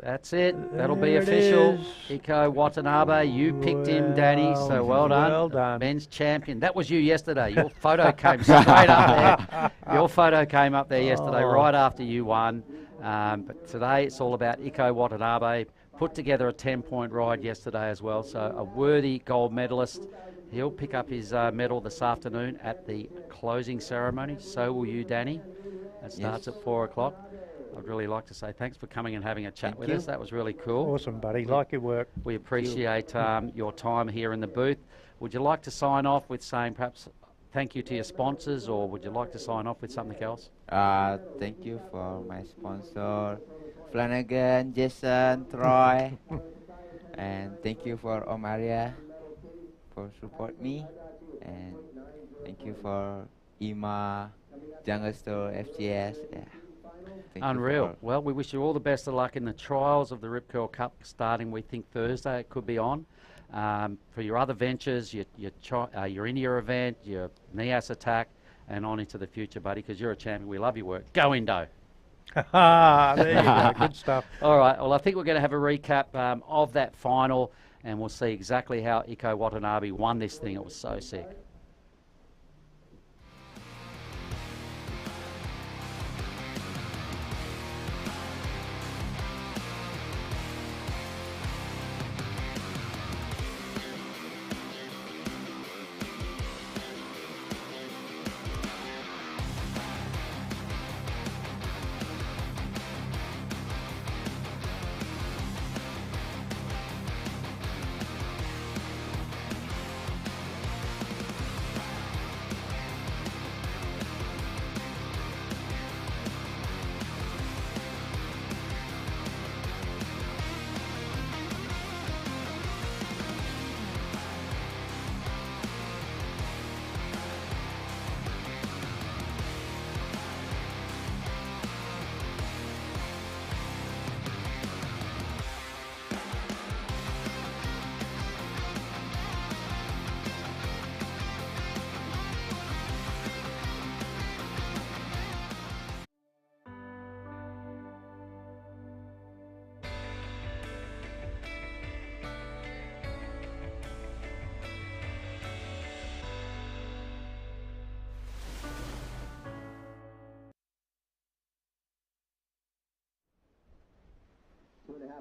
That's it. That'll be There it official. is. Iko Watanabe, you picked him, Danny, so well done. Well done. Men's champion. That was you yesterday. Your photo came straight up there. Your photo came up there yesterday, right after you won. But today it's all about Iko Watanabe. Put together a 10-point ride yesterday as well, so a worthy gold medalist. He'll pick up his medal this afternoon at the closing ceremony. So will you, Danny. That starts at 4 o'clock. I'd really like to say thanks for coming and having a chat with us. That was really cool. Awesome, buddy. Like your work. We appreciate your time here in the booth. Would you like to sign off with saying perhaps thank you to your sponsors, or would you like to sign off with something else? Thank you for my sponsor, Flanagan, Jason, Troy, and thank you for Omaria for support me, and thank you for Ima, Jungle Store, FGS. Yeah. Unreal. Well, we wish you all the best of luck in the trials of the Rip Curl Cup starting, we think, Thursday. It could be on. For your other ventures, your India event, your NIAS attack, and on into the future, buddy, because you're a champion. We love your work. Go Indo. There you go. Good stuff. All right. Well, I think we're going to have a recap of that final, and we'll see exactly how Iko Watanabe won this thing. It was so sick.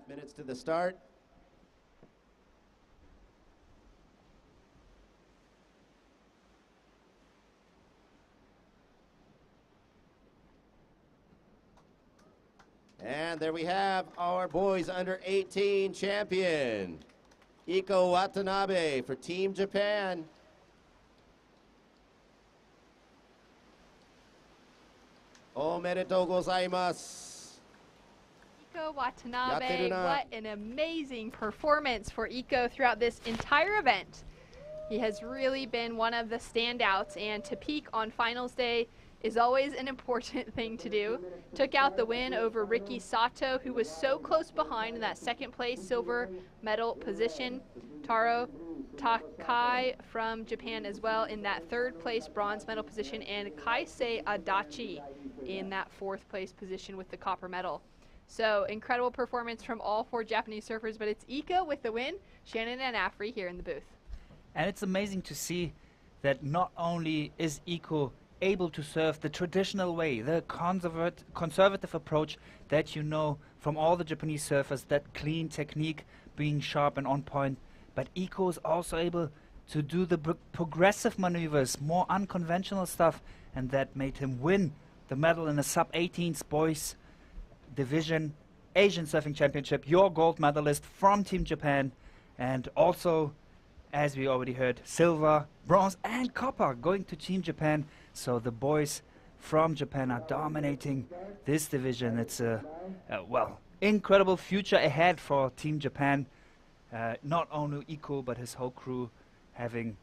Minutes to the start. And there we have our boys under 18 champion, Iko Watanabe for Team Japan. Omedetou gozaimasu. Iko Watanabe, what an amazing performance for Iko throughout this entire event. He has really been one of the standouts, and to peak on finals day is always an important thing to do. Took out the win over Ricky Sato, who was so close behind in that second place silver medal position. Taro Takai from Japan as well in that third place bronze medal position, and Kaisei Adachi in that fourth place position with the copper medal. So incredible performance from all four Japanese surfers, but it's Iko with the win, Shannon and Afri here in the booth. And it's amazing to see that not only is Iko able to surf the traditional way, the conservative approach that you know from all the Japanese surfers, that clean technique being sharp and on point, but Iko is also able to do the progressive maneuvers, more unconventional stuff, and that made him win the medal in the sub-18s boys division Asian Surfing Championship, your gold medalist from Team Japan, and also, as we already heard, silver, bronze and copper going to Team Japan. So the boys from Japan are dominating this division. It's a well, incredible future ahead for Team Japan. Not only Iko but his whole crew having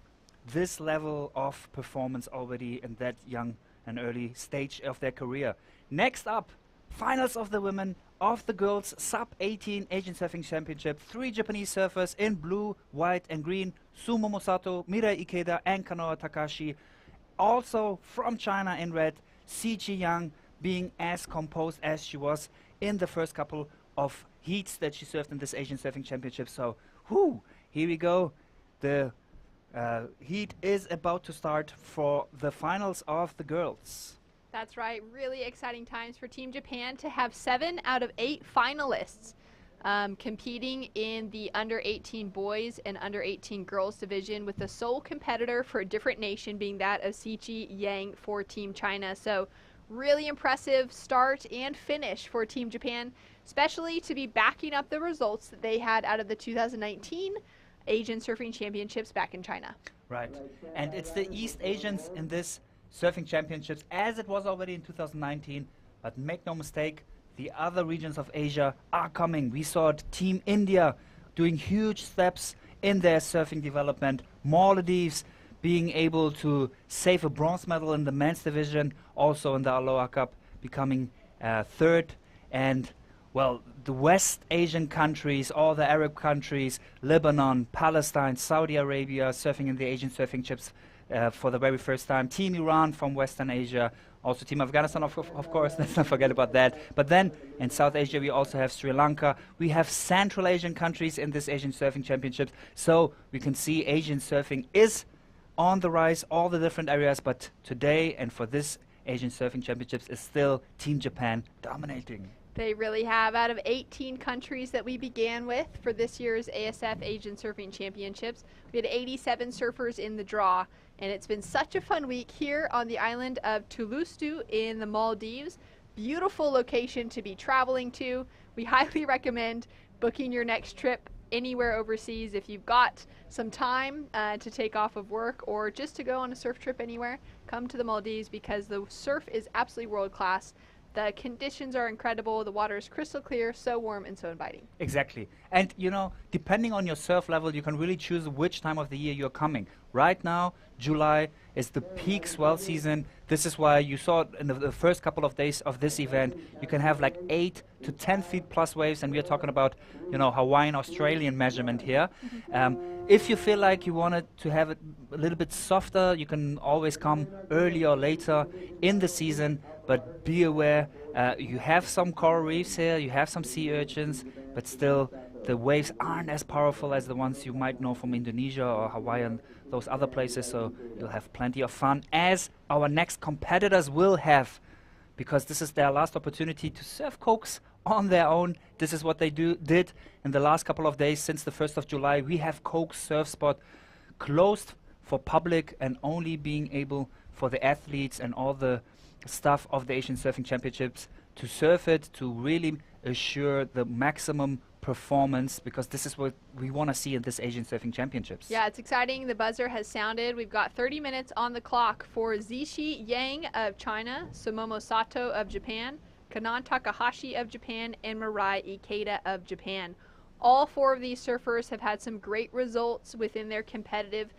this level of performance already in that young an early stage of their career. Next up, finals of the women, of the girls, sub-18 Asian Surfing Championship. 3 Japanese surfers in blue, white and green. Sumomo Sato, Mirai Ikeda and Kanoa Takashi. Also from China in red, Ziqi Yang, being as composed as she was in the first couple of heats that she surfed in this Asian Surfing Championship. So, here we go. The heat is about to start for the finals of the girls. That's right. Really exciting times for Team Japan to have 7 out of 8 finalists competing in the under-18 boys and under-18 girls division, with the sole competitor for a different nation being that of Ziqi Yang for Team China. So really impressive start and finish for Team Japan, especially to be backing up the results that they had out of the 2019 Asian Surfing Championships back in China. Right. And it's the East Asians in this Surfing Championships, as it was already in 2019. But make no mistake, the other regions of Asia are coming. We saw Team India doing huge steps in their surfing development. Maldives being able to save a bronze medal in the men's division, also in the Aloha Cup, becoming 3rd. And, well, the West Asian countries, all the Arab countries, Lebanon, Palestine, Saudi Arabia, surfing in the Asian Surfing Championships for the very first time. Team Iran from Western Asia, also Team Afghanistan, of course, let's not forget about that. But then in South Asia, we also have Sri Lanka. We have Central Asian countries in this Asian Surfing Championships. So we can see Asian surfing is on the rise, all the different areas. But today and for this Asian Surfing Championships is still Team Japan dominating. They really have. Out of 18 countries that we began with for this year's ASF Asian Surfing Championships, we had 87 surfers in the draw. And it's been such a fun week here on the island of Thulusdhoo in the Maldives. Beautiful location to be traveling to. We highly recommend booking your next trip anywhere overseas. If you've got some time to take off of work or just to go on a surf trip anywhere, come to the Maldives because the surf is absolutely world class. The conditions are incredible. The water is crystal clear, so warm and so inviting. Exactly. And, you know, depending on your surf level, you can really choose which time of the year you're coming. Right now, July is the peak swell season. This is why you saw in the first couple of days of this event, you can have like 8 to 10 feet plus waves, and we're talking about, you know, Hawaiian, Australian measurement here. If you feel like you wanted to have it a little bit softer, you can always come earlier or later in the season, but be aware, you have some coral reefs here, you have some sea urchins, but still the waves aren't as powerful as the ones you might know from Indonesia or Hawaii and those other places, so you'll have plenty of fun, as our next competitors will have, because this is their last opportunity to surf Cokes on their own. This is what they did in the last couple of days. Since the 1st of July, we have Cokes surf spot closed for public and only being able for the athletes and all the staff of the Asian Surfing Championships to surf it, to really assure the maximum performance, because this is what we want to see in this Asian Surfing Championships. Yeah, it's exciting. The buzzer has sounded. We've got 30 minutes on the clock for Ziqi Yang of China, Sumomo Sato of Japan, Kanan Takahashi of Japan, and Mirai Ikeda of Japan. All 4 of these surfers have had some great results within their competitive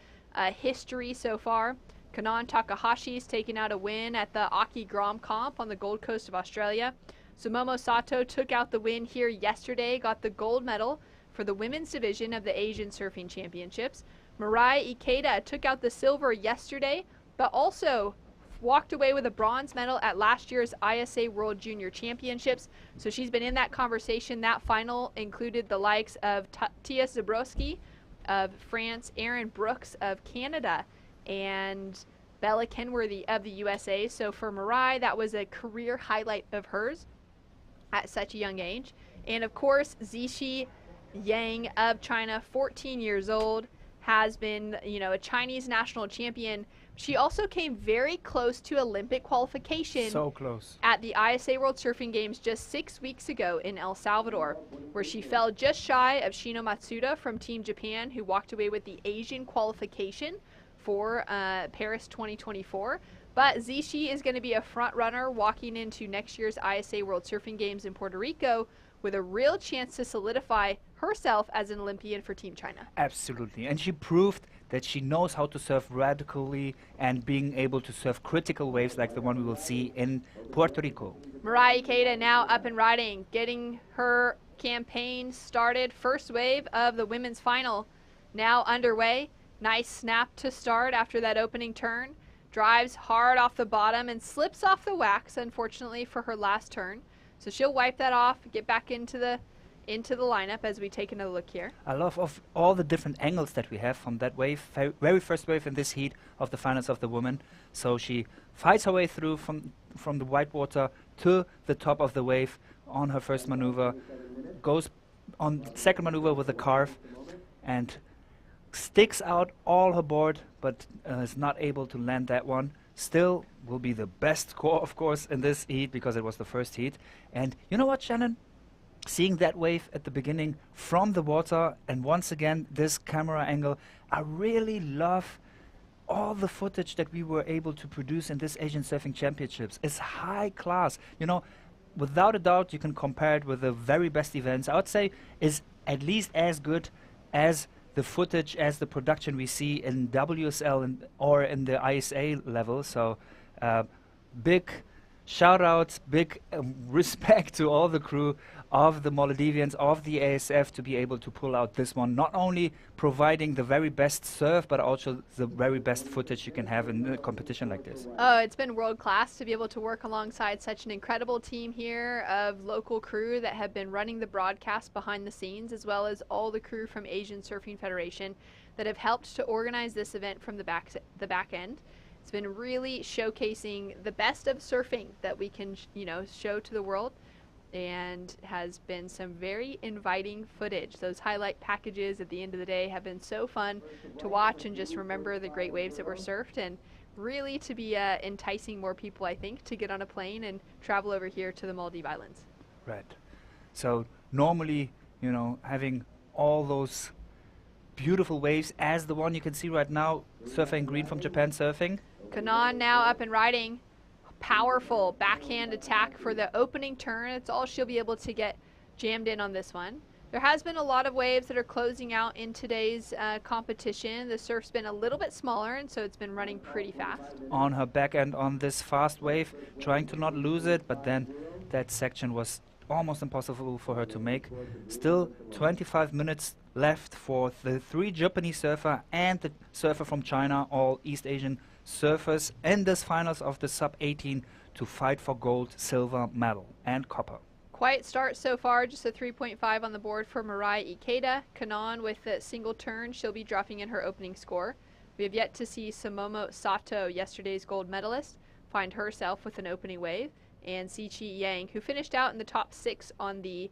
history so far. Kanan Takahashi's taken out a win at the Aki Grom Comp on the Gold Coast of Australia. Sumomo Sato took out the win here yesterday, got the gold medal for the women's division of the Asian Surfing Championships. Mirai Ikeda took out the silver yesterday, but also walked away with a bronze medal at last year's ISA World Junior Championships. So she's been in that conversation. That final included the likes of Tia Zabrowski of France, Aaron Brooks of Canada, and Bella Kenworthy of the USA. So for Mirai, that was a career highlight of hers at such a young age. And of course, Ziqi Yang of China, 14 years old, has been, you know, a Chinese national champion. She also came very close to Olympic qualification. So close. At the ISA World Surfing Games just 6 weeks ago in El Salvador, where she fell just shy of Shino Matsuda from Team Japan, who walked away with the Asian qualification for Paris 2024. But Ziqi is going to be a front runner walking into next year's ISA World Surfing Games in Puerto Rico with a real chance to solidify herself as an Olympian for Team China. Absolutely. And she proved that she knows how to surf radically and being able to surf critical waves like the one we will see in Puerto Rico. Mirai Ikeda now up and riding, getting her campaign started. First wave of the women's final now underway. Nice snap to start after that opening turn. Drives hard off the bottom and slips off the wax, unfortunately, for her last turn. So she'll wipe that off, get back into the lineup as we take another look here. I love of all the different angles that we have from that wave, very first wave in this heat of the finals of the women. So she fights her way through from the white water to the top of the wave on her first maneuver, goes on second maneuver with a carve, and sticks out all her board, but is not able to land that one. Still will be the best score, of course, in this heat because it was the first heat. And you know what, Shannon? Seeing that wave at the beginning from the water, and once again this camera angle, I really love all the footage that we were able to produce in this Asian Surfing Championships. It's high class. You know, without a doubt, you can compare it with the very best events. I would say is at least as good as the footage, as the production we see in WSL or in the ISA level. So big shout out, big respect to all the crew of the Maldivians, of the ASF, to be able to pull out this one, not only providing the very best surf, but also the very best footage you can have in a competition like this. Oh, it's been world class to be able to work alongside such an incredible team here of local crew that have been running the broadcast behind the scenes, as well as all the crew from Asian Surfing Federation that have helped to organize this event from the back end. It's been really showcasing the best of surfing that we can, show to the world, and has been some very inviting footage. Those highlight packages at the end of the day have been so fun to watch and just remember the great waves that were surfed, and really to be enticing more people, I think, to get on a plane and travel over here to the Maldives Islands. Right. So normally, having all those beautiful waves as the one you can see right now, Surfing Green from Japan surfing. Kanan now up and riding. Powerful backhand attack for the opening turn. It's all she'll be able to get jammed in on this one. There has been a lot of waves that are closing out in today's competition. The surf's been a little bit smaller, and so it's been running pretty fast. On her back end on this fast wave, trying to not lose it, but then that section was almost impossible for her to make. Still 25 minutes left for the 3 Japanese surfer and the surfer from China, all East Asian surfers in this finals of the sub-18 to fight for gold, silver medal and copper. Quiet start so far, just a 3.5 on the board for Mirai Ikeda. Kanan with the single turn, she'll be dropping in her opening score. We have yet to see Samomo Sato, yesterday's gold medalist, find herself with an opening wave, and Sichi Yang, who finished out in the top 6 on the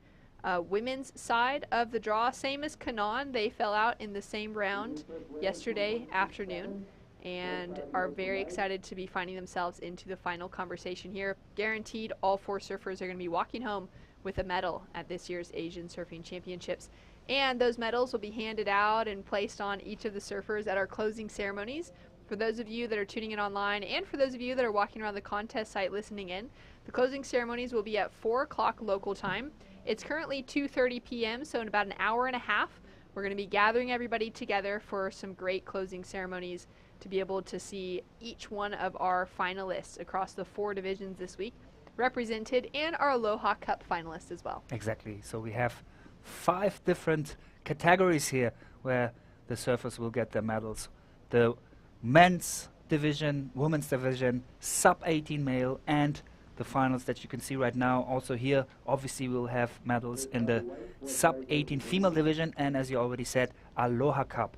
women's side of the draw. Same as Kanan, they fell out in the same round yesterday afternoon, and are very excited to be finding themselves into the final conversation here. Guaranteed all 4 surfers are going to be walking home with a medal at this year's Asian Surfing Championships. And those medals will be handed out and placed on each of the surfers at our closing ceremonies. For those of you that are tuning in online, and for those of you that are walking around the contest site listening in, the closing ceremonies will be at 4 o'clock local time. It's currently 2:30 p.m., so in about an hour and a half, we're going to be gathering everybody together for some great closing ceremonies to be able to see each one of our finalists across the 4 divisions this week represented, and our Aloha Cup finalists as well. Exactly. So we have 5 different categories here where the surfers will get their medals. The men's division, women's division, sub-18 male, and the finals that you can see right now. Also here, obviously, we'll have medals in the sub-18 female division, and as you already said, Aloha Cup.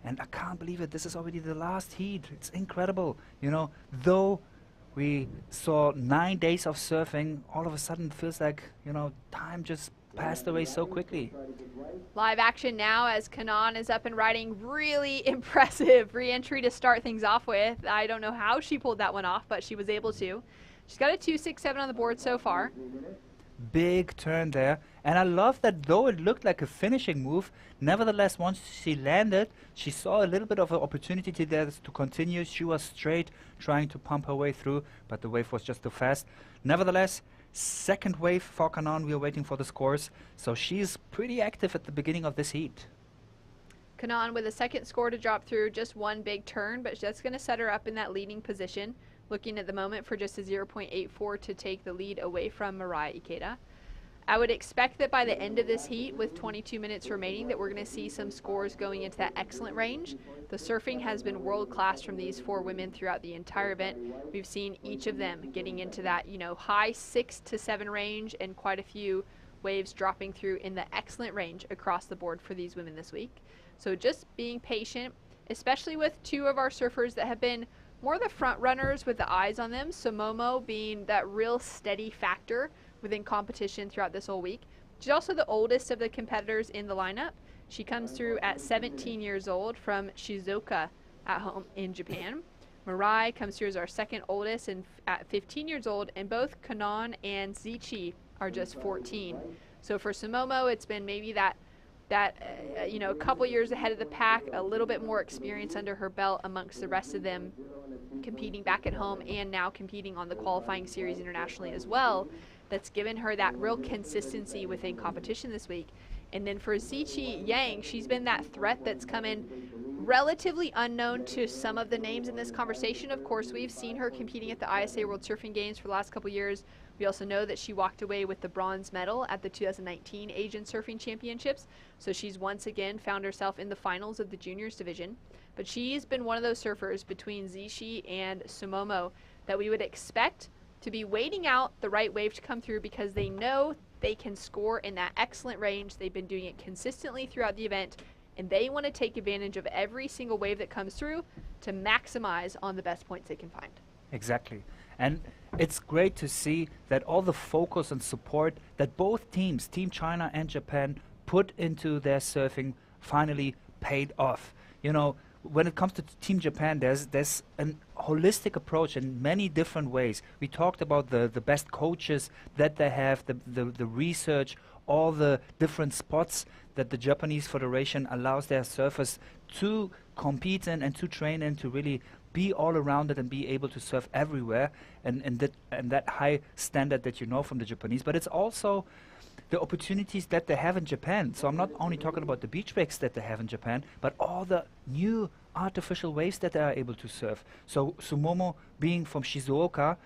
And I can't believe it, this is already the last heat. It's incredible. Though we saw 9 days of surfing, all of a sudden it feels like, time just passed away so quickly. Live action now as Kanan is up and riding. Really impressive re-entry to start things off with. I don't know how she pulled that one off, but she was able to. She's got a 2.67 on the board so far. Big turn there, and I love that though it looked like a finishing move, nevertheless once she landed, she saw a little bit of an opportunity there to continue. She was straight trying to pump her way through, but the wave was just too fast. Nevertheless, second wave for Kanan, we are waiting for the scores, so she's pretty active at the beginning of this heat. Kanan with a second score to drop through, just one big turn, but that's going to set her up in that leading position, looking at the moment for just a 0.84 to take the lead away from Mirai Ikeda. I would expect that by the end of this heat, with 22 minutes remaining, that we're going to see some scores going into that excellent range. The surfing has been world-class from these 4 women throughout the entire event. We've seen each of them getting into that, high 6 to 7 range, and quite a few waves dropping through in the excellent range across the board for these women this week. So just being patient, especially with 2 of our surfers that have been more the front runners with the eyes on them, Sumomo being that real steady factor within competition throughout this whole week. She's also the oldest of the competitors in the lineup. She comes through at 17 years old from Shizuoka at home in Japan. Mirai comes through as our second oldest and at 15 years old, and both Kanan and Zichi are just 14. So for Sumomo, it's been maybe that a couple years ahead of the pack, a little bit more experience under her belt amongst the rest of them, competing back at home and now competing on the qualifying series internationally as well. That's given her that real consistency within competition this week. And then for Zichi Yang, she's been that threat that's come in relatively unknown to some of the names in this conversation. Of course, we've seen her competing at the ISA World Surfing Games for the last couple years. We also know that she walked away with the bronze medal at the 2019 Asian Surfing Championships. So she's once again found herself in the finals of the juniors division. But she's been one of those surfers between Zichi and Sumomo that we would expect to be waiting out the right wave to come through, because they know they can score in that excellent range. They've been doing it consistently throughout the event, and they want to take advantage of every single wave that comes through to maximize on the best points they can find. Exactly. And it's great to see that all the focus and support that both teams, Team China and Japan, put into their surfing finally paid off. When it comes to Team Japan, there's an holistic approach in many different ways. We talked about the best coaches that they have, the research, all the different spots that the Japanese Federation allows their surfers to compete in and to train in, to really be all around it and be able to surf everywhere, and that high standard that from the Japanese. But it's also the opportunities that they have in Japan. So I'm not only talking about the beach breaks that they have in Japan, but all the new artificial waves that they are able to surf. So Sumomo being from Shizuoka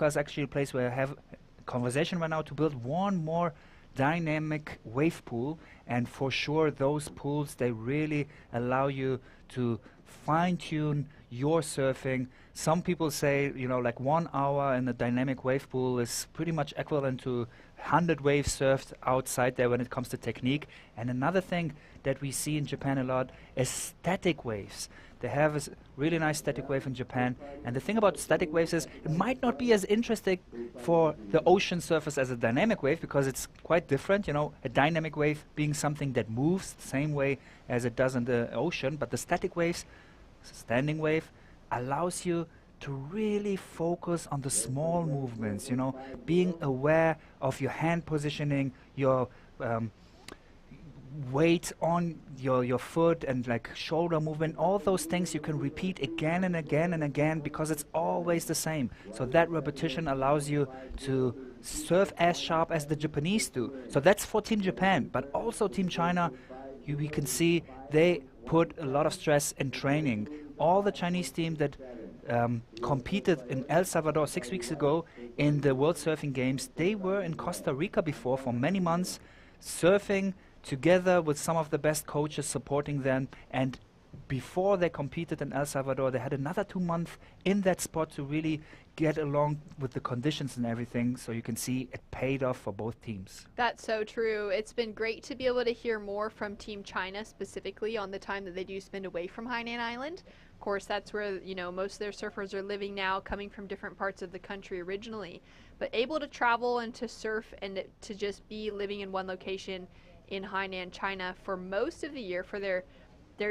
is actually a place where I have a conversation right now to build one more dynamic wave pool, and for sure those pools, they really allow you to fine-tune your surfing. Some people say, like 1 hour in a dynamic wave pool is pretty much equivalent to 100 waves surfed outside there when it comes to technique. And another thing that we see in Japan a lot is static waves. They have a really nice static wave in Japan. And the thing about static waves is it might not be as interesting for the ocean surfers as a dynamic wave, because it's quite different. A dynamic wave being something that moves the same way as it does in the ocean. But the static waves, standing wave, allows you to really focus on the small movements, being aware of your hand positioning, your weight on your foot, and like shoulder movement. All those things you can repeat again and again and again, because it's always the same. So that repetition allows you to surf as sharp as the Japanese do. So that's for Team Japan. But also Team China, we can see they put a lot of stress in training. All the Chinese team that competed in El Salvador 6 weeks ago in the World Surfing Games, they were in Costa Rica before for many months, surfing together with some of the best coaches supporting them. And before they competed in El Salvador, they had another 2 months in that spot to really get along with the conditions and everything. So you can see it paid off for both teams. That's so true. It's been great to be able to hear more from Team China specifically on the time that they do spend away from Hainan Island. Of course, that's where, most of their surfers are living now, coming from different parts of the country originally. But able to travel and to surf and to just be living in one location in Hainan, China for most of the year for their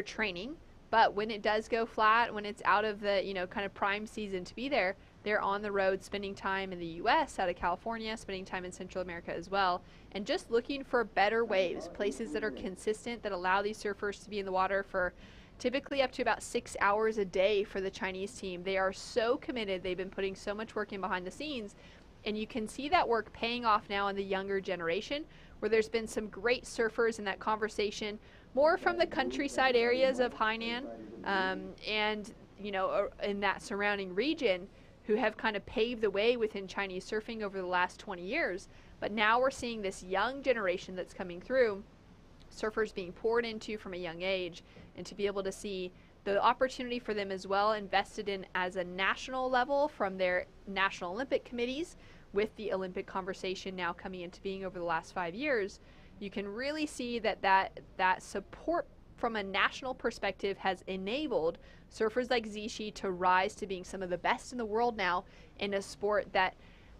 training. But when it does go flat, when it's out of the, kind of prime season to be there, they're on the road spending time in the U.S., out of California, spending time in Central America as well, and just looking for better waves, places that are consistent, that allow these surfers to be in the water for typically up to about 6 hours a day for the Chinese team. They are so committed. They've been putting so much work in behind the scenes, and you can see that work paying off now in the younger generation, where there's been some great surfers in that conversation more from the countryside areas of Hainan and, in that surrounding region, who have kind of paved the way within Chinese surfing over the last 20 years. But now we're seeing this young generation that's coming through, surfers being poured into from a young age, and to be able to see the opportunity for them as well invested in as a national level from their National Olympic committees, with the Olympic conversation now coming into being over the last 5 years. You can really see that support from a national perspective has enabled surfers like Zishi to rise to being some of the best in the world now in a sport that,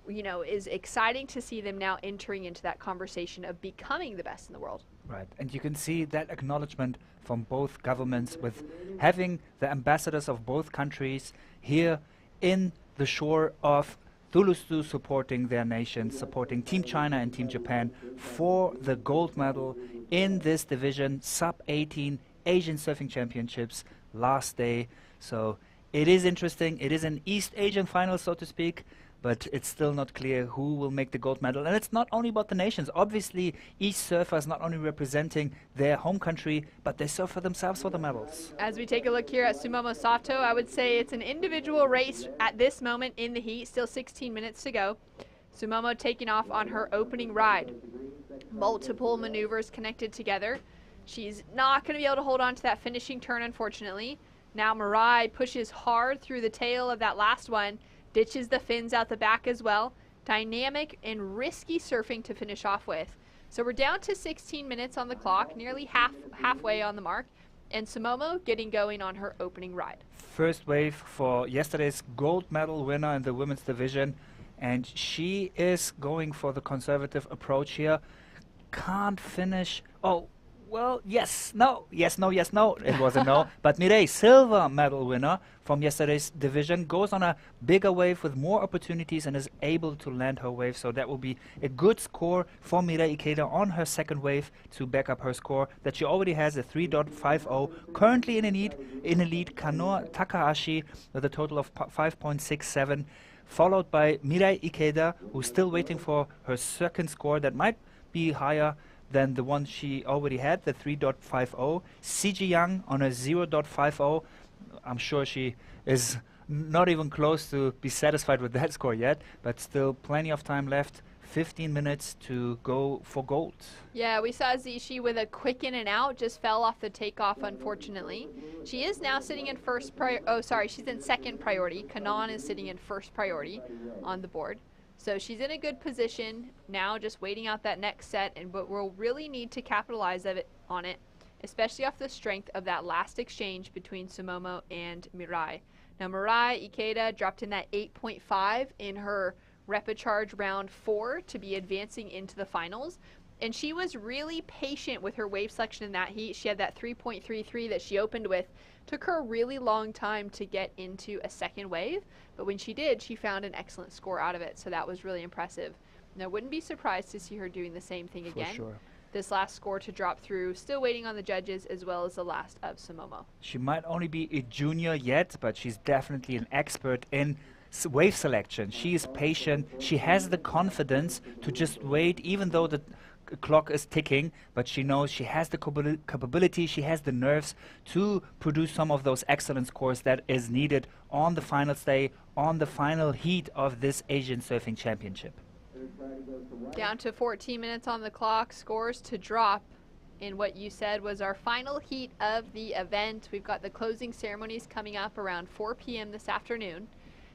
is exciting to see them now entering into that conversation of becoming the best in the world. Right, and you can see that acknowledgement from both governments with having the ambassadors of both countries here in the shore of Thulusdhoo supporting their nations, supporting Team China and Team Japan for the gold medal in this division, sub-18 Asian Surfing Championships last day. So it is interesting. It is an East Asian final, so to speak, but it's still not clear who will make the gold medal. And it's not only about the nations. Obviously, each surfer is not only representing their home country, but they surf for themselves for the medals. As we take a look here at Sumomo Sato, I would say it's an individual race at this moment in the heat. Still 16 minutes to go. Sumomo taking off on her opening ride. Multiple maneuvers connected together. She's not going to be able to hold on to that finishing turn, unfortunately. Now Mirai pushes hard through the tail of that last one, ditches the fins out the back as well. Dynamic and risky surfing to finish off with. So we're down to 16 minutes on the clock, nearly halfway on the mark, and Sumomo getting going on her opening ride. First wave for yesterday's gold medal winner in the women's division, and she is going for the conservative approach here. Can't finish. Oh, well, yes, no, yes, no, yes, no. It was a no. But Mirai, silver medal winner from yesterday's division, goes on a bigger wave with more opportunities and is able to land her wave. So that will be a good score for Mirai Ikeda on her second wave to back up her score that she already has, a 3.50. Currently in a lead, Kanoa Takahashi with a total of 5.67, followed by Mirai Ikeda, who's still waiting for her second score that might be higher than the one she already had, the 3.50. CG Young on a 0.50. I'm sure she is not even close to be satisfied with that score yet, but still plenty of time left. 15 minutes to go for gold. Yeah, we saw Zishi with a quick in and out, just fell off the takeoff, unfortunately. She is now sitting in she's in second priority. Kanan is sitting in first priority on the board. So she's in a good position now, just waiting out that next set, but we'll really need to capitalize on it, especially off the strength of that last exchange between Sumomo and Mirai. Now Mirai Ikeda dropped in that 8.5 in her repecharge round 4 to be advancing into the finals, and she was really patient with her wave selection in that heat. She had that 3.33 that she opened with. Took her a really long time to get into a second wave, but when she did, she found an excellent score out of it, so that was really impressive. And I wouldn't be surprised to see her doing the same thing again. For sure. This last score to drop through, still waiting on the judges, as well as the last of Sumomo. She might only be a junior yet, but she's definitely an expert in wave selection. She is patient. She has the confidence to just wait, even though the clock is ticking, but she knows she has the capability, she has the nerves to produce some of those excellent scores that is needed on the final day, on the final heat of this Asian Surfing Championship. Down to 14 minutes on the clock, scores to drop in what you said was our final heat of the event. We've got the closing ceremonies coming up around 4 p.m. this afternoon.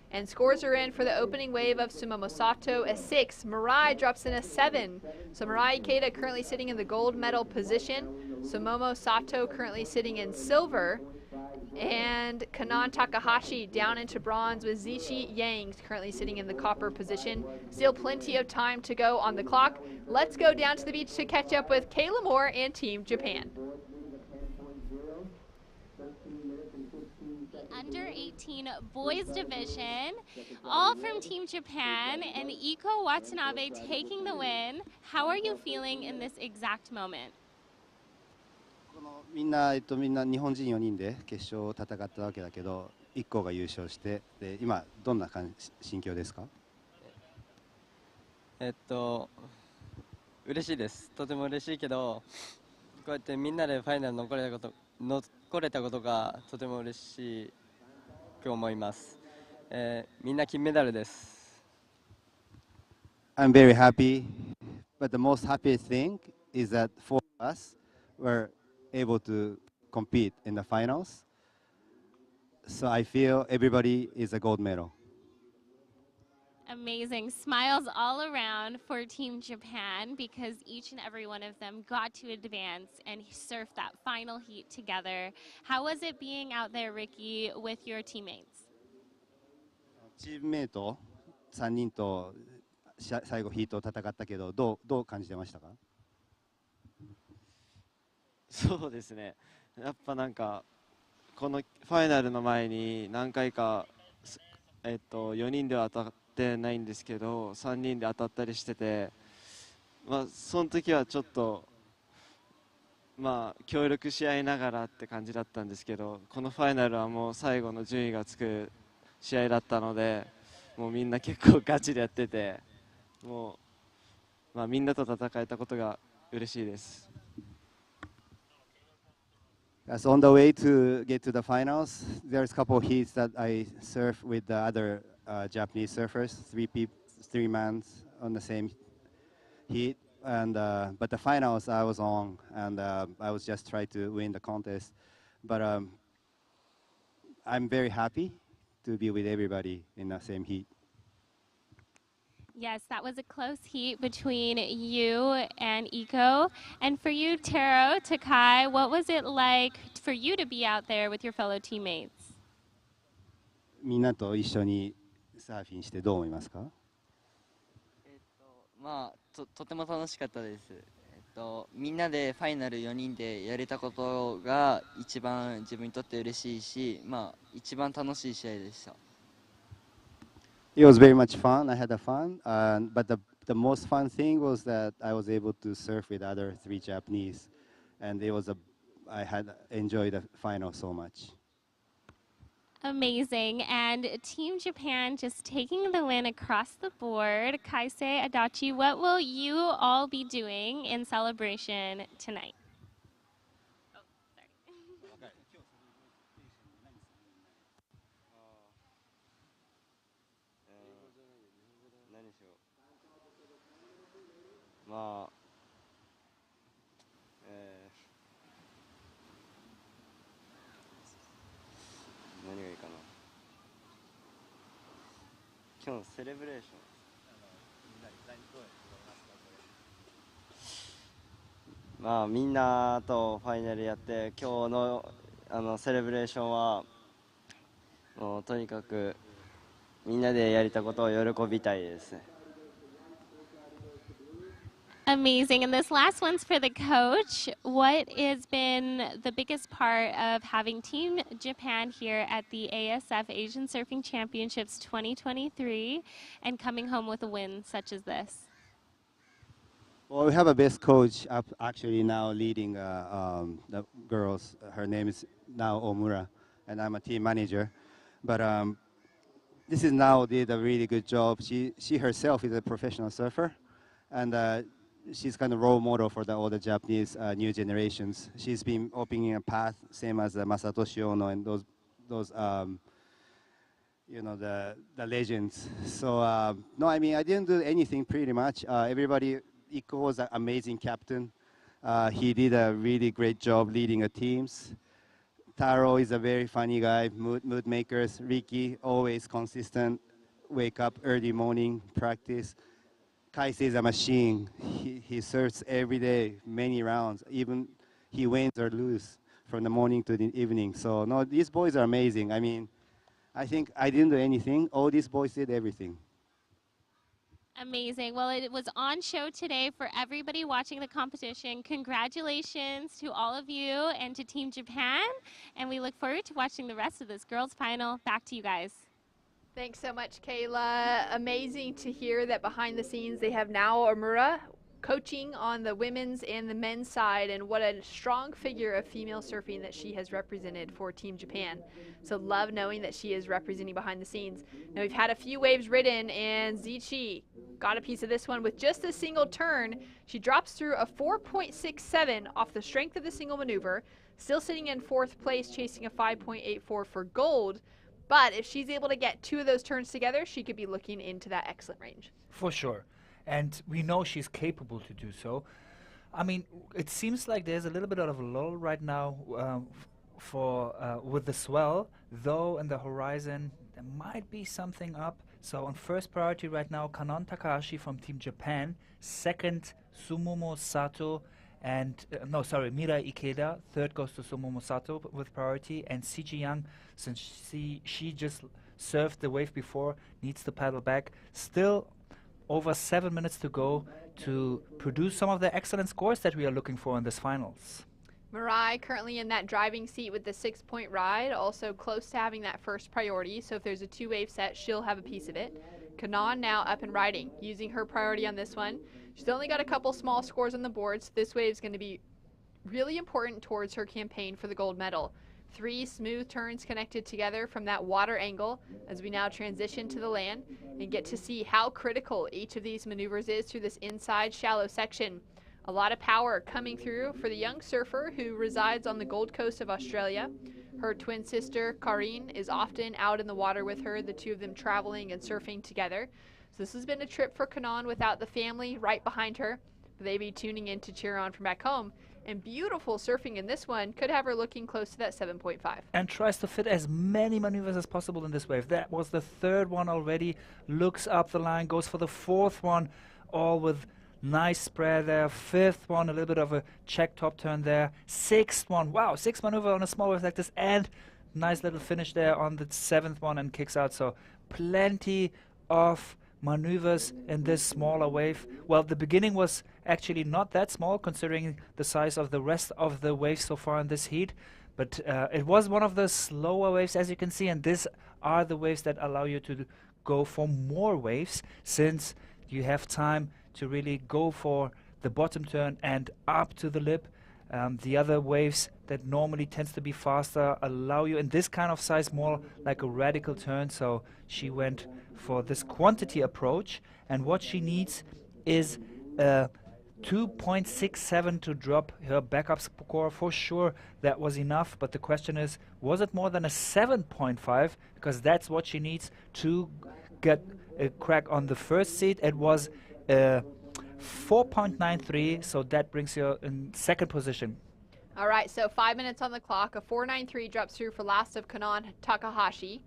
And scores are in for the opening wave of Sumomo Sato, a 6. Mirai drops in a 7. So Mirai Ikeda currently sitting in the gold medal position. Sumomo Sato currently sitting in silver. And Kanan Takahashi down into bronze with Zishi Yang currently sitting in the copper position. Still plenty of time to go on the clock. Let's go down to the beach to catch up with Kayla Moore and Team Japan. Under 18 boys division, all from Team Japan, and Iko Watanabe taking the win. How are you feeling in this exact moment? みんな日本人4人で決勝を戦ったわけだけど、1校が優勝して、で今どんな心境ですか？嬉しいです。とても嬉しいけど、こうやってみんなでファイナル残れたことがとても嬉しく思います。みんな金メダルです。I'm very happy, but the most happiest thing is that four of us were able to compete in the finals. So I feel everybody is a gold medal. Amazing. Smiles all around for Team Japan because each and every one of them got to advance and surf that final heat together. How was it being out there, Ricky, with your teammates? チームメイト3人と最後ヒートを戦ったけどどう感じてましたか？そうですね。やっぱなんかこのファイナルの前に何回か4人では当たってないんですけど3人で当たったりしてて、まあその時はちょっとまあ協力し合いながらって感じだったんですけど、このファイナルはもう最後の順位がつく試合だったので、もうみんな結構ガチでやってて、もうまあみんなと戦えたことが嬉しいです。As on the way to get to the finals, there's a couple of heats that I surf with the other Japanese surfers, three men on the same heat. And but the finals I was on, and I was just trying to win the contest. But I'm very happy to be with everybody in the same heat. Yes, that was a close heat between you and Iko. And for you, Taro, Takai, what was it like for you to be out there with your fellow teammates? みんなと一緒にサーフィンしてどう思いますか？まあとても楽しかったです。みんなでファイナル4人でやれたことが一番自分にとって嬉しいし、まあ一番楽しい試合でした。It was very much fun. I had a fun, but the most fun thing was that I was able to surf with other three Japanese, and I had enjoyed the final so much. Amazing. And Team Japan just taking the win across the board. Kaisei, Adachi, what will you all be doing in celebration tonight? Oh, sorry. まあ、何がいいかな。今日のセレブレーション。まあみんなとファイナルやって今日のセレブレーションはもうとにかくみんなでやりたことを喜びたいです。Amazing. And this last one's for the coach. What has been the biggest part of having Team Japan here at the ASF Asian Surfing Championships 2023 and coming home with a win such as this? Well, we have a best coach actually now leading the girls. Her name is now Omura, and I'm a team manager. But this is now did a really good job. She herself is a professional surfer, and she's kind of role model for all the Japanese new generations. She's been opening a path, same as Masatoshi Ono and those you know, the legends. So no, I mean I didn't do anything pretty much. Everybody, Iko was an amazing captain. He did a really great job leading the teams. Taro is a very funny guy, mood makers. Ricky, always consistent, wake up early morning, practice. Kaisei is a machine. He surfs every day, many rounds. Even he wins or loses from the morning to the evening. So no, these boys are amazing. I mean, I think I didn't do anything. All these boys did everything. Amazing. Well, it was on show today for everybody watching the competition. Congratulations to all of you and to Team Japan. And we look forward to watching the rest of this girls' final. Back to you guys. Thanks so much, Kayla. Amazing to hear that behind the scenes they have now Omura coaching on the women's and the men's side, and what a strong figure of female surfing that she has represented for Team Japan. So love knowing that she is representing behind the scenes. Now we've had a few waves ridden, and Zichi got a piece of this one with just a single turn. She drops through a 4.67 off the strength of the single maneuver, still sitting in 4th place, chasing a 5.84 for gold. But if she's able to get 2 of those turns together, she could be looking into that excellent range. For sure. And we know she's capable to do so. I mean, it seems like there's a little bit of a lull right now with the swell, though in the horizon there might be something up. So on first priority right now, Kanon Takahashi from Team Japan, second Sumomo Sato, and Mirai Ikeda, third goes to Sumomo Sato with priority, and CG Young, since she just surfed the wave before, needs to paddle back. Still over 7 minutes to go to produce some of the excellent scores that we are looking for in this finals. Mirai currently in that driving seat with the 6-point ride, also close to having that first priority, so if there's a 2-wave set, she'll have a piece of it. Kanon now up and riding, using her priority on this one. She's only got a couple small scores on the board, so this wave's going to be really important towards her campaign for the gold medal. 3 smooth turns connected together from that water angle as we now transition to the land and get to see how critical each of these maneuvers is through this inside shallow section. A lot of power coming through for the young surfer who resides on the Gold Coast of Australia. Her twin sister, Karine, is often out in the water with her, the two of them traveling and surfing together. So this has been a trip for Kanon without the family right behind her. They be tuning in to cheer on from back home. And beautiful surfing in this one could have her looking close to that 7.5. And tries to fit as many maneuvers as possible in this wave. That was the 3rd one already. Looks up the line, goes for the 4th one, all with nice spread there. 5th one, a little bit of a check top turn there. 6th one, wow, 6 maneuver on a small wave like this, and nice little finish there on the 7th one and kicks out. So plenty of maneuvers in this smaller wave. Well, the beginning was actually not that small considering the size of the rest of the waves so far in this heat, but it was one of the slower waves, as you can see, and these are the waves that allow you to go for more waves, since you have time to really go for the bottom turn and up to the lip. The other waves that normally tends to be faster allow you in this kind of size more like a radical turn, so she went for this quantity approach, and what she needs is 2.67 to drop her backup score. For sure that was enough, but the question is, was it more than a 7.5? Because that's what she needs to get a crack on the first seat. It was 4.93, so that brings you in 2nd position. All right, so 5 minutes on the clock. A 4.93 drops through for last of Kanon Takahashi.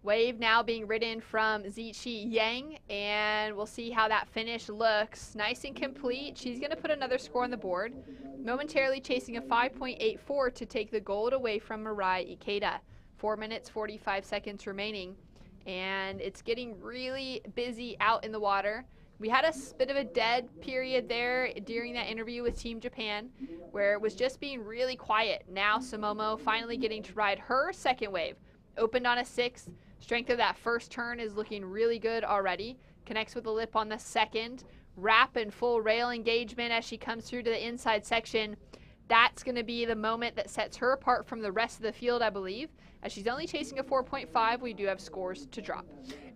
Wave now being ridden from Zichi Yang, and we'll see how that finish looks. Nice and complete. She's going to put another score on the board, momentarily chasing a 5.84 to take the gold away from Mirai Ikeda. 4 minutes, 45 seconds remaining, and it's getting really busy out in the water. We had a bit of a dead period there during that interview with Team Japan where it was just being really quiet. Now Sumomo finally getting to ride her 2nd wave. Opened on a 6th. Strength of that first turn is looking really good already. Connects with the lip on the 2nd. Wrap and full rail engagement as she comes through to the inside section. That's going to be the moment that sets her apart from the rest of the field, I believe. As she's only chasing a 4.5, we do have scores to drop.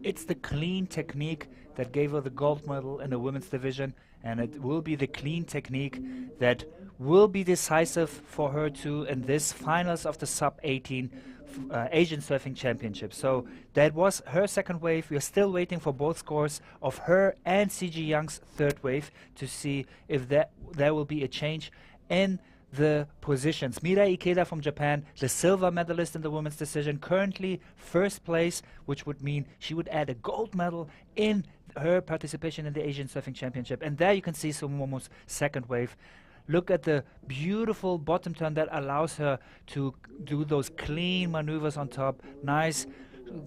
It's the clean technique that gave her the gold medal in the women's division, and it will be the clean technique that will be decisive for her too in this finals of the sub-18 Asian Surfing Championship. So that was her 2nd wave. We are still waiting for both scores of her and CG Young's 3rd wave to see if there will be a change in the positions. Mirai Ikeda from Japan, the silver medalist in the women's decision, currently 1st place, which would mean she would add a gold medal in her participation in the Asian Surfing Championship. And there you can see Sumomo's 2nd wave. Look at the beautiful bottom turn that allows her to do those clean maneuvers on top. Nice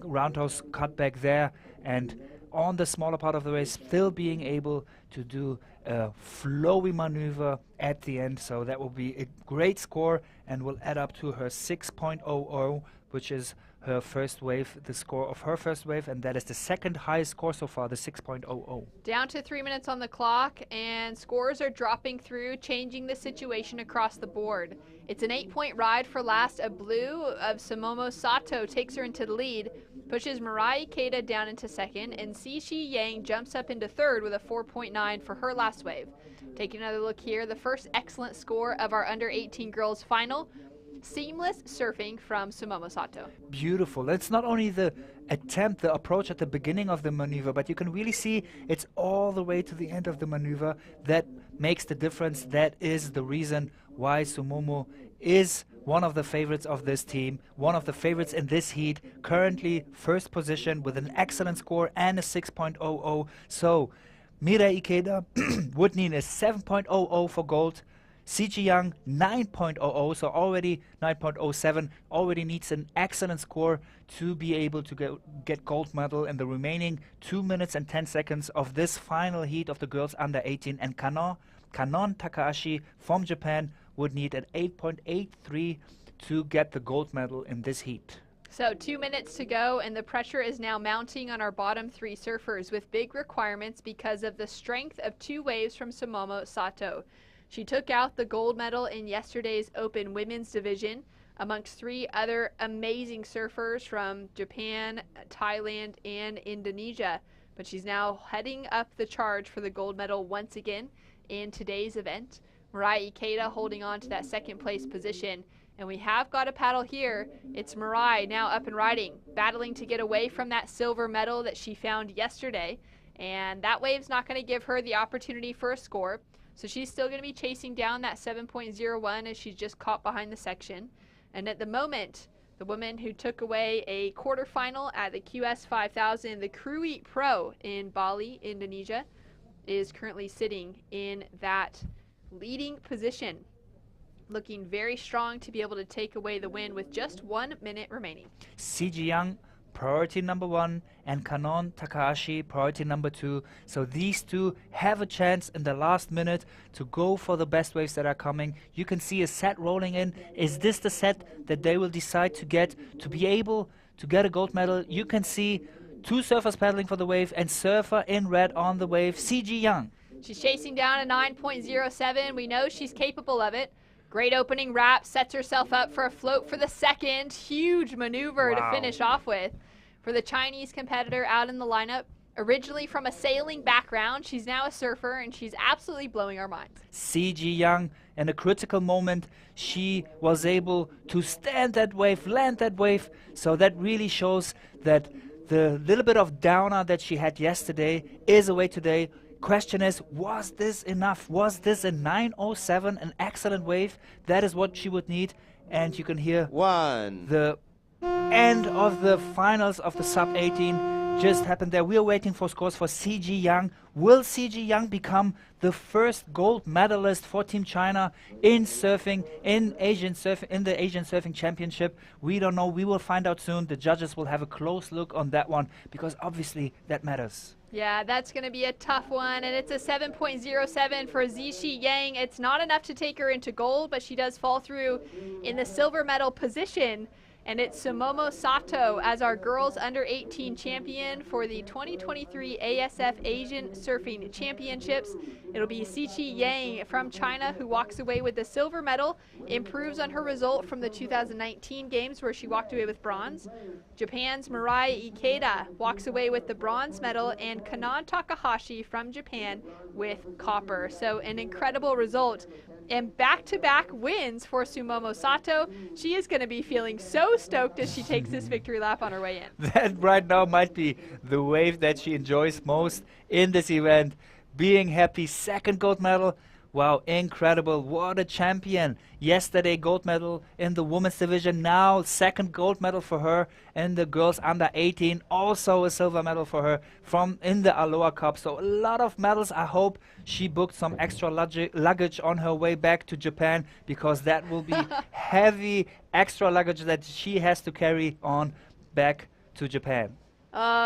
roundhouse cutback there, and on the smaller part of the race still being able to do a flowy maneuver at the end. So that will be a great score and will add up to her 6.00, which is her first wave, the score of her first wave, and that is the second highest score so far, the 6.00. Down to 3 minutes on the clock, and scores are dropping through, changing the situation across the board. It's an 8-point ride for last. A blue of Sumomo Sato takes her into the lead, pushes Mirai Ikeda down into second, and Sishi Yang jumps up into third with a 4.9 for her last wave. Taking another look here, the first excellent score of our under-18 girls final. Seamless surfing from Sumomo Sato. Beautiful. It's not only the attempt, the approach at the beginning of the maneuver, but you can really see it's all the way to the end of the maneuver that makes the difference. That is the reason why Sumomo is one of the favorites of this team, one of the favorites in this heat, currently first position with an excellent score and a 6.00. So Mirai Ikeda would need a 7.00 for gold. Sichi Yang 9.00, so already 9.07, already needs an excellent score to be able to get gold medal in the remaining 2 minutes and 10 seconds of this final heat of the girls under 18. And Kanon Takahashi from Japan would need an 8.83 to get the gold medal in this heat. So 2 minutes to go, and the pressure is now mounting on our bottom three surfers with big requirements because of the strength of two waves from Sumomo Sato. She took out the gold medal in yesterday's Open Women's Division amongst three other amazing surfers from Japan, Thailand, and Indonesia. But she's now heading up the charge for the gold medal once again in today's event. Mirai Ikeda holding on to that second place position. And we have got a paddle here. It's Mirai now up and riding, battling to get away from that silver medal that she found yesterday. And that wave's not going to give her the opportunity for a score. So she's still going to be chasing down that 7.01 as she's just caught behind the section. And at the moment, the woman who took away a quarterfinal at the QS 5000, the Krui Pro in Bali, Indonesia, is currently sitting in that leading position, looking very strong to be able to take away the win with just 1 minute remaining. Siji Yang, priority number 1, and Kanon Takahashi, priority number 2. So these two have a chance in the last minute to go for the best waves that are coming. You can see a set rolling in. Is this the set that they will decide to get to be able to get a gold medal? You can see two surfers paddling for the wave and surfer in red on the wave, Siji Yang. She's chasing down a 9.07. We know she's capable of it. Great opening wrap, sets herself up for a float for the second. Huge maneuver to finish off with. For the Chinese competitor out in the lineup, originally from a sailing background, she's now a surfer, and she's absolutely blowing our minds. Siji Yang, in a critical moment, she was able to stand that wave, land that wave. So that really shows that the little bit of downer that she had yesterday is away today. Question is, was this enough? Was this a 9.07, an excellent wave? That is what she would need. And you can hear the end of the finals of the sub-18 just happened there. We are waiting for scores for Siji Yang. Will Siji Yang become the first gold medalist for Team China in surfing, in the Asian Surfing Championship? We don't know. We will find out soon. The judges will have a close look on that one because obviously that matters. Yeah, that's going to be a tough one, and it's a 7.07 for Zishi Yang. It's not enough to take her into gold, but she does fall through in the silver medal position. And it's Sumomo Sato as our girls under 18 champion for the 2023 ASF Asian Surfing Championships. It'll be Siqi Yang from China who walks away with the silver medal, improves on her result from the 2019 games where she walked away with bronze. Japan's Mirai Ikeda walks away with the bronze medal, and Kanon Takahashi from Japan with copper. So an incredible result. And back-to-back wins for Sumomo Sato. She is going to be feeling so stoked as she takes this victory lap on her way in. That right now might be the wave that she enjoys most in this event. Being happy, second gold medal. Wow, incredible. What a champion. Yesterday, gold medal in the women's division. Now, second gold medal for her in the girls under 18. Also a silver medal for her in the Aloha Cup. So a lot of medals. I hope she booked some extra luggage on her way back to Japan, because that will be heavy extra luggage that she has to carry on back to Japan.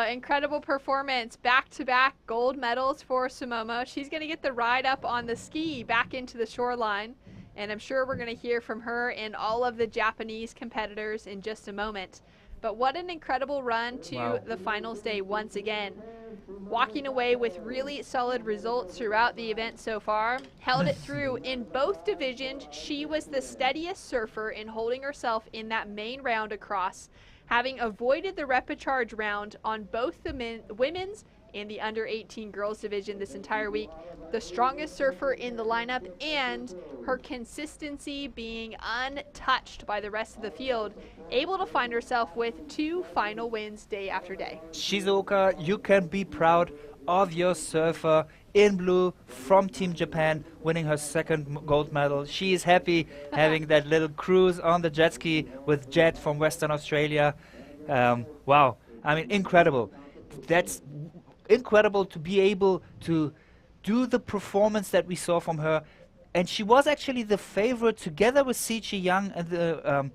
Incredible performance. Back-to-back gold medals for Sumomo. She's going to get the ride up on the ski back into the shoreline. And I'm sure we're going to hear from her and all of the Japanese competitors in just a moment. But what an incredible run to the finals day once again. Walking away with really solid results throughout the event so far. Held it through in both divisions. She was the steadiest surfer in holding herself in that main round across, having avoided the repechage round on both the women's and the under 18 girls division this entire week. The strongest surfer in the lineup, and her consistency being untouched by the rest of the field, able to find herself with 2 final wins day after day. Shizuoka, you can be proud of your surfer in blue from Team Japan, winning her second gold medal. She is happy having that little cruise on the jet ski with Jet from Western Australia. Wow, I mean, incredible. That's incredible to be able to do the performance that we saw from her. And she was actually the favorite together with Sichi Yang at the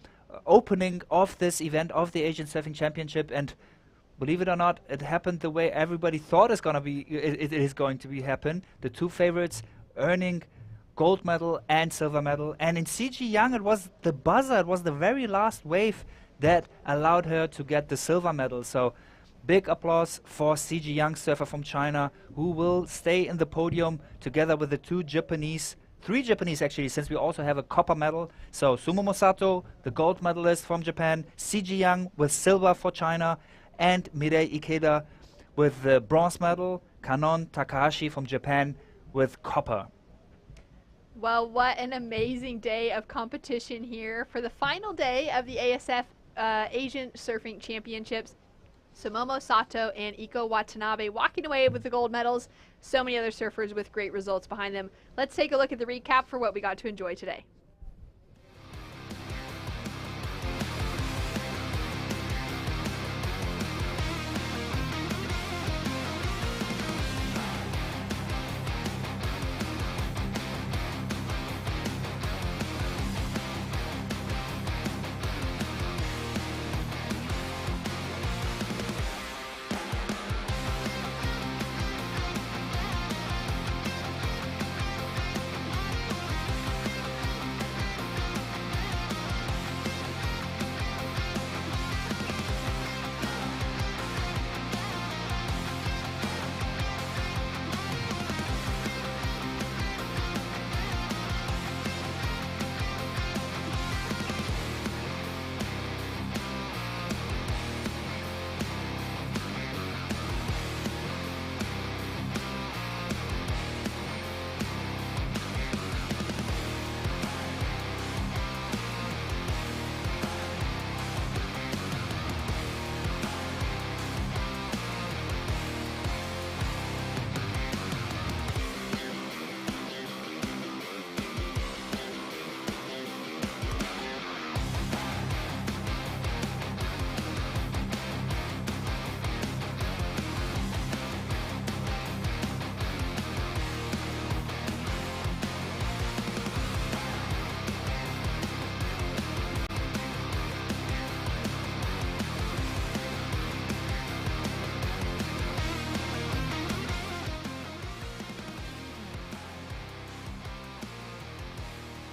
opening of this event, of the Asian Surfing Championship. And believe it or not, it happened the way everybody thought it is going to be happen. The 2 favorites earning gold medal and silver medal. And in Sichi Yang, it was the buzzer, it was the very last wave that allowed her to get the silver medal. So big applause for Sichi Yang, surfer from China, who will stay in the podium together with the 3 Japanese actually, since we also have a copper medal. So Sumomo Sato, the gold medalist from Japan, Sichi Yang with silver for China, and Mirei Ikeda with the bronze medal, Kanon Takahashi from Japan with copper. Well, what an amazing day of competition here for the final day of the ASF Asian Surfing Championships. Sumomo Sato and Iko Watanabe walking away with the gold medals. So many other surfers with great results behind them. Let's take a look at the recap for what we got to enjoy today.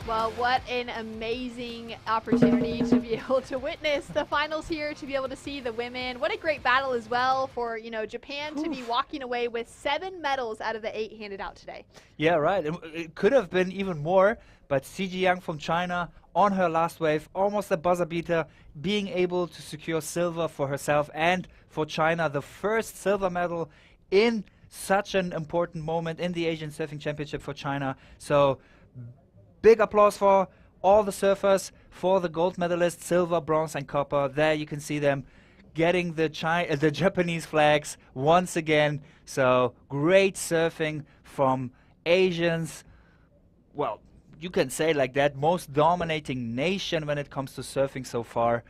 Well, what an amazing opportunity to be able to witness the finals here, to be able to see the women. What a great battle as well for, Japan to be walking away with 7 medals out of the 8 handed out today. Yeah, right. It could have been even more, but Sichi Yang from China on her last wave, almost a buzzer beater, being able to secure silver for herself and for China, the first silver medal in such an important moment in the Asian Surfing Championship for China. So big applause for all the surfers, for the gold medalists, silver, bronze, and copper. There you can see them getting the Japanese flags once again. So great surfing from Asians. Well, you can say like that, most dominating nation when it comes to surfing so far.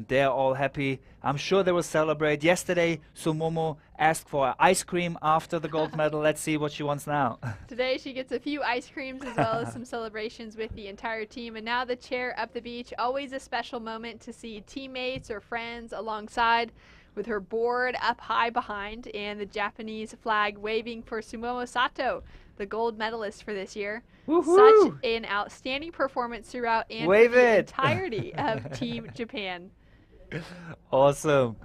They're all happy. I'm sure they will celebrate. Yesterday, Sumomo asked for ice cream after the gold medal. Let's see what she wants now. Today she gets a few ice creams as well as some celebrations with the entire team. And now the chair up the beach, always a special moment to see teammates or friends alongside, with her board up high behind and the Japanese flag waving for Sumomo Sato, the gold medalist for this year. Such an outstanding performance throughout and for the entirety of Team Japan. Awesome.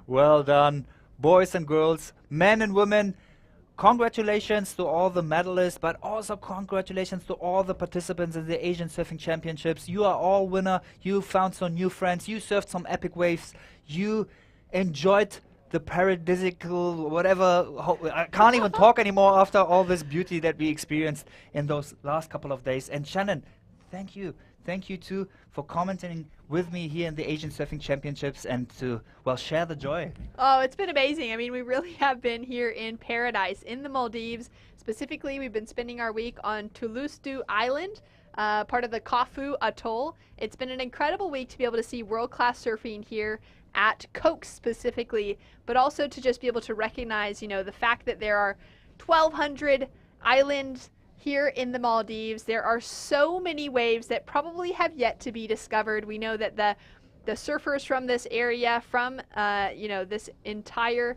Well done, boys and girls, men and women. Congratulations to all the medalists, but also congratulations to all the participants in the Asian Surfing Championships. You are all winner. You found some new friends. You surfed some epic waves. You enjoyed the paradisical whatever. I can't even talk anymore after all this beauty that we experienced in those last couple of days. And Shannon, thank you. Thank you too for commenting with me here in the Asian Surfing Championships and to, well, share the joy. Oh, it's been amazing. I mean, we really have been here in paradise in the Maldives. Specifically, we've been spending our week on Thulusdhoo Island, part of the Kaafu Atoll. It's been an incredible week to be able to see world-class surfing here at Coke specifically, but also to just be able to recognize, you know, the fact that there are 1,200 islands here in the Maldives. There are so many waves that probably have yet to be discovered. We know that the surfers from this area, from you know, this entire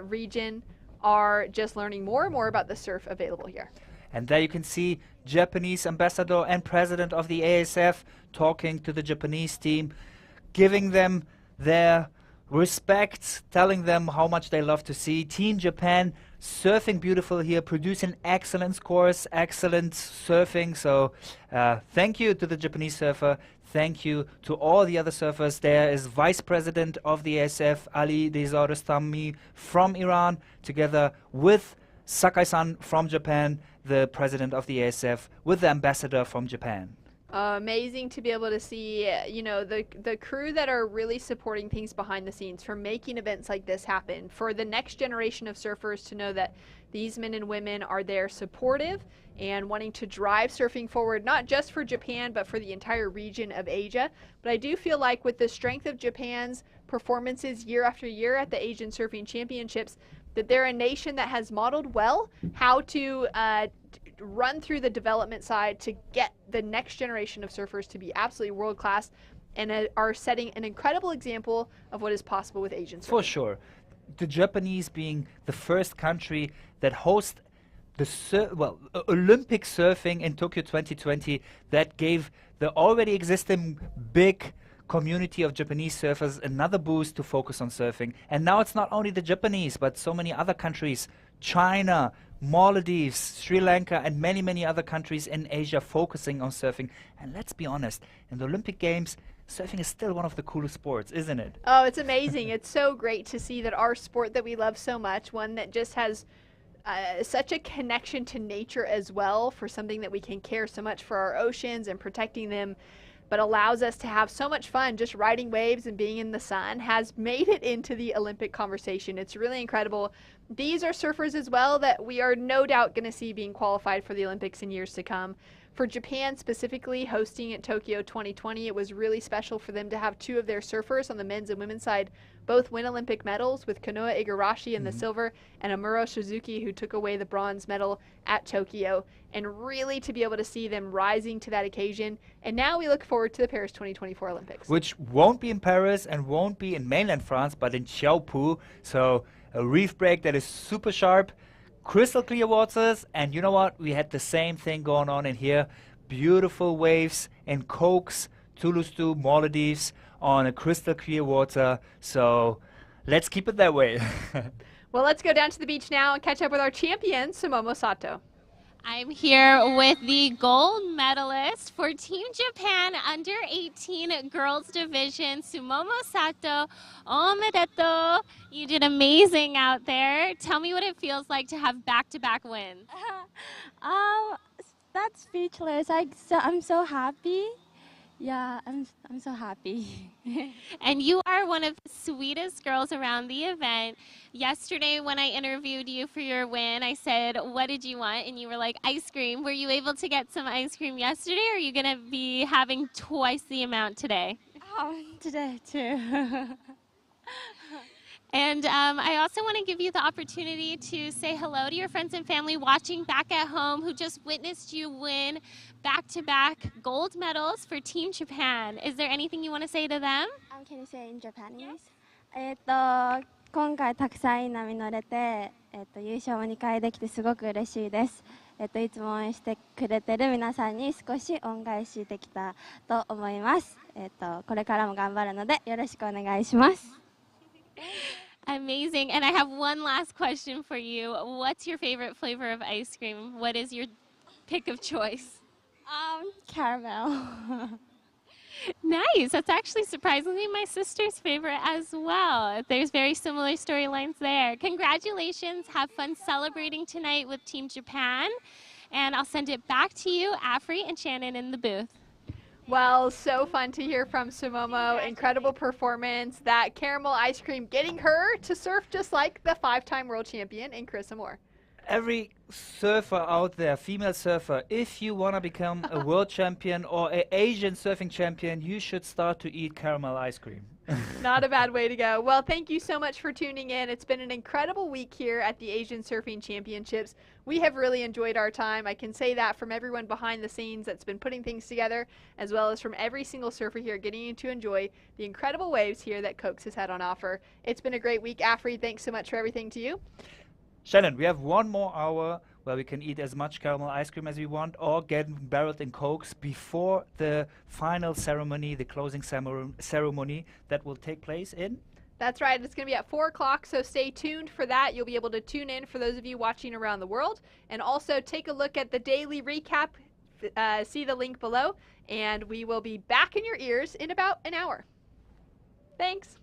region, are just learning more and more about the surf available here. And there you can see Japanese ambassador and president of the ASF talking to the Japanese team, giving them their respect, telling them how much they love to see Team Japan surfing beautiful here, producing excellent scores, excellent surfing. So thank you to the Japanese surfer. Thank you to all the other surfers. There is Vice President of the ASF, Ali Rostami from Iran, together with Sakai-san from Japan, the President of the ASF, with the Ambassador from Japan. Amazing to be able to see, you know, the crew that are really supporting things behind the scenes for making events like this happen, for the next generation of surfers to know that these men and women are there supportive and wanting to drive surfing forward, not just for Japan, but for the entire region of Asia. But I do feel like with the strength of Japan's performances year after year at the Asian Surfing Championships, that they're a nation that has modeled well how to run through the development side to get the next generation of surfers to be absolutely world class, and are setting an incredible example of what is possible with Asian surfing. For sure. The Japanese being the first country that hosts the Olympic surfing in Tokyo 2020, that gave the already existing big community of Japanese surfers another boost to focus on surfing. And now it's not only the Japanese, but so many other countries, China, Maldives, Sri Lanka, and many, many other countries in Asia focusing on surfing. And let's be honest, in the Olympic Games, surfing is still one of the coolest sports, isn't it? Oh, it's amazing. It's so great to see that our sport that we love so much, one that just has such a connection to nature as well, for something that we can care so much for our oceans and protecting them, but allows us to have so much fun just riding waves and being in the sun, has made it into the Olympic conversation. It's really incredible. These are surfers as well that we are no doubt going to see being qualified for the Olympics in years to come. For Japan specifically, hosting at Tokyo 2020, it was really special for them to have two of their surfers on the men's and women's side both win Olympic medals, with Kanoa Igarashi in the silver and Amuro Suzuki, who took away the bronze medal at Tokyo, and really to be able to see them rising to that occasion. And now we look forward to the Paris 2024 Olympics. Which won't be in Paris and won't be in mainland France, but in Kaafu. So a reef break that is super sharp, crystal clear waters, and you know what? We had the same thing going on in here. Beautiful waves in Cokes, Thulusdhoo, Maldives, on a crystal clear water. So let's keep it that way. Well, let's go down to the beach now and catch up with our champion, Sumomo Sato. I'm here with the gold medalist for Team Japan under 18 girls division, Sumomo Sato. Omedetou. You did amazing out there. Tell me what it feels like to have back-to-back wins. That's speechless. I'm so happy. Yeah, I'm so happy. And you are one of the sweetest girls around the event. Yesterday when I interviewed you for your win, I said, what did you want? And you were like, ice cream. Were you able to get some ice cream yesterday, or are you going to be having twice the amount today? Today too. And I also want to give you the opportunity to say hello to your friends and family watching back at home who just witnessed you win back-to-back gold medals for Team Japan. Is there anything you want to say to them? Can you say in Japanese? 今回たくさんいい波乗れて、優勝も2回できてすごく嬉しいです。いつも応援してくれてる皆さんに少し恩返しできたと思います。これからも頑張るのでよろしくお願いします。Amazing. And I have one last question for you. What's your favorite flavor of ice cream? What is your pick of choice? Caramel. Nice. That's actually surprisingly my sister's favorite as well. There's very similar storylines there. Congratulations. Have fun celebrating tonight with Team Japan. And I'll send it back to you, Afri and Shannon in the booth. Well, so fun to hear from Sumomo. Incredible performance. That caramel ice cream getting her to surf just like the 5-time world champion in Chris Moore. Every surfer out there, female surfer, if you want to become a world champion or an Asian surfing champion, you should start to eat caramel ice cream. Not a bad way to go. Well, thank you so much for tuning in. It's been an incredible week here at the Asian Surfing Championships. We have really enjoyed our time. I can say that from everyone behind the scenes that's been putting things together, as well as from every single surfer here getting to enjoy the incredible waves here that Cokes has had on offer. It's been a great week. Afri, thanks so much for everything to you. Shannon, we have 1 more hour where we can eat as much caramel ice cream as we want or get barreled in Cokes before the final ceremony, the closing ceremony that will take place in? That's right. It's going to be at 4 o'clock, so stay tuned for that. You'll be able to tune in for those of you watching around the world. And also take a look at the daily recap. See the link below. And we will be back in your ears in about an hour. Thanks.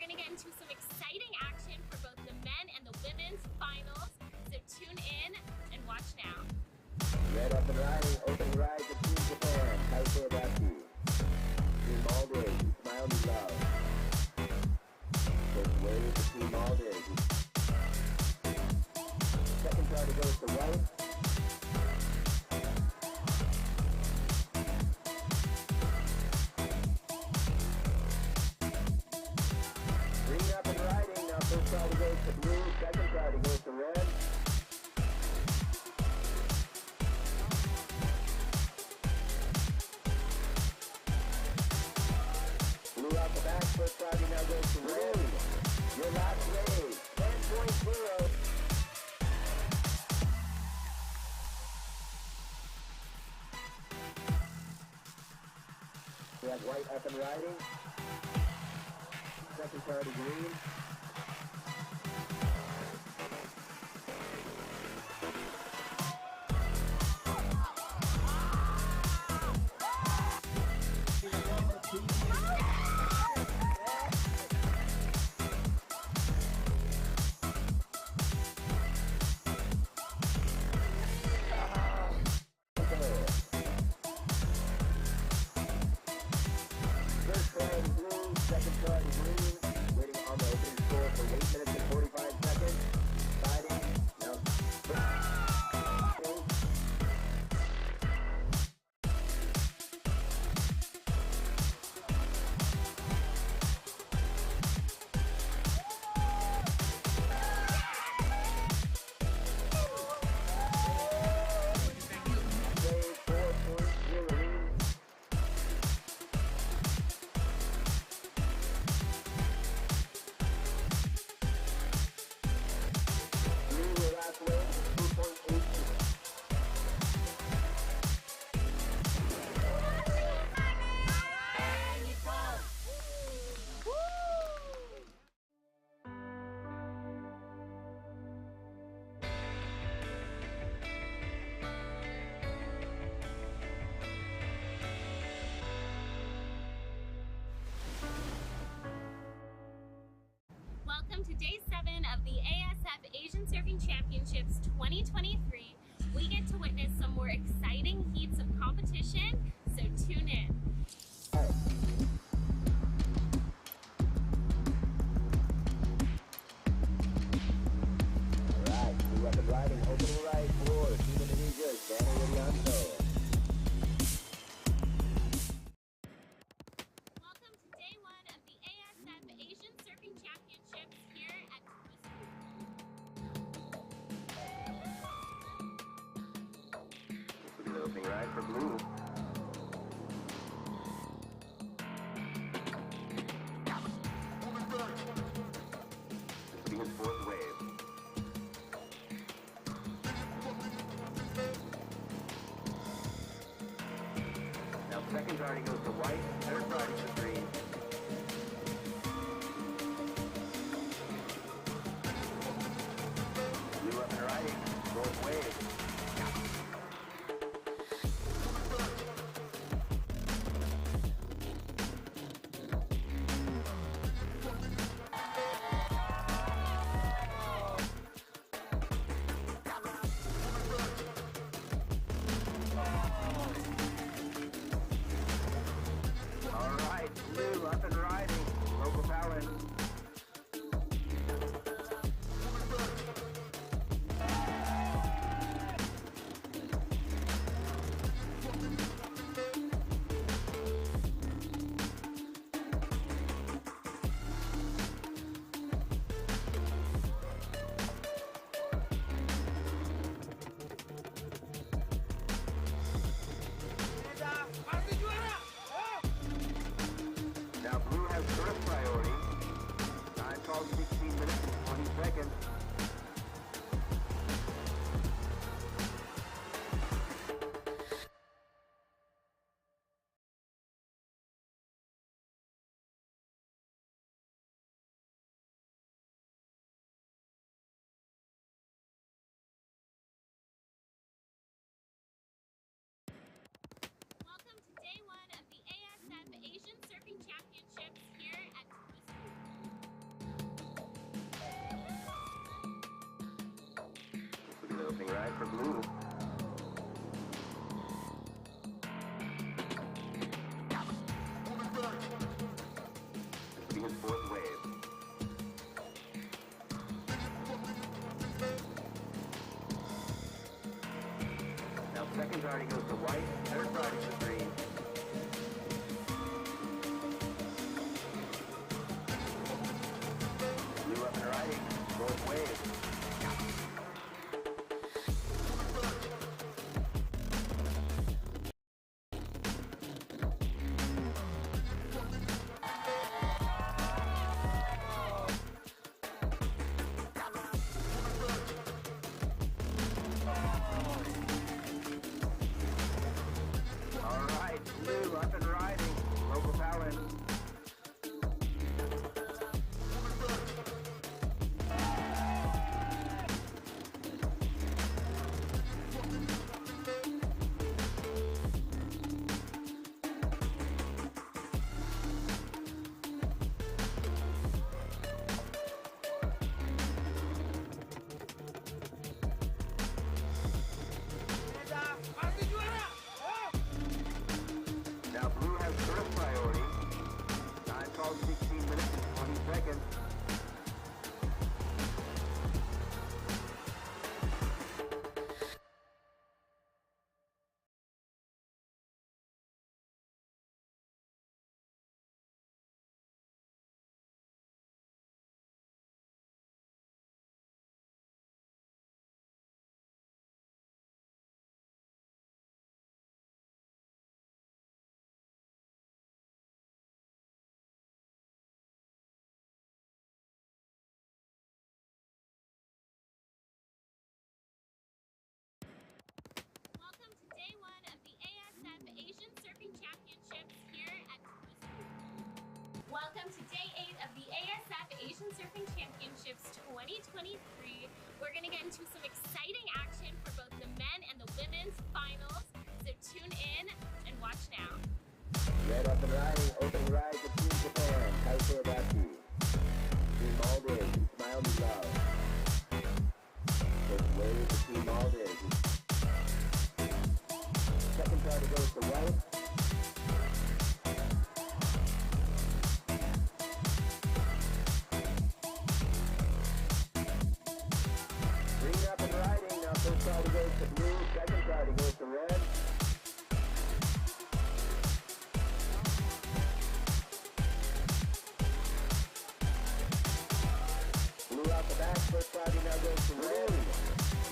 going to get into some exciting action for both the men and the women's finals. So tune in and watch now. Red up and riding, opening ride to Team Japan, Kaafu. Team Maldives, Smile Me Love. First wave to Team Maldives. Second party goes to white. Green up and riding, now first party goes to blue, second party goes to red. Blue out the back, first party now goes to red. Your last wave, 10.0. We have white up and riding. Second party green. First party blue, second party green. Waiting on the opening score for 8 minutes and 45 seconds. Fighting. Now. Wave 4.0. Blue, your last wave, 2.8. Welcome to day 7 of the ASF Asian Surfing Championships 2023. We get to witness some more exciting heats of competition, so tune in. Alright, blue up and riding, opening right for Team Indonesia, Danny Widianto. Welcome to day 1 of the ASF Asian Surfing Championships here at This will be the opening ride for blue. This will be his fourth wave. Now second party goes to white, third party to green. Blue up and riding, fourth wave. All right, blue up and riding, local talent. Now blue has first priority. Time called 16 minutes and 20 seconds. Welcome to day 1 of the ASF Asian Surfing Championships here at Thulusdhoo. for blue. This will be his fourth wave. Now second priority goes to white, third priority to green. Blue up and riding, fourth wave. All right, blue up and riding, local talent. Now blue has first priority. Time called 16 minutes and 20 seconds. Welcome to day one of the ASF Asian Surfing Championships here at Thulusdhoo. Welcome to day 8 of the ASF Asian Surfing Championships 2023. We're going to get into some exciting action for both the men and the women's finals, so tune in and watch now. Red up and riding, open ride to Team Japan, Kaafu. Team Maldives, smile me love. First wave to Team Maldives. Second priority goes to white. Green up and riding, now first priority goes to blue, second priority goes to red. Blue out the back, first priority now goes to red.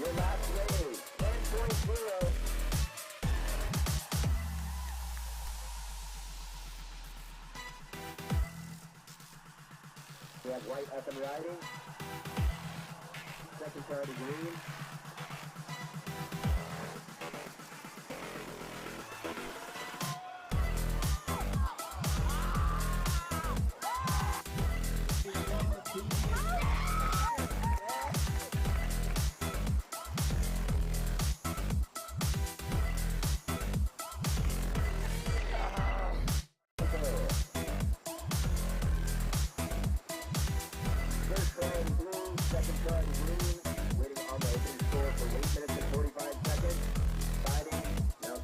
Your last wave, 10.0. We have white up and riding. Second priority green. First priority blue, second priority green. Waiting on the opening score for 8 minutes and 45 seconds. Fighting. Now.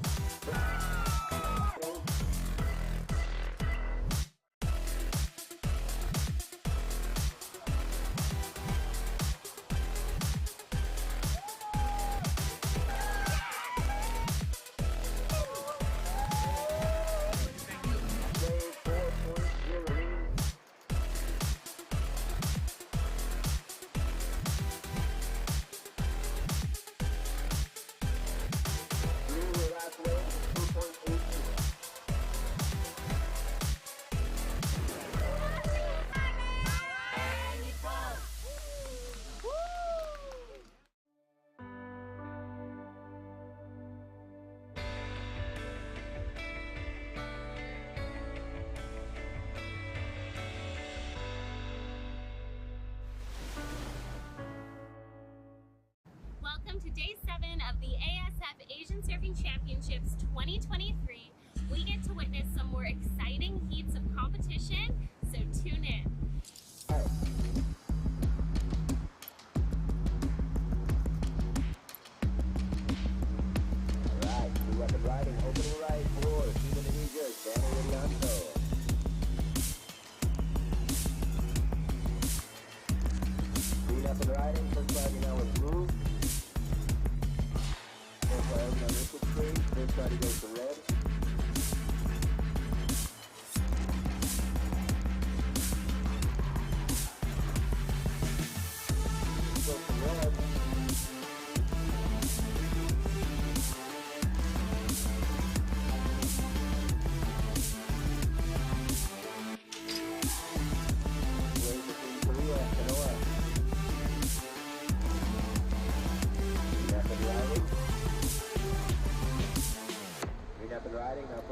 Wave 4.0. Blue, your last wave, 2.8. Welcome to day 7 of the ASF Asian Surfing Championships 2023. We get to witness some more exciting heats of competition, so tune in.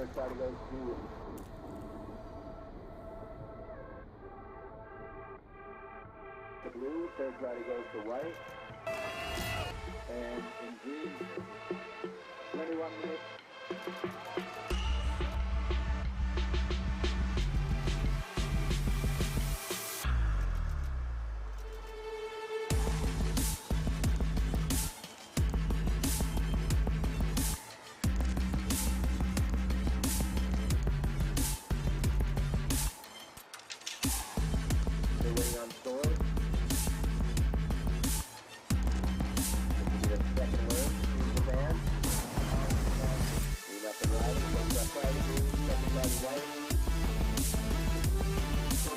First party goes to the blue, third party goes to white. And in green, 21 minutes. They're waiting on scores. This will be the second word to the band. Lead up and right, first party blue, second party white. 2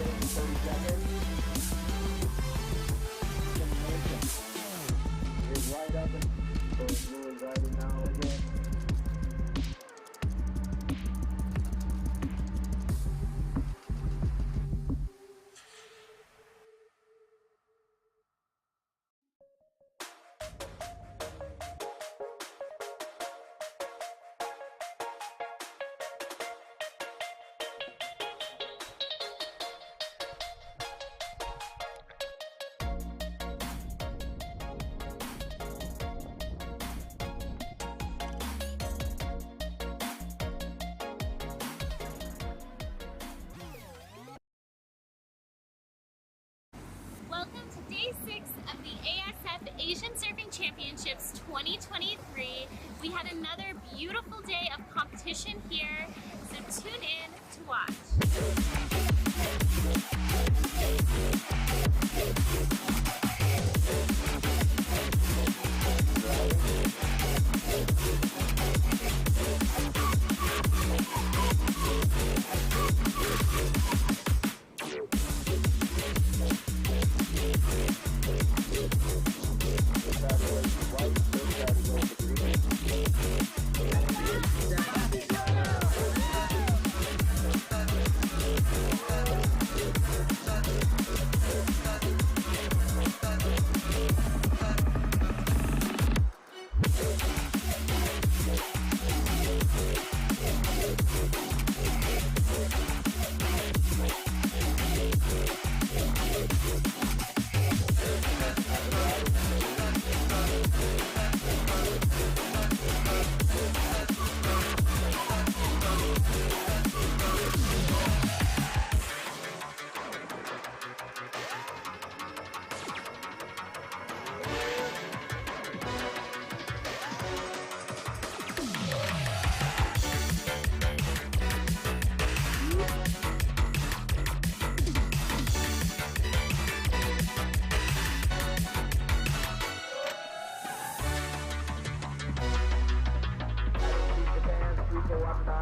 minutes, 30 seconds. Here's white up and so blue is riding now again. Welcome to day 6 of the ASF Asian Surfing Championships 2023. We had another beautiful day of competition here, so tune in to watch.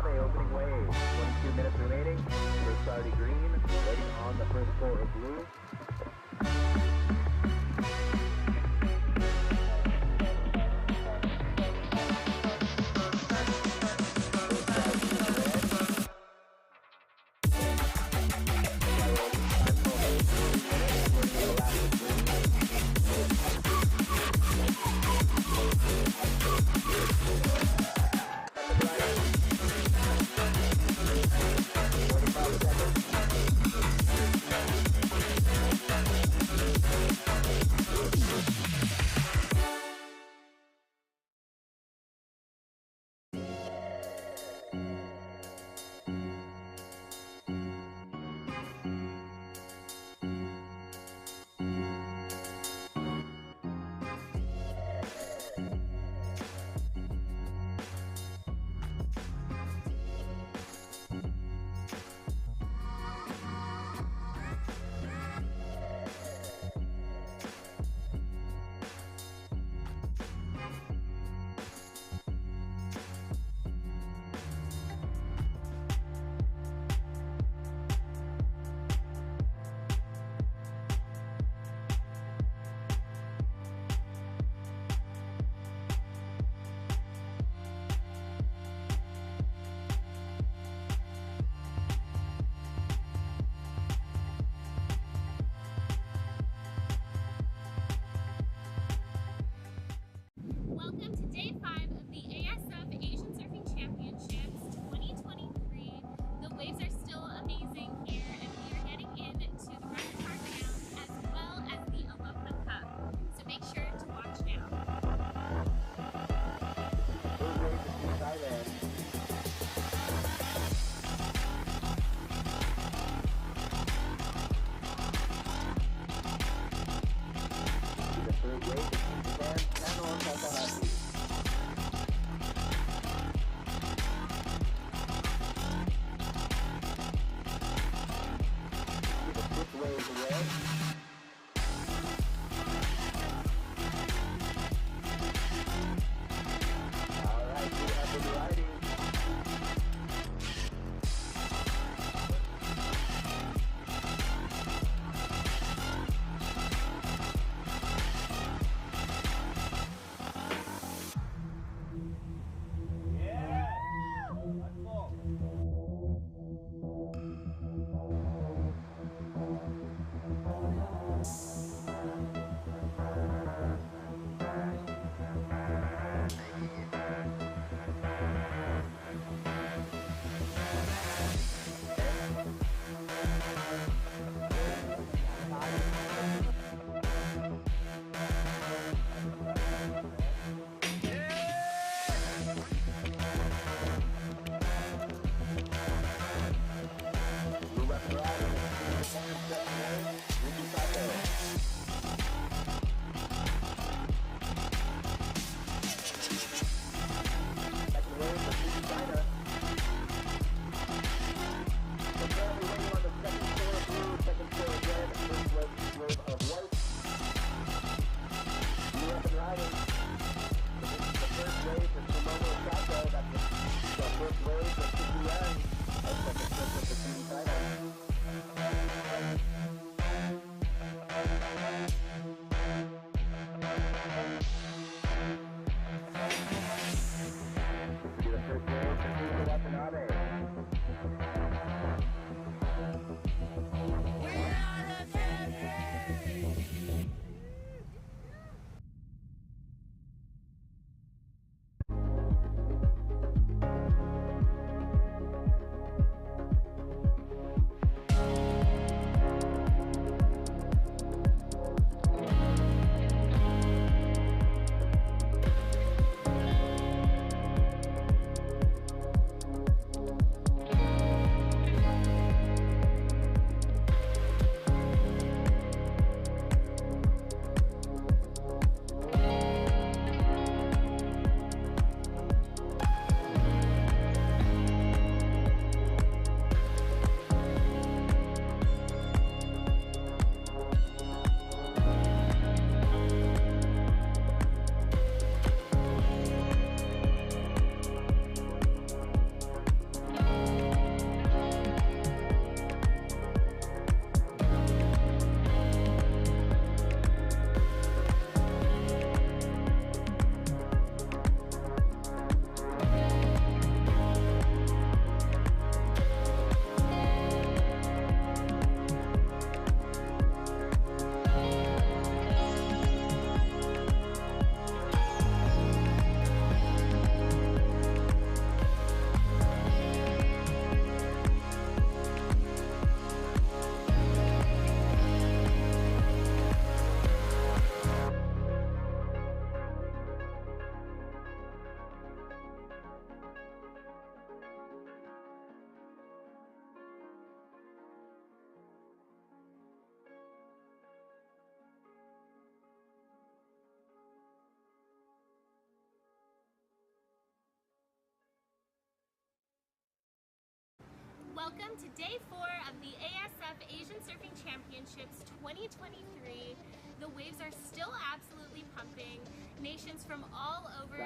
Opening wave, 22 minutes remaining. First party green, waiting on the first floor of blue. Welcome to day 4 of the ASF Asian Surfing Championships 2023. The waves are still absolutely pumping. Nations from all over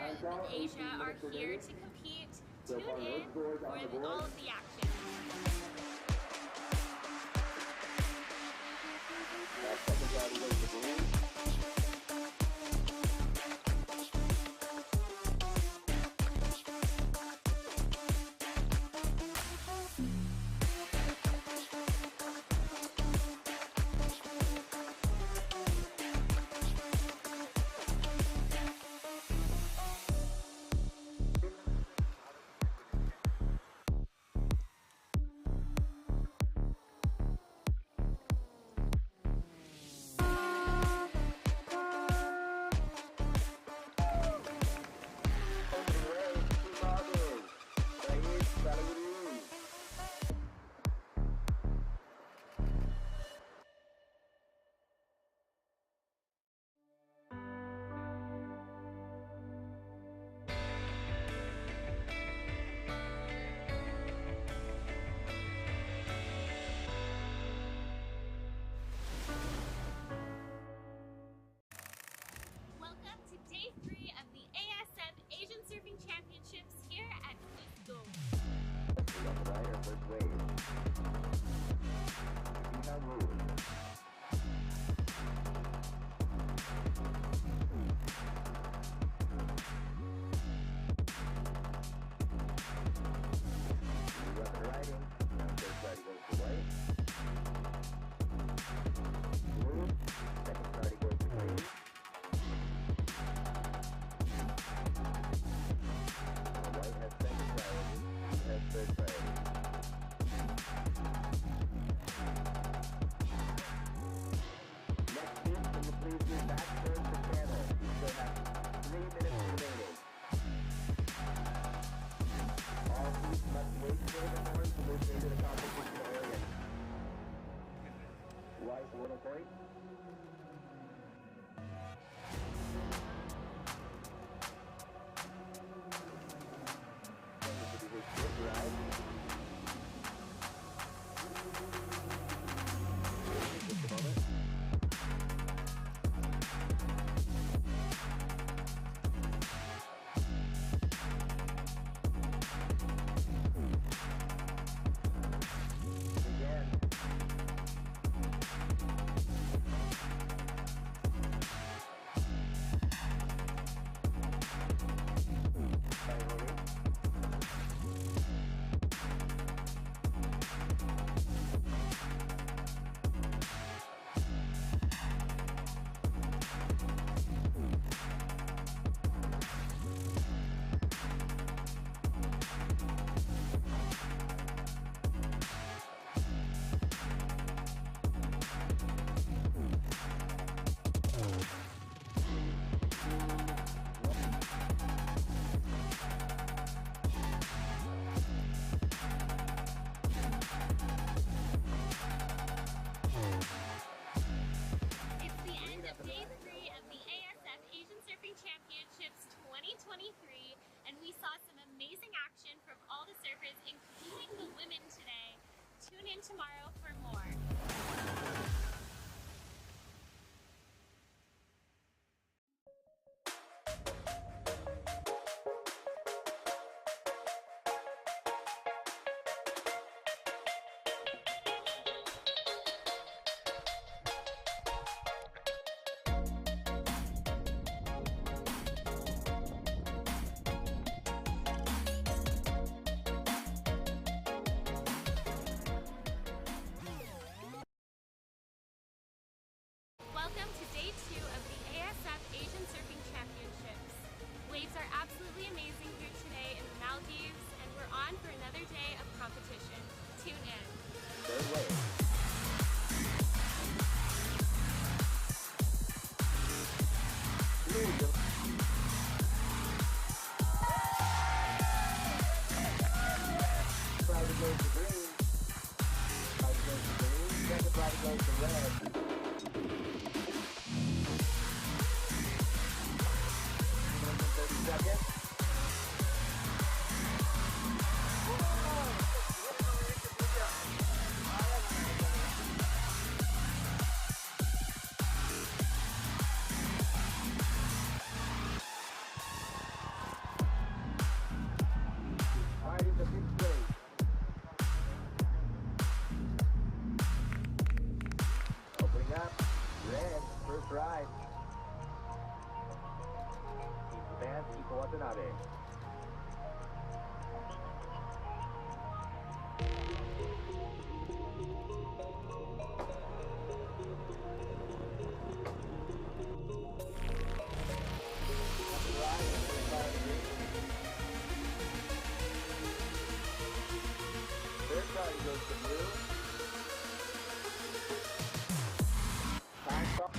Asia are here to compete. Tune in for all of the action. Welcome to day 3 of the ASF Asian Surfing Championships here at Thulusdhoo. It's the end of day 3 of the ASF Asian Surfing Championships 2023, and we saw some amazing action from all the surfers, including the women today. Tune in tomorrow for more. Welcome to day 2 of the ASF Asian Surfing Championships. Waves are absolutely amazing here today in the Maldives, and we're on for another day of competition. Tune in. Third wave. Flag goes to green. Flag goes to green. Second flag goes to red. 30 seconds. ride. Keep Japan, Iko Watanabe. Third party goes to blue. Time stop.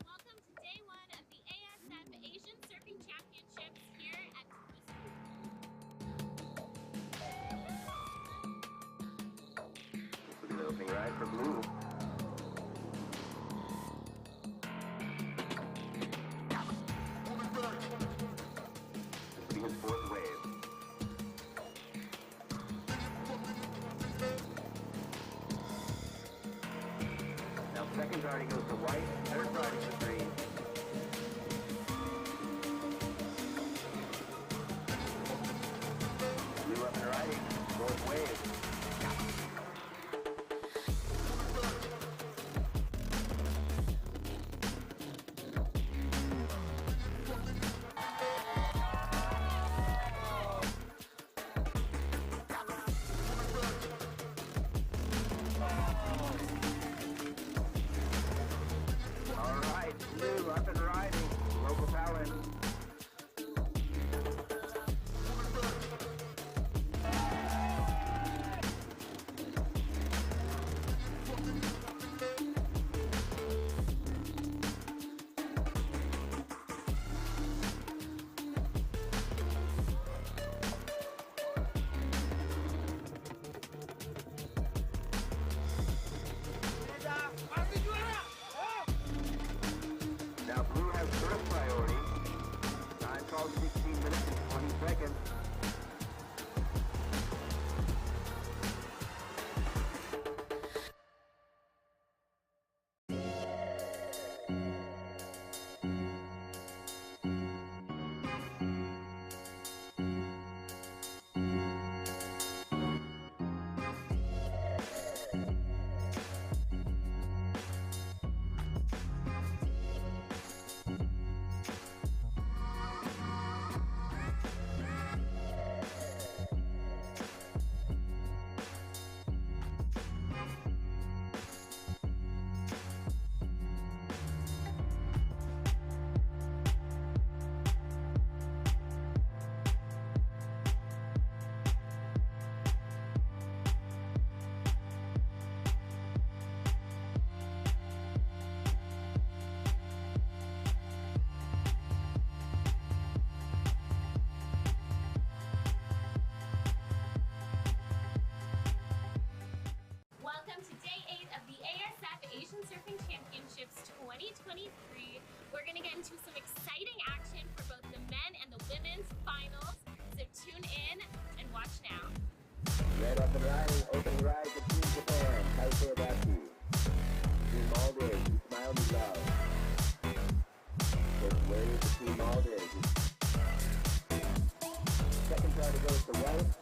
Welcome to day one of the ASF Asian Surfing Championships here at Look at the opening ride for blue. Putting his fourth wave. Now second party goes to white, third party to green. Blue up and riding, fourth wave. All right, blue up and riding, local talent. Now blue has first priority. Time called 16 minutes and 20 seconds. 2023. We're going to get into some exciting action for both the men and the women's finals. So tune in and watch now. Red up and riding, open ride to Team Japan, Kaafu Team Maldives, you smile, you love. First wave to Team Maldives. Second party goes to white.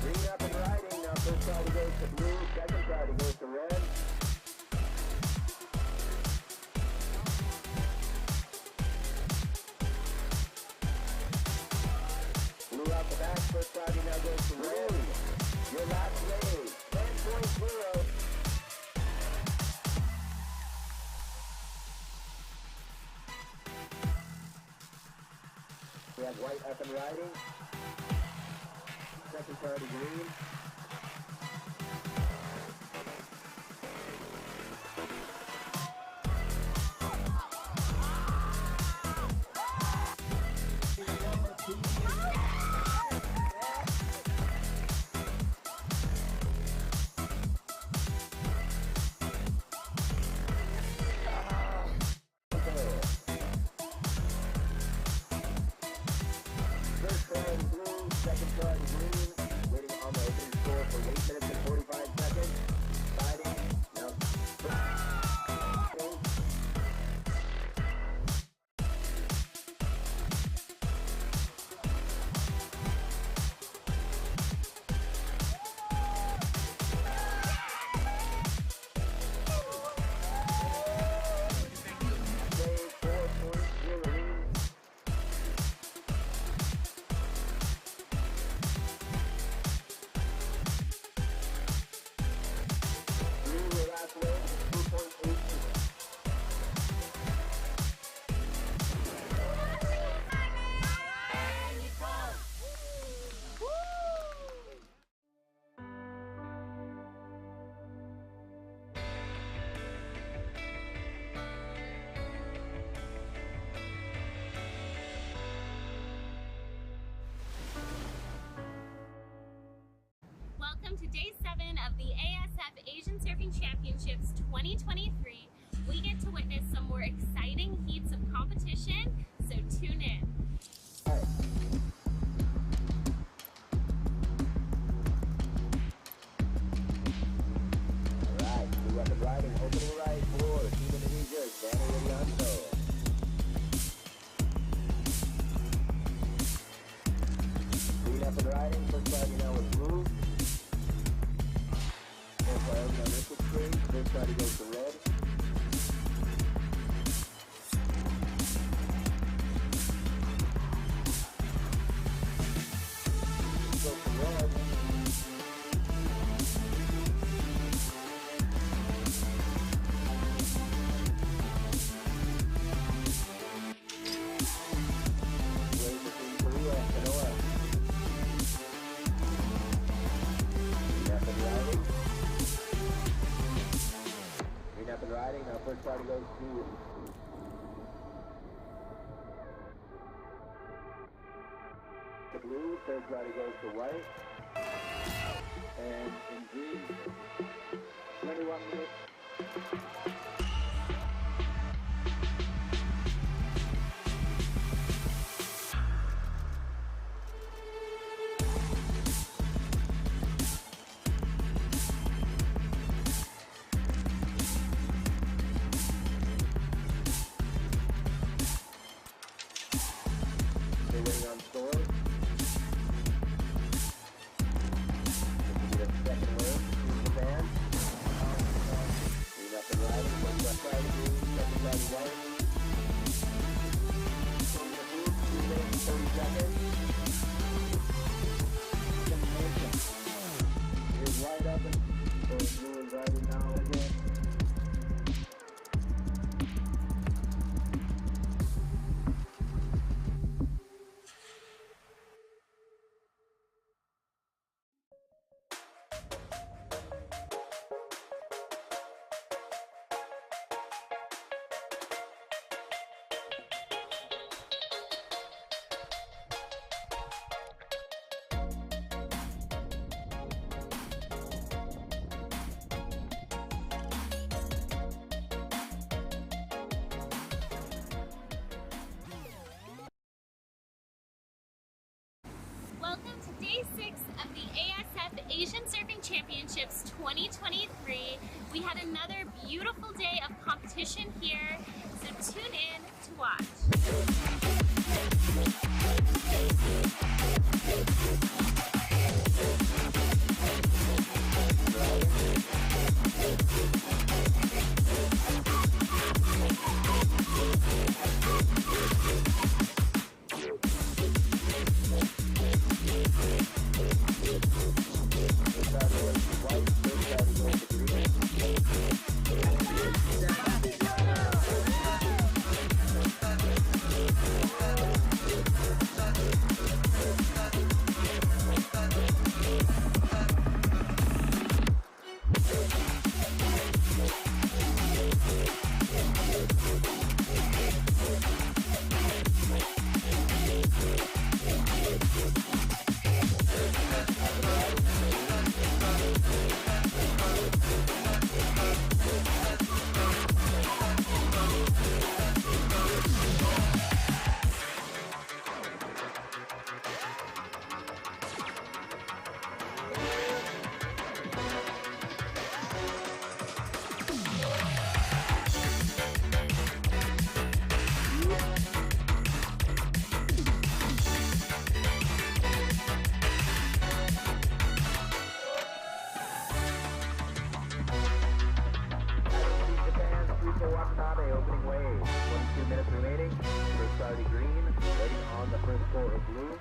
Green up and riding, now first party goes to blue, second party goes to red. Blue out the back, first party now goes to red. Your last wave, 10.0. We have white up and riding. Second party green. First party blue, second party green. Waiting on the opening score for 8 minutes and 45 seconds. Fighting. Now. Wave 4.0. Blue, your last wave, 2.8. Welcome to day 7 of the ASF Asian Surfing Championships 2023. We get to witness some more exciting heats of competition, so tune in. Alright, blue up and riding, opening right for Team Indonesia, Danny Widianto. Green up and riding, first party now with blue. Fourth party now liquid green, first party goes to red. Goes to red. Wave between Korea and Kanoa. Green up and riding. Green up and riding. Now first party goes to the blue. Third party goes to white. And in green, 21 minutes. They're waiting on scores. This will be the second wave. Team Japan. Green up and riding. First day 6 of the ASF Asian Surfing Championships 2023. We had another beautiful day of competition here, so tune in to watch. Opening wave. 22 minutes remaining. First starting green. Ready on the first floor of blue.